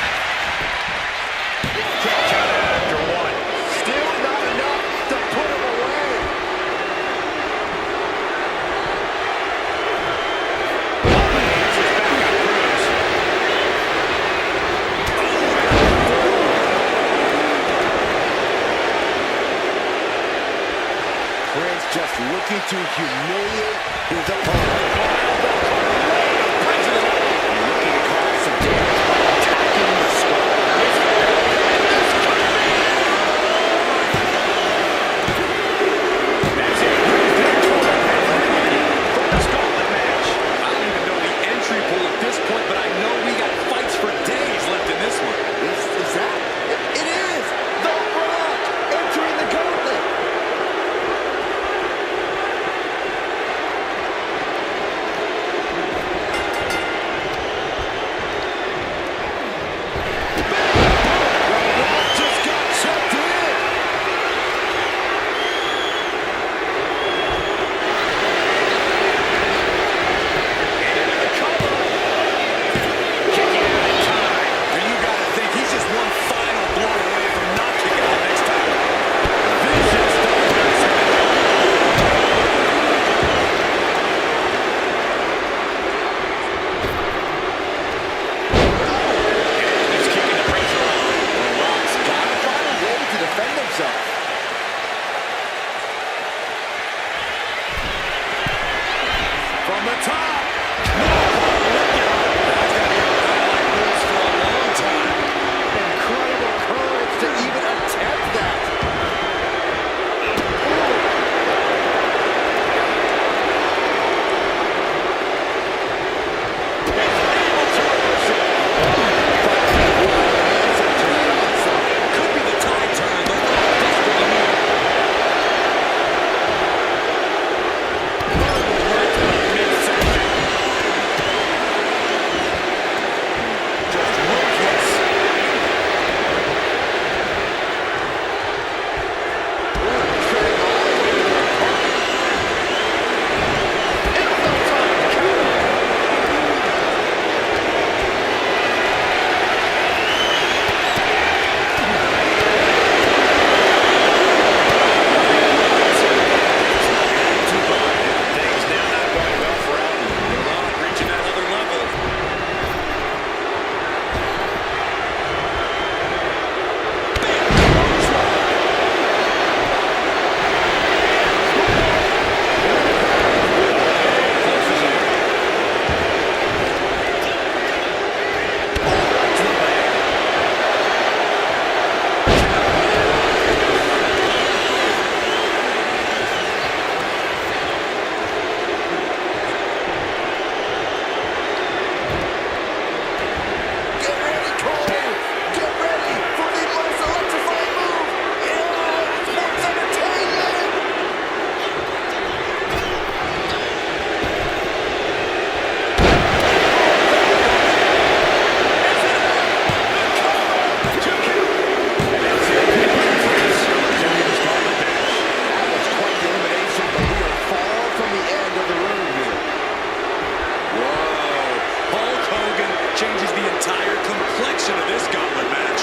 Speaker 3: Can't count it after one.
Speaker 1: Still not enough to put him away.
Speaker 3: This is back on Cruz.
Speaker 1: Prince just looking to humiliate his opponent. Looking to cause some damage by attacking the skull.
Speaker 3: That's it. Cruz did it for the Scotland match.
Speaker 2: I don't even know the entry pool at this point, but I know we got fights for days left in this one.
Speaker 1: Is that? It is! The Rock entering the gauntlet!
Speaker 2: direction of this gauntlet match.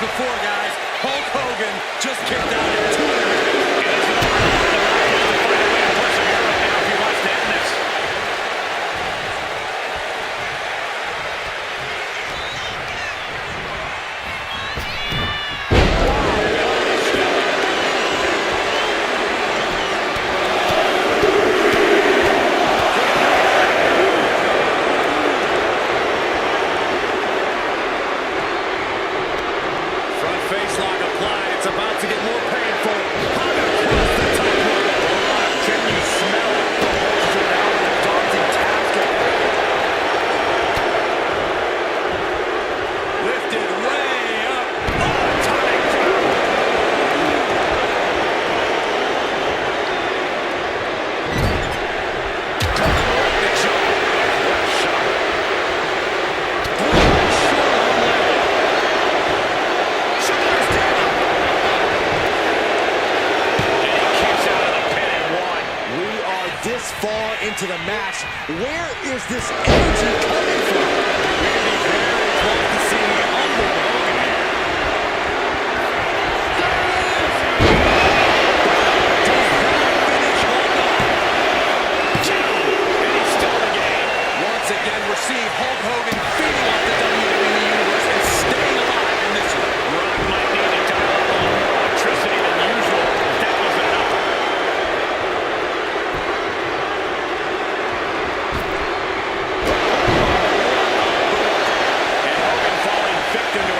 Speaker 3: Before, guys, Hulk Hogan just kicked out at 2.5. It isn't over. The Rock has to find a way to persevere right now if he wants to end this. Face lock applied. It's about to get more painful. Hot across the top rope. The Rock, can you smell it? The Hulk's out of the daunting task. Lifted way up. Oh, atomic drop. Right the jaw. What a shot.
Speaker 1: This far into the match, where is this energy coming from?
Speaker 3: We're going to be very close to seeing the humble Hogan here. Does that finish Hulk off? And he's still in the game.
Speaker 2: Once again, we're seeing Hulk Hogan feeding off the WWE Universe and staying alive in this one.
Speaker 3: Rock might need to dial up a little more electricity than usual. That wasn't enough.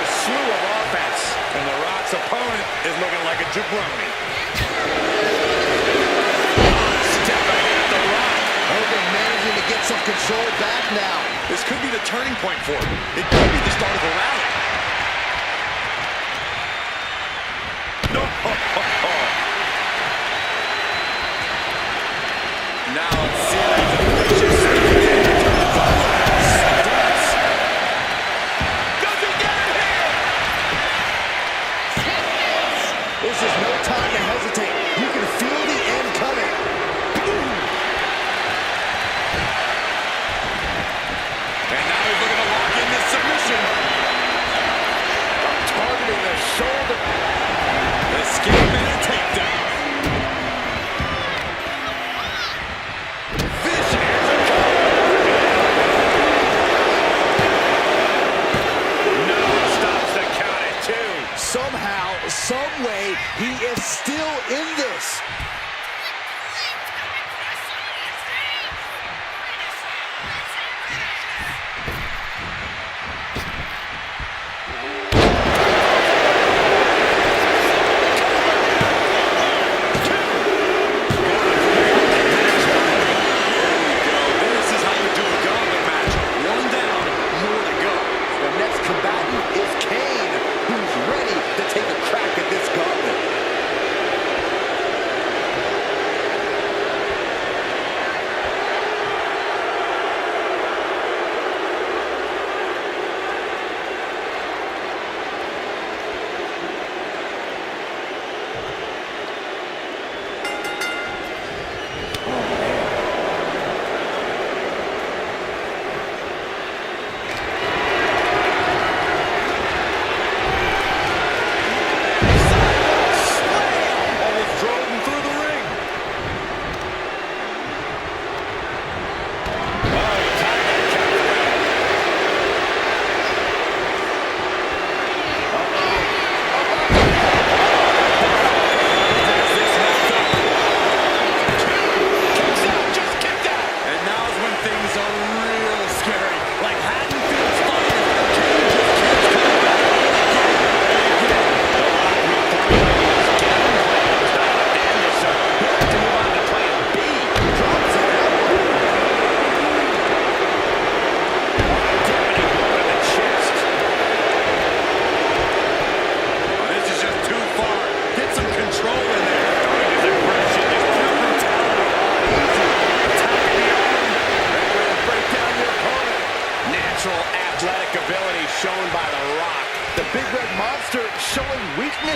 Speaker 3: Slew of offense, and The Rock's opponent is looking like a jabroni. Step ahead, The Rock.
Speaker 1: Hogan managing to get some control back now.
Speaker 2: This could be the turning point for him. It could be the start of a rally. No. Now let's see that delicious
Speaker 1: This is no time to hesitate. You can feel the end coming.
Speaker 2: And now he's looking to lock in this submission.
Speaker 3: Targeting the shoulder.
Speaker 2: Escape and a takedown.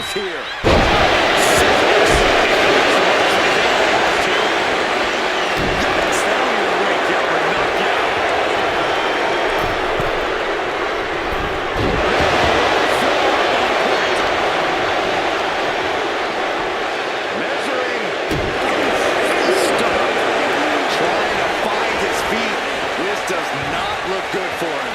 Speaker 1: moves here. Does not look good for him.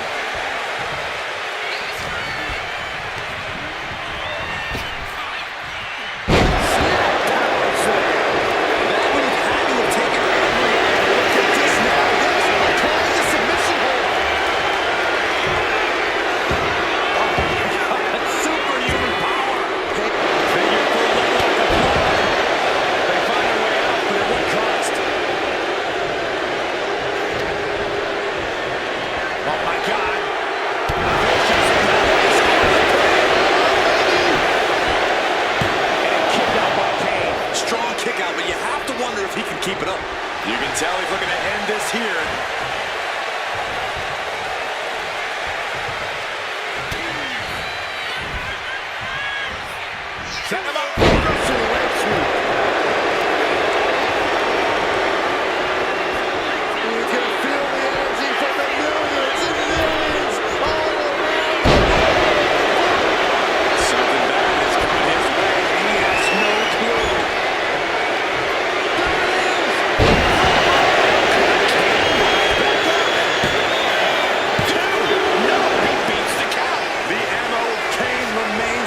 Speaker 2: Keep it up. You can tell he's looking to end this here.
Speaker 3: Set him up.
Speaker 1: You can feel the energy from the millions and millions all around.
Speaker 2: Something bad is coming his way. He has no clue.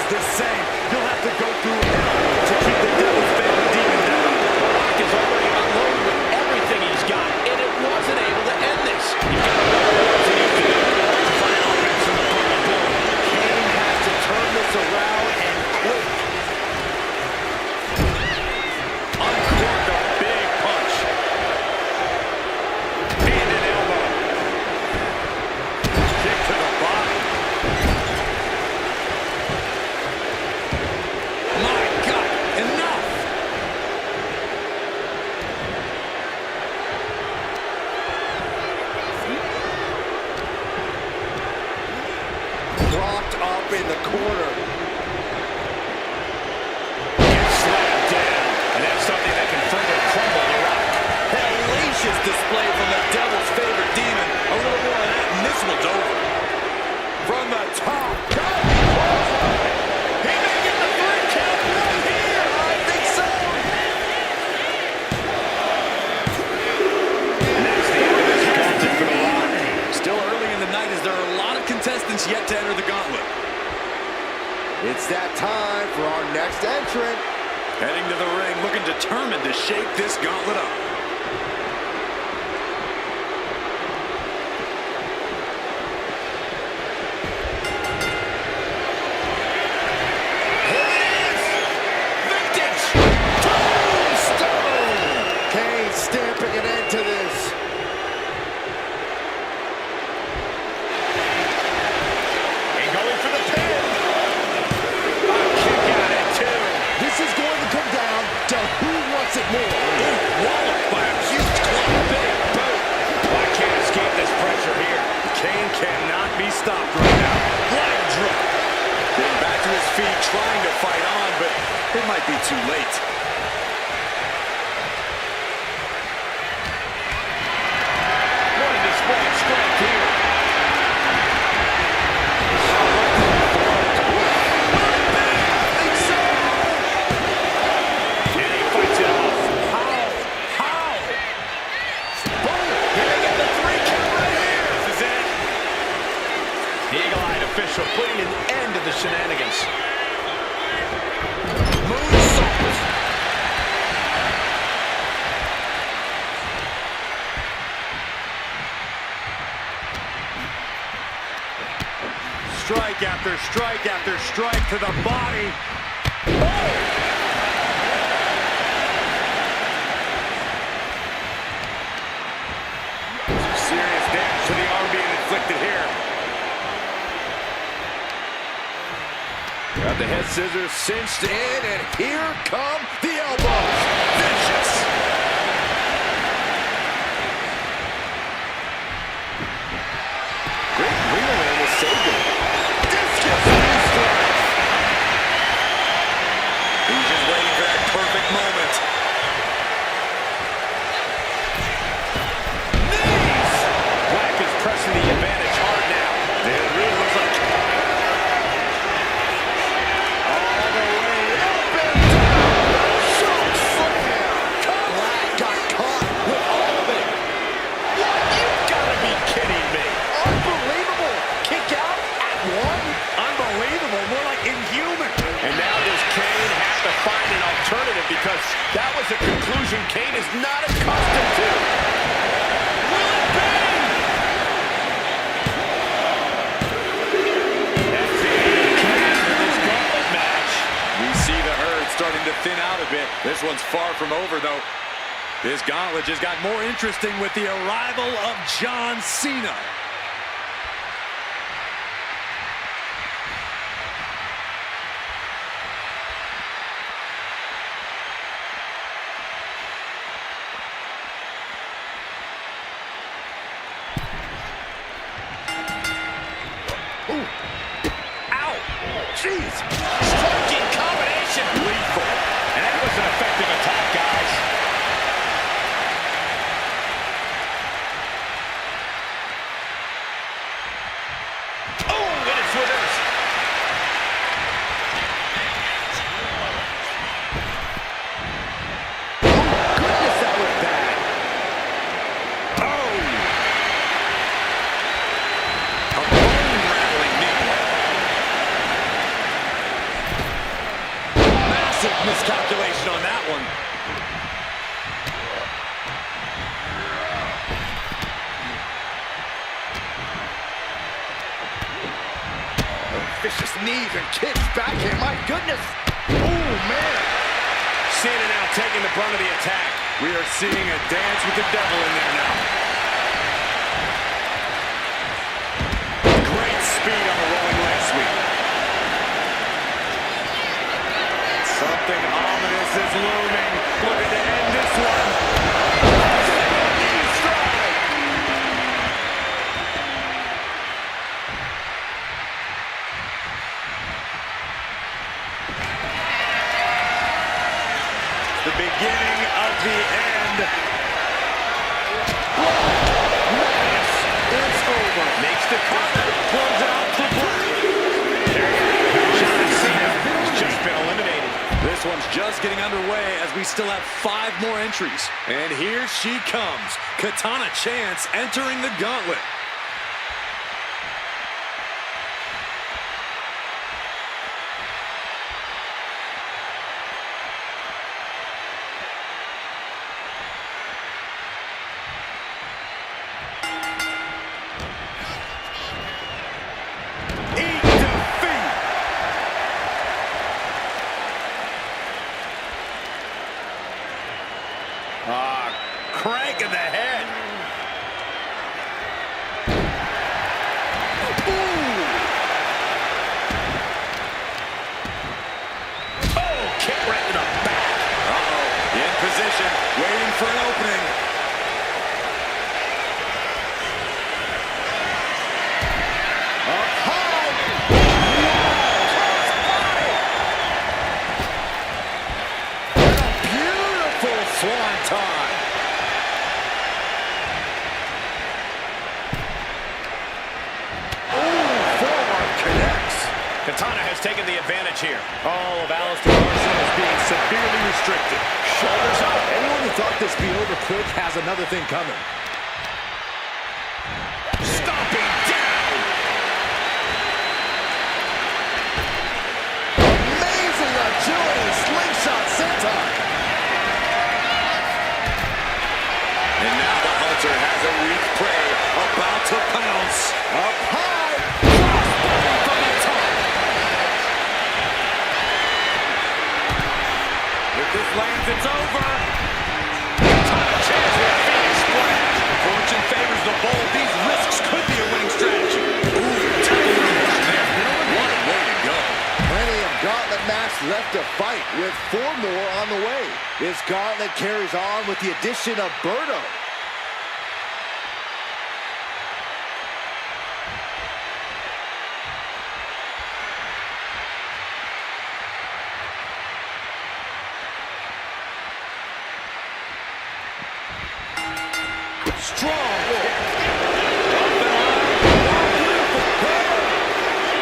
Speaker 3: The same. You'll have to go through hell to keep the devil's favorite demon down. The Rock is already unloaded with everything he's got, and it wasn't able to end this. You've got to know what he needs to do to find offense in the front of the building. Kane has to turn this around and quick. Uncorked a big punch. And an elbow. Kick to the body.
Speaker 1: Propped up in the corner.
Speaker 3: Gets slammed down. And that's something that can further crumble the Rock.
Speaker 2: Hellacious display from the devil's favorite demon. A little more of that and this one's over.
Speaker 1: From the top.
Speaker 3: He may get the 3 count right here.
Speaker 1: I think so.
Speaker 3: And that's the end of this gauntlet for the Rock.
Speaker 2: Still early in the night as there are a lot of contestants yet to enter the gauntlet.
Speaker 1: It's that time for our next entrant.
Speaker 2: Heading to the ring, looking determined to shake this gauntlet up.
Speaker 3: Here it is. Vintage.
Speaker 1: Tombstone. Kane stamping an end to this.
Speaker 3: And going for the pin. A kick out at 2.
Speaker 1: This is going to come down to who wants it more.
Speaker 3: Walloped by a huge club. Big boot. I can't escape this pressure here. Kane cannot be stopped right now. Leg drop.
Speaker 2: Getting back to his feet, trying to fight on, but it might be too late.
Speaker 3: What a display of strength here. And he fights it off. How? Boom! He may get the 3 count right here. This is it. The eagle-eyed official putting an end to the shenanigans. Moonsault. Strike after strike after strike to the body. Some serious damage to the arm being inflicted here.
Speaker 1: Got the head scissors cinched in, and here come the elbows.
Speaker 3: Vicious.
Speaker 1: Great ring awareness saved him. Discus knee strike.
Speaker 3: intrusion Kane is not accustomed to. Will it be? That's the end of this gauntlet match.
Speaker 2: We see the herd starting to thin out a bit. This one's far from over, though. This gauntlet just got more interesting with the arrival of John Cena.
Speaker 3: Jeez, striking combination. Lethal. And that was an effective attack, guys. Oh, and it's reversed. Oh, goodness, that was bad. Oh. A bone-rattling knee. Massive miscalculation on that one. Vicious knees and kicks back here. My goodness. Oh, man. Cena now taking the brunt of the attack.
Speaker 2: We are seeing a dance with the devil in there now.
Speaker 3: Great speed on the rolling leg sweep. Something ominous is looming. Looking to end this one. Knee strike. The beginning of the end. Madness. It's over. Makes the cover. Close out the block. There you go. John Cena has just been eliminated.
Speaker 2: This one's just getting underway as we still have 5 more entries. And here she comes. Katana Chance entering the gauntlet.
Speaker 3: Eat defeat. Crank in the head. Ooh. Oh, kick right to the back.
Speaker 2: Uh-oh. In position, waiting for an opening.
Speaker 3: Up high. Beautiful swan time. Katana has taken the advantage here. All of Alistair Arsenal is being severely restricted. Shoulders up. Anyone who thought this be over quick has another thing coming. Stomping down. Amazing agility. Slingshot senton.
Speaker 2: And now the hunter has a weak prey about to pounce.
Speaker 3: Up high. Crossbody from the top. If this lands, it's over. Katana Chance with a Phoenix splash.
Speaker 2: Fortune favors the bold. These risks could be a winning strategy. Ooh, tackle reverse there. What a way to go.
Speaker 1: Plenty of gauntlet match left to fight with 4 more on the way. This gauntlet carries on with the addition of Berto.
Speaker 3: Strong kick. Up and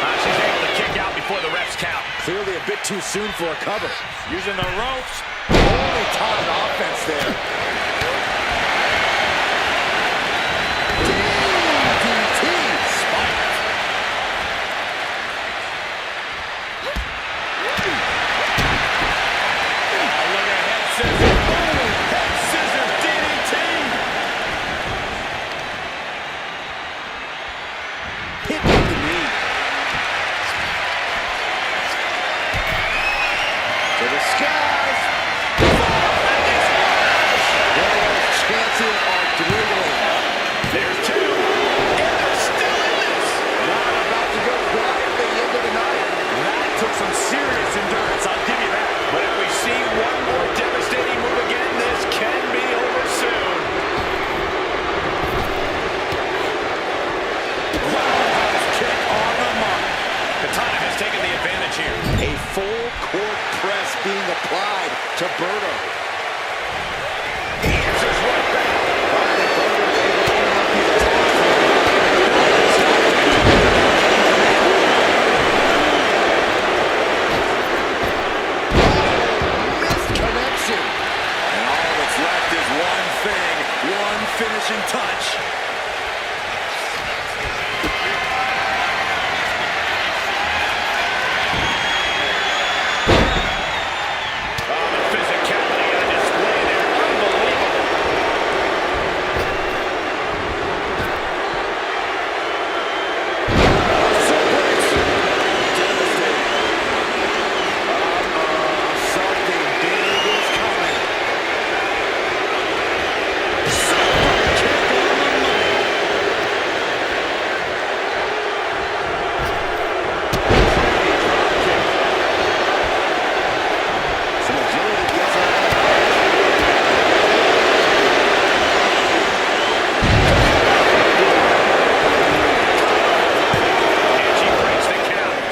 Speaker 3: on. She's able to kick out before the refs count.
Speaker 1: Clearly a bit too soon for a cover.
Speaker 3: Using the ropes.
Speaker 1: Only timed offense there. DDT. Spiked.
Speaker 3: Look ahead, scissors.
Speaker 1: applied to Berto.
Speaker 3: He answers right back.
Speaker 1: Finally, Berto is able to interrupt these attacks from behind. Missed connection.
Speaker 2: And all that's left is one thing, one finishing touch.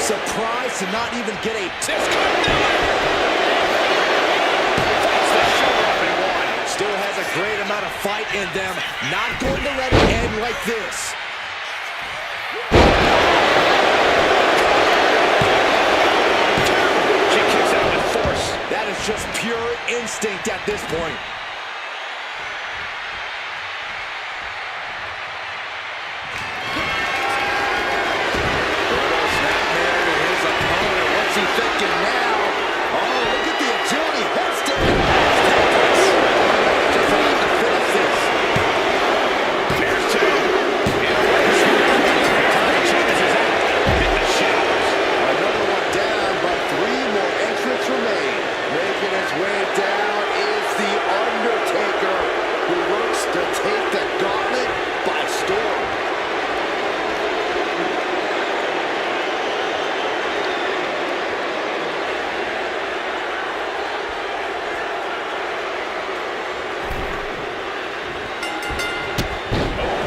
Speaker 1: Surprised to not even get a
Speaker 3: This could do it. Puts the shoulder up and one.
Speaker 1: Still has a great amount of fight in them. Not going to let it end like this.
Speaker 3: She kicks out with force.
Speaker 1: That is just pure instinct at this point. What's he thinking now? Oh, look at the agility. Headstand. Just about to finish this.
Speaker 3: There's two. In a race. Time changes out. In the shadows.
Speaker 1: Another one down, but three more entrants remain. Making his way down is the Undertaker, who looks to take the gauntlet by storm.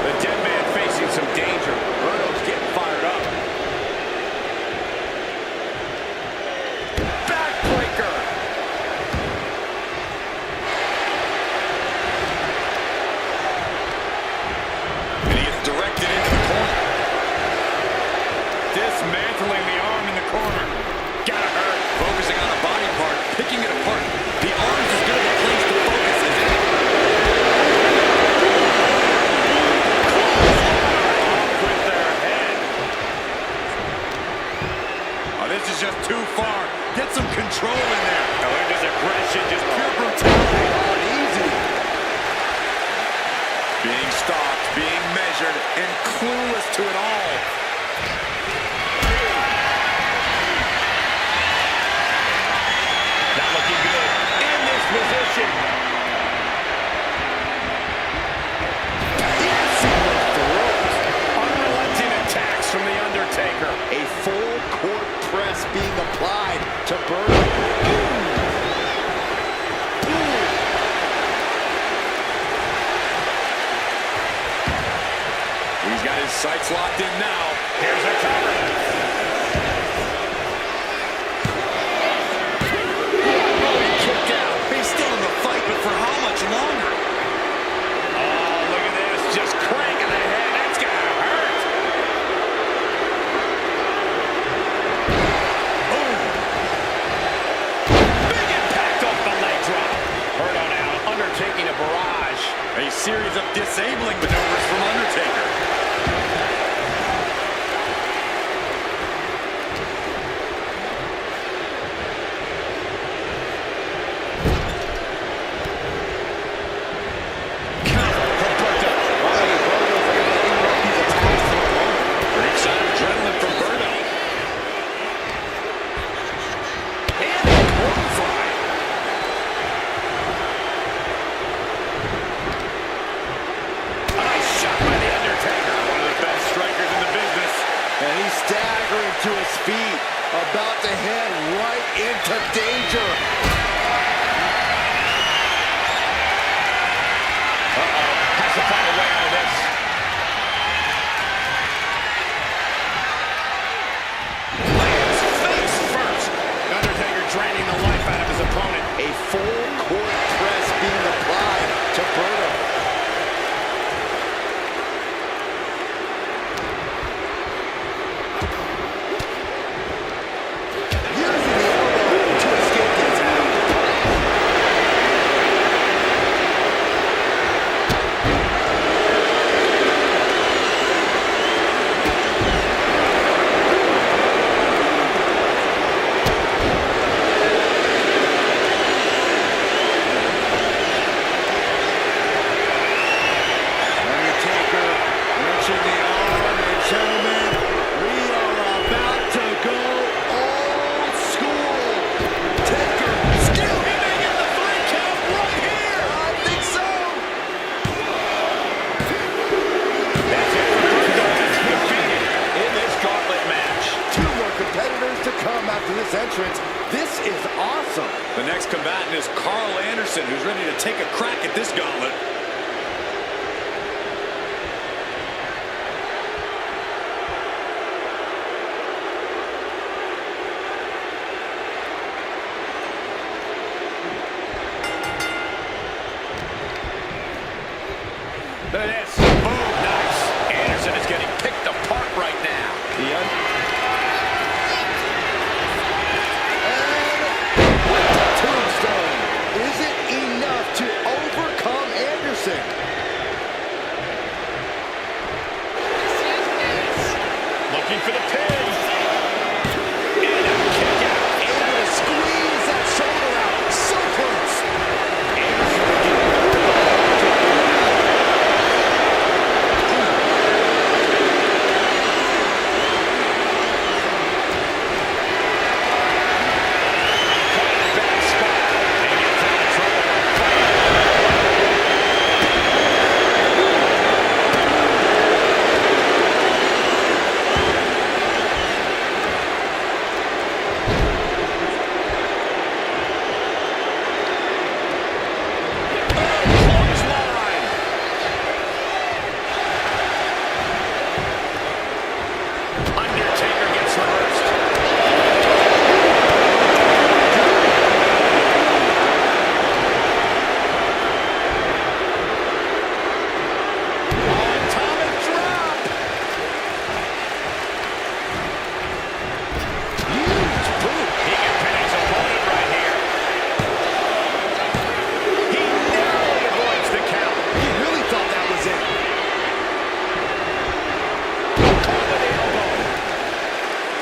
Speaker 3: The dead man facing some danger. Berto's getting fired up. Backbreaker.
Speaker 2: And he gets directed into the corner.
Speaker 3: Dismantling the arm in the corner. Gotta hurt.
Speaker 2: Focusing on a body part, picking it apart. The arm's as good of a place to focus as any.
Speaker 3: With their head.
Speaker 2: Oh, this is just too far. Get some control in there.
Speaker 3: Oh, look at this aggression. Just pure brutality.
Speaker 1: Not easy.
Speaker 2: Being stalked, being measured, and clueless to it all.
Speaker 3: Not looking good. In this position. Unrelenting attacks from The Undertaker.
Speaker 1: A full court press being applied to Berto.
Speaker 2: He's got his sights locked in now.
Speaker 3: Here's a cover.
Speaker 2: Kicked out. He's still in the fight, but for how much longer?
Speaker 3: Oh, look at this. Just cranking the head. That's gonna hurt. Boom. Big impact off the leg drop. Berto now undertaking a barrage.
Speaker 2: A series of disabling maneuvers from Undertaker.
Speaker 1: Staggering to his feet, about to head right into danger.
Speaker 3: Has to find a way out of this. Lands face first. Undertaker draining the life out of his opponent.
Speaker 1: this entrance. This is awesome.
Speaker 2: The next combatant is Carl Anderson, who's ready to take a crack at this gauntlet.
Speaker 3: Look at this. Boom, nice. Anderson is getting picked apart right now.
Speaker 1: Tombstone. Is it enough to overcome Anderson?
Speaker 3: Looking for the pin. And a kick out.
Speaker 1: Able to squeeze that shoulder out. So close.
Speaker 3: Anderson looking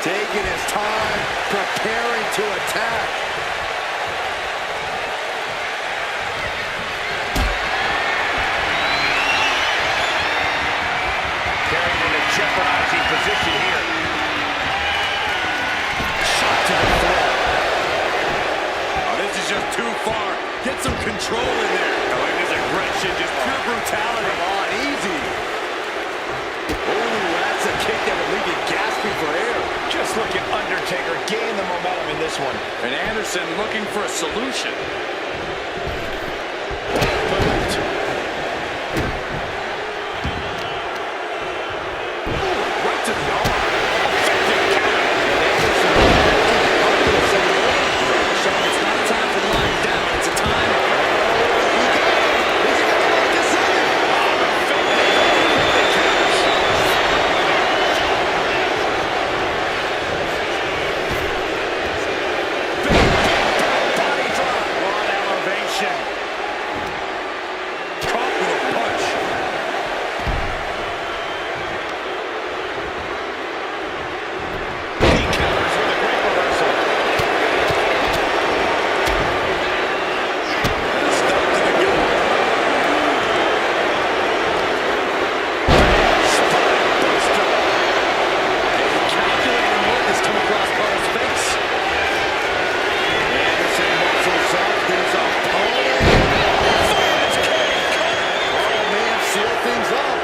Speaker 1: taking his time, preparing to attack.
Speaker 3: carried in a jeopardizing position here. Shot to the throat.
Speaker 2: Oh, this is just too far. Get some control in there. I like this aggression, just pure brutality.
Speaker 1: Come on, easy. Oh, that's a kick that would leave you gasping for air.
Speaker 3: Just look at Undertaker gain the momentum in this one.
Speaker 2: And Anderson looking for a solution.
Speaker 3: Right to the arm. Effective counter.
Speaker 2: Sean, it's not a time for lying down. It's a time.
Speaker 1: He's got to lock this in.
Speaker 3: Body drop. One elevation. Caught with a punch. He counters with a great reversal.
Speaker 2: Stop to the gut.
Speaker 3: Spine buster.
Speaker 2: A calculating look has come across Carl's face.
Speaker 1: Anderson muscles up his opponent.
Speaker 3: Fires kick.
Speaker 1: Oh, man, seal things up.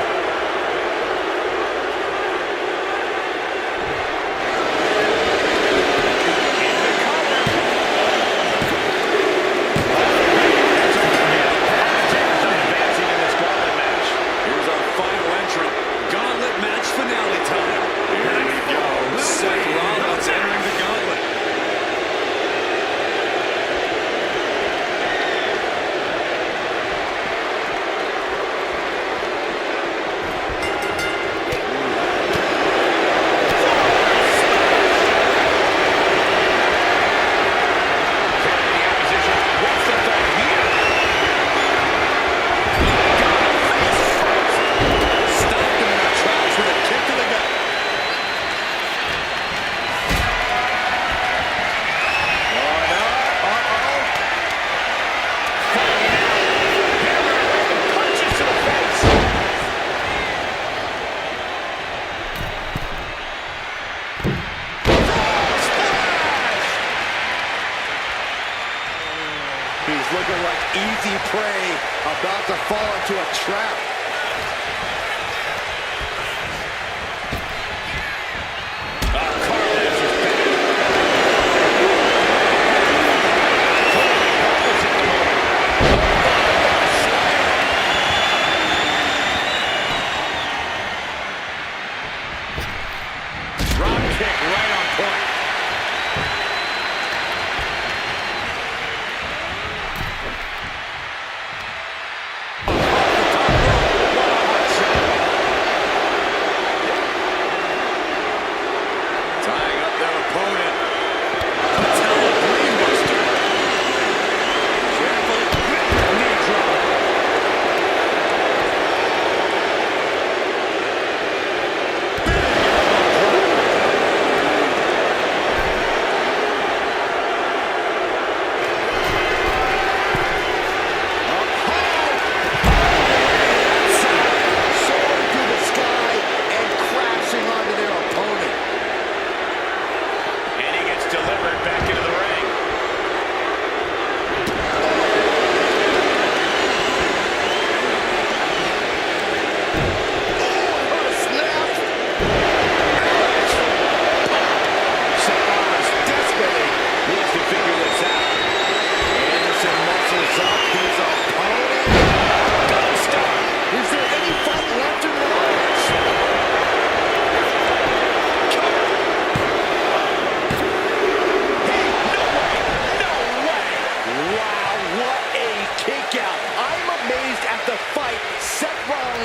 Speaker 3: Undertaker's not advancing in this gauntlet match.
Speaker 2: Here's our final entrant. Gauntlet match finale time. Here we go. Seth Rollins entering the gauntlet.
Speaker 3: Carrying the opposition. What's the threat here?
Speaker 2: Stopped him in their tracks with a kick to the gut.
Speaker 3: Punches to the face.
Speaker 1: He's looking like easy prey, about to fall into a trap.
Speaker 3: Carl Anderson's back.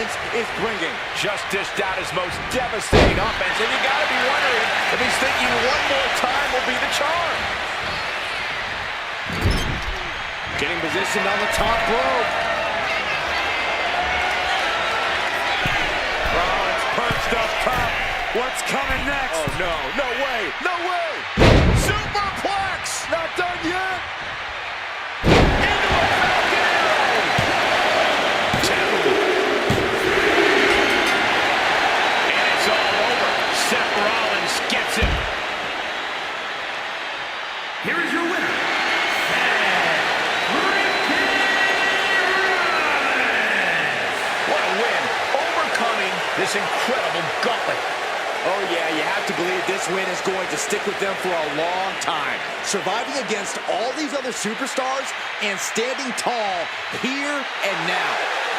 Speaker 1: offense is bringing.
Speaker 3: Just dished out his most devastating offense, and you gotta be wondering if he's thinking one more time will be the charm.
Speaker 1: Getting positioned on the top rope.
Speaker 3: Rollins perched up top. What's coming next?
Speaker 1: Oh, no. No way. No way.
Speaker 3: Superplex! Not done yet. Into a Falcon Arrow. Two. And it's all over. Seth Rollins gets it.
Speaker 4: Here is your winner,
Speaker 3: What a win. Overcoming this incredible gauntlet.
Speaker 1: Oh, yeah, you have to believe this win is going to stick with them for a long time. Surviving against all these other superstars and standing tall here and now.